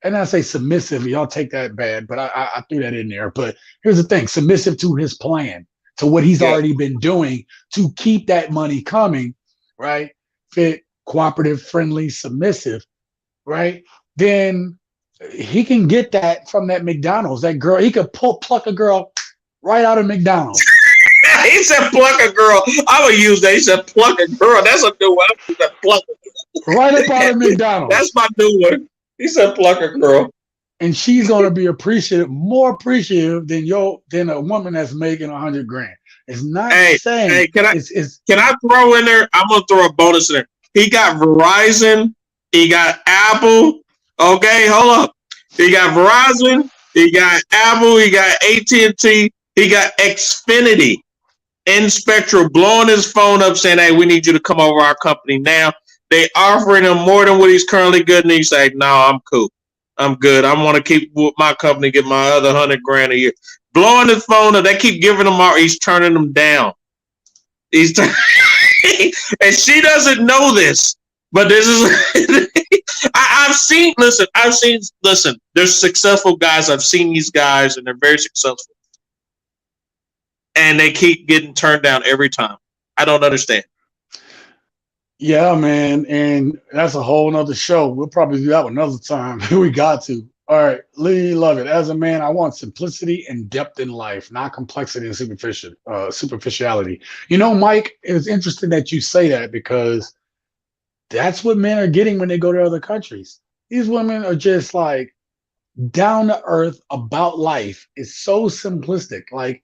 Speaker 1: and I say submissive, y'all take that bad, but I threw that in there. But here's the thing: submissive to his plan, to what he's already been doing to keep that money coming, right? Fit, cooperative, friendly, submissive, right? Then he can get that from that McDonald's. That girl, he could pluck a girl right out of McDonald's.
Speaker 13: He said pluck a girl. I would use that. He said pluck a girl. That's a new one. He said pluck a girl.
Speaker 1: Right up out of McDonald's.
Speaker 13: That's my new one. He said pluck a girl.
Speaker 1: And she's gonna be more appreciative than a woman that's making $100,000. It's not saying.
Speaker 13: Hey, can I throw in there? I'm gonna throw a bonus in there. He got Verizon. He got Apple. Okay, hold up. He got Verizon. He got Apple. He got AT&T. He got Xfinity and Spectrum blowing his phone up saying, "Hey, we need you to come over our company now." They offering him more than what he's currently getting. He's like, "No, I'm cool. I'm good. I want to keep with my company, get my other $100,000 a year." Blowing his phone up. They keep giving him out. He's turning them down. And she doesn't know this, but this is. I've seen. Listen. There's successful guys. I've seen these guys, and they're very successful, and they keep getting turned down every time. I don't understand.
Speaker 1: Yeah, man, and that's a whole nother show. We'll probably do that one another time. We got to. All right, Lee, love it. As a man, I want simplicity and depth in life, not complexity and superficiality. You know, Mike, it's interesting that you say that because that's what men are getting when they go to other countries. These women are just like down to earth about life. It's so simplistic. Like,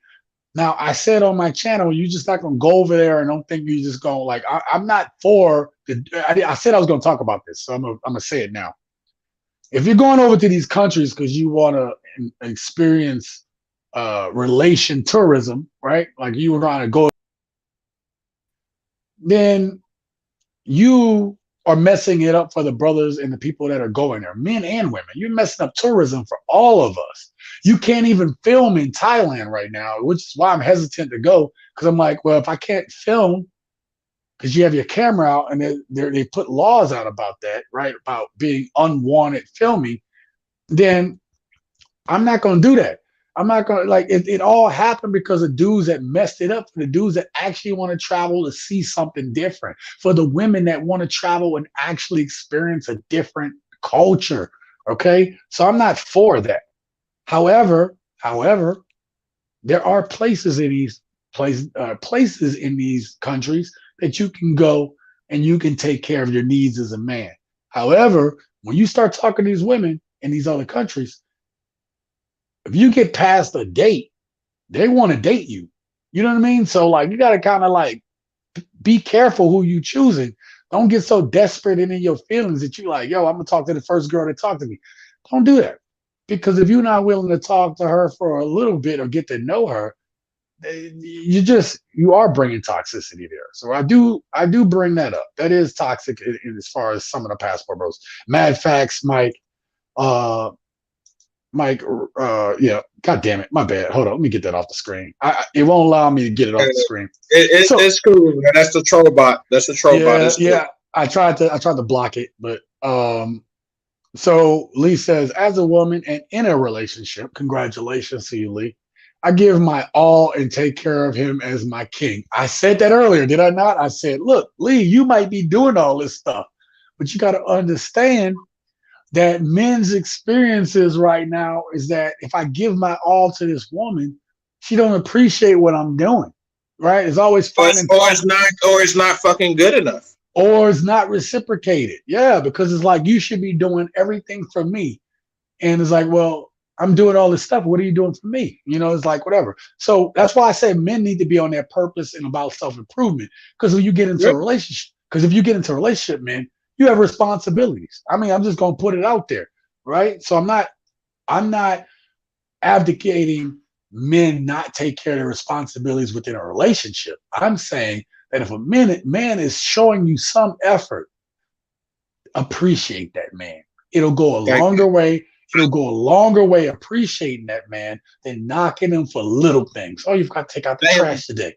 Speaker 1: now, I said on my channel, you're just not going to go over there and don't think you're just going like, I'm not for the, I said I was going to talk about this, so I'm going to say it now. If you're going over to these countries because you want to experience relation tourism, right? Like you were trying to go, then you are messing it up for the brothers and the people that are going there, men and women. You're messing up tourism for all of us. You can't even film in Thailand right now, which is why I'm hesitant to go, because I'm like, well, if I can't film, because you have your camera out and they put laws out about that, right? About being unwanted filming, then I'm not going to do that. I'm not going to, like, it all happened because of dudes that messed it up, for the dudes that actually want to travel to see something different, for the women that want to travel and actually experience a different culture. Okay. So I'm not for that. However, there are places in these countries that you can go and you can take care of your needs as a man. However, when you start talking to these women in these other countries, if you get past a date, they want to date you. You know what I mean? So like, you got to kind of like be careful who you choosing. Don't get so desperate and in your feelings that you like, yo, I'm gonna talk to the first girl that talked to me. Don't do that. Because if you're not willing to talk to her for a little bit or get to know her, you are bringing toxicity there. So I do bring that up. That is toxic in as far as some of the passport bros. Mad facts, Mike. Yeah. God damn it, my bad. Hold on, let me get that off the screen. It won't allow me to get it off the screen.
Speaker 13: It's cool, man. That's the troll bot. That's the troll bot.
Speaker 1: Yeah. I tried to block it, but so Lee says, as a woman and in a relationship, congratulations to you, Lee. I give my all and take care of him as my king. I said that earlier, did I not? I said, look, Lee, you might be doing all this stuff, but you got to understand that men's experiences right now is that if I give my all to this woman, she don't appreciate what I'm doing, right? It's always finding
Speaker 13: or it's not fucking good enough.
Speaker 1: Or it's not reciprocated. Yeah, because it's like, you should be doing everything for me. And it's like, well, I'm doing all this stuff. What are you doing for me? You know, it's like, whatever. So that's why I say men need to be on their purpose and about self-improvement. Because when you get into a relationship, man, you have responsibilities. I mean, I'm just going to put it out there, right? So I'm not abdicating men not take care of their responsibilities within a relationship. I'm saying that if a man is showing you some effort, appreciate that man. It'll go a longer way. It'll go a longer way appreciating that man than knocking him for little things. Oh, you've got to take out the trash today.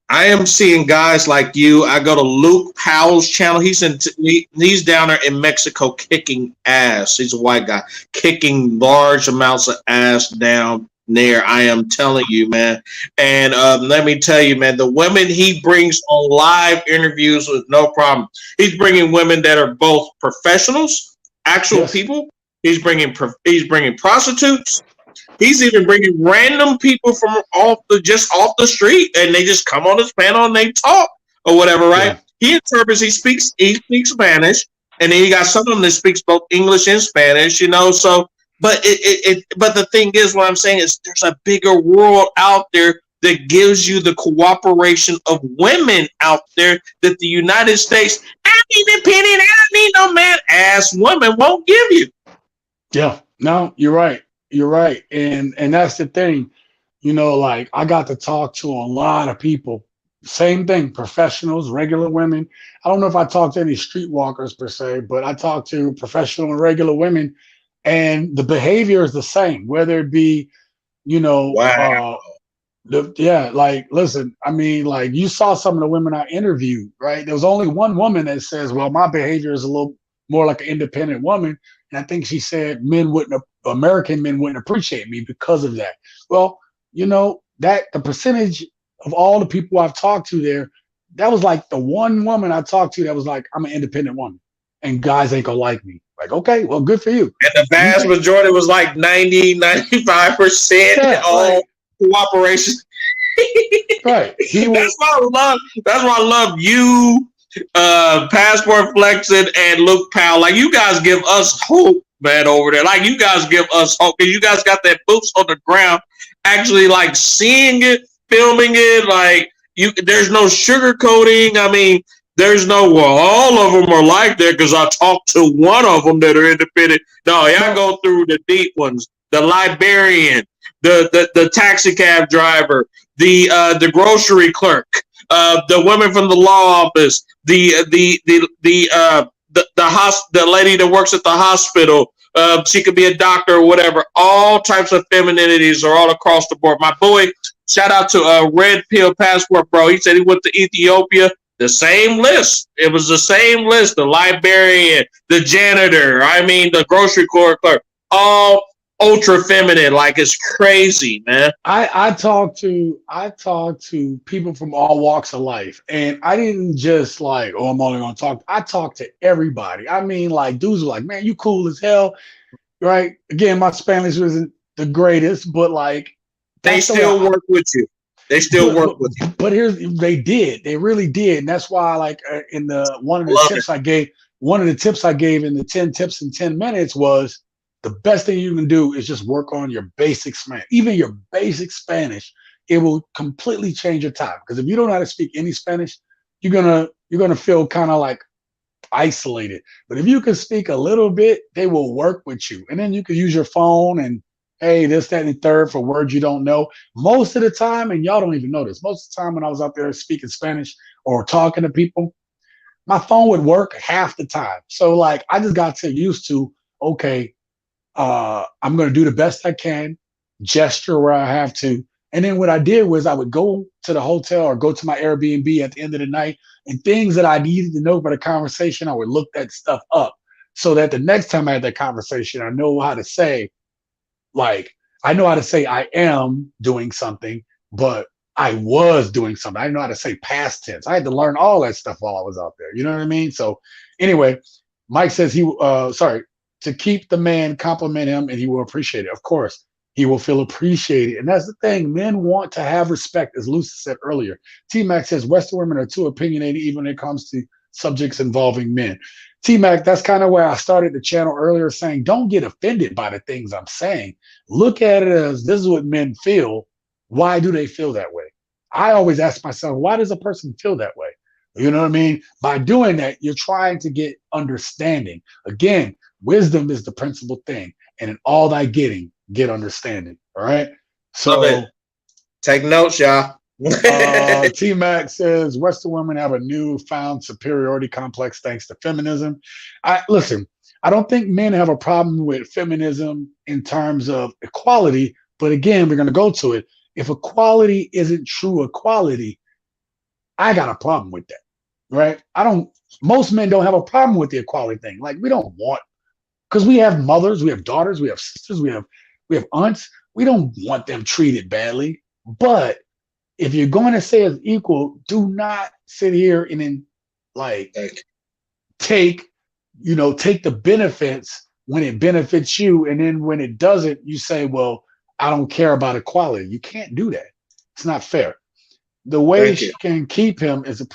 Speaker 13: I am seeing guys like you. I go to Luke Powell's channel. He's down there in Mexico kicking ass. He's a white guy kicking large amounts of ass down there. I am telling you, man. And let me tell you, man, the women he brings on live interviews with no problem. He's bringing women that are both professionals, actual people. He's bringing prostitutes. He's even bringing random people from off the street, and they just come on his panel and they talk or whatever, right? Yeah. He interprets. He speaks Spanish, and then you got some of them that speaks both English and Spanish, you know. So, but but the thing is, what I'm saying is, there's a bigger world out there that gives you the cooperation of women out there that the United States, I'm independent, I don't need no man ass woman won't give you.
Speaker 1: Yeah, no, you're right. You're right. And that's the thing, you know, like I got to talk to a lot of people. Same thing, professionals, regular women. I don't know if I talked to any streetwalkers per se, but I talked to professional and regular women, and the behavior is the same, whether it be, you know, like, listen, I mean, like you saw some of the women I interviewed, right? There was only one woman that says, well, my behavior is a little more like an independent woman. And I think she said American men wouldn't appreciate me because of that. Well, you know, that the percentage of all the people I've talked to there, that was like the one woman I talked to that was like, I'm an independent woman and guys ain't gonna like me. Like, okay, well, good for you.
Speaker 13: And the vast majority was like 90, 95% all cooperation.
Speaker 1: Right.
Speaker 13: That's why I love you, Passport Flexing, and Luke Powell. Like, you guys give us hope, man, over there. Like, you guys give us hope because you guys got that boots on the ground, actually like seeing it, filming it. Like, there's no sugarcoating. I mean, there's no, well, all of them are like that because I talked to one of them that are independent. No, y'all go through the deep ones, the librarian, the taxi cab driver, the grocery clerk, the women from the law office, the lady that works at the hospital. She could be a doctor or whatever. All types of femininities are all across the board. My boy, shout out to Red Pill Passport, bro. He said he went to Ethiopia. The same list. It was the same list. The librarian, the janitor. I mean, the grocery clerk. All ultra feminine. Like, it's crazy, man.
Speaker 1: I talk to people from all walks of life, and I didn't just like, oh, I'm only gonna talk. I talk to everybody. I mean, like, dudes are like, man, you cool as hell, right? Again, my Spanish wasn't the greatest, but like,
Speaker 13: they still work with you. They still work with you.
Speaker 1: But they really did, and that's why, like, in one of the tips I gave in the 10 tips in 10 minutes was, the best thing you can do is just work on your basic Spanish. Even your basic Spanish, it will completely change your time. Because if you don't know how to speak any Spanish, you're gonna feel kind of like isolated. But if you can speak a little bit, they will work with you, and then you can use your phone and, hey, this, that, and third for words you don't know. Most of the time, and y'all don't even know this, most of the time when I was out there speaking Spanish or talking to people, my phone would work half the time. So like, I just got used to, okay, I'm going to do the best I can, gesture where I have to. And then what I did was I would go to the hotel or go to my Airbnb at the end of the night, and things that I needed to know for the conversation, I would look that stuff up so that the next time I had that conversation, I know how to say, like, I know how to say I am doing something, but I was doing something. I didn't know how to say past tense. I had to learn all that stuff while I was out there. You know what I mean? So anyway, Mike says to keep the man, compliment him, and he will appreciate it. Of course, he will feel appreciated. And that's the thing. Men want to have respect, as Lucy said earlier. T-Mac says Western women are too opinionated even when it comes to subjects involving men. T-Mac, that's kind of where I started the channel earlier, saying don't get offended by the things I'm saying. Look at it as this is what men feel. Why do they feel that way? I always ask myself, why does a person feel that way? You know what I mean? By doing that, you're trying to get understanding. Again, wisdom is the principal thing. And in all thy getting, get understanding. All right? So
Speaker 13: take notes, y'all.
Speaker 1: T-Mac says Western women have a newfound superiority complex thanks to feminism. Listen, I don't think men have a problem with feminism in terms of equality, but again, we're going to go to it. If equality isn't true equality, I got a problem with that, right? Most men don't have a problem with the equality thing. Like, we don't want, because we have mothers, we have daughters, we have sisters, we have aunts. We don't want them treated badly. But if you're going to say it's equal, do not sit here and then take the benefits when it benefits you, and then when it doesn't, you say, well, I don't care about equality. You can't do that. It's not fair. The way she can keep him is to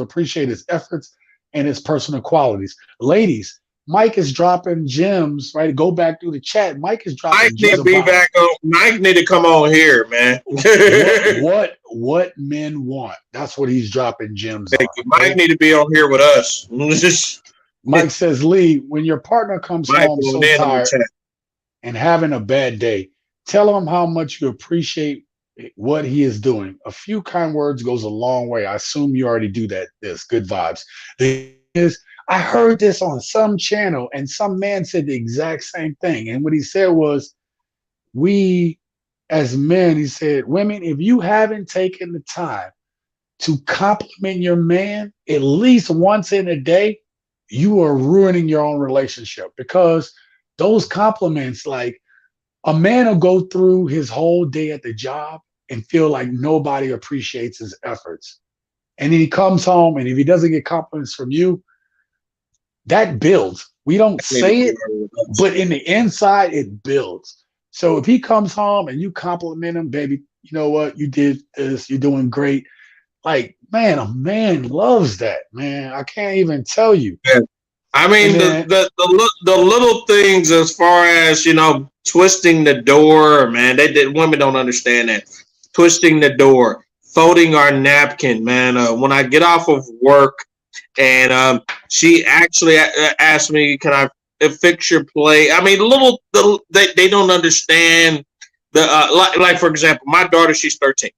Speaker 1: appreciate his efforts and his personal qualities. Ladies, Mike is dropping gems, right? Go back through the chat. Mike is dropping gems.
Speaker 13: Mike need to come on here, man.
Speaker 1: what men want. That's what he's dropping gems on.
Speaker 13: Mike need to be on here with us.
Speaker 1: Mike says, Lee, when your partner comes home so tired and having a bad day, tell him how much you appreciate what he is doing. A few kind words goes a long way. I assume you already do that. There's good vibes. I heard this on some channel, and some man said the exact same thing. And what he said was, we as men, he said, women, if you haven't taken the time to compliment your man at least once in a day, you are ruining your own relationship, because those compliments, like, a man will go through his whole day at the job and feel like nobody appreciates his efforts. And then he comes home, and if he doesn't get compliments from you, that builds. We don't say it, but in the inside, it builds. So if he comes home and you compliment him, baby, you know what? You did this. You're doing great. Like, man, a man loves that, man. I can't even tell you.
Speaker 13: Yeah. I mean, the little things, as far as, twisting the door, man. Women don't understand that. Twisting the door, folding our napkin, man. When I get off of work, and she actually asked me, "Can I fix your plate?" I mean, they don't understand the like for example, my daughter, she's 13.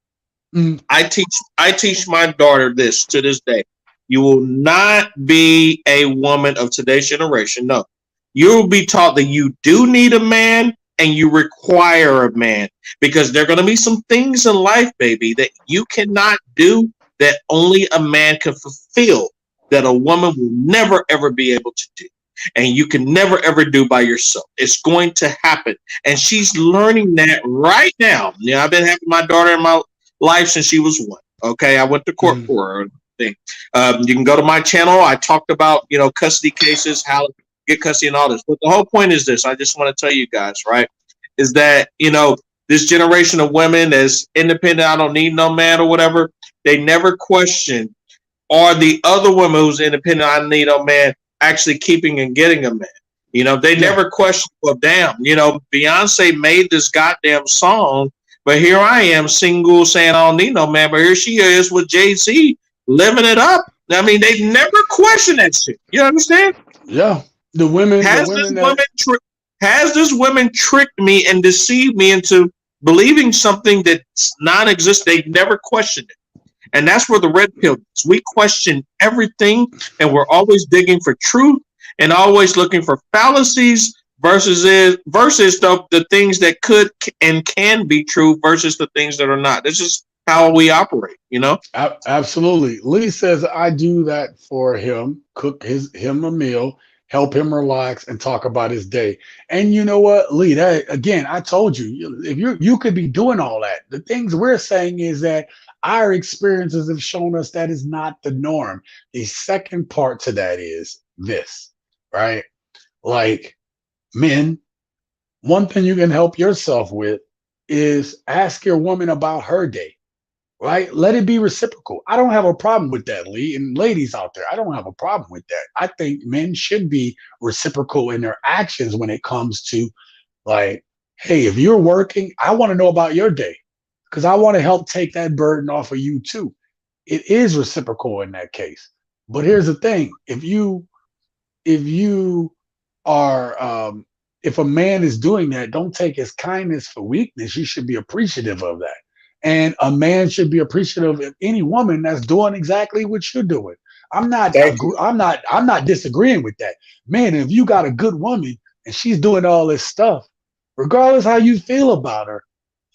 Speaker 13: I teach my daughter this to this day. You will not be a woman of today's generation. No, you will be taught that you do need a man and you require a man, because there are going to be some things in life, baby, that you cannot do, that only a man can fulfill, that a woman will never, ever be able to do. And you can never, ever do by yourself. It's going to happen. And she's learning that right now. I've been having my daughter in my life since she was 1. Okay. I went to court for her thing. You can go to my channel. I talked about, custody cases, how to get custody and all this. But the whole point is this. I just want to tell you guys, right, is that, this generation of women is independent. I don't need no man or whatever. They never question, or the other woman who's independent, I need a man, actually keeping and getting a man. They never question, well, damn, Beyonce made this goddamn song, but here I am single saying I don't need no man, but here she is with Jay-Z living it up. I mean, they never question that shit. You understand?
Speaker 1: Yeah. Has
Speaker 13: this woman tricked me and deceived me into believing something that's non-existent? They never questioned it. And that's where the red pill is. We question everything, and we're always digging for truth and always looking for fallacies versus the things that could and can be true versus the things that are not. This is how we operate,
Speaker 1: Absolutely. Lee says, I do that for him, cook him a meal, help him relax, and talk about his day. And you know what, Lee, that, again, I told you, if you could be doing all that. The things we're saying is that our experiences have shown us that is not the norm. The second part to that is this, right? Like, men, one thing you can help yourself with is ask your woman about her day, right? Let it be reciprocal. I don't have a problem with that, Lee. And ladies out there, I don't have a problem with that. I think men should be reciprocal in their actions when it comes to, like, hey, if you're working, I want to know about your day, because I want to help take that burden off of you too. It is reciprocal in that case. But here's the thing. If you are if a man is doing that, don't take his kindness for weakness. You should be appreciative of that. And a man should be appreciative of any woman that's doing exactly what you're doing. I'm not disagreeing with that. Man, if you got a good woman and she's doing all this stuff, regardless how you feel about her,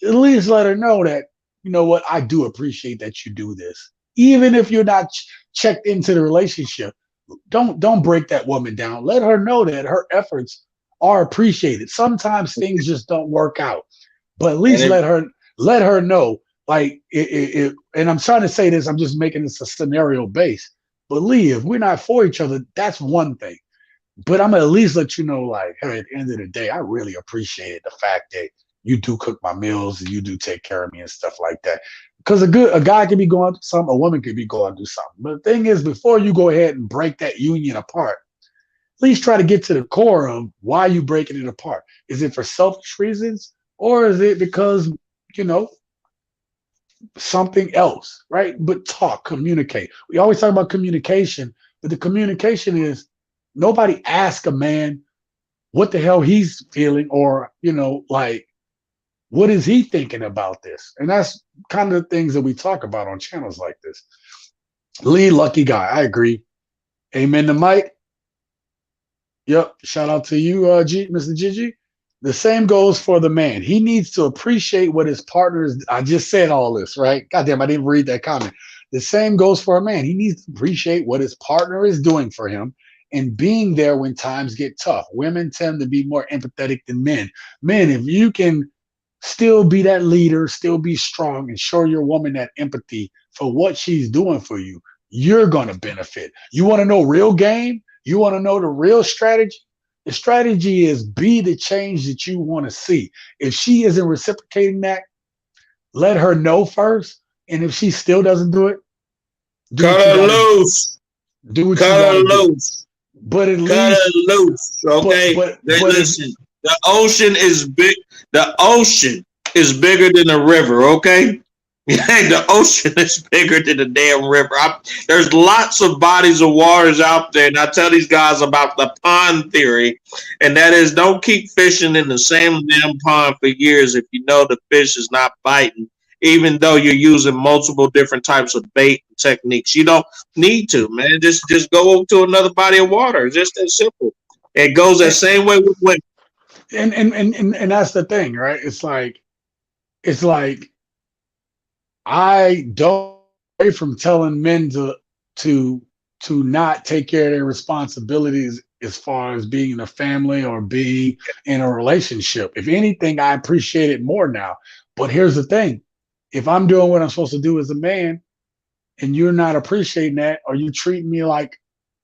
Speaker 1: at least let her know that, you know what, I do appreciate that you do this. Even if you're not checked into the relationship, don't break that woman down. Let her know that her efforts are appreciated. Sometimes things just don't work out, but at least let her know. Like, and I'm trying to say this, I'm just making this a scenario based. But Lee, if we're not for each other, that's one thing. But I'm gonna at least let you know, like, hey, at the end of the day, I really appreciate the fact that you do cook my meals and you do take care of me and stuff like that. Because a guy could be going through something, a woman could be going through something. But the thing is, before you go ahead and break that union apart, at least try to get to the core of why you breaking it apart. Is it for selfish reasons, or is it because, you know, something else, right? But talk, communicate. We always talk about communication, but the communication is nobody ask a man what the hell he's feeling, or, you know, like, what is he thinking about this? And that's kind of the things that we talk about on channels like this. Lee, lucky guy. I agree. Amen to Mike. Yep. Shout out to you, Mr. Gigi. The same goes for the man. He needs to appreciate what his partner is. I just said all this, right? Goddamn, I didn't read that comment. The same goes for a man. He needs to appreciate what his partner is doing for him and being there when times get tough. Women tend to be more empathetic than men. Men, if you can still be that leader, still be strong, and show your woman that empathy for what she's doing for you, you're going to benefit. You want to know real game? You want to know the real strategy? The strategy is be the change that you want to see. If she isn't reciprocating that, let her know first. And if she still doesn't do it,
Speaker 13: cut her loose.
Speaker 1: Do what
Speaker 13: cut
Speaker 1: you gotta
Speaker 13: her
Speaker 1: do.
Speaker 13: loose.
Speaker 1: But at
Speaker 13: cut
Speaker 1: least
Speaker 13: her loose. Okay.
Speaker 1: but
Speaker 13: listen, the ocean is big. The ocean is bigger than the river. Okay. The ocean is bigger than the damn river. There's lots of bodies of waters out there, and I tell these guys about the pond theory, and that is don't keep fishing in the same damn pond for years if you know the fish is not biting, even though you're using multiple different types of bait techniques. You don't need to, man. Just go to another body of water. It's just that simple. It goes that same way with women.
Speaker 1: And that's the thing, right? It's like I don't away from telling men to not take care of their responsibilities as far as being in a family or being in a relationship. If anything, I appreciate it more now. But here's the thing. If I'm doing what I'm supposed to do as a man and you're not appreciating that, or you treat me like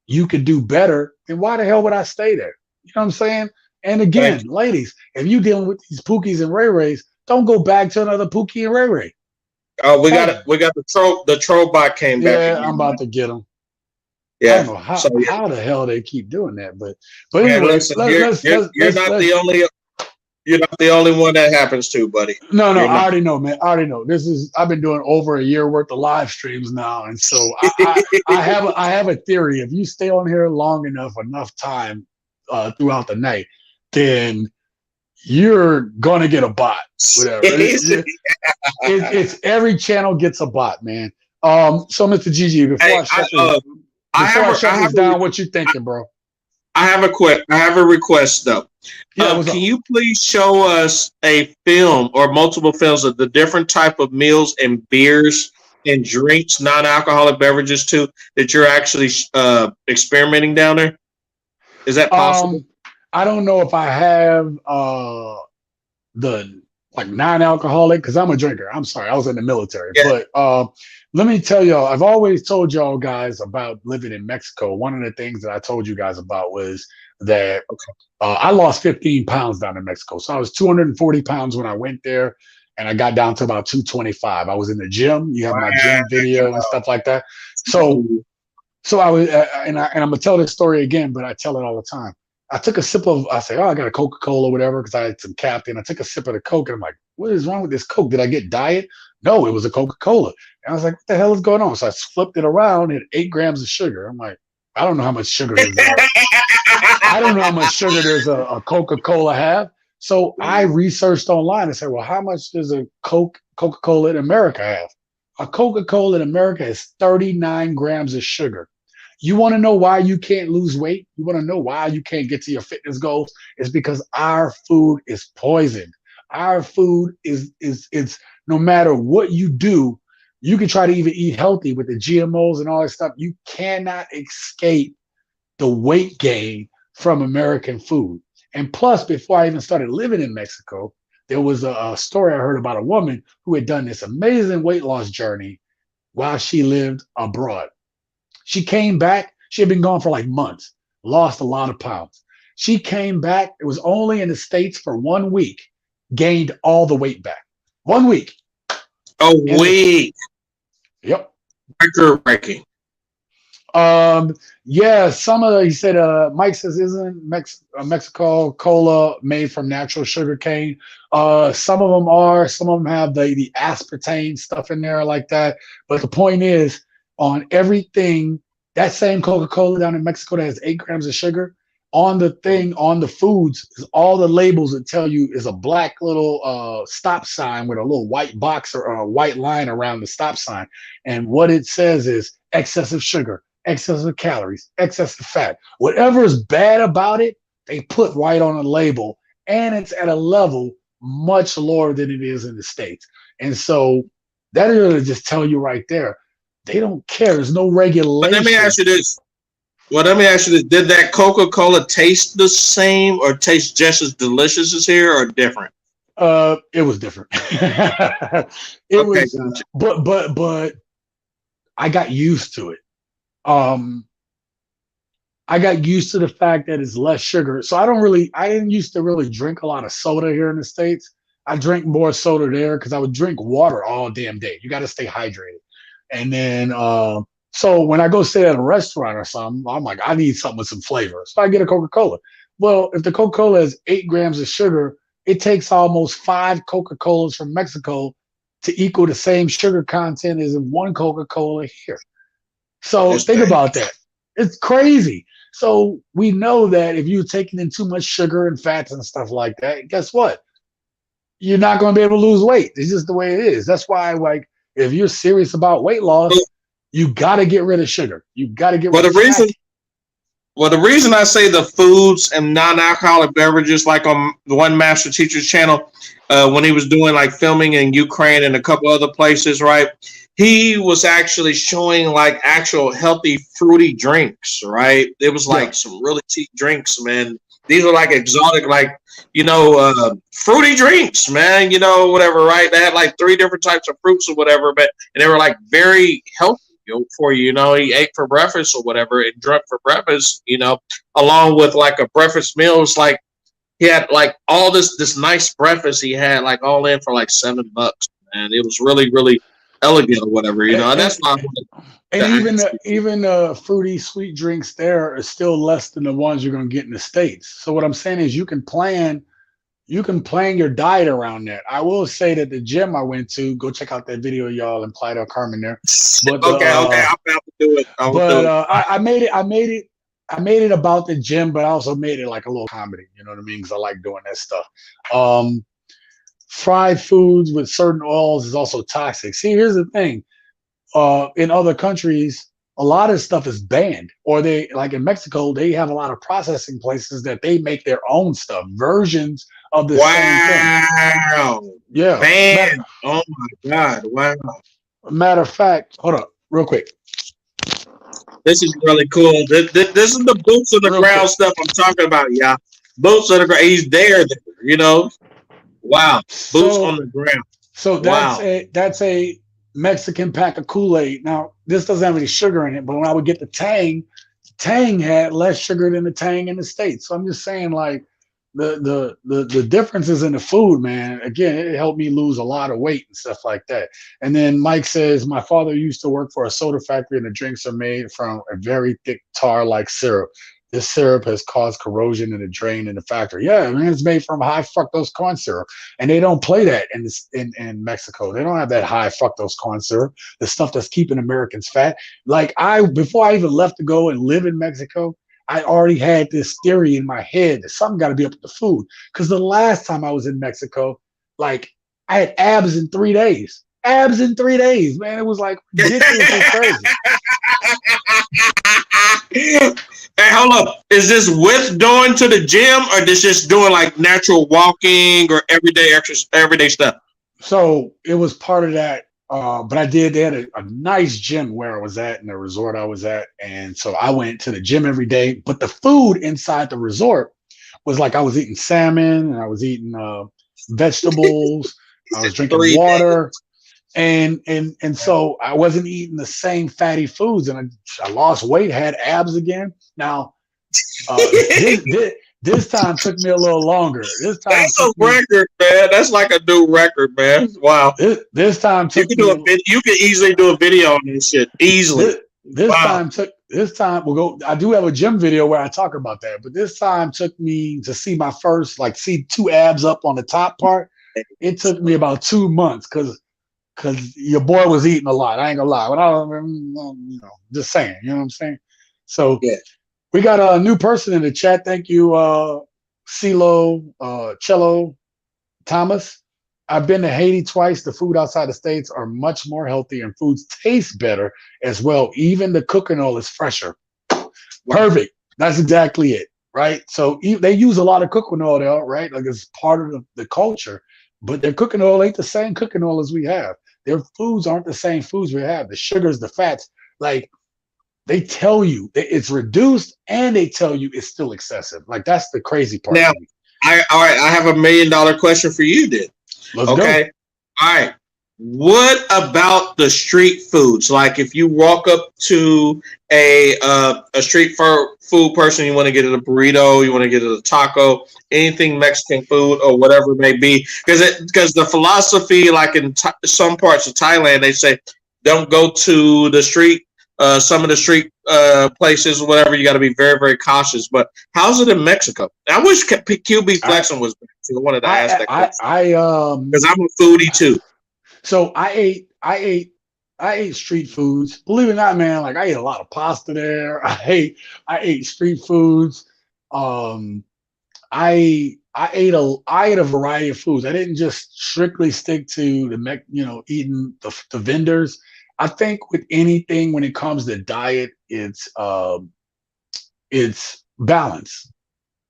Speaker 1: you could do better, then why the hell would I stay there? You know what I'm saying? And again, ladies, if you're dealing with these Pookies and Ray Rays, don't go back to another Pookie and Ray Ray.
Speaker 13: Oh, we got the troll bot came back.
Speaker 1: Yeah,
Speaker 13: again.
Speaker 1: I'm about to get him.
Speaker 13: Yeah.
Speaker 1: I don't know how the hell they keep doing that, but anyway,
Speaker 13: listen, you're not the only one that happens to, buddy.
Speaker 1: No, I already know, man. I already know. I've been doing over a year worth of live streams now, and so I have a theory. If you stay on here long enough time throughout the night, then you're gonna get a bot. Whatever. It's every channel gets a bot, man. So Mr. Gigi, before I shut this down, what you thinking, bro?
Speaker 13: I have a request though.
Speaker 1: Yeah,
Speaker 13: can you please show us a film or multiple films of the different type of meals and beers and drinks, non-alcoholic beverages too, that you're actually experimenting down there? Is that possible?
Speaker 1: I don't know if I have the like non-alcoholic, because I'm a drinker. I'm sorry, I was in the military. Yeah. But let me tell y'all, I've always told y'all guys about living in Mexico. One of the things that I told you guys about was that I lost 15 pounds down in Mexico. So I was 240 pounds when I went there, and I got down to about 225. I was in the gym. You have my gym video and stuff like that. So I was, and I'm gonna tell this story again, but I tell it all the time. I took a sip of, I said, I got a Coca-Cola, whatever, because I had some Captain. I took a sip of the Coke, and I'm like, what is wrong with this Coke? Did I get diet? No, it was a Coca-Cola. And I was like, what the hell is going on? So I flipped it around, and 8 grams of sugar. I'm like, I don't know how much sugar there's I don't know how much sugar there's a Coca-Cola have. So I researched online and said, well, how much does a Coca-Cola in America have? A Coca-Cola in America has 39 grams of sugar. You want to know why you can't lose weight? You want to know why you can't get to your fitness goals? It's because our food is poisoned. Our food is it's no matter what you do, you can try to even eat healthy with the GMOs and all that stuff. You cannot escape the weight gain from American food. And plus, before I even started living in Mexico, there was a story I heard about a woman who had done this amazing weight loss journey while she lived abroad. She came back. She had been gone for like months, lost a lot of pounds. She came back. It was only in the States for 1 week, gained all the weight back. 1 week.
Speaker 13: A week.
Speaker 1: Yep.
Speaker 13: Record-breaking.
Speaker 1: Yeah, some of the, he said, Mike says, isn't Mexico cola made from natural sugar cane? Some of them are, some of them have the aspartame stuff in there like that. But the point is, on everything, that same Coca-Cola down in Mexico that has 8 grams of sugar, on the thing, on the foods, is all the labels that tell you is a black little stop sign with a little white box or a white line around the stop sign. And what it says is excessive sugar, excessive calories, excessive fat. Whatever is bad about it, they put right on a label, and it's at a level much lower than it is in the States. And so that is going to just tell you right there, they don't care. There's no regulation.
Speaker 13: But let me ask you this. Did that Coca-Cola taste the same or taste just as delicious as here or different?
Speaker 1: It was different.
Speaker 13: Gotcha.
Speaker 1: But I got used to it. I got used to the fact that it's less sugar. So I didn't used to really drink a lot of soda here in the States. I drink more soda there because I would drink water all damn day. You got to stay hydrated. And then, so when I go sit at a restaurant or something, I'm like, I need something with some flavor. So I get a Coca-Cola. Well, if the Coca-Cola has 8 grams of sugar, it takes almost 5 Coca-Colas from Mexico to equal the same sugar content as in 1 Coca-Cola here. So think about that. It's crazy. So we know that if you're taking in too much sugar and fats and stuff like that, guess what? You're not going to be able to lose weight. It's just the way it is. That's why, like, if you're serious about weight loss, you got to get rid of sugar. You got to get rid of fat.
Speaker 13: Well, the reason I say the foods and non-alcoholic beverages, like on the One Master Teacher's channel, when he was doing like filming in Ukraine and a couple other places, right? He was actually showing like actual healthy fruity drinks, right? It was like some really cheap drinks, man. These are like exotic, like, fruity drinks, man, whatever, right? They had like 3 different types of fruits or whatever, and they were like very healthy for you. He ate for breakfast or whatever and drank for breakfast, along with like a breakfast meal. It's like he had like all this nice breakfast he had like all in for like $7, and it was really, really elegant or whatever, and that's why.
Speaker 1: And even fruity sweet drinks there are still less than the ones you're going to get in the States. So what I'm saying is you can plan your diet around that. I will say that the gym I went to, go check out that video, y'all, and Playa del Carmen there. But,
Speaker 13: okay, I'm about to do it.
Speaker 1: I made it about the gym, but I also made it like a little comedy. You know what I mean? Because I like doing that stuff. Fried foods with certain oils is also toxic. See, here's the thing. In other countries, a lot of stuff is banned, or they, like in Mexico, they have a lot of processing places that they make their own stuff, versions of the same thing.
Speaker 13: Wow.
Speaker 1: Yeah.
Speaker 13: Banned. Oh my God. Wow.
Speaker 1: Matter of fact, hold up, real quick.
Speaker 13: This is really cool. This is the boots on the ground stuff I'm talking about, yeah. Boots on the ground. He's there, Wow. Boots on the ground.
Speaker 1: So that's a Mexican pack of Kool-Aid. Now, this doesn't have any sugar in it, but when I would get the Tang had less sugar than the Tang in the States. So I'm just saying, like, the differences in the food, man. Again, it helped me lose a lot of weight and stuff like that. And then Mike says, my father used to work for a soda factory, and the drinks are made from a very thick tar like syrup. this syrup has caused corrosion in the drain in the factory. Yeah, I mean, it's made from high fructose corn syrup, and they don't play that in Mexico. They don't have that high fructose corn syrup, the stuff that's keeping Americans fat. Like before I even left to go and live in Mexico, I already had this theory in my head that something got to be up with the food. Because the last time I was in Mexico, like I had abs in 3 days. Abs in 3 days, man. It was like ridiculously crazy.
Speaker 13: Hey, hold up. Is this with going to the gym, or this just doing like natural walking or everyday stuff?
Speaker 1: So it was part of that. But they had a nice gym where I was at in the resort I was at. And so I went to the gym every day. But the food inside the resort was like I was eating salmon and I was eating vegetables. I was drinking water. And so I wasn't eating the same fatty foods, and I lost weight, had abs again. Now, this time took me a little longer. That's
Speaker 13: a record, man. That's like a new record, man. Wow.
Speaker 1: This time took
Speaker 13: you can easily do a video on this shit easily.
Speaker 1: This time we'll go. I do have a gym video where I talk about that, but this time took me to see my first, see 2 abs up on the top part. It took me about 2 months because your boy was eating a lot. I ain't gonna lie. When just saying, you know what I'm saying? So we got a new person in the chat. Thank you, CeeLo, Cello, Thomas. I've been to Haiti twice. The food outside the States are much more healthy and foods taste better as well. Even the cooking oil is fresher. Perfect. That's exactly it, right? So they use a lot of cooking oil there, right? Like it's part of the culture, but their cooking oil ain't the same cooking oil as we have. Their foods aren't the same foods we have. The sugars, the fats, like they tell you it's reduced and they tell you it's still excessive. Like that's the crazy part.
Speaker 13: Now, all right, I have $1 million question for you then.
Speaker 1: Let's go.
Speaker 13: All right. What about the street foods? Like if you walk up to a street food person, you want to get a burrito, you want to get a taco, anything Mexican food or whatever it may be, because the philosophy, like in some parts of Thailand, they say don't go to the street. Some of the street places or whatever, you got to be very, very cautious. But how's it in Mexico? I wish QB Flexing was back. So I wanted to ask that question. Because I'm a foodie too.
Speaker 1: So I ate street foods. Believe it or not, man, like I ate a lot of pasta there. I ate street foods. I ate a variety of foods. I didn't just strictly stick to eating the vendors. I think with anything when it comes to diet, it's balance.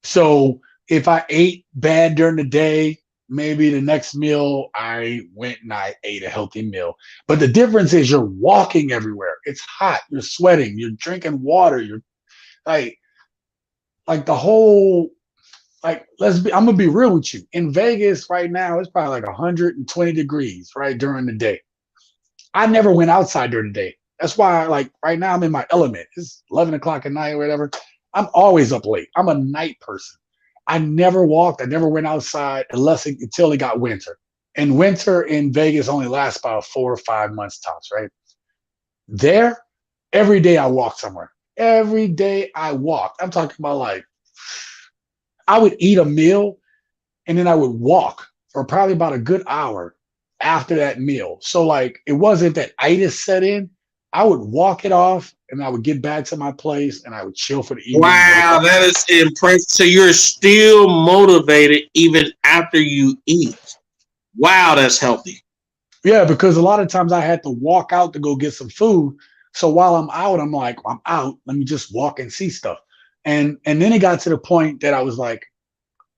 Speaker 1: So if I ate bad during the day, maybe the next meal I went and I ate a healthy meal. But the difference is you're walking everywhere. It's hot. You're sweating. You're drinking water. You're like the whole, I'm going to be real with you. In Vegas right now, it's probably like 120 degrees, right, during the day. I never went outside during the day. That's why, right now I'm in my element. It's 11 o'clock at night or whatever. I'm always up late. I'm a night person. I never walked. I never went outside until it got winter. And winter in Vegas only lasts about 4 or 5 months tops, right? There, every day I walked somewhere. Every day I walked. I'm talking about I would eat a meal and then I would walk for probably about a good hour after that meal. So it wasn't that itis set in. I would walk it off and I would get back to my place and I would chill for the evening.
Speaker 13: Wow, that is impressive. So you're still motivated even after you eat. Wow, that's healthy.
Speaker 1: Yeah, because a lot of times I had to walk out to go get some food. So while I'm out, I'm like, I'm out. Let me just walk and see stuff. And then it got to the point that I was like,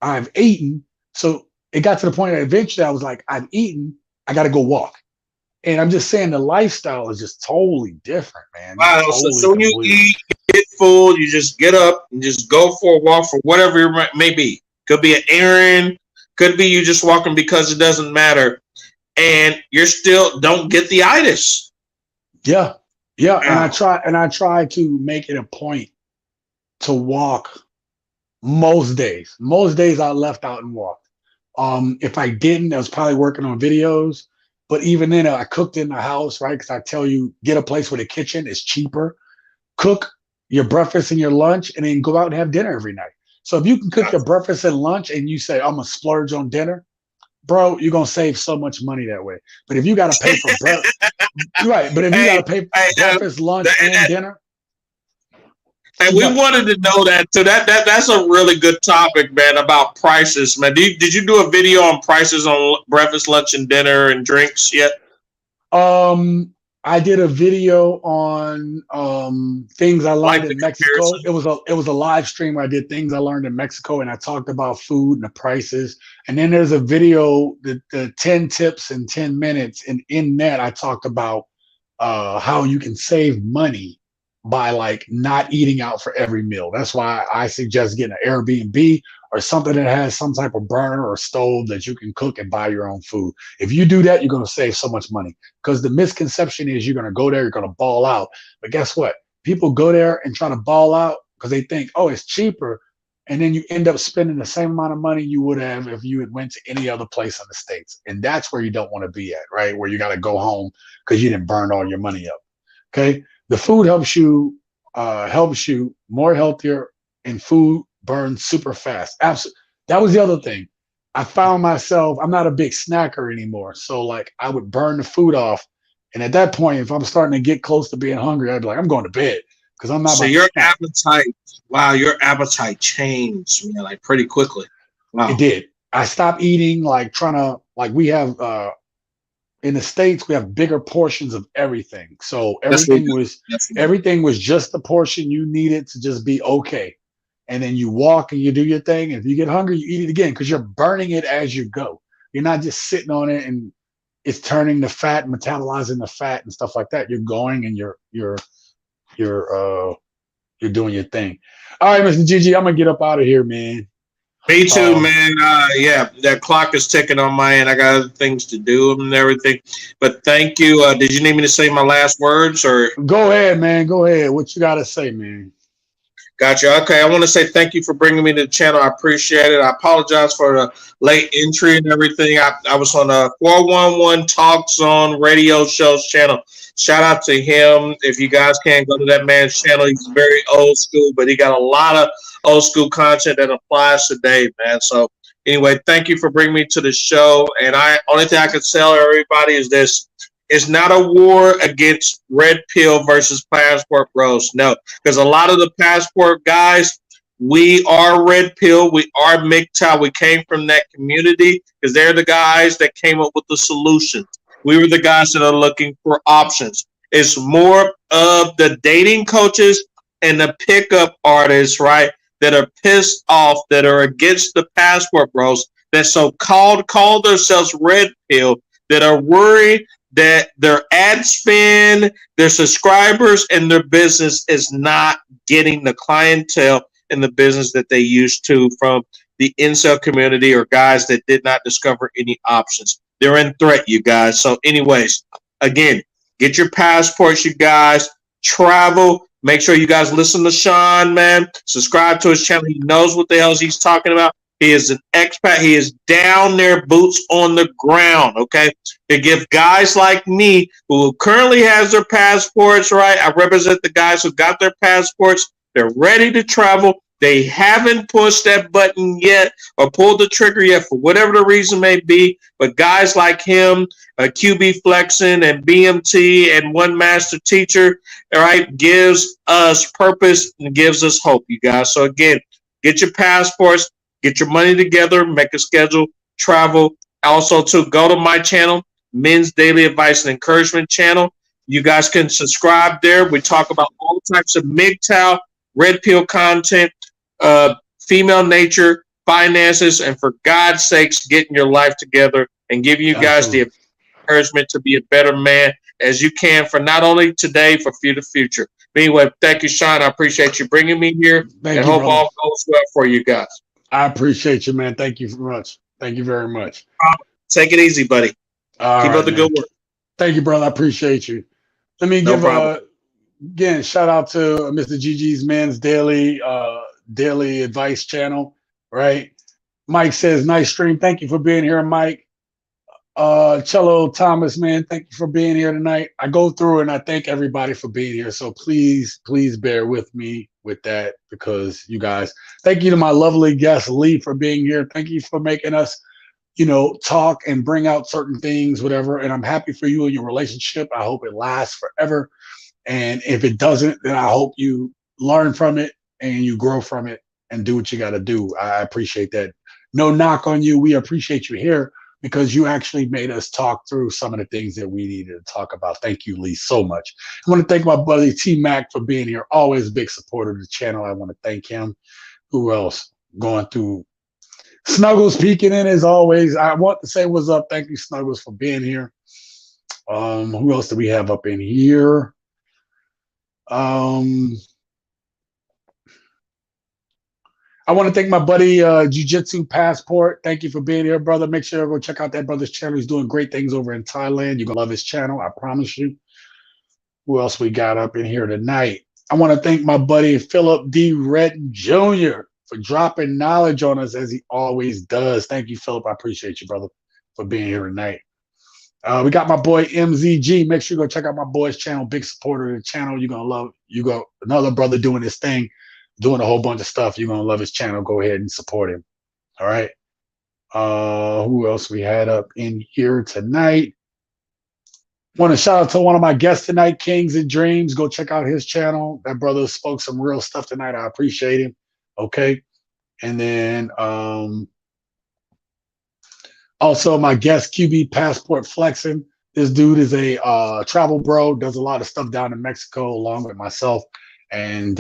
Speaker 1: I've eaten. So it got to the point that eventually I was like, I've eaten. I got to go walk. And I'm just saying the lifestyle is just totally different, man.
Speaker 13: Wow.
Speaker 1: Totally
Speaker 13: So when you eat, you get full, you just get up and just go for a walk for whatever it may be. Could be an errand. Could be you just walking because it doesn't matter. And you're still don't get the itis.
Speaker 1: Yeah. Yeah. Wow. And I try to make it a point to walk most days. Most days I left out and walked. If I didn't, I was probably working on videos. But even then, I cooked in the house, right? Because I tell you, get a place with a kitchen is cheaper. Cook your breakfast and your lunch, and then go out and have dinner every night. So if you can cook your breakfast and lunch and you say, I'm gonna splurge on dinner, bro, you're gonna save so much money that way. But if you gotta pay for breakfast, right? But if you gotta pay for breakfast, lunch, and dinner,
Speaker 13: and we wanted to know that too. That's a really good topic, man, about prices, man. Did you do a video on prices on breakfast, lunch, and dinner and drinks yet?
Speaker 1: I did a video on things I learned in Mexico. It was a live stream where I did things I learned in Mexico, and I talked about food and the prices. And then there's a video, the 10 tips in 10 minutes, and in that I talked about how you can save money by like not eating out for every meal. That's why I suggest getting an Airbnb or something that has some type of burner or stove that you can cook and buy your own food. If you do that, you're going to save so much money, because the misconception is you're going to go there, you're going to ball out. But guess what? People go there and try to ball out because they think, oh, it's cheaper. And then you end up spending the same amount of money you would have if you had went to any other place in the States. And that's where you don't want to be at, right? Where you got to go home because you didn't burn all your money up. Okay. The food helps you more healthier, and food burns super fast. Absolutely. That was the other thing. I found myself, I'm not a big snacker anymore. So like I would burn the food off. And at that point, if I'm starting to get close to being hungry, I'd be like, I'm going to bed because I'm not.
Speaker 13: So your appetite, your appetite changed, man, like pretty quickly. Wow.
Speaker 1: It did. I stopped eating, we have, in the States, we have bigger portions of everything. So everything was just the portion you needed to just be okay. And then you walk and you do your thing. And if you get hungry, you eat it again because you're burning it as you go. You're not just sitting on it and it's turning the fat, metabolizing the fat and stuff like that. You're going and you're doing your thing. All right, Mr. Gigi, I'm gonna get up out of here, man.
Speaker 13: Me too, man. Yeah, that clock is ticking on my end. I got other things to do and everything. But thank you. Did you need me to say my last words, or?
Speaker 1: Go ahead, man. Go ahead. What you got to say, man?
Speaker 13: Gotcha. Okay, I want to say thank you for bringing me to the channel. I appreciate it. I apologize for the late entry and everything. I was on a 411 Talk Zone radio shows channel. Shout out to him. If you guys can go to that man's channel, he's very old school, but he got a lot of old school content that applies today, man. So anyway, thank you for bringing me to the show. And only thing I can tell everybody is this: it's not a war against red pill versus passport bros. No, because a lot of the passport guys, we are red pill, we are MGTOW. We came from that community because they're the guys that came up with the solutions. We were the guys that are looking for options. It's more of the dating coaches and the pickup artists, right, that are pissed off, that are against the passport bros, that call themselves red pill, that are worried that their ad spend, their subscribers, and their business is not getting the clientele in the business that they used to from the incel community or guys that did not discover any options. They're in threat, you guys. So anyways, again, get your passports, you guys. Travel. Make sure you guys listen to Sean, man. Subscribe to his channel. He knows what the hell he's talking about. He is an expat. He is down there, boots on the ground, okay? To give guys like me, who currently has their passports, right? I represent the guys who got their passports. They're ready to travel. They haven't pushed that button yet or pulled the trigger yet for whatever the reason may be. But guys like him, QB Flexing and BMT and One Master Teacher, all right, gives us purpose and gives us hope, you guys. So again, get your passports, get your money together, make a schedule, travel. Also, to go to my channel, Men's Daily Advice and Encouragement channel. You guys can subscribe there. We talk about all types of MGTOW, red pill content, female nature, finances, and for God's sakes, getting your life together and giving you guys the encouragement to be a better man as you can for not only today, for the future. But anyway, thank you, Sean. I appreciate you bringing me here.
Speaker 1: Thank
Speaker 13: and
Speaker 1: you,
Speaker 13: hope
Speaker 1: brother.
Speaker 13: all goes well for you guys.
Speaker 1: I appreciate you, man. Thank you very much. Thank you very much.
Speaker 13: Take it easy, buddy. Keep up the good work.
Speaker 1: Thank you, brother. I appreciate you. Let me give again shout out to Mr. Gigi's Men's Daily Advice channel. Right, Mike says nice stream. Thank you for being here, Mike. Cello Thomas, man, thank you for being here tonight. I go through and I thank everybody for being here. So please bear with me with that because you guys, thank you to my lovely guest Lee for being here. Thank you for making us, talk and bring out certain things, whatever. And I'm happy for you and your relationship. I hope it lasts forever. And if it doesn't, then I hope you learn from it and you grow from it and do what you got to do. I appreciate that. No knock on you. We appreciate you here because you actually made us talk through some of the things that we needed to talk about. Thank you, Lee, so much. I want to thank my buddy T Mac for being here. Always a big supporter of the channel. I want to thank him. Who else? Going through Snuggles peeking in as always. I want to say what's up. Thank you, Snuggles, for being here. Who else do we have up in here? I want to thank my buddy Jiu-Jitsu Passport. Thank you for being here, brother. Make sure you go check out that brother's channel. He's doing great things over in Thailand. You're going to love his channel. I promise you. Who else we got up in here tonight? I want to thank my buddy Philip D. Redden Jr. for dropping knowledge on us as he always does. Thank you, Philip. I appreciate you, brother, for being here tonight. We got my boy MZG. Make sure you go check out my boy's channel. Big supporter of the channel. You're going to love. You go another brother doing his thing, doing a whole bunch of stuff. You're going to love his channel. Go ahead and support him. All right. Who else we had up in here tonight? Want to shout out to one of my guests tonight, Kings and Dreams. Go check out his channel. That brother spoke some real stuff tonight. I appreciate him. Okay. And then also my guest, QB Passport Flexing. This dude is a travel bro, does a lot of stuff down in Mexico along with myself. And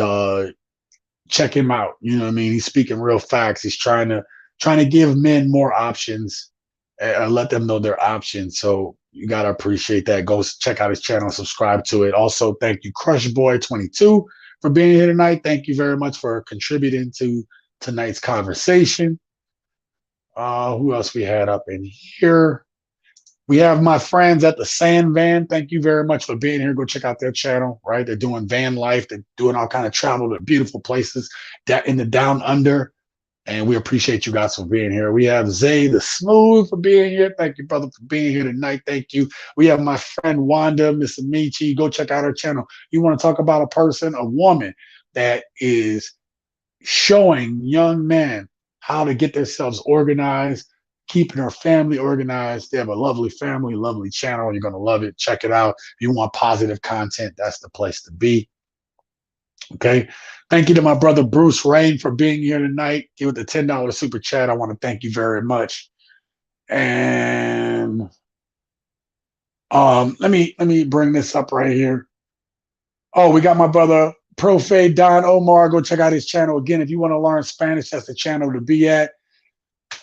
Speaker 1: check him out. You know what I mean? He's speaking real facts. He's trying to give men more options and let them know their options. So you got to appreciate that. Go check out his channel, subscribe to it. Also, thank you, Crush Boy 22, for being here tonight. Thank you very much for contributing to tonight's conversation. Who else we had up in here? We have my friends at the Sand Van. Thank you very much for being here. Go check out their channel, right? They're doing van life. They're doing all kind of travel to beautiful places in the down under. And we appreciate you guys for being here. We have Zay the Smooth for being here. Thank you, brother, for being here tonight. Thank you. We have my friend Wanda, Miss Amici. Go check out her channel. You want to talk about a person, a woman that is showing young men how to get themselves organized, keeping her family organized. They have a lovely family, lovely channel. You're going to love it. Check it out. If you want positive content, that's the place to be. Okay. Thank you to my brother Bruce Rain for being here tonight. Give it the $10 super chat. I want to thank you very much. And let me bring this up right here. Oh, we got my brother Profe Don Omar. Go check out his channel again. If you want to learn Spanish, that's the channel to be at.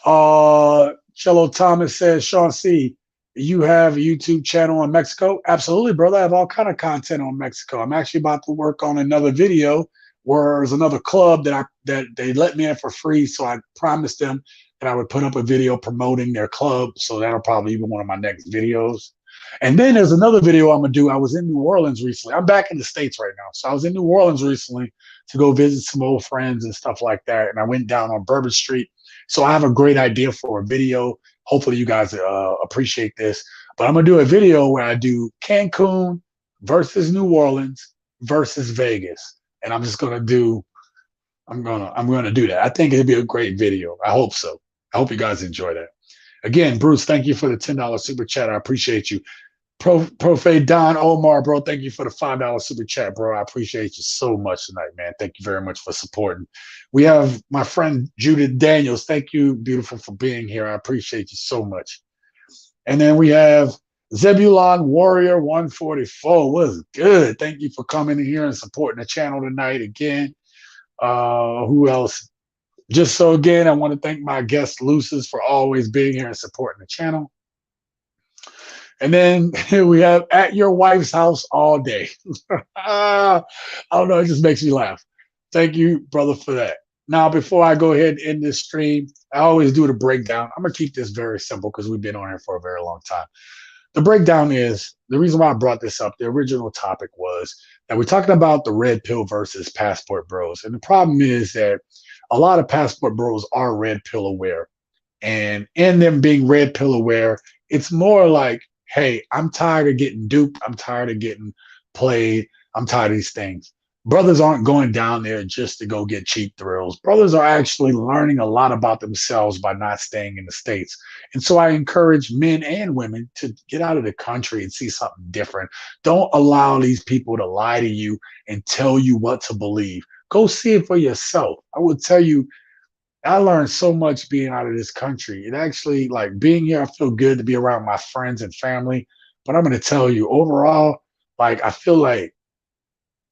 Speaker 1: Cello Thomas says, Sean C., you have a YouTube channel in Mexico? Absolutely, brother. I have all kind of content on Mexico. I'm actually about to work on another video where there's another club that they let me in for free. So I promised them that I would put up a video promoting their club. So that'll probably be one of my next videos. And then there's another video I'm going to do. I was in New Orleans recently. I'm back in the States right now. So I was in New Orleans recently to go visit some old friends and stuff like that. And I went down on Bourbon Street. So I have a great idea for a video. Hopefully you guys appreciate this. But I'm going to do a video where I do Cancun versus New Orleans versus Vegas. And I'm just going to do, I'm going to do that. I think it'll be a great video. I hope so. I hope you guys enjoy that. Again, Bruce, thank you for the $10 super chat. I appreciate you. Profe Don Omar, bro, thank you for the $5 super chat, bro. I appreciate you so much tonight, man. Thank you very much for supporting. We have my friend Judith Daniels. Thank you, beautiful, for being here. I appreciate you so much. And then we have Zebulon Warrior 144. What's good? Thank you for coming in here and supporting the channel tonight again. Who else? Just so again, I want to thank my guest Lucis for always being here and supporting the channel. And then we have At Your Wife's House All Day. I don't know, it just makes me laugh. Thank you, brother, for that. Now, before I go ahead and end this stream, I always do the breakdown. I'm going to keep this very simple because we've been on here for a very long time. The breakdown is, the reason why I brought this up, the original topic was that we're talking about the red pill versus passport bros. And the problem is that a lot of passport bros are red pill aware. And in them being red pill aware, It's more like, hey, I'm tired of getting duped. I'm tired of getting played. I'm tired of these things. Brothers aren't going down there just to go get cheap thrills. Brothers are actually learning a lot about themselves by not staying in the States. And so I encourage men and women to get out of the country and see something different. Don't allow these people to lie to you and tell you what to believe. Go see it for yourself. I will tell you, I learned so much being out of this country. It actually, like being here, I feel good to be around my friends and family. But I'm going to tell you, overall, like I feel like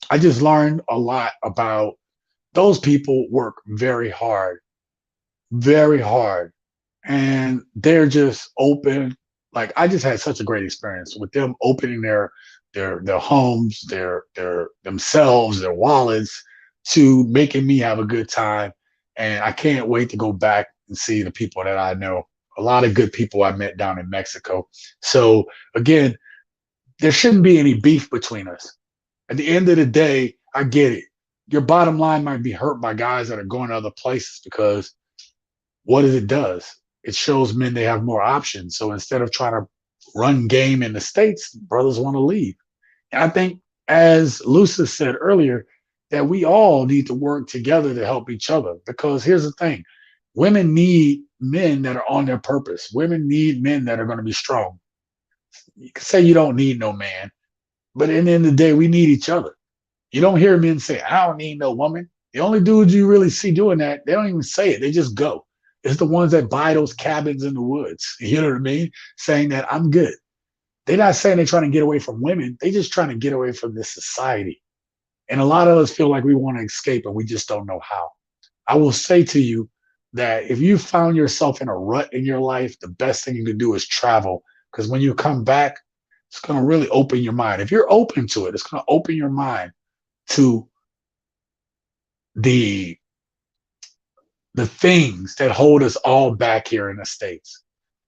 Speaker 1: I just learned a lot about those people work very hard, and they're just open. Like I just had such a great experience with them opening their homes, their themselves, their wallets to making me have a good time. And I can't wait to go back and see the people that I know. A lot of good people I met down in Mexico. So again, there shouldn't be any beef between us. At the end of the day, I get it. Your bottom line might be hurt by guys that are going to other places because what it does, it shows men they have more options. So instead of trying to run game in the States, brothers want to leave. And I think, as Lucis said earlier, that we all need to work together to help each other. Because here's the thing, women need men that are on their purpose. Women need men that are going to be strong. You can say you don't need no man, but in the end of the day, we need each other. You don't hear men say, I don't need no woman. The only dudes you really see doing that, they don't even say it. They just go. It's the ones that buy those cabins in the woods. You know what I mean? Saying that I'm good. They're not saying they're trying to get away from women. They're just trying to get away from this society. And a lot of us feel like we want to escape and we just don't know how. I will say to you that if you found yourself in a rut in your life, the best thing you can do is travel. Because when you come back, it's going to really open your mind. If you're open to it, it's going to open your mind to the things that hold us all back here in the States.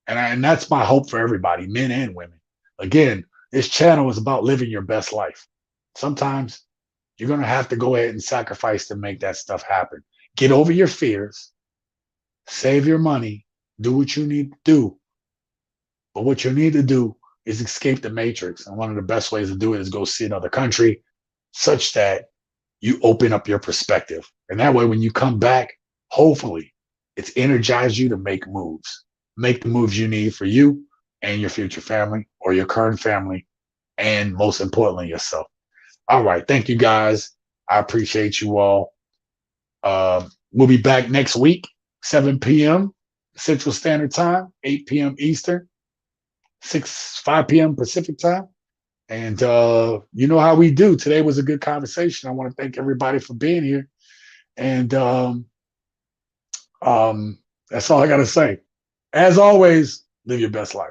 Speaker 1: And that's my hope for everybody, men and women. Again, this channel is about living your best life. Sometimes you're going to have to go ahead and sacrifice to make that stuff happen. Get over your fears, save your money, do what you need to do. But what you need to do is escape the matrix. And one of the best ways to do it is go see another country such that you open up your perspective. And that way, when you come back, hopefully it's energized you to make moves. Make the moves you need for you and your future family or your current family, and most importantly, yourself. All right. Thank you, guys. I appreciate you all. We'll be back next week, 7 p.m. Central Standard Time, 8 p.m. Eastern, 5 p.m. Pacific Time. And you know how we do. Today was a good conversation. I want to thank everybody for being here. And that's all I got to say. As always, live your best life.